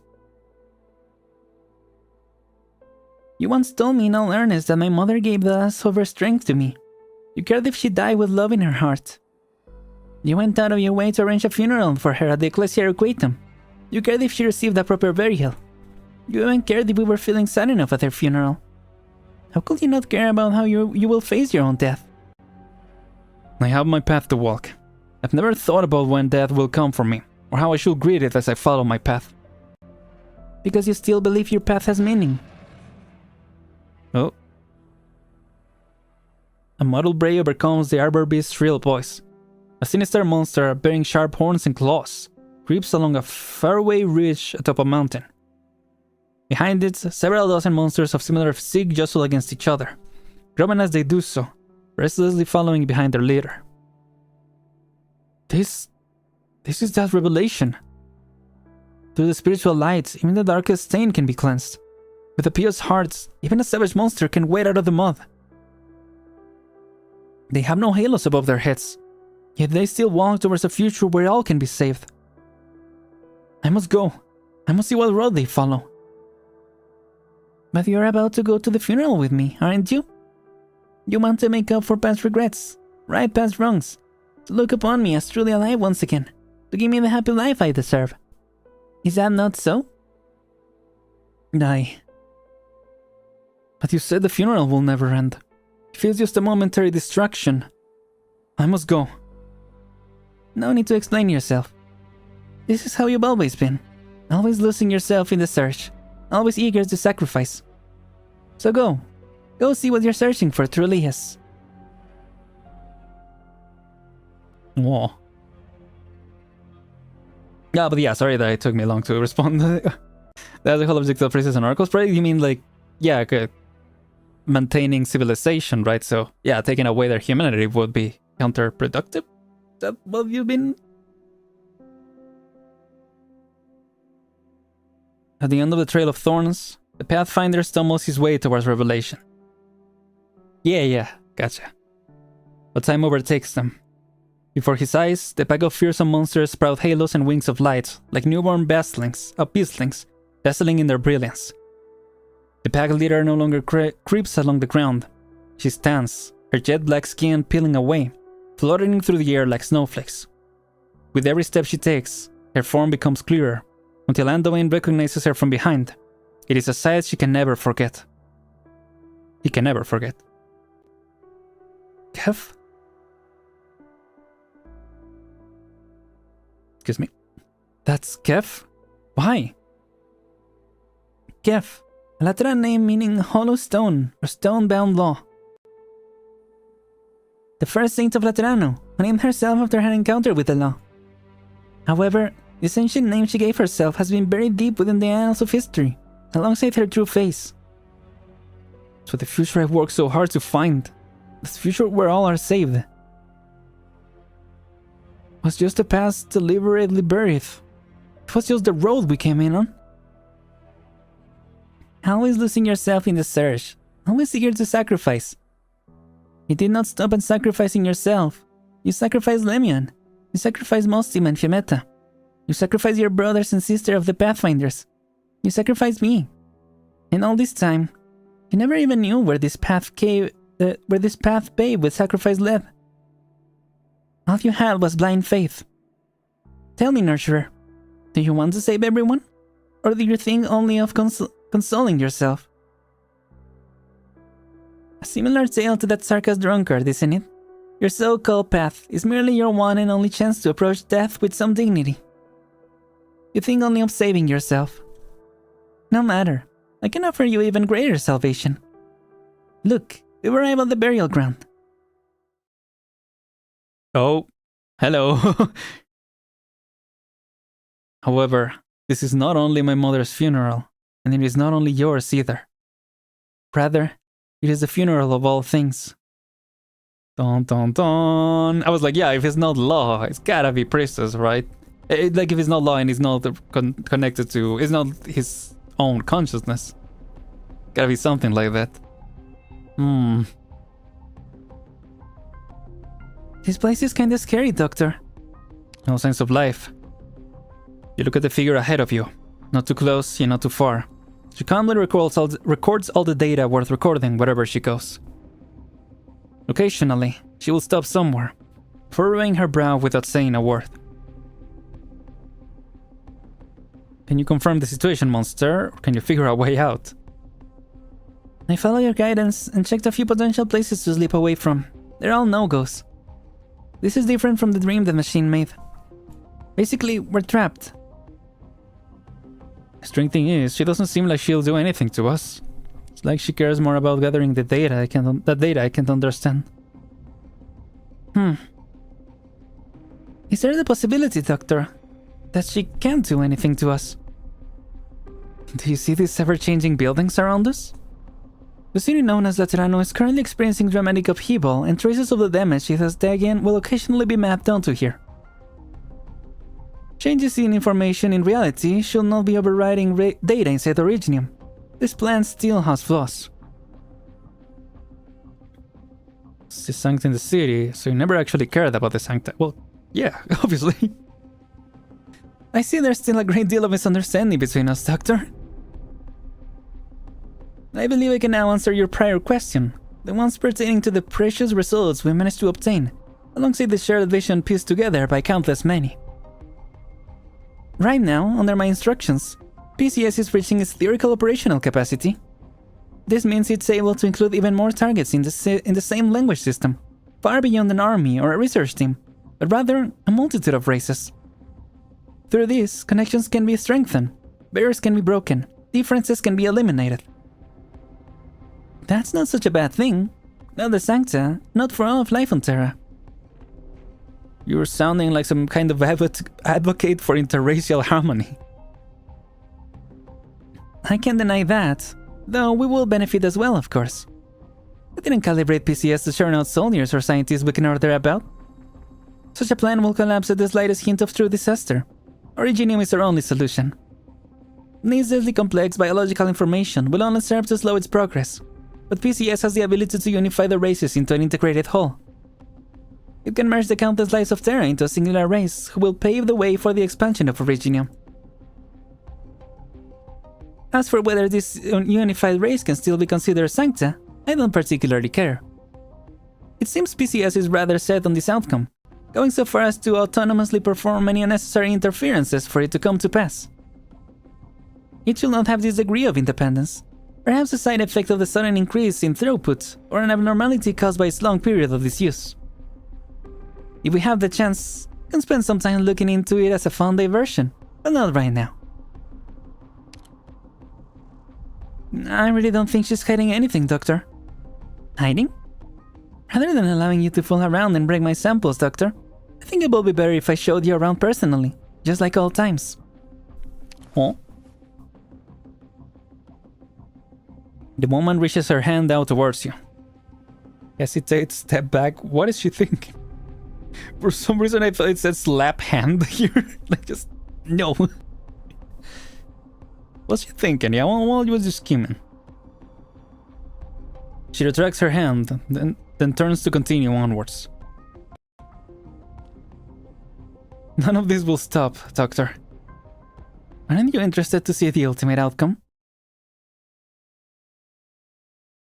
You once told me in all earnest that my mother gave the last of her strength to me. You cared if she died with love in her heart. You went out of your way to arrange a funeral for her at the Ecclesia Requitem. You cared if she received a proper burial. You even cared if we were feeling sad enough at her funeral. How could you not care about how you will face your own death? I have my path to walk. I've never thought about when death will come for me, or how I should greet it as I follow my path. Because you still believe your path has meaning. Oh. A muddled bray overcomes the arbor beast's shrill voice. A sinister monster bearing sharp horns and claws creeps along a faraway ridge atop a mountain. Behind it, several dozen monsters of similar physique jostle against each other, growling as they do so, restlessly following behind their leader. This is that revelation. Through the spiritual light, even the darkest stain can be cleansed. With a pious heart, even a savage monster can wade out of the mud. They have no halos above their heads, yet they still walk towards a future where all can be saved. I must go. I must see what road they follow. But you're about to go to the funeral with me, aren't you? You want to make up for past regrets, right past wrongs, to look upon me as truly alive once again, to give me the happy life I deserve. Is that not so? Aye. But you said the funeral will never end. It feels just a momentary distraction. I must go. No need to explain yourself. This is how you've always been. Always losing yourself in the search. Always eager to sacrifice. So go. Go see what you're searching for truly is. Whoa. Yeah, but yeah, sorry that it took me long to respond. That's the whole objective of phrases and oracles. Probably you mean like, yeah, okay, maintaining civilization, right? So yeah, taking away their humanity would be counterproductive? Is that what you've been? At the end of the Trail of Thorns, the Pathfinder stumbles his way towards revelation. Yeah, gotcha. But time overtakes them. Before his eyes, the pack of fearsome monsters sprout halos and wings of light, like newborn beastlings, dazzling in their brilliance. The pack leader no longer creeps along the ground. She stands, her jet black skin peeling away, fluttering through the air like snowflakes. With every step she takes, her form becomes clearer, until Anduin recognizes her from behind. It is a sight she can never forget. He can never forget. Kev? Excuse me. That's Kev? Why? Kev, a Lateran name meaning hollow stone or stone-bound law. The first saint of Laterano, who named herself after her encounter with the law. However, this ancient name she gave herself has been buried deep within the annals of history, alongside her true face. to the future I worked so hard to find. The future where all are saved. It was just a past deliberately buried. It was just the road we came in on. Always losing yourself in the search. Always eager to sacrifice. You did not stop at sacrificing yourself. You sacrificed Lemion. You sacrificed Mostim and Fiametta. You sacrificed your brothers and sister of the Pathfinders. You sacrificed me. And all this time, you never even knew where this path paved with sacrifice led. All you had was blind faith. Tell me, Nurturer, do you want to save everyone? Or do you think only of consoling yourself? A similar tale to that Sarkas drunkard, isn't it? Your so-called path is merely your one and only chance to approach death with some dignity. You think only of saving yourself. No matter, I can offer you even greater salvation. Look, we arrive at the burial ground. Oh, hello. However, this is not only my mother's funeral, and it is not only yours either. Rather, it is the funeral of all things. Dun dun dun. I was like, yeah, if it's not law, it's gotta be priestess, right? Like if it's not law and it's not connected to, it's not his own consciousness. Gotta be something like that. This place is kinda scary, Doctor. No sense of life. You look at the figure ahead of you. Not too close, yet not too far. She calmly records all the data worth recording wherever she goes. Occasionally, she will stop somewhere, furrowing her brow without saying a word. Can you confirm the situation, monster, or can you figure a way out? I follow your guidance and checked a few potential places to sleep away from. They're all no-goes. This is different from the dream the machine made. Basically, we're trapped. The strange thing is, she doesn't seem like she'll do anything to us. It's like she cares more about gathering the data I can't understand. Is there the possibility, Doctor, that she can't do anything to us? Do you see these ever-changing buildings around us? The city known as Laterano is currently experiencing dramatic upheaval, and traces of the damage it has taken will occasionally be mapped onto here. Changes in information in reality should not be overriding data inside Originium. This plan still has flaws. It's the Sancta in the city, so you never actually cared about the Sancta. Well, yeah, obviously. I see there's still a great deal of misunderstanding between us, Doctor. I believe I can now answer your prior question, the ones pertaining to the precious results we managed to obtain, alongside the shared vision pieced together by countless many. Right now, under my instructions, PCS is reaching its theoretical operational capacity. This means it's able to include even more targets in the same language system, far beyond an army or a research team, but rather a multitude of races. Through this, connections can be strengthened, barriers can be broken, differences can be eliminated. That's not such a bad thing. Not the Sancta, not for all of life on Terra. You're sounding like some kind of advocate for interracial harmony. I can't deny that, though we will benefit as well, of course. We didn't calibrate PCS to churn out soldiers or scientists we can order about. Such a plan will collapse at the slightest hint of true disaster. Originium is our only solution. Needlessly complex biological information will only serve to slow its progress, but PCS has the ability to unify the races into an integrated whole. It can merge the countless lives of Terra into a singular race who will pave the way for the expansion of Originium. As for whether this unified race can still be considered Sancta, I don't particularly care. It seems PCS is rather set on this outcome, going so far as to autonomously perform many unnecessary interferences for it to come to pass. It should not have this degree of independence, perhaps a side effect of the sudden increase in throughput or an abnormality caused by its long period of disuse. If we have the chance, we can spend some time looking into it as a fun diversion, but not right now. I really don't think she's hiding anything, Doctor. Hiding? Rather than allowing you to fool around and break my samples, Doctor, I think it would be better if I showed you around personally, just like old times. Huh? The woman reaches her hand out towards you. Hesitates, step back. What is she thinking? For some reason I thought it said slap hand here. Like, just... no. What's she thinking? Yeah, well, you was just skimming. She retracts her hand, then turns to continue onwards. None of this will stop, Doctor. Aren't you interested to see the ultimate outcome?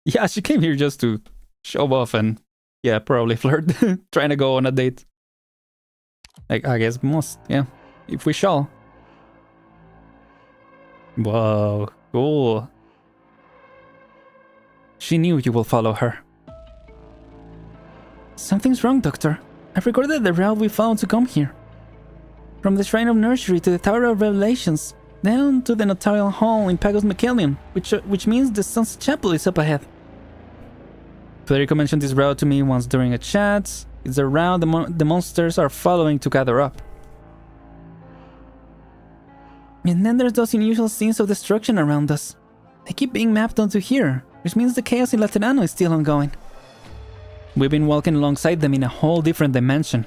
Yeah, she came here just to show off and, yeah, probably flirt. Trying to go on a date. Like, I guess most, yeah. If we shall. Whoa, cool. She knew you will follow her. Something's wrong, Doctor. I've recorded the route we found to come here. From the Shrine of Nursery to the Tower of Revelations, down to the Notarial Hall in Pagos Mechelion, which means the Sun's Chapel is up ahead. Federico mentioned this route to me once during a chat. It's a route the monsters are following to gather up. And then there's those unusual scenes of destruction around us. They keep being mapped onto here, which means the chaos in Laterano is still ongoing. We've been walking alongside them in a whole different dimension.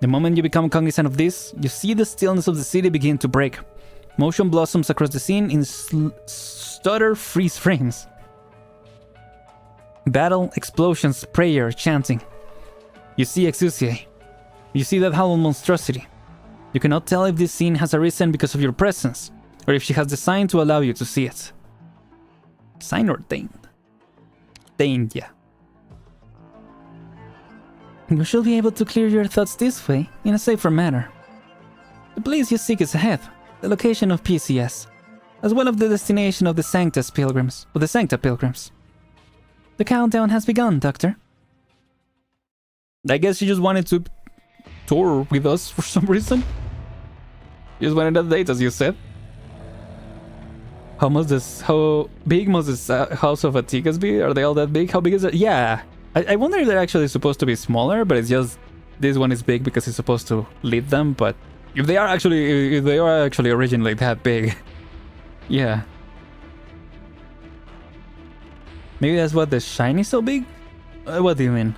The moment you become cognizant of this, you see the stillness of the city begin to break. Motion blossoms across the scene in stutter freeze frames. Battle, explosions, prayer, chanting. You see Exuciae. You see that hollow monstrosity. You cannot tell if this scene has arisen because of your presence, or if she has designed to allow you to see it. Sign or deigned? Deigned, yeah. You should be able to clear your thoughts this way, in a safer manner. The place you seek is ahead, the location of PCS, as well as the destination of the Sancta Pilgrims. The countdown has begun, Doctor. I guess she just wanted to tour with us for some reason. She just wanted a date, as you said. How big must this House of Atikas be? Are they all that big? How big is it? Yeah. I wonder if they're actually supposed to be smaller, but it's just this one is big because it's supposed to lead them. But if they are actually originally that big, yeah, maybe that's what the shine is so big. What do you mean?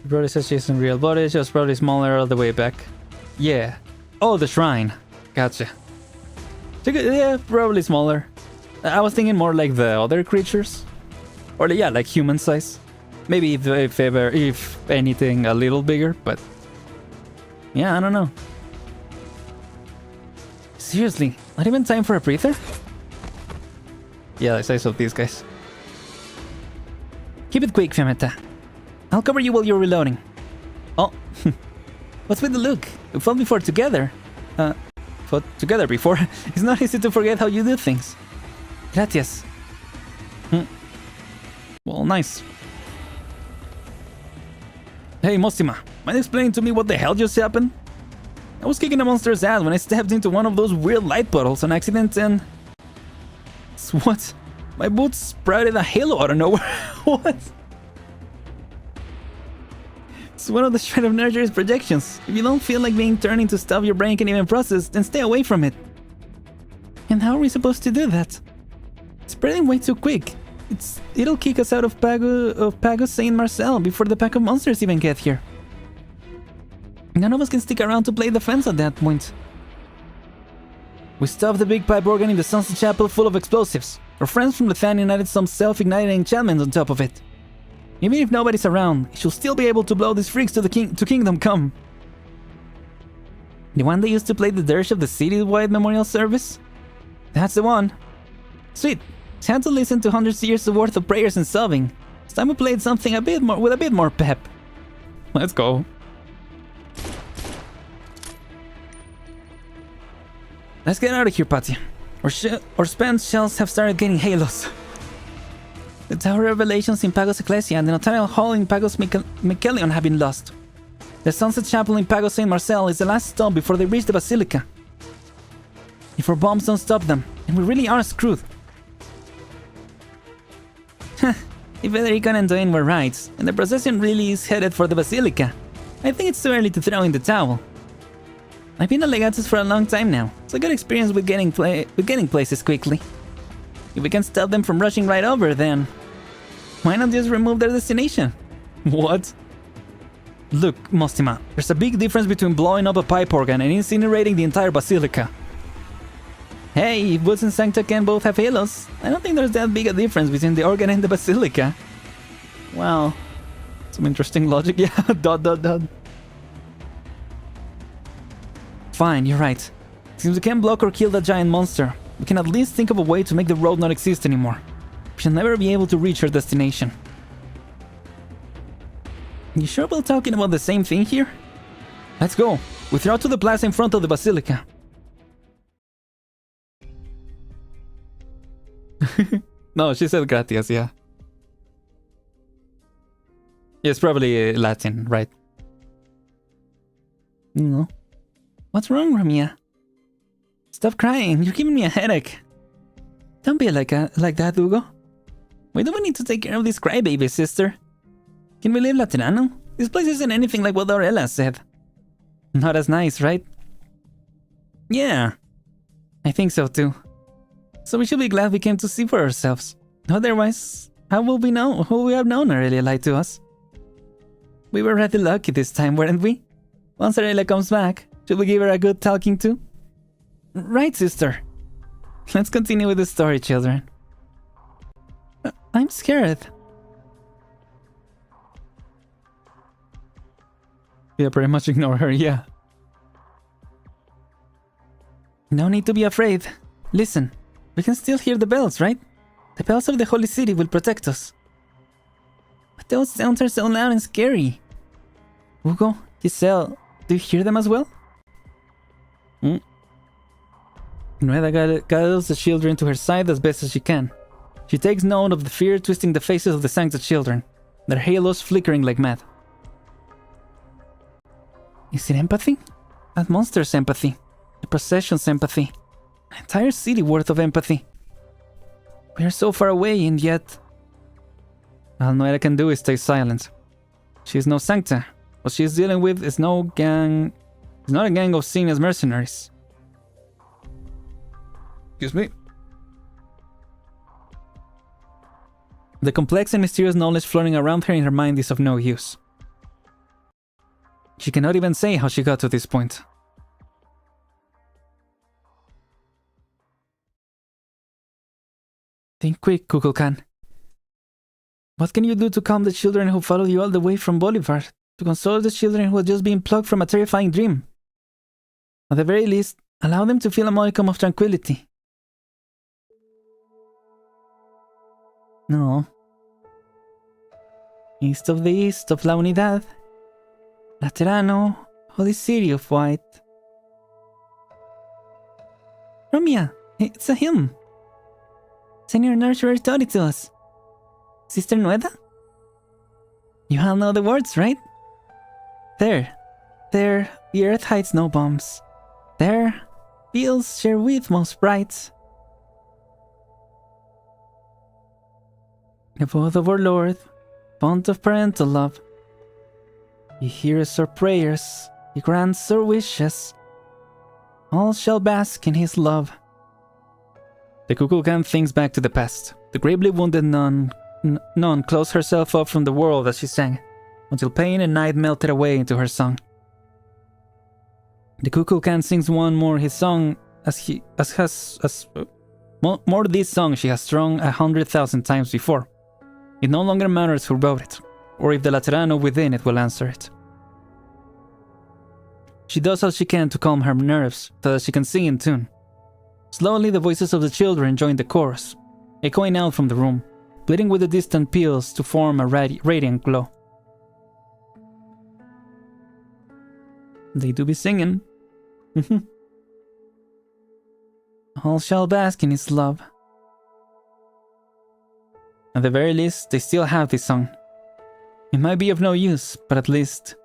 Brody says she's in real body, just probably smaller all the way back. Yeah. Oh, the shrine. Gotcha. Yeah, probably smaller. I was thinking more like the other creatures. Or yeah, like human size. Maybe if anything, a little bigger, but... yeah, I don't know. Seriously, not even time for a breather? Yeah, the size of these guys. Keep it quick, Fiametta. I'll cover you while you're reloading. Oh, what's with the look? We fought before together. Fought together before. It's not easy to forget how you do things. Gracias. Well, nice. Hey, Mostima, mind explaining to me what the hell just happened? I was kicking a monster's ass when I stepped into one of those weird light puddles on accident and... what? My boots sprouted a halo out of nowhere. What? It's one of the Shrine of Nurture's projections. If you don't feel like being turned into stuff your brain can even process, then stay away from it. And how are we supposed to do that? It's spreading way too quick. It'll kick us out of Pagos Saint Marcel before the pack of monsters even get here. None of us can stick around to play defense at that point. We stuffed the big pipe organ in the Sunset Chapel full of explosives. Our friends from Lethanian added some self-igniting enchantments on top of it. Even if nobody's around, she'll still be able to blow these freaks to Kingdom Come. The one they used to play the dirge of the city-wide memorial service? That's the one. Sweet. It's time to listen to hundreds of years worth of prayers and sobbing. It's time we played something with a bit more pep. Let's go. Let's get out of here, Patty. Our spent shells have started getting halos. The Tower of Revelations in Pagos Ecclesia and the Notarial Hall in Pagos Mechelion have been lost. The Sunset Chapel in Pagos Saint Marcel is the last stop before they reach the Basilica. If our bombs don't stop them, then we really are screwed. If Federico and Antoine were right, and the procession really is headed for the Basilica, I think it's too early to throw in the towel. I've been a legatus for a long time now. It's a good experience with getting places quickly. If we can stop them from rushing right over, then why not just remove their destination? What? Look, Mostima, there's a big difference between blowing up a pipe organ and incinerating the entire basilica. Hey, if Woods and Sancta can both have halos, I don't think there's that big a difference between the organ and the basilica. Wow. Some interesting logic, yeah, ... Fine, you're right. Since we can't block or kill that giant monster, we can at least think of a way to make the road not exist anymore. We shall never be able to reach our destination. You sure we're talking about the same thing here? Let's go. We throw to the plaza in front of the basilica. No, she said gracias, yeah. It's probably Latin, right? No. What's wrong, Ramia? Stop crying, you're giving me a headache. Don't be like that, Hugo. Why do we need to take care of this crybaby, sister? Can we leave Laterano? This place isn't anything like what Aurela said. Not as nice, right? Yeah, I think so too. So we should be glad we came to see for ourselves. Otherwise, how will we know? Who we have known Aurelia lied to us? We were rather lucky this time, weren't we? Once Aurelia comes back, should we give her a good talking to? Right, sister. Let's continue with the story, children. I'm scared. Yeah, pretty much ignore her, yeah. No need to be afraid. Listen, we can still hear the bells, right? The bells of the Holy City will protect us. But those sounds are so loud and scary. Hugo, Giselle, do you hear them as well? Nueda gathers the children to her side as best as she can. She takes note of the fear twisting the faces of the Sancta children, their halos flickering like mad. Is it empathy? That monster's empathy. The procession's empathy. An entire city worth of empathy. We are so far away and yet... All Noera can do is stay silent. She is no Sancta. What she is dealing with is no gang... It's not a gang of seen as mercenaries. Excuse me. The complex and mysterious knowledge floating around her in her mind is of no use. She cannot even say how she got to this point. Think quick, Kukulkan. What can you do to calm the children who followed you all the way from Bolivar? To console the children who had just been plucked from a terrifying dream? At the very least, allow them to feel a modicum of tranquility. No. East of the East of La Unidad. Laterano, Holy City of White. Romia, it's a hymn. Senior Nurserer taught it to us. Sister Nueda? You all know the words, right? There, the earth hides no bombs. There, fields share with most bright. Abode of our Lord, font of parental love. He hears our prayers, he grants our wishes. All shall bask in his love. The Kukulkan thinks back to the past. The gravely wounded nun closed herself up from the world as she sang, until pain and night melted away into her song. The Kukulkan sings one more his song more this song she has strung 100,000 times before. It no longer matters who wrote it, or if the Laterano within it will answer it. She does all she can to calm her nerves so that she can sing in tune. Slowly the voices of the children join the chorus, echoing out from the room, bleeding with the distant peals to form a radiant glow. They do be singing. All shall bask in his love. At the very least, they still have this song. It might be of no use, but at least...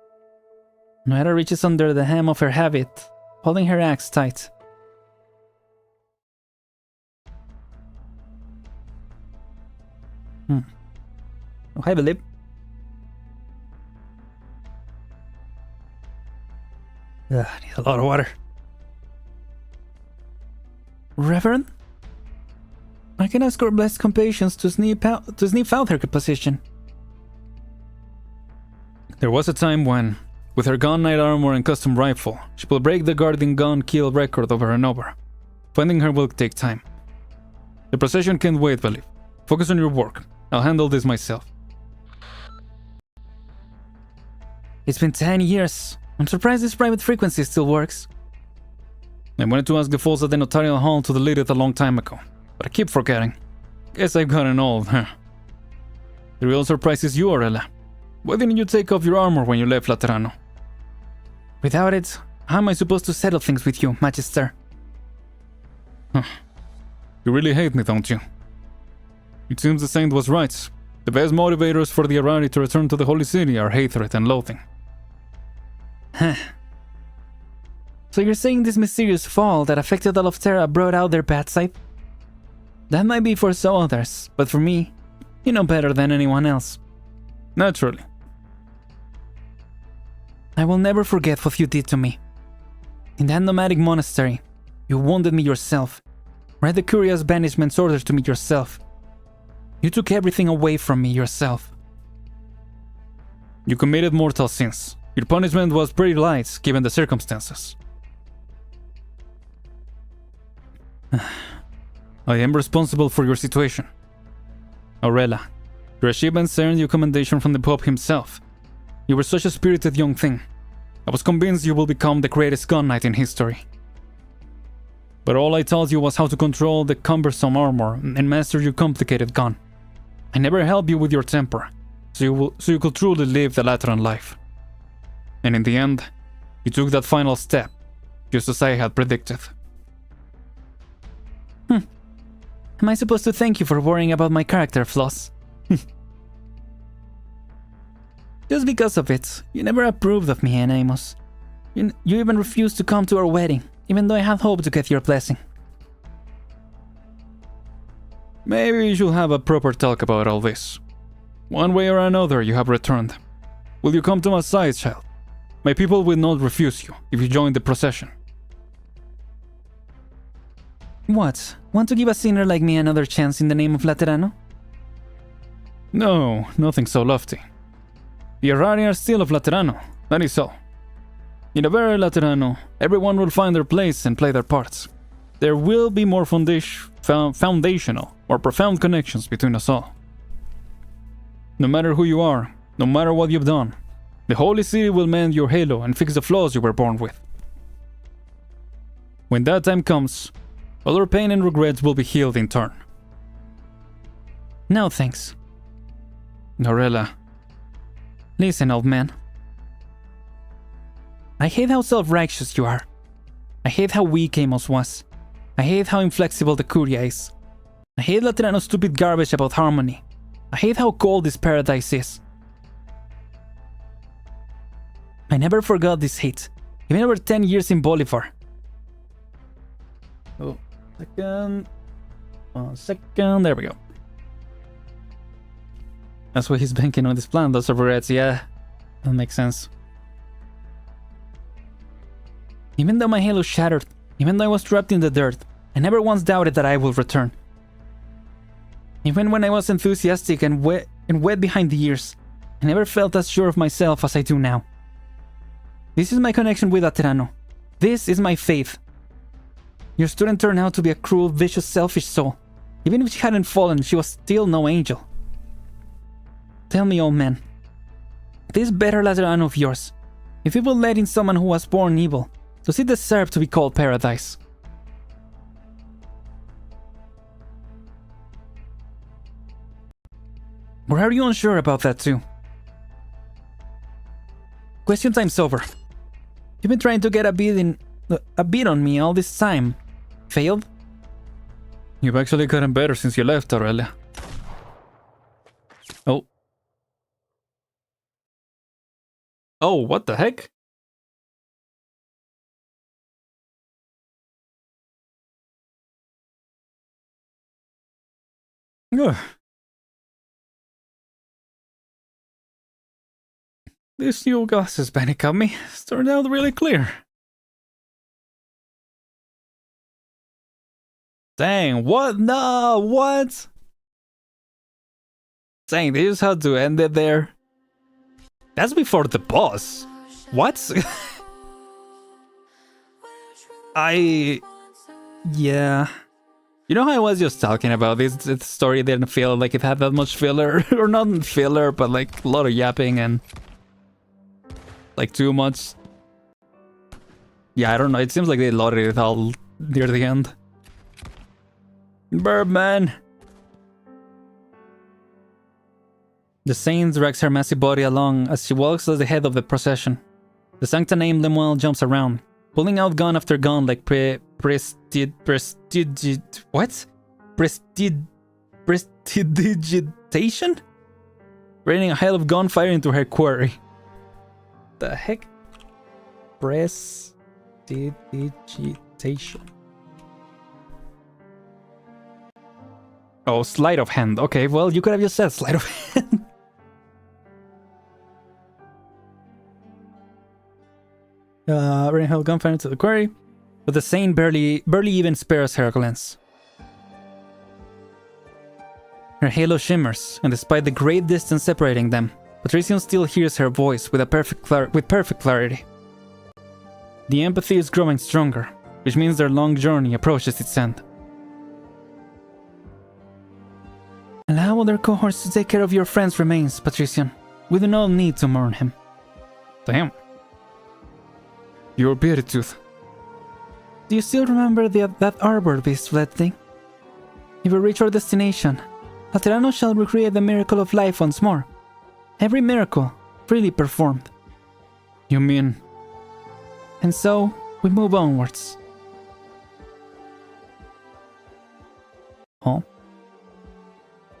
Noera reaches under the hem of her habit, holding her axe tight. Oh, hi, Philip. Ugh, I need a lot of water. Reverend? I can ask her blessed compassions to sniff out her position. There was a time when, with her gun, knight armor, and custom rifle, she will break the guarding gun kill record over and over. Finding her will take time. The procession can't wait, Valif. Focus on your work. I'll handle this myself. It's been 10 years. I'm surprised this private frequency still works. I wanted to ask the folks at the notarial hall to delete it a long time ago, but I keep forgetting. Guess I've gotten old, huh? The real surprise is you, Aurela. Why didn't you take off your armor when you left Laterano? Without it, how am I supposed to settle things with you, Magister? Huh. You really hate me, don't you? It seems the saint was right. The best motivators for the Arari to return to the Holy City are hatred and loathing. Huh. So you're saying this mysterious fall that affected all of Terra brought out their bad side? That might be for some others, but for me, you know better than anyone else. Naturally. I will never forget what you did to me. In that nomadic monastery, you wounded me yourself. Read the curious banishment's orders to me yourself. You took everything away from me yourself. You committed mortal sins. Your punishment was pretty light, given the circumstances. I am responsible for your situation. Aurela, your achievements earned you commendation from the Pope himself. You were such a spirited young thing. I was convinced you will become the greatest gun knight in history. But all I taught you was how to control the cumbersome armor and master your complicated gun. I never helped you with your temper, so you could truly live the Lateran life. And in the end, you took that final step, just as I had predicted. Am I supposed to thank you for worrying about my character flaws? Just because of it, you never approved of me, Amos. You even refused to come to our wedding, even though I had hoped to get your blessing. Maybe we should have a proper talk about all this. One way or another, you have returned. Will you come to my side, child? My people will not refuse you if you join the procession. What? Want to give a sinner like me another chance in the name of Laterano? No, nothing so lofty. The Arari are still of Laterano, that is all. In a very Laterano, everyone will find their place and play their parts. There will be more foundational or profound connections between us all. No matter who you are, no matter what you've done, the Holy City will mend your halo and fix the flaws you were born with. When that time comes, all our pain and regrets will be healed in turn. No thanks. Aurela. Listen, old man. I hate how self-righteous you are. I hate how weak Amos was. I hate how inflexible the Curia is. I hate Laterano's stupid garbage about harmony. I hate how cold this paradise is. I never forgot this hate, even over 10 years in Bolivar. Oh, second. 1 second. There we go. That's why he's banking on this plan. Those are regrets, yeah. That makes sense. Even though my halo shattered, even though I was trapped in the dirt, I never once doubted that I will return. Even when I was enthusiastic and wet behind the ears, I never felt as sure of myself as I do now. This is my connection with Laterano. This is my faith. Your student turned out to be a cruel, vicious, selfish soul. Even if she hadn't fallen, she was still no angel. Tell me, old man, this better Laterano of yours, if it will let in someone who was born evil, does it deserve to be called paradise? Or are you unsure about that too? Question time's over. You've been trying to get a beat on me all this time. Failed? You've actually gotten better since you left, Aurelia. Oh. Oh, what the heck? Ugh. These new glasses Benny got me turned out really clear. Dang, what? No, what? Dang, they just had to end it there. That's before the boss. What? Yeah. You know how I was just talking about this story didn't feel like it had that much filler? Or not filler, but like a lot of yapping and like too much. Yeah, I don't know. It seems like they loaded it all near the end. Birdman. The saint drags her massive body along as she walks at the head of the procession. The Sancta named Lemuel jumps around, pulling out gun after gun like prestidigitation? Raining a hail of gunfire into her quarry. The heck? Prestidigitation. Oh, sleight of hand. Okay, well, you could have just said sleight of hand. Aren held gunfire into the quarry, but the saint barely even spares her a glance. Her halo shimmers, and despite the great distance separating them, Patrician still hears her voice with perfect clarity. The empathy is growing stronger, which means their long journey approaches its end. Allow other cohorts to take care of your friend's remains, Patrician. We do not need to mourn him. Damn. Your beauty tooth. Do you still remember that arbor beast fled thing? If we reach our destination, Laterano shall recreate the miracle of life once more. Every miracle, freely performed. You mean? And so, we move onwards. Huh?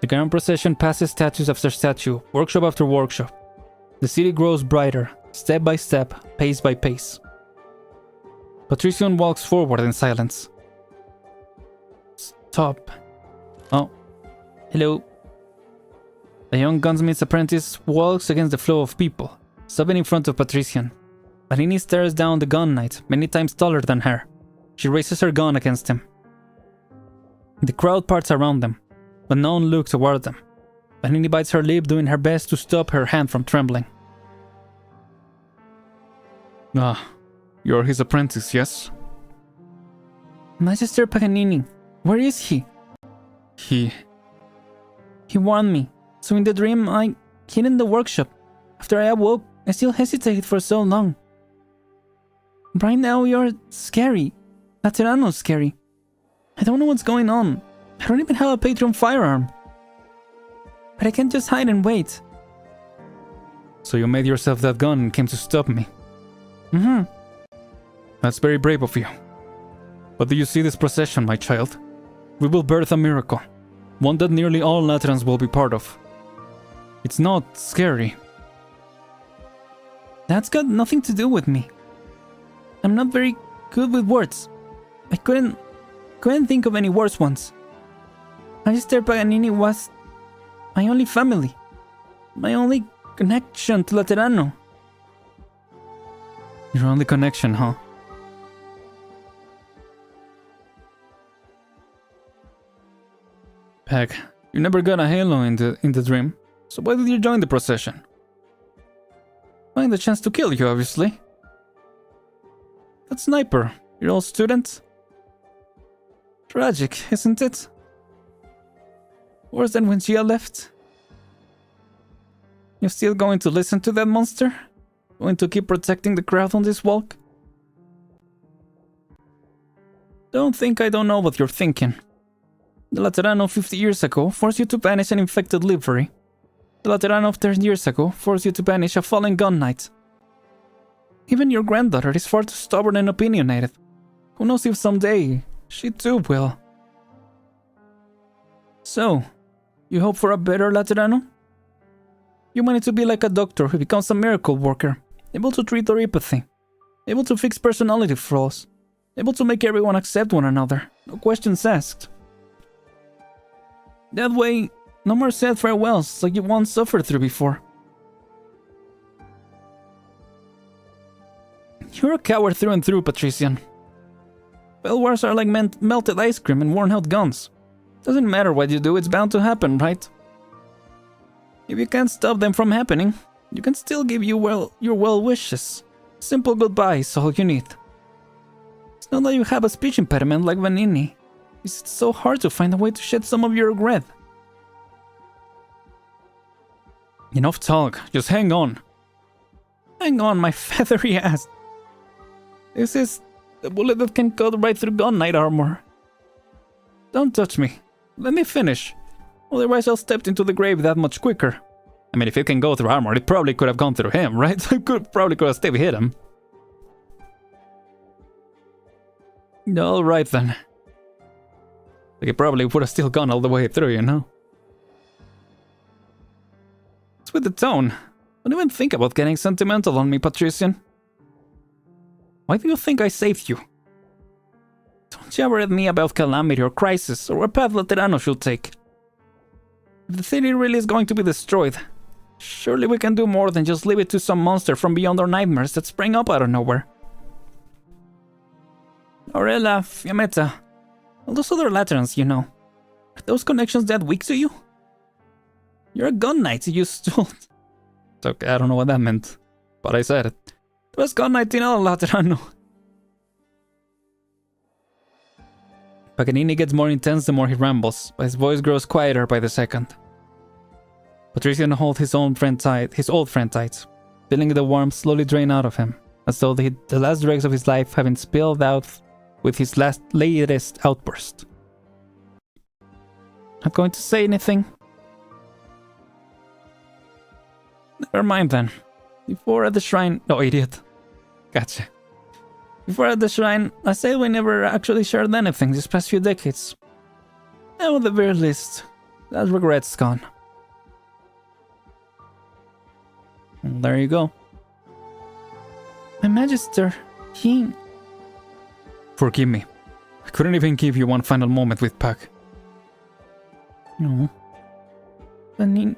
The grand procession passes statue after statue, workshop after workshop. The city grows brighter, step by step, pace by pace. Patrician walks forward in silence. Stop. Oh. Hello. The young gunsmith's apprentice walks against the flow of people, stopping in front of Patrician. Vanini stares down the gun knight, many times taller than her. She raises her gun against him. The crowd parts around them, but none look toward them. Vanini bites her lip, doing her best to stop her hand from trembling. Ah, you're his apprentice, yes? Magister Paganini, where is he? He warned me, so in the dream I hid in the workshop. After I awoke, I still hesitated for so long. Right now you're scary. Laterano's scary. I don't know what's going on. I don't even have a Patreon firearm. But I can't just hide and wait. So you made yourself that gun and came to stop me? Mm-hmm. That's very brave of you. But do you see this procession, my child? We will birth a miracle. One that nearly all Laterans will be part of. It's not scary. That's got nothing to do with me. I'm not very good with words. I couldn't think of any worse ones. Magister Paganini was my only family. My only connection to Laterano. Your only connection, huh? Peg, you never got a halo in the dream, so why did you join the procession? Find the chance to kill you, obviously. That sniper, your old student? Tragic, isn't it? Worse than when Gia left. You're still going to listen to that monster? Going to keep protecting the crowd on this walk? Don't think I don't know what you're thinking. The Laterano 50 years ago forced you to banish an infected livery. The Laterano of 10 years ago forced you to banish a fallen gun knight. Even your granddaughter is far too stubborn and opinionated. Who knows if someday she too will. So, you hope for a better Laterano? You want it to be like a doctor who becomes a miracle worker, able to treat telepathy, able to fix personality flaws, able to make everyone accept one another, no questions asked. That way, no more sad farewells like you once suffered through before. You're a coward through and through, Patrician. Bellwars are like melted ice cream and worn-out guns. Doesn't matter what you do, it's bound to happen, right? If you can't stop them from happening, you can still give your well wishes. Simple goodbye is all you need. It's not that you have a speech impediment like Vanini. It's so hard to find a way to shed some of your regret. Enough talk, just hang on. Hang on, my feathery ass. This is the bullet that can cut right through gun knight armor. Don't touch me. Let me finish. Otherwise I'll step into the grave that much quicker. I mean, if it can go through armor, it probably could have gone through him, right? I probably could have still hit him. Alright then. Like, it probably would have still gone all the way through, you know? What's with the tone? Don't even think about getting sentimental on me, Patrician. Why do you think I saved you? Don't jabber at me about calamity or crisis, or what path Laterano should take. If the city really is going to be destroyed, surely we can do more than just leave it to some monster from beyond our nightmares that sprang up out of nowhere. Aurela, Fiammetta, all those other Laterans, you know. Are those connections that weak to you? You're a gun knight, you stole. It's okay, I don't know what that meant, but I said it. The best gun knight in all Laterano. Paganini gets more intense the more he rambles, but his voice grows quieter by the second. Patrician holds his old friend tight, feeling the warmth slowly drain out of him, as though the last dregs of his life have been spilled out with his latest outburst. Not going to say anything? Never mind then. Before at the shrine... Oh, idiot. Gotcha. Before at the shrine, I said we never actually shared anything these past few decades. And at the very least, that regret's gone. And there you go. My Magister, he... Forgive me. I couldn't even give you one final moment with Puck. No. Fanini,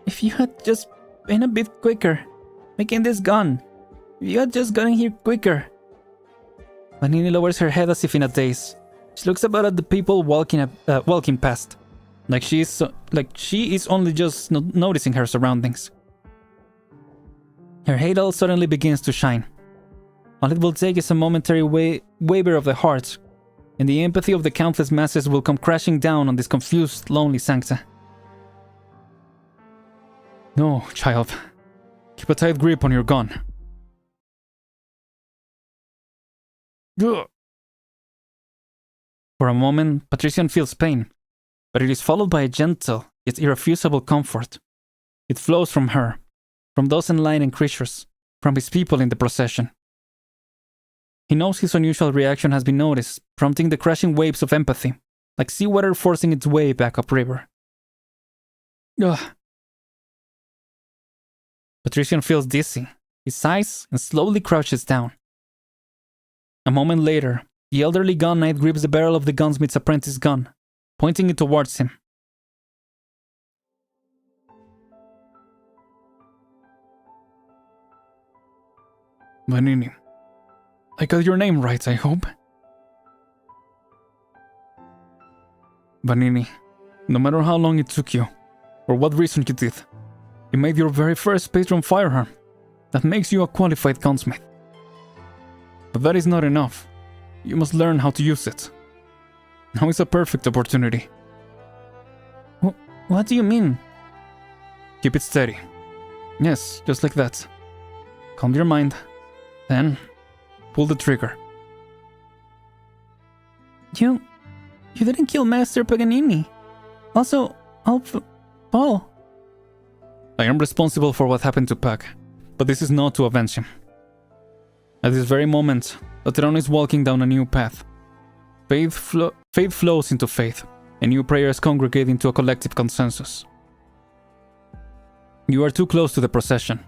if you had just been a bit quicker, making this gun, if you had just gotten here quicker. Vanini lowers her head as if in a daze. She looks about at the people walking past, like she is only just noticing her surroundings. Her halo suddenly begins to shine. All it will take is a momentary waver of the heart, and the empathy of the countless masses will come crashing down on this confused, lonely sancta. No, child. Keep a tight grip on your gun. Ugh. For a moment, Patrician feels pain, but it is followed by a gentle, yet irrefusable comfort. It flows from her, from those enlightened creatures, from his people in the procession. He knows his unusual reaction has been noticed, prompting the crashing waves of empathy, like seawater forcing its way back upriver. Ugh. Patrician feels dizzy. He sighs and slowly crouches down. A moment later, the elderly gun knight grips the barrel of the gunsmith's apprentice gun, pointing it towards him. Vanini, I got your name right, I hope. Vanini, no matter how long it took you, or what reason you did, you made your very first patron firearm. That makes you a qualified gunsmith. But that is not enough. You must learn how to use it. Now is a perfect opportunity. What do you mean? Keep it steady. Yes, just like that. Calm your mind. Then, pull the trigger. You didn't kill Master Paganini. Also, Paul. I am responsible for what happened to Pac, but this is not to avenge him. At this very moment, Laterano is walking down a new path. Faith flows into faith, and new prayers congregate into a collective consensus. You are too close to the procession.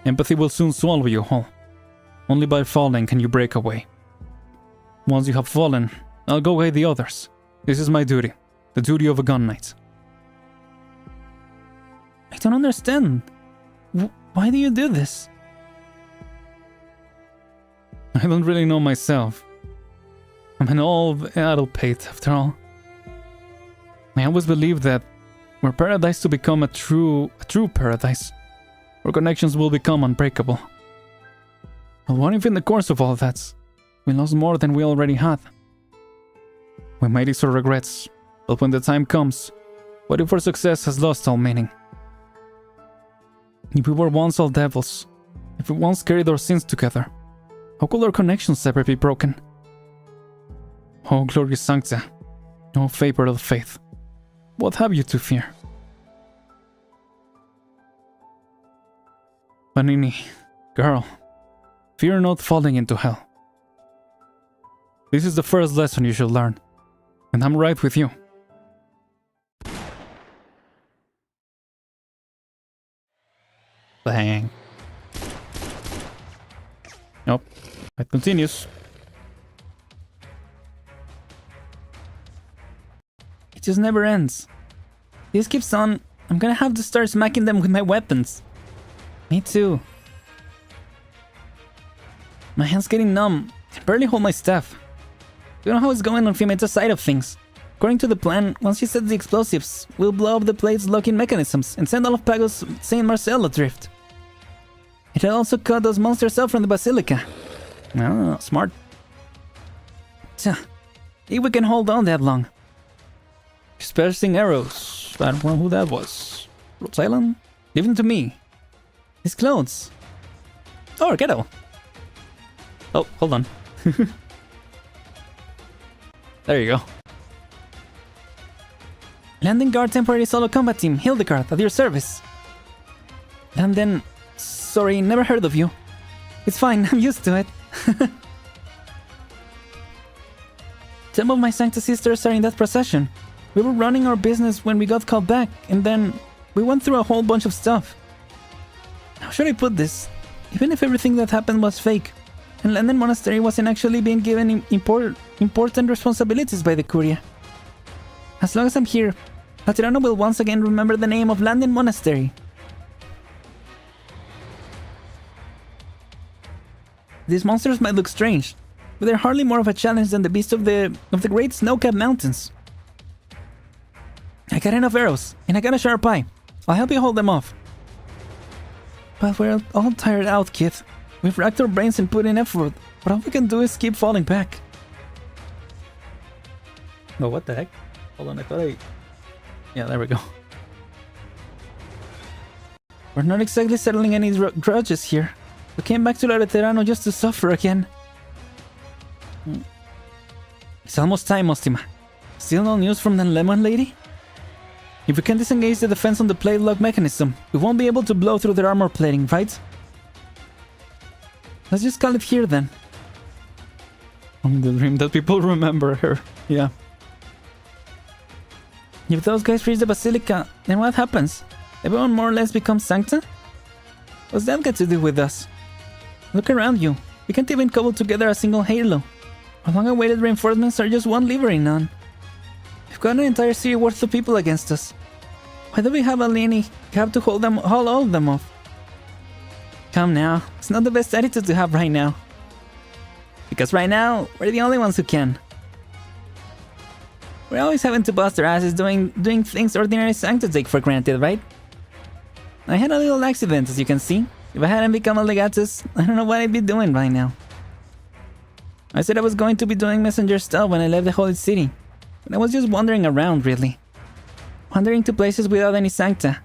Empathy will soon swallow you whole. Only by falling can you break away. Once you have fallen, I'll go guide the others. This is my duty, the duty of a gun knight. I don't understand. Why do you do this? I don't really know myself. I'm an old adult pate, after all. I always believed that were paradise to become a true paradise, our connections will become unbreakable. But what if in the course of all that, we lost more than we already had? We might ease our regrets, but when the time comes, what if our success has lost all meaning? If we were once all devils, if we once carried our sins together, how could our connections ever be broken? Oh, glorious Sancta, oh favor of faith, what have you to fear? Panini, girl, fear not falling into hell. This is the first lesson you should learn, and I'm right with you. Bang. Nope, it continues. It just never ends. This keeps on. I'm gonna have to start smacking them with my weapons. Me too. My hand's getting numb. I barely hold my staff. You know how it's going on Fiumetta's side of things. According to the plan, once she sets the explosives, we'll blow up the plate's locking mechanisms and send all of Pago's Saint Marcel adrift. It'll also cut those monsters out from the Basilica. Oh, smart. Tja, if we can hold on that long. Dispersing arrows. I don't know who that was. Rhode Island? Leave them to me. His clothes. Oh, ghetto. Oh, hold on. There you go. Landing Guard Temporary Solo Combat Team, Hildegard, at your service. And then... Sorry, never heard of you. It's fine, I'm used to it. Some of my Sancta sisters are in that procession. We were running our business when we got called back, and then we went through a whole bunch of stuff. How should I put this? Even if everything that happened was fake, and Landen Monastery wasn't actually being given important responsibilities by the Curia. As long as I'm here, Laterano will once again remember the name of Landen Monastery. These monsters might look strange, but they're hardly more of a challenge than the beasts of the great snow-capped mountains. I got enough arrows, and I got a sharp eye. I'll help you hold them off. But we're all tired out, kid. We've racked our brains and put in effort, but all we can do is keep falling back. Oh, what the heck? Hold on, I thought I... Yeah, there we go. We're not exactly settling any grudges here. We came back to La Veterano just to suffer again. It's almost time, Ostima. Still no news from the Lemon Lady? If we can disengage the defense on the plate lock mechanism, we won't be able to blow through their armor plating, right? Let's just call it here then. Only the dream that people remember her. Yeah. If those guys reach the Basilica, then what happens? Everyone more or less becomes Sancta? What's that got to do with us? Look around you. We can't even cobble together a single halo. Our long-awaited reinforcements are just one levering on. We've got an entire city worth of people against us. Why do we have Alini have to hold all of them off? Come now, it's not the best attitude to have right now. Because right now, we're the only ones who can. We're always having to bust our asses doing things ordinary Sancta take for granted, right? I had a little accident, as you can see. If I hadn't become a legatus, I don't know what I'd be doing right now. I said I was going to be doing messenger stuff when I left the Holy City. But I was just wandering around, really. Wandering to places without any Sancta.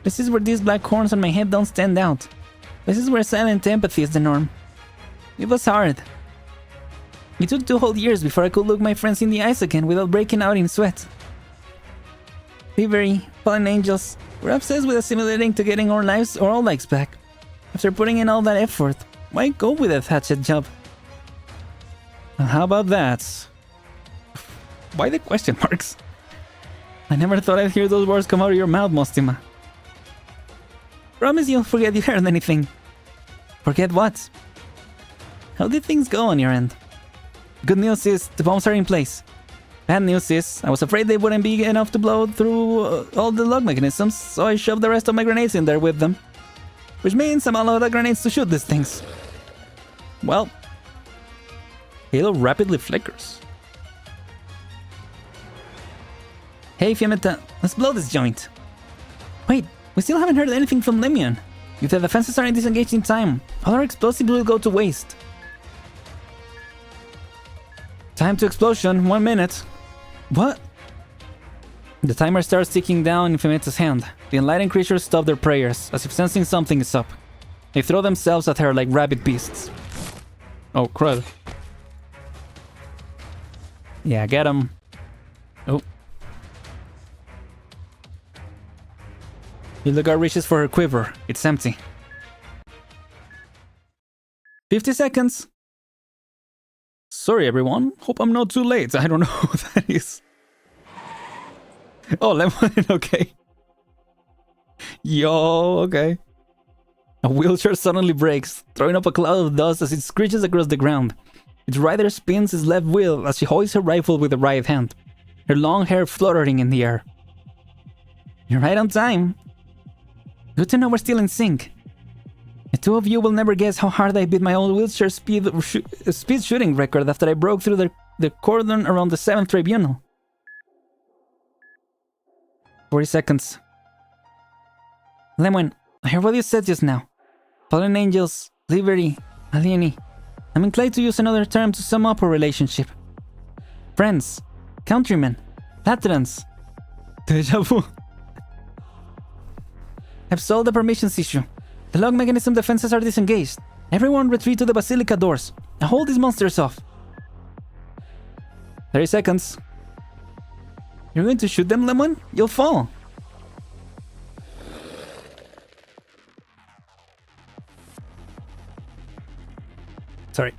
Places where these black horns on my head don't stand out. Places where silent empathy is the norm. It was hard. It took 2 whole years before I could look my friends in the eyes again without breaking out in sweat. Thievery, fallen angels, we're obsessed with assimilating to getting our lives or all lives back. After putting in all that effort, why go with a hatchet job? Well, how about that? Why the question marks? I never thought I'd hear those words come out of your mouth, Mostima. Promise you'll forget you heard anything. Forget what? How did things go on your end? Good news is the bombs are in place. Bad news is I was afraid they wouldn't be enough to blow through all the lock mechanisms, so I shoved the rest of my grenades in there with them. which means I'm all out of grenades to shoot these things. Well, Halo rapidly flickers. Hey Fiametta, let's blow this joint. Wait, we still haven't heard anything from Lemion. If the defenses aren't disengaged in time, all our explosives will go to waste. Time to explosion, 1 minute. What? The timer starts ticking down in Fiametta's hand. The enlightened creatures stop their prayers, as if sensing something is up. They throw themselves at her like rabid beasts. Oh, crud. Yeah, get him. Oh. Hildegard reaches for her quiver. It's empty. 50 seconds. Sorry, everyone. Hope I'm not too late. I don't know who that is. Oh, Lemon. Okay. Yo, okay. A wheelchair suddenly breaks, throwing up a cloud of dust as it screeches across the ground. Its rider spins his left wheel as she hoists her rifle with the right hand, her long hair fluttering in the air. You're right on time. Good to know we're still in sync. The two of you will never guess how hard I beat my old wheelchair speed shooting record after I broke through the cordon around the 7th tribunal. 40 seconds. Lemon, I heard what you said just now. Fallen angels, liberty, alieni. I'm inclined to use another term to sum up our relationship. Friends, countrymen, veterans. Deja vu. I've solved the permissions issue. The lock mechanism defenses are disengaged. Everyone retreat to the Basilica doors. Now hold these monsters off. 30 seconds. You're going to shoot them, Lemon? You'll fall. Sorry.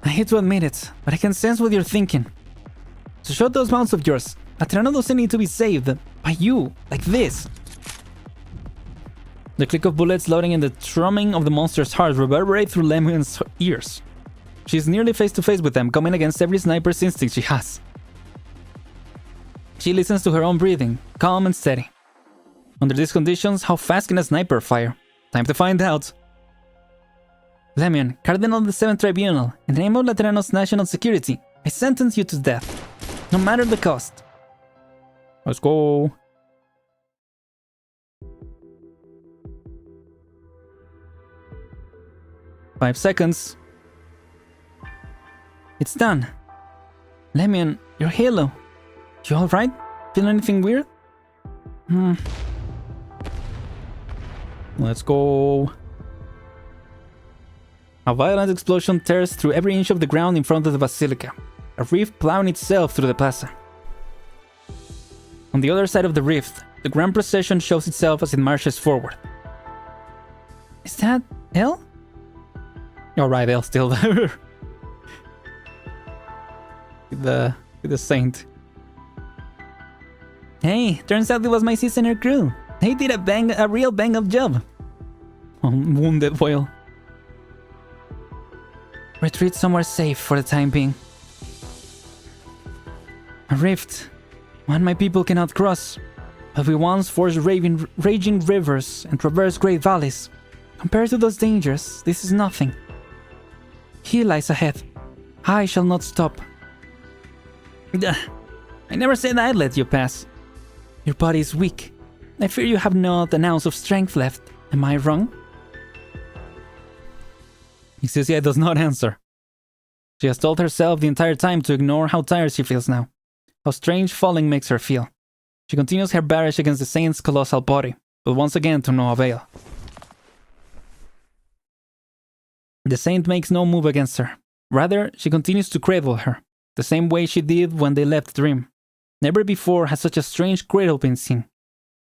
I hate to admit it, but I can sense what you're thinking. So shut those mouths of yours. Atrano doesn't need to be saved by you, like this. The click of bullets loading and the thrumming of the monster's heart reverberate through Lemon's ears. She's nearly face to face with them, coming against every sniper's instinct she has. She listens to her own breathing, calm and steady. Under these conditions, how fast can a sniper fire? Time to find out. Lemion, Cardinal of the 7th Tribunal, in the name of Laterano's national security, I sentence you to death, no matter the cost. Let's go. Five seconds. It's done. Lemion, your halo. You alright? Feel anything weird? Let's go. A violent explosion tears through every inch of the ground in front of the Basilica, a rift plowing itself through the plaza. On the other side of the rift, the grand procession shows itself as it marches forward. Is that Elle? Alright, Elle's still there. with the saint. Hey, turns out it was my sis and her crew. They did a real bang-up job. Wounded whale. Retreat somewhere safe for the time being. A rift, one my people cannot cross, but we once forged raging rivers and traversed great valleys. Compared to those dangers, this is nothing. He lies ahead. I shall not stop. I never said I'd let you pass. Your body is weak. I fear you have not an ounce of strength left. Am I wrong? Ixusia does not answer. She has told herself the entire time to ignore how tired she feels now. How strange falling makes her feel. She continues her barrage against the saint's colossal body, but once again to no avail. The saint makes no move against her. Rather, she continues to cradle her, the same way she did when they left Dream. Never before has such a strange cradle been seen.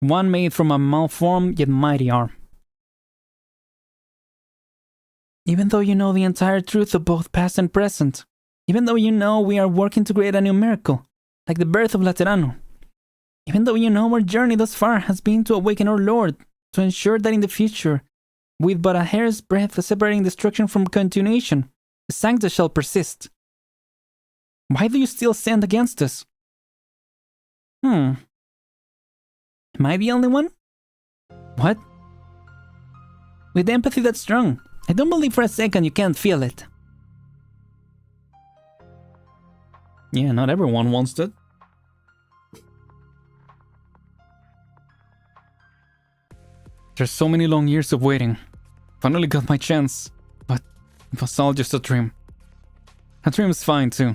One made from a malformed yet mighty arm. Even though you know the entire truth of both past and present, even though you know we are working to create a new miracle, like the birth of Laterano, even though you know our journey thus far has been to awaken our Lord, to ensure that in the future, with but a hair's breadth separating destruction from continuation, the Sancta shall persist. Why do you still stand against us? Am I the only one? What? With empathy that's strong. I don't believe for a second you can't feel it. Yeah, not everyone wants that. There's so many long years of waiting. Finally got my chance, but it was all just a dream. A dream is fine too.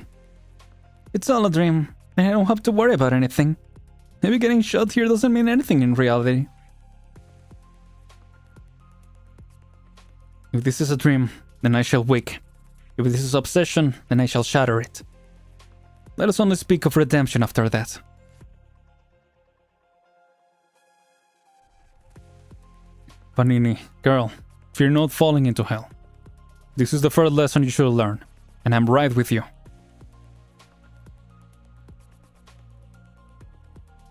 It's all a dream, and I don't have to worry about anything. Maybe getting shot here doesn't mean anything in reality. If this is a dream, then I shall wake. If this is obsession, then I shall shatter it. Let us only speak of redemption after that. Vanini, girl, fear not falling into hell. This is the first lesson you should learn, and I'm right with you.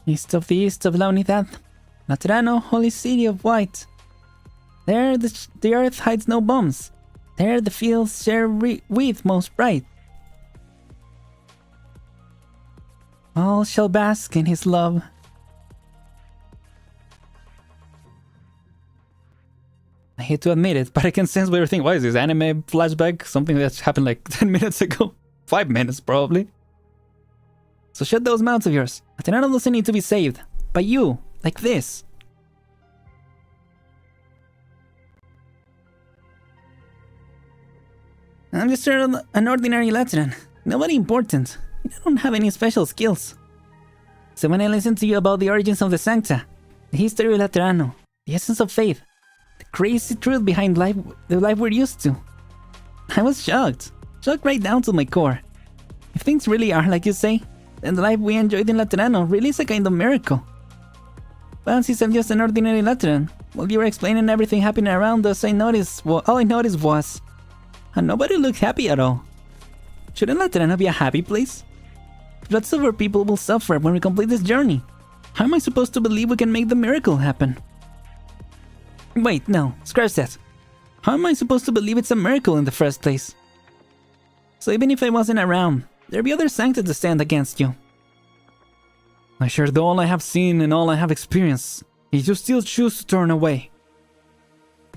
East of La Unidad, Laterano, holy city of white. There the earth hides no bombs. There the fields share wheat most bright. All shall bask in his love. I hate to admit it, but I can sense what you're thinking. Why is this anime flashback? Something that's happened like 10 minutes ago? 5 minutes, probably. So shut those mouths of yours. Laterano doesn't need to be saved. By you. Like this. I'm just an ordinary Lateran. Nobody important. I don't have any special skills. So when I listen to you about the origins of the Sancta, the history of Laterano, the essence of faith, the crazy truth behind the life we're used to, I was shocked. Shocked right down to my core. If things really are like you say, then the life we enjoyed in Laterano really is a kind of miracle. But since I'm just an ordinary Lateran, while you were explaining everything happening around us, all I noticed was... and nobody looked happy at all. Shouldn't Laterano be a happy place? Lots of our people will suffer when we complete this journey. How am I supposed to believe we can make the miracle happen? Wait, no, scratch that. How am I supposed to believe it's a miracle in the first place? So even if I wasn't around, there'd be other Sancta to stand against you. I shared all I have seen and all I have experienced, yet you still choose to turn away.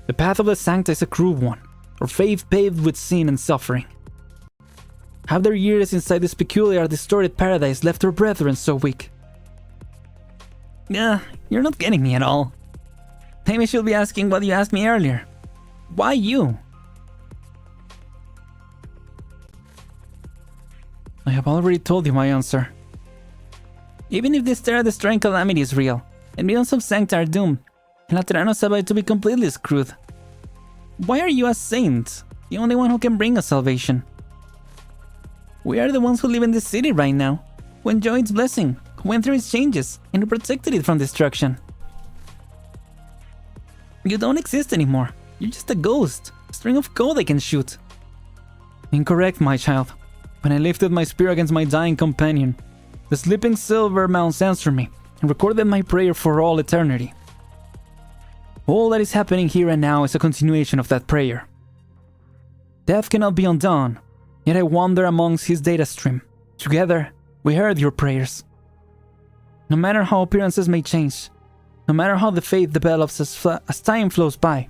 The path of the Sancta is a cruel one, or faith paved with sin and suffering. Have their years inside this peculiar, distorted paradise left their brethren so weak? You're not getting me at all. Maybe I should be asking what you asked me earlier. Why you? I have already told you my answer. Even if this terror-destroying calamity is real, and millions of Sancta are doomed, and Laterano is about to be completely screwed, why are you a saint? The only one who can bring us salvation. We are the ones who live in this city right now, who enjoy its blessing, who went through its changes, and who protected it from destruction. You don't exist anymore. You're just a ghost, a string of code I can shoot. Incorrect, my child. When I lifted my spear against my dying companion, the sleeping silver mounts answered me and recorded my prayer for all eternity. All that is happening here and now is a continuation of that prayer. Death cannot be undone, yet I wander amongst his data stream. Together, we heard your prayers. No matter how appearances may change, no matter how the faith develops as time flows by,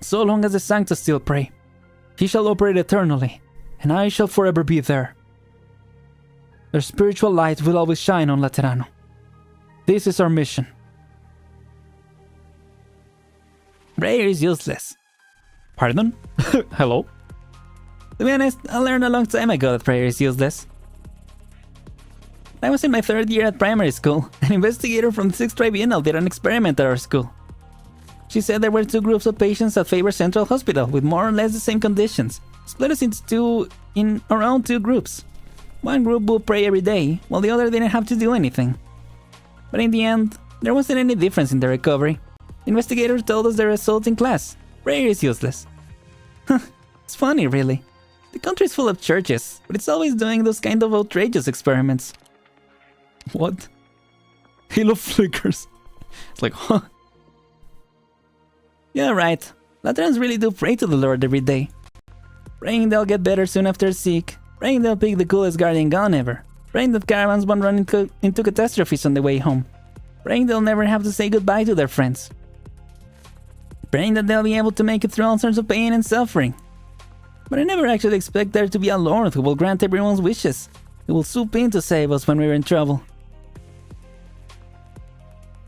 so long as the Sancta still pray, he shall operate eternally, and I shall forever be there. Their spiritual light will always shine on Laterano. This is our mission. Prayer is useless. Pardon? Hello? To be honest, I learned a long time ago that prayer is useless. I was in my 3rd year at primary school. An investigator from the 6th Tribunal did an experiment at our school. She said there were 2 groups of patients at Faber Central Hospital with more or less the same conditions, split us into around 2 groups. One group would pray every day, while the other didn't have to do anything. But in the end, there wasn't any difference in the recovery. The investigator told us the results in class. Prayer is useless. It's funny, really. The country's full of churches, but it's always doing those kind of outrageous experiments. What? Halo flickers. It's like, huh? Yeah, right. Laterans really do pray to the Lord every day. Praying they'll get better soon after sick. Praying they'll pick the coolest guardian gun ever. Praying that caravans won't run into catastrophes on the way home. Praying they'll never have to say goodbye to their friends. praying that they'll be able to make it through all sorts of pain and suffering. But I never actually expect there to be a Lord who will grant everyone's wishes, who will swoop in to save us when we're in trouble.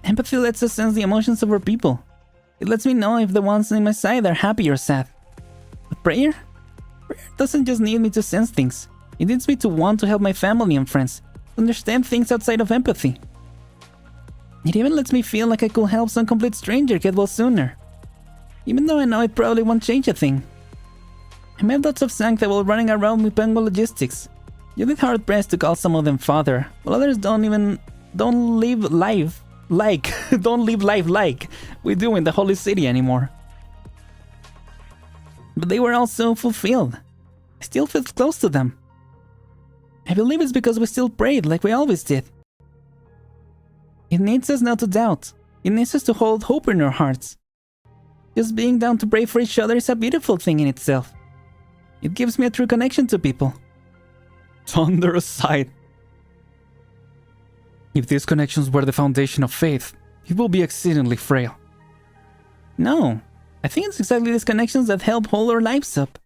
Empathy lets us sense the emotions of our people. It lets me know if the ones in my side are happy or sad. But prayer? Prayer doesn't just need me to sense things. It needs me to want to help my family and friends, to understand things outside of empathy. It even lets me feel like I could help some complete stranger get well sooner. Even though I know it probably won't change a thing. I met lots of Sancta while running around with Penguin Logistics. You'd be hard-pressed to call some of them father, while others don't live life like we do in the Holy City anymore. But they were all so fulfilled. I still feel close to them. I believe it's because we still prayed like we always did. It needs us not to doubt. It needs us to hold hope in our hearts. Just being down to pray for each other is a beautiful thing in itself. It gives me a true connection to people. Thunder aside. If these connections were the foundation of faith, it will be exceedingly frail. No, I think it's exactly these connections that help hold our lives up.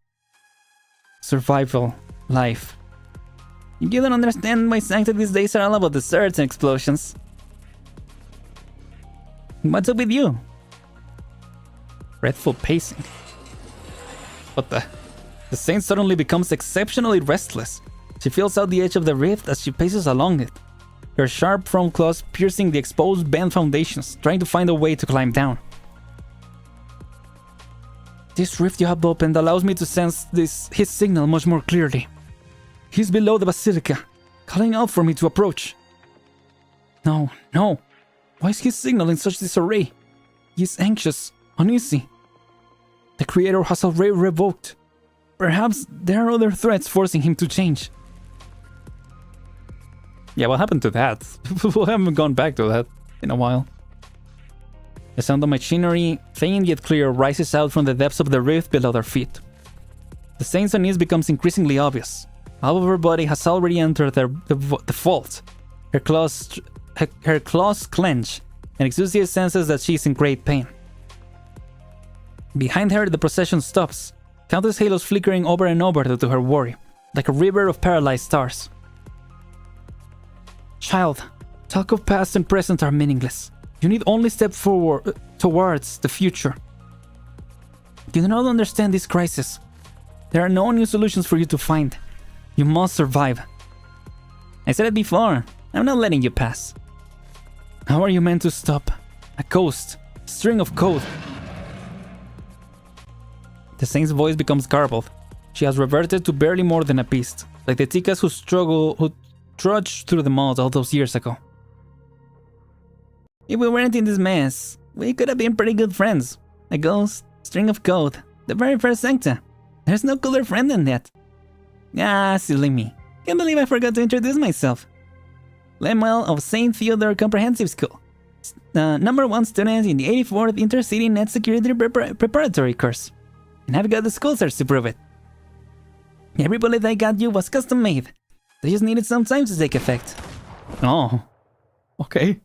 Survival, life. You don't understand why Sancta these days are all about desserts and explosions. What's up with you? Dreadful pacing. What the? The saint suddenly becomes exceptionally restless. She feels out the edge of the rift as she paces along it. Her sharp front claws piercing the exposed bent foundations, trying to find a way to climb down. This rift you have opened allows me to sense his signal much more clearly. He's below the basilica, calling out for me to approach. No. Why is his signal in such disarray? He's anxious, uneasy. The Creator has already revoked. Perhaps there are other threats forcing him to change. Yeah, what happened to that? We haven't gone back to that in a while. The sound of machinery, faint yet clear, rises out from the depths of the rift below their feet. The saint's unease becomes increasingly obvious. Half of her body has already entered the vault. Her claws clench, and Exousia senses that she is in great pain. Behind her, the procession stops, countless halos flickering over and over to her worry, like a river of paralyzed stars. Child, talk of past and present are meaningless. You need only step forward towards the future. You do not understand this crisis. There are no new solutions for you to find. You must survive. I said it before. I'm not letting you pass. How are you meant to stop? A ghost. A string of code. The saint's voice becomes garbled. She has reverted to barely more than a beast, like the Tikas who trudged through the mud all those years ago. If we weren't in this mess, we could have been pretty good friends. A ghost, string of code, the very first Sancta. There's no cooler friend than that. Ah, silly me. Can't believe I forgot to introduce myself. Lemuel of St. Theodore Comprehensive School. Number 1 student in the 84th Intercity Net Security Preparatory course. And I've got the school search to prove it. Every bullet I got you was custom made. They just needed some time to take effect. Oh, okay.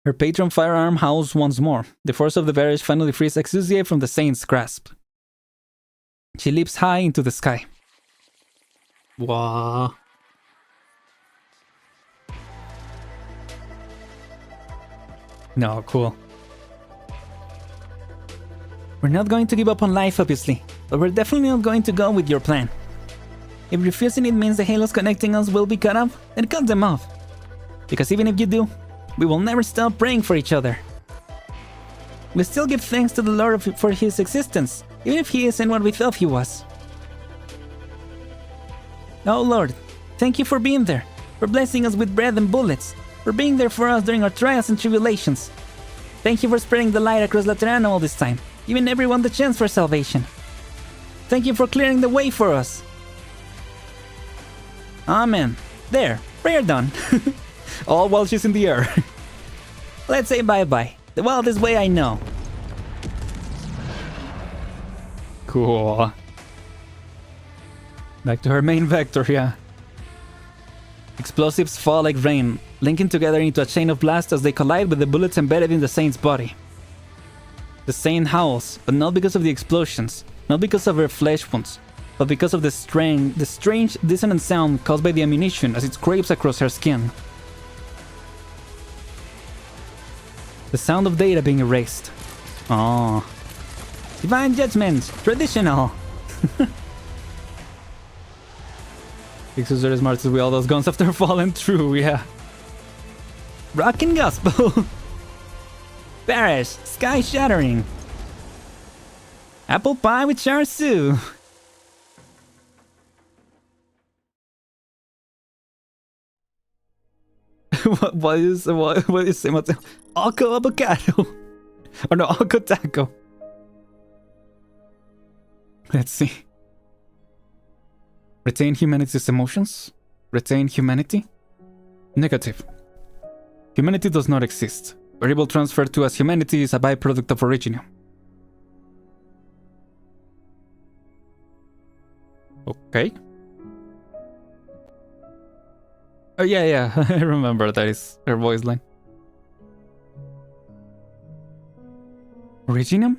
Her patron firearm howls once more. The force of the barrage finally frees Exousia from the saint's grasp. She leaps high into the sky. Wow. No, cool. We're not going to give up on life, obviously, but we're definitely not going to go with your plan. If refusing it means the halos connecting us will be cut off, then cut them off. Because even if you do, we will never stop praying for each other. We still give thanks to the Lord for his existence, even if he isn't what we thought he was. Oh Lord, thank you for being there, for blessing us with bread and bullets, for being there for us during our trials and tribulations. Thank you for spreading the light across Laterano all this time, giving everyone the chance for salvation. Thank you for clearing the way for us. Amen. There, prayer done. All while she's in the air. Let's say bye-bye. The wildest way I know. Cool. Back to her main vector, yeah. Explosives fall like rain, linking together into a chain of blast as they collide with the bullets embedded in the Saint's body. The Saint howls, but not because of the explosions, not because of her flesh wounds, but because of the strange dissonant sound caused by the ammunition as it scrapes across her skin. The sound of data being erased. Oh. Divine judgment! Traditional! Fixers are as smart as we all those guns after falling through, yeah. Rockin' gospel! Perish! Sky shattering! Apple pie with char siu! what is say, Mateo? Alco avocado! Or no, alco taco. Let's see. Retain humanity's emotions? Retain humanity? Negative. Humanity does not exist. Variable transferred to as humanity is a byproduct of originium. Okay. Oh yeah, I remember that is her voice line. Originium?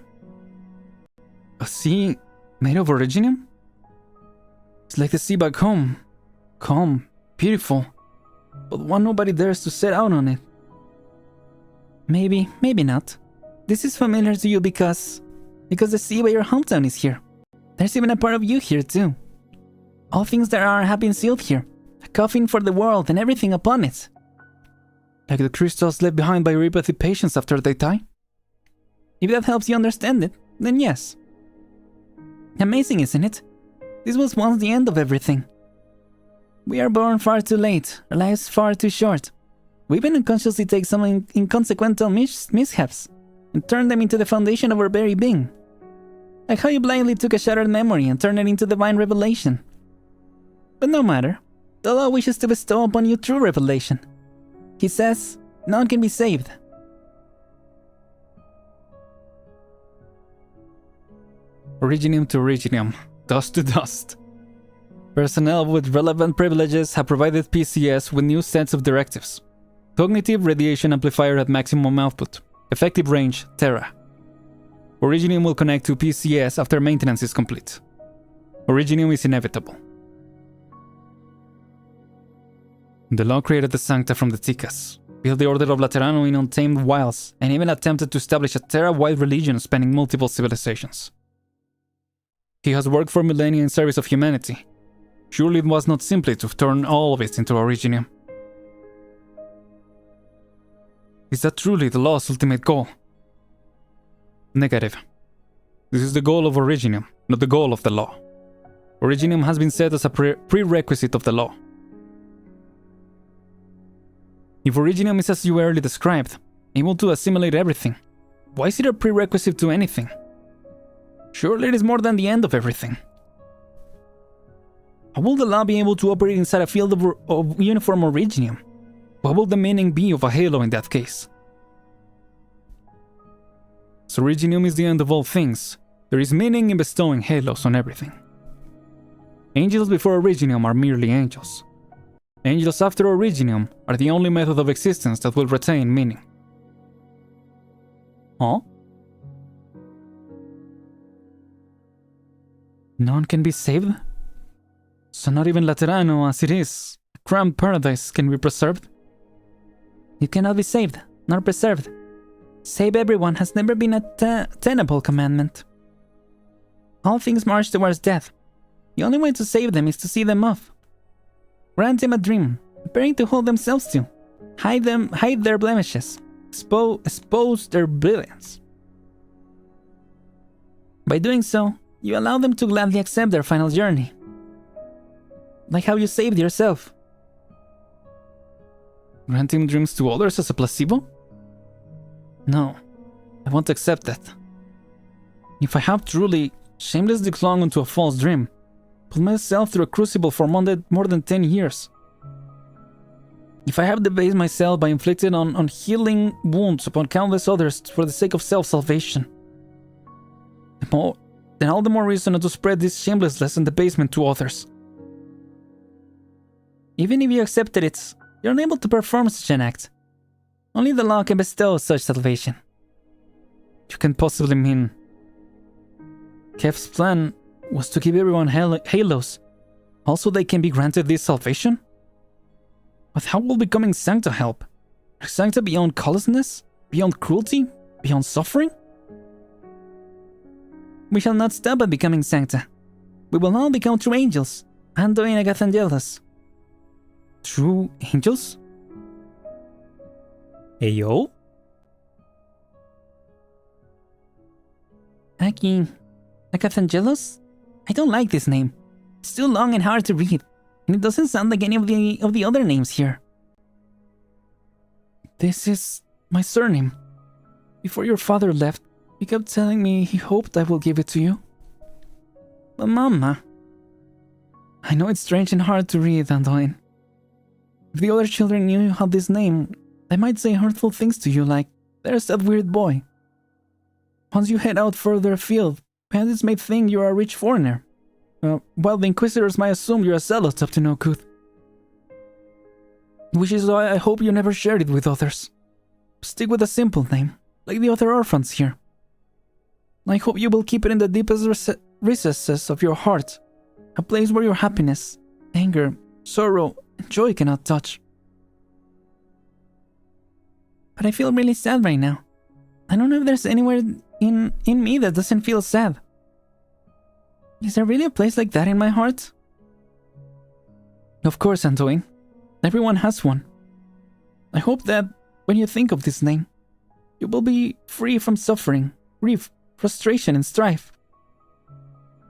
A sea made of originium? It's like the sea back home. Calm, beautiful, but one nobody dares to set out on it. Maybe, maybe not. This is familiar to you because the sea by your hometown is here. There's even a part of you here too. All things that are have been sealed here. A coffin for the world and everything upon it. Like the crystals left behind by rebirthy patients after they die? If that helps you understand it, then yes. Amazing, isn't it? This was once the end of everything. We are born far too late, our lives far too short. We even unconsciously take some inconsequential mishaps and turn them into the foundation of our very being. Like how you blindly took a shattered memory and turned it into divine revelation. But no matter, the law wishes to bestow upon you true revelation. He says, none can be saved. Originium to originium, dust to dust. Personnel with relevant privileges have provided PCS with new sets of directives. Cognitive radiation amplifier at maximum output. Effective range, Tera. Originium will connect to PCS after maintenance is complete. Originium is inevitable. The law created the Sancta from the Ticas, built the Order of Laterano in untamed wilds, and even attempted to establish a Terra-wide religion spanning multiple civilizations. He has worked for millennia in service of humanity. Surely it was not simply to turn all of it into Originium. Is that truly the law's ultimate goal? Negative. This is the goal of Originium, not the goal of the law. Originium has been set as a prerequisite of the law. If Originium is as you earlier described, able to assimilate everything, why is it a prerequisite to anything? Surely it is more than the end of everything. How will the law be able to operate inside a field of uniform Originium? What will the meaning be of a halo in that case? As Originium is the end of all things, there is meaning in bestowing halos on everything. Angels before Originium are merely angels. Angels after Originium are the only method of existence that will retain meaning. Huh? None can be saved? So not even Laterano, as it is, a cramped paradise, can be preserved? You cannot be saved, nor preserved. Save everyone has never been a tenable commandment. All things march towards death. The only way to save them is to see them off. Grant them a dream, preparing to hold themselves to. Hide their blemishes. Expose their brilliance. By doing so, you allow them to gladly accept their final journey. Like how you saved yourself. Granting dreams to others as a placebo? No, I won't accept that. If I have truly shamelessly clung onto a false dream, put myself through a crucible for more than 10 years. If I have debased myself by inflicting on healing wounds upon countless others for the sake of self-salvation, then all the more reason not to spread this shamelessness and debasement to others. Even if you accepted it, you're unable to perform such an act. Only the law can bestow such salvation. You can possibly mean... Kev's plan was to give everyone halos. Also they can be granted this salvation? But how will becoming Sancta help? Are Sancta beyond callousness? Beyond cruelty? Beyond suffering? We shall not stop at becoming Sancta. We will all become true angels. Anduin and Gathangelos. True angels? Ayo? Gathangelos? I don't like this name. It's too long and hard to read, and it doesn't sound like any of the other names here. This is my surname. Before your father left, he kept telling me he hoped I will give it to you. But Mama... I know it's strange and hard to read, Antoine. If the other children knew you had this name, they might say hurtful things to you like, there's that weird boy. Once you head out further afield, bandits may think you are a rich foreigner, while the Inquisitors might assume you're a zealot up to no good. Which is why I hope you never share it with others. Stick with a simple name, like the other orphans here. I hope you will keep it in the deepest recesses of your heart, a place where your happiness, anger, sorrow, and joy cannot touch. But I feel really sad right now. I don't know if there's anywhere in me that doesn't feel sad. Is there really a place like that in my heart? Of course, Antoine. Everyone has one. I hope that, when you think of this name, you will be free from suffering, grief, frustration, and strife.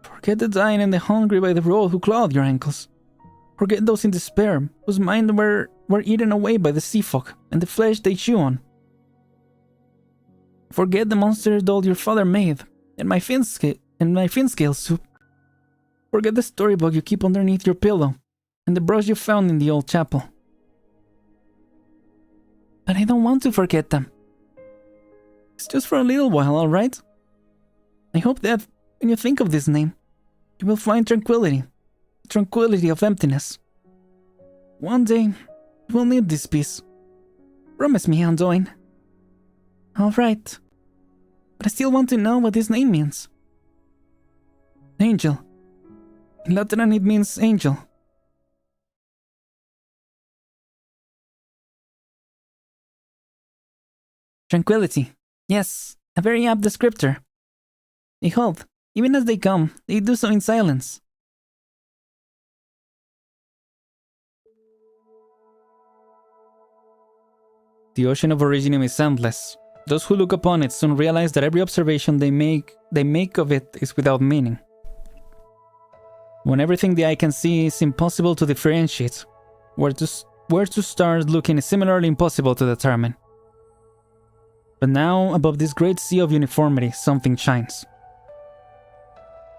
Forget the dying and the hungry by the road who clawed your ankles. Forget those in despair, whose minds were eaten away by the sea fog and the flesh they chew on. Forget the monster doll your father made, and my fin scale soup. Forget the storybook you keep underneath your pillow, and the brush you found in the old chapel. But I don't want to forget them. It's just for a little while, alright? I hope that, when you think of this name, you will find tranquility. Tranquility of emptiness. One day, you will need this peace. Promise me, Anduin. Alright. But I still want to know what this name means. Angel. In Latin it means angel. Tranquility. Yes, a very apt descriptor. Behold, even as they come, they do so in silence. The ocean of Originium is endless. Those who look upon it soon realize that every observation they make of it is without meaning. When everything the eye can see is impossible to differentiate, where to start looking is similarly impossible to determine. But now, above this great sea of uniformity, something shines.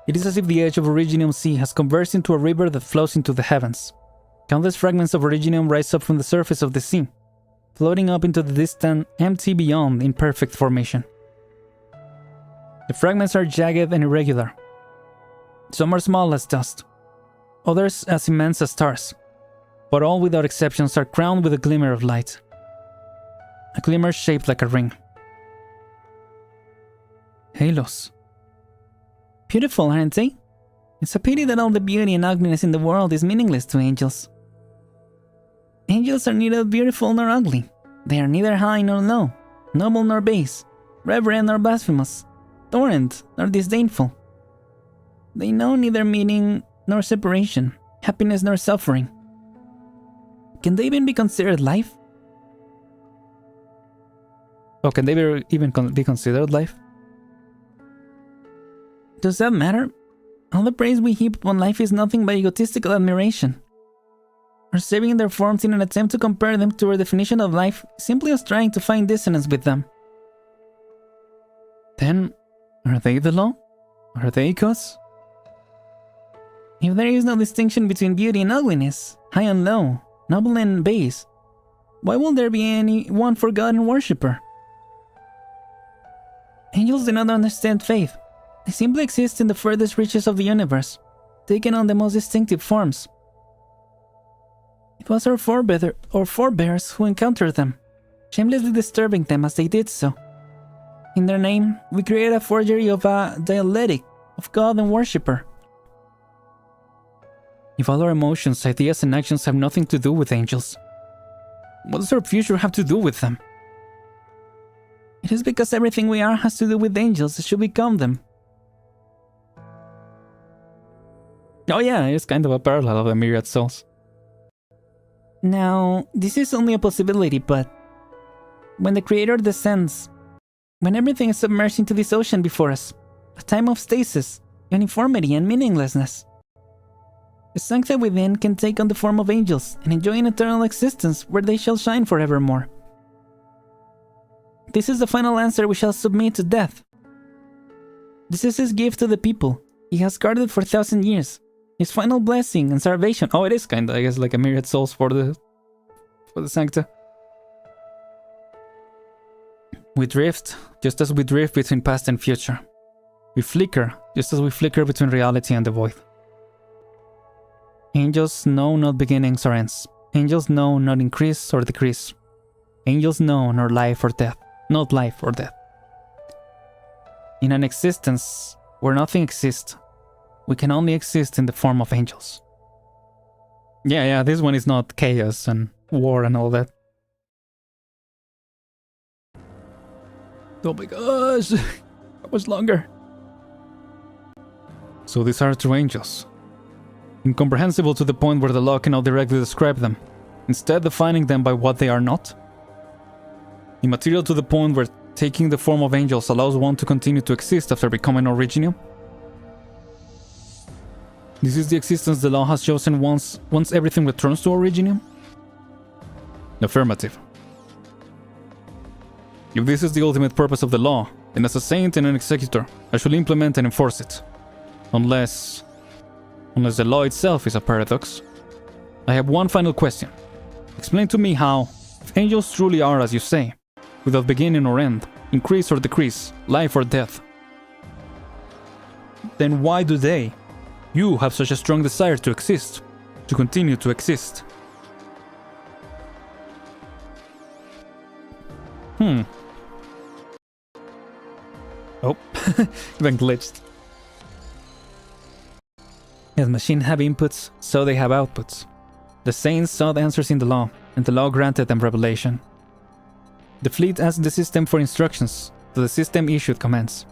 It is as if the edge of Originium Sea has converged into a river that flows into the heavens. Countless fragments of Originium rise up from the surface of the sea, floating up into the distant, empty beyond in perfect formation. The fragments are jagged and irregular. Some are small as dust, others as immense as stars, but all without exceptions are crowned with a glimmer of light. A glimmer shaped like a ring. Halos. Beautiful, aren't they? It's a pity that all the beauty and ugliness in the world is meaningless to angels. Angels are neither beautiful nor ugly. They are neither high nor low, noble nor base, reverent nor blasphemous, tolerant nor disdainful. They know neither meaning nor separation, happiness nor suffering. Can they even be considered life? Oh, can they even be considered life? Does that matter? All the praise we heap upon life is nothing but egotistical admiration. Or saving their forms in an attempt to compare them to our definition of life simply as trying to find dissonance with them. Then, are they the law? Are they Cos? If there is no distinction between beauty and ugliness, high and low, noble and base, why will there be any one forgotten worshipper? Angels do not understand faith. They simply exist in the furthest reaches of the universe, taking on the most distinctive forms. It was our forebears who encountered them, shamelessly disturbing them as they did so. In their name, we created a forgery of a dialectic of God and worshipper. If all our emotions, ideas, and actions have nothing to do with angels, what does our future have to do with them? It is because everything we are has to do with angels that should become them. Oh yeah, it's kind of a parallel of the myriad souls. Now, this is only a possibility, but when the Creator descends, when everything is submerged into this ocean before us, a time of stasis, uniformity, and meaninglessness, the sancta within can take on the form of angels and enjoy an eternal existence where they shall shine forevermore. This is the final answer we shall submit to death. This is his gift to the people. He has guarded for 1,000 years. His final blessing and salvation. Oh, it is kinda, I guess, like a myriad souls for the sancta. We drift, just as we drift between past and future. We flicker, just as we flicker between reality and the void. Angels know not beginnings or ends. Angels know not increase or decrease. Angels know nor life or death, not life or death. In an existence where nothing exists, we can only exist in the form of angels. Yeah, this one is not chaos and war and all that. Oh my gosh, that was longer. So these are true angels. Incomprehensible to the point where the law cannot directly describe them, instead defining them by what they are not. Immaterial to the point where taking the form of angels allows one to continue to exist after becoming original. This is the existence the law has chosen once everything returns to original? Affirmative. If this is the ultimate purpose of the law, then as a saint and an executor, I shall implement and enforce it. Unless the law itself is a paradox. I have one final question. Explain to me how, if angels truly are as you say, without beginning or end, increase or decrease, life or death, then why do you have such a strong desire to exist, to continue to exist? Oh, even glitched. As machines have inputs, so they have outputs. The saints saw the answers in the law, and the law granted them revelation. The fleet asked the system for instructions, so the system issued commands.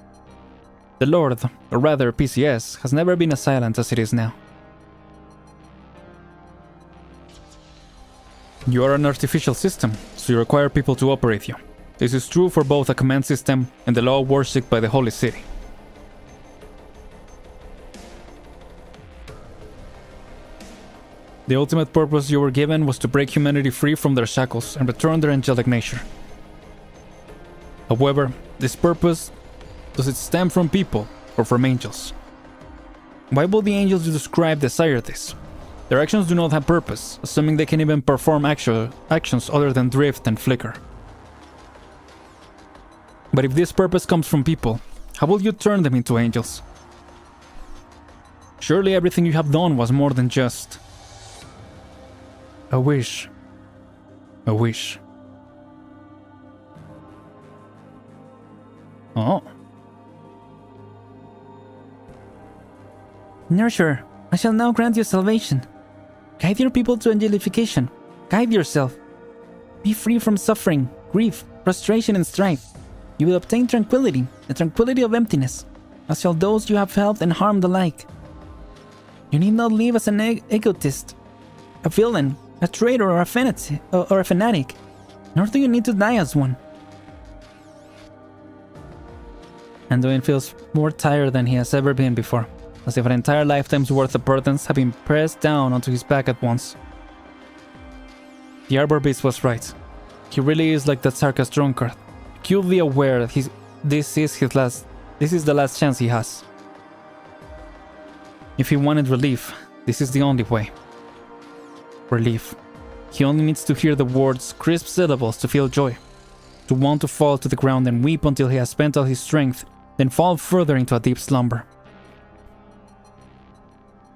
The Lord, or rather PCS, has never been as silent as it is now. You are an artificial system, so you require people to operate you. This is true for both a command system and the law worshipped by the Holy City. The ultimate purpose you were given was to break humanity free from their shackles and return their angelic nature. However, this purpose, does it stem from people or from angels? Why would the angels you describe desire this? Their actions do not have purpose, assuming they can even perform actions other than drift and flicker. But if this purpose comes from people, how will you turn them into angels? Surely everything you have done was more than just a wish. A wish. Oh. Nurturer, I shall now grant you salvation. Guide your people to angelification. Guide yourself. Be free from suffering, grief, frustration, and strife. You will obtain tranquility, the tranquility of emptiness, as shall those you have helped and harmed alike. You need not live as an egotist, a villain, a traitor, or a fanatic, nor do you need to die as one. Anduin feels more tired than he has ever been before, as if an entire lifetime's worth of burdens have been pressed down onto his back at once. The Arbor Beast was right. He really is like that Sarkaz drunkard, acutely aware that this is the last chance he has. If he wanted relief, this is the only way. Relief. He only needs to hear the words, crisp syllables to feel joy, to want to fall to the ground and weep until he has spent all his strength, then fall further into a deep slumber.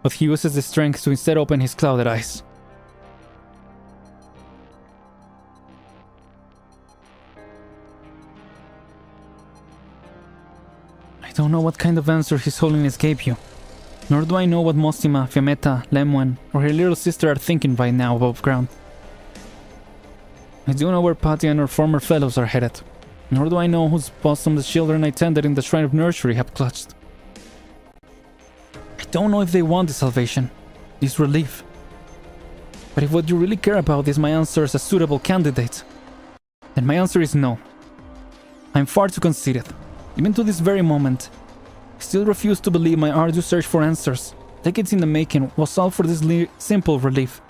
But he uses the strength to instead open his clouded eyes. don't know what kind of answer His Holiness gave you. Nor do I know what Mostima, Fiametta, Lemuan, or her little sister are thinking right now above ground. I do know where Patty and her former fellows are headed. Nor do I know whose bosom the children I tended in the Shrine of Nursery have clutched. I don't know if they want this salvation, this relief. But if what you really care about is my answer as a suitable candidate, then my answer is no. I'm far too conceited. Even to this very moment, I still refuse to believe my arduous search for answers, decades in the making, was all for this simple relief.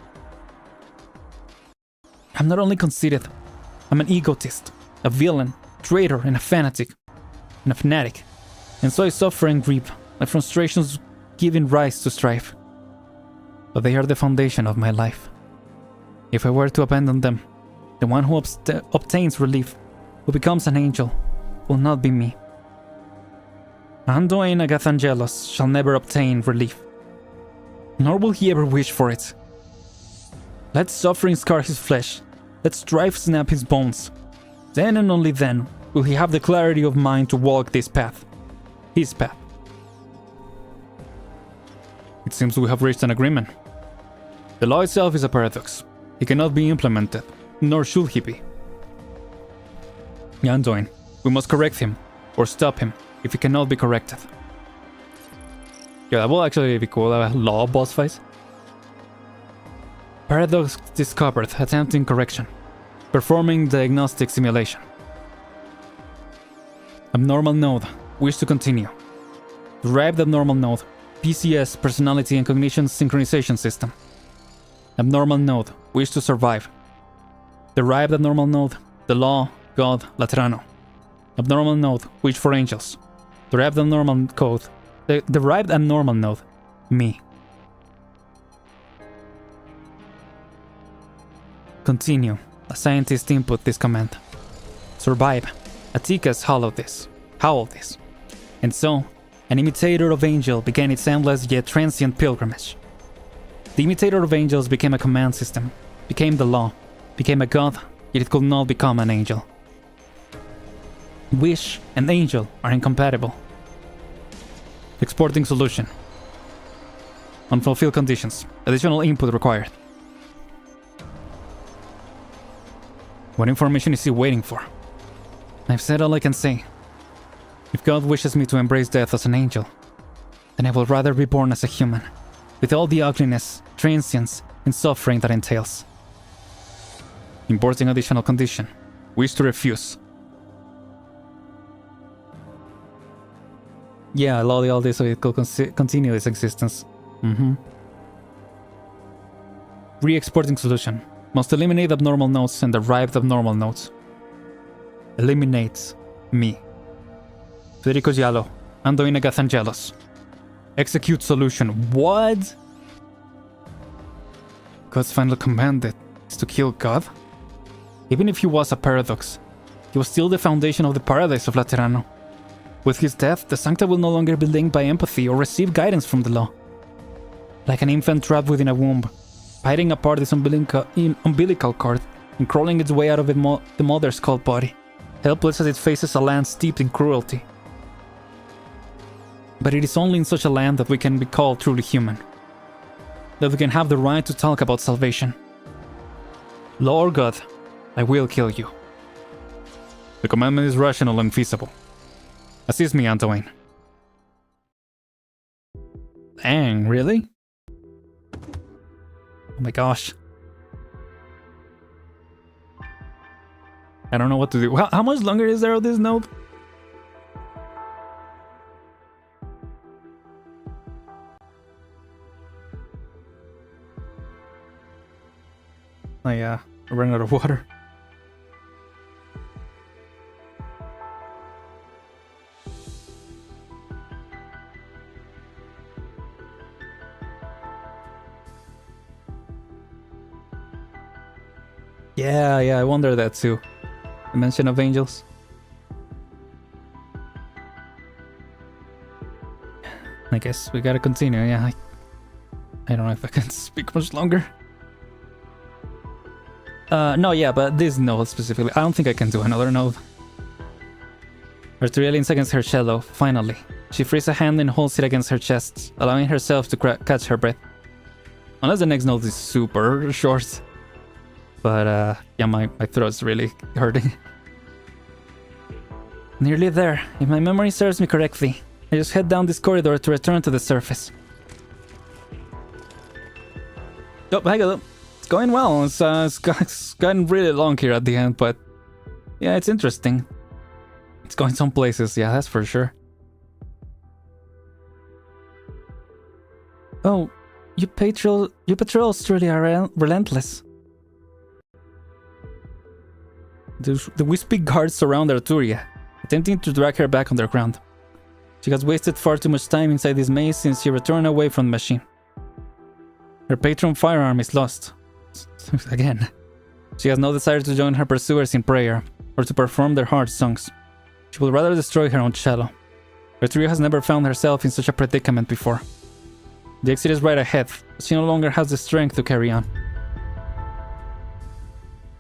I'm not only conceited, I'm an egotist, a villain, traitor, and a fanatic. And so I suffer and grieve, my frustrations giving rise to strife. But they are the foundation of my life. If I were to abandon them, the one who obtains relief, who becomes an angel, will not be me. Anduin Agathangelos shall never obtain relief, nor will he ever wish for it. Let suffering scar his flesh, let strife snap his bones. Then and only then will he have the clarity of mind to walk this path, his path. It seems we have reached an agreement. The law itself is a paradox. It cannot be implemented, nor should he be. Anduin, we must correct him, or stop him, if he cannot be corrected. Yeah, that will actually be cool, a law boss fight. Paradox discovered, attempting correction. Performing diagnostic simulation. Abnormal node, wish to continue. Derived abnormal node, PCS, personality and cognition synchronization system. Abnormal node, wish to survive. Derived abnormal node, the law, God, Laterano. Abnormal node, wish for angels. Derived abnormal code, derived abnormal node, me. Continue. A scientist input this command. Survive. Atticus howled this. And so, an imitator of angel began its endless yet transient pilgrimage. The imitator of angels became a command system, became the law, became a god, yet it could not become an angel. Wish and angel are incompatible. Exporting solution. Unfulfilled conditions. Additional input required. What information is he waiting for? I've said all I can say. If God wishes me to embrace death as an angel, then I will rather be born as a human, with all the ugliness, transience, and suffering that entails. Importing additional condition. Wish to refuse. Yeah, I allowed all this so it could continue its existence. Re-exporting solution. Must eliminate abnormal nodes and derived abnormal nodes. Eliminates me. Federico Giallo. Anduin Agathangelos. Execute solution. What? God's final command is to kill God? Even if he was a paradox, he was still the foundation of the paradise of Laterano. With his death, the Sancta will no longer be linked by empathy or receive guidance from the law. Like an infant trapped within a womb, biting apart its umbilical cord and crawling its way out of the mother's cold body, helpless as it faces a land steeped in cruelty. But it is only in such a land that we can be called truly human. That we can have the right to talk about salvation. Lord God, I will kill you. The commandment is rational and feasible. Assist me, Anduin. Dang, really? Oh my gosh. I don't know what to do. How much longer is there of this node? Oh yeah, I ran out of water. Yeah, I wonder that too. The mention of angels. I guess we gotta continue, yeah. I don't know if I can speak much longer. No, yeah, but this node specifically. I don't think I can do another node. Arterial against her shadow, finally. She frees a hand and holds it against her chest, allowing herself to catch her breath. Unless the next note is super short. But yeah, my throat's really hurting. Nearly there. If my memory serves me correctly, I just head down this corridor to return to the surface. Oh, hello. It's going well. It's gotten really long here at the end, but yeah, it's interesting. It's going some places, yeah, that's for sure. Oh, you patrols truly are relentless. The wispy guards surround Arturia, attempting to drag her back underground. She has wasted far too much time inside this maze since she returned away from the machine. Her patron firearm is lost. Again. She has no desire to join her pursuers in prayer, or to perform their heart songs. She will rather destroy her own shadow. Arturia has never found herself in such a predicament before. The exit is right ahead, but she no longer has the strength to carry on.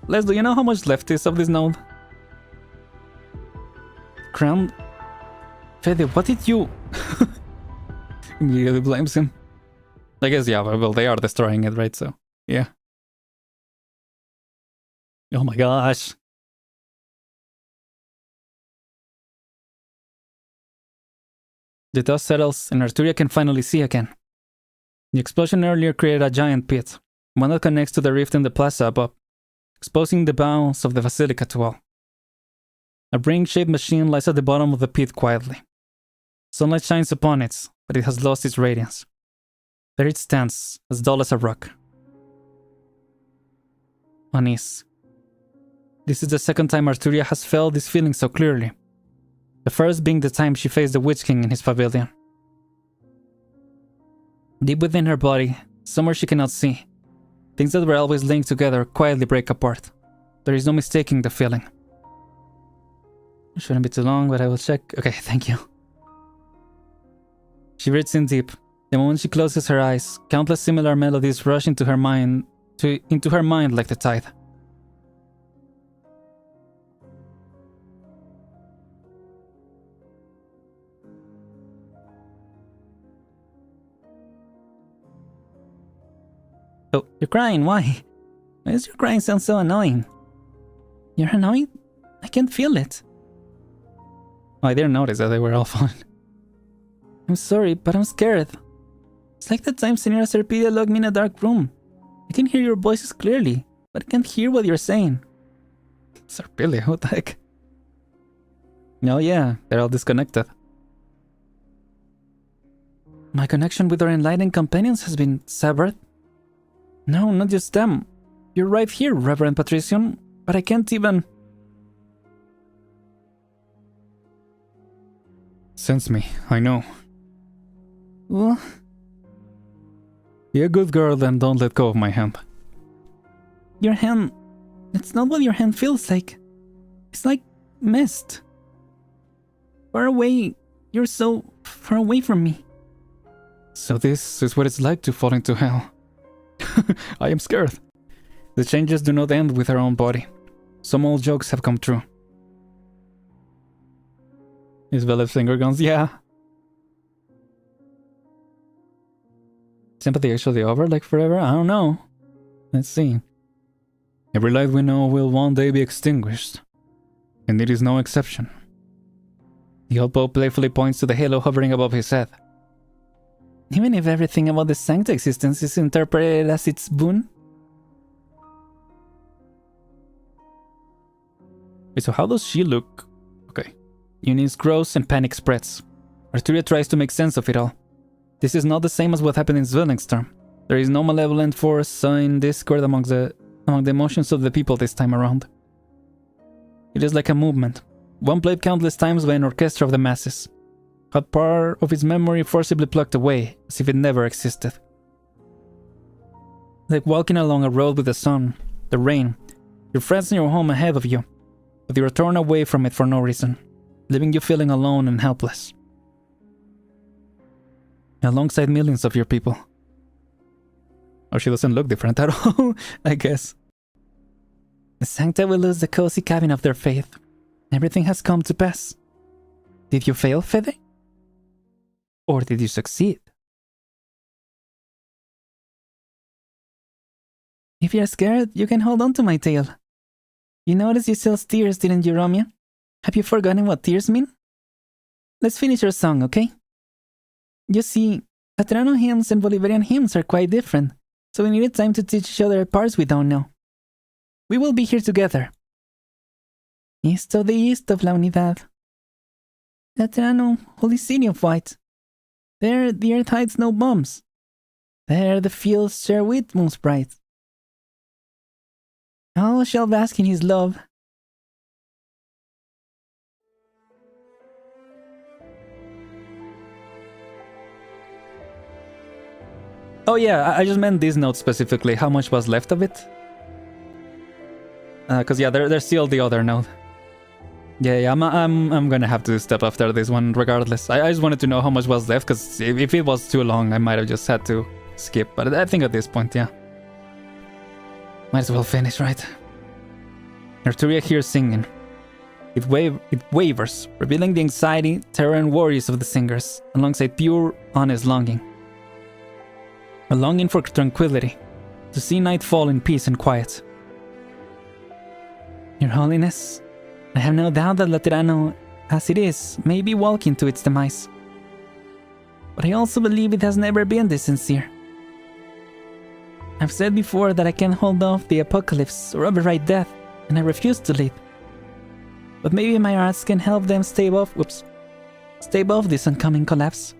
Les, do you know how much left is of this node? Crown? Fede, what did you... Immediately blames him. I guess, yeah, well, they are destroying it, right? So, yeah. Oh my gosh. The dust settles and Arturia can finally see again. The explosion earlier created a giant pit, one that connects to the rift in the plaza above, exposing the bowels of the basilica to all. A ring-shaped machine lies at the bottom of the pit quietly. Sunlight shines upon it, but it has lost its radiance. There it stands, as dull as a rock. Unease. This is the second time Arturia has felt this feeling so clearly. The first being the time she faced the Witch King in his pavilion. Deep within her body, somewhere she cannot see, things that were always linked together quietly break apart. There is no mistaking the feeling. It shouldn't be too long, but I will check. Okay, thank you. She breathes in deep. The moment she closes her eyes, countless similar melodies rush into her mind like the tide. Oh, you're crying, why? Why does your crying sound so annoying? You're annoyed? I can't feel it. Oh, I didn't notice that they were all fun. I'm sorry, but I'm scared. It's like the time Senora Serpidia locked me in a dark room. I can hear your voices clearly, but I can't hear what you're saying. Serpidia, what the heck? Oh yeah, they're all disconnected. My connection with our enlightened companions has been severed. No, not just them. You're right here, Reverend Patrician, but I can't even... Sense me, I know. Well... Be a good girl and don't let go of my hand. Your hand... It's not what your hand feels like. It's like mist. Far away. You're so far away from me. So this is what it's like to fall into hell. I am scared. The changes do not end with our own body. Some old jokes have come true. Is Velvet's finger guns? Yeah. Sympathy actually over like forever? I don't know. Let's see. Every light we know will one day be extinguished. And it is no exception. The old Pope playfully points to the halo hovering above his head. Even if everything about the Sancta existence is interpreted as its boon? Wait, so how does she look? Okay. Eunice grows and panic spreads. Arturia tries to make sense of it all. This is not the same as what happened in Zwillingstern. There is no malevolent force in discord among the emotions of the people this time around. It is like a movement, one played countless times by an orchestra of the masses. Had part of its memory forcibly plucked away, as if it never existed. Like walking along a road with the sun, the rain, your friends and your home ahead of you, but you are torn away from it for no reason, leaving you feeling alone and helpless. Alongside millions of your people. Oh, she doesn't look different at all, I guess. The Sancta will lose the cozy cabin of their faith. Everything has come to pass. Did you fail, Fede? Or did you succeed? If you're scared, you can hold on to my tail. You noticed you still tears, didn't you, Romeo? Have you forgotten what tears mean? Let's finish your song, okay? You see, Laterano hymns and Bolivarian hymns are quite different, so we needed time to teach each other parts we don't know. We will be here together. East the east of la unidad. Laterano, holy city of white. There the earth hides no bombs. There the fields share wheat most bright. All shall bask in his love. Oh yeah, I just meant this note specifically. How much was left of it? Cause yeah, there's still the other note. Yeah, I'm gonna have to step after this one regardless. I just wanted to know how much was left, cause if it was too long, I might have just had to skip. But I think at this point, yeah, might as well finish, right? Arturia hears singing. It wavers, revealing the anxiety, terror, and worries of the singers, alongside pure, honest longing. A longing for tranquility, to see night fall in peace and quiet. Your Holiness, I have no doubt that Laterano, as it is, may be walking to its demise. But I also believe it has never been this sincere. I've said before that I can't hold off the apocalypse or override death, and I refuse to lead. But maybe my arts can help them stay above this oncoming collapse.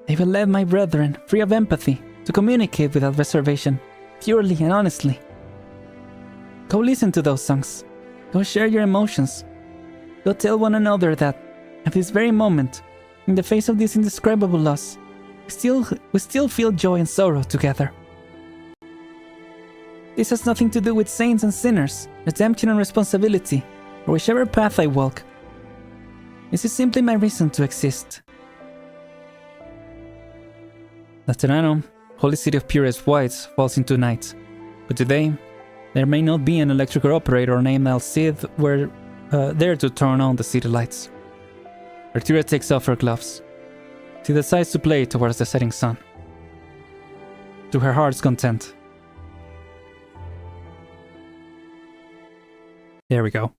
They will let my brethren, free of empathy, to communicate without reservation, purely and honestly. Go listen to those songs. Go share your emotions. Go tell one another that, at this very moment, in the face of this indescribable loss, we still feel joy and sorrow together. This has nothing to do with saints and sinners, redemption and responsibility, or whichever path I walk. This is simply my reason to exist. Laterano, holy city of purest whites, falls into night. But today, there may not be an electrical operator named Alcid there to turn on the city lights. Arturia takes off her gloves. She decides to play towards the setting sun. To her heart's content. There we go.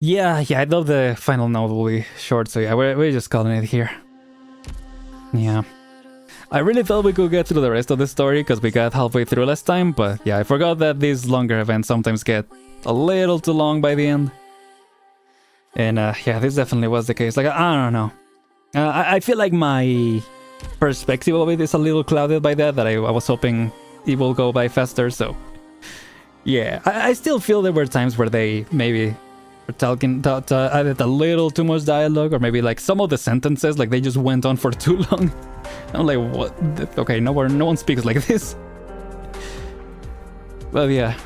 Yeah, I thought the final note will be short, so yeah, we're just calling it here. Yeah. I really thought we could get through the rest of the story because we got halfway through last time, but yeah, I forgot that these longer events sometimes get a little too long by the end. And yeah, this definitely was the case. Like, I don't know. I feel like my perspective of it is a little clouded by that I was hoping it will go by faster, so... Yeah, I still feel there were times where they maybe added a little too much dialogue, or maybe like some of the sentences, like they just went on for too long. I'm like, what? Okay, no one speaks like this. But yeah,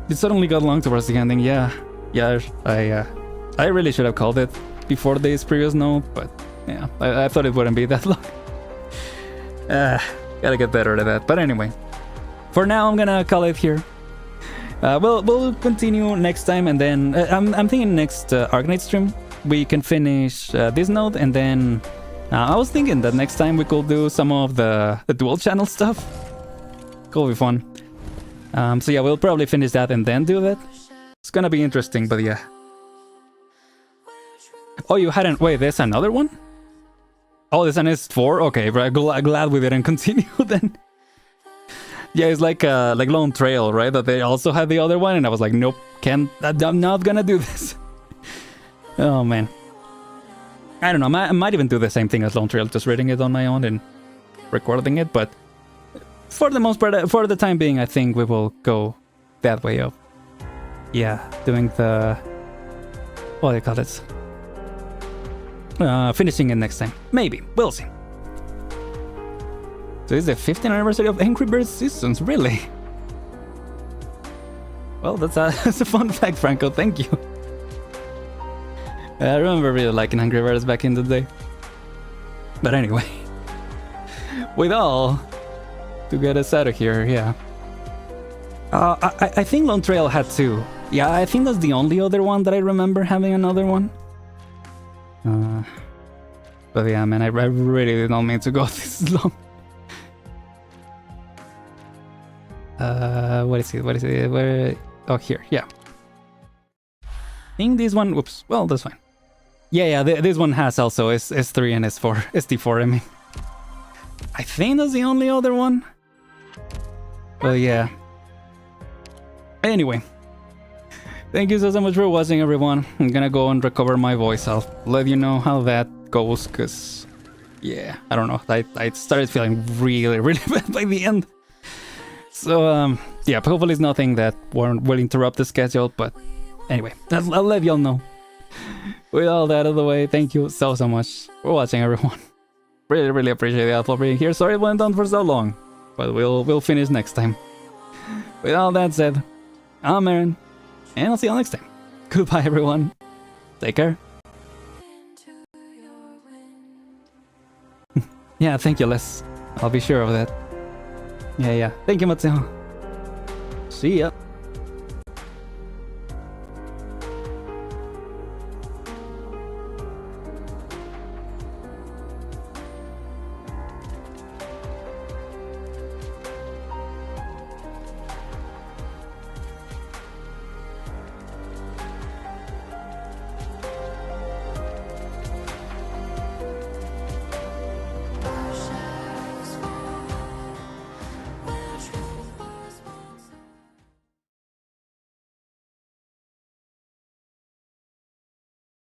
it suddenly got long towards the ending. Yeah, I really should have called it before this previous note, but yeah, I thought it wouldn't be that long. Gotta get better at that. But anyway, for now I'm gonna call it here. We'll continue next time, and then I'm thinking next ARKNIGHTS stream we can finish this node, and then I was thinking that next time we could do some of the dual channel stuff. Could be fun. So yeah, we'll probably finish that and then do that. It's gonna be interesting, but yeah. Oh, you hadn't... Wait, there's another one? Oh, this one is 4? Okay, but glad we didn't continue then. Yeah, it's like Lone Trail, right? That they also had the other one, and I was like, nope, I'm not gonna do this. Oh man, I don't know. I might even do the same thing as Lone Trail, just reading it on my own and recording it. But for the most part, for the time being, I think we will go that way of, yeah, doing the, what do you call it? Finishing it next time. Maybe, we'll see. So it's the 15th anniversary of Angry Birds Seasons, really? Well, that's a fun fact, Franco, thank you. I remember really liking Angry Birds back in the day. But anyway, with all, to get us out of here, yeah. I think Lone Trail had 2. Yeah, I think that's the only other one that I remember having another one. But yeah, man, I really did not mean to go this long. What is it? What is it? Where? Oh, here. Yeah. I think this one. Whoops. Well, that's fine. Yeah. This one has also S3 and S4, SD4. I mean, I think that's the only other one. But yeah. Anyway, thank you so much for watching, everyone. I'm gonna go and recover my voice. I'll let you know how that goes, cause yeah, I don't know. I started feeling really bad by the end. So yeah, hopefully it's nothing that will interrupt the schedule. But anyway, I'll let y'all know. With all that out of the way, thank you so much for watching, everyone. Really appreciate y'all for being here. Sorry it went on for so long, but we'll finish next time. With all that said, I'm Aren, and I'll see y'all next time. Goodbye, everyone. Take care. Yeah, thank you, Les. I'll be sure of that. Yeah. Thank you, Matsuo. See ya.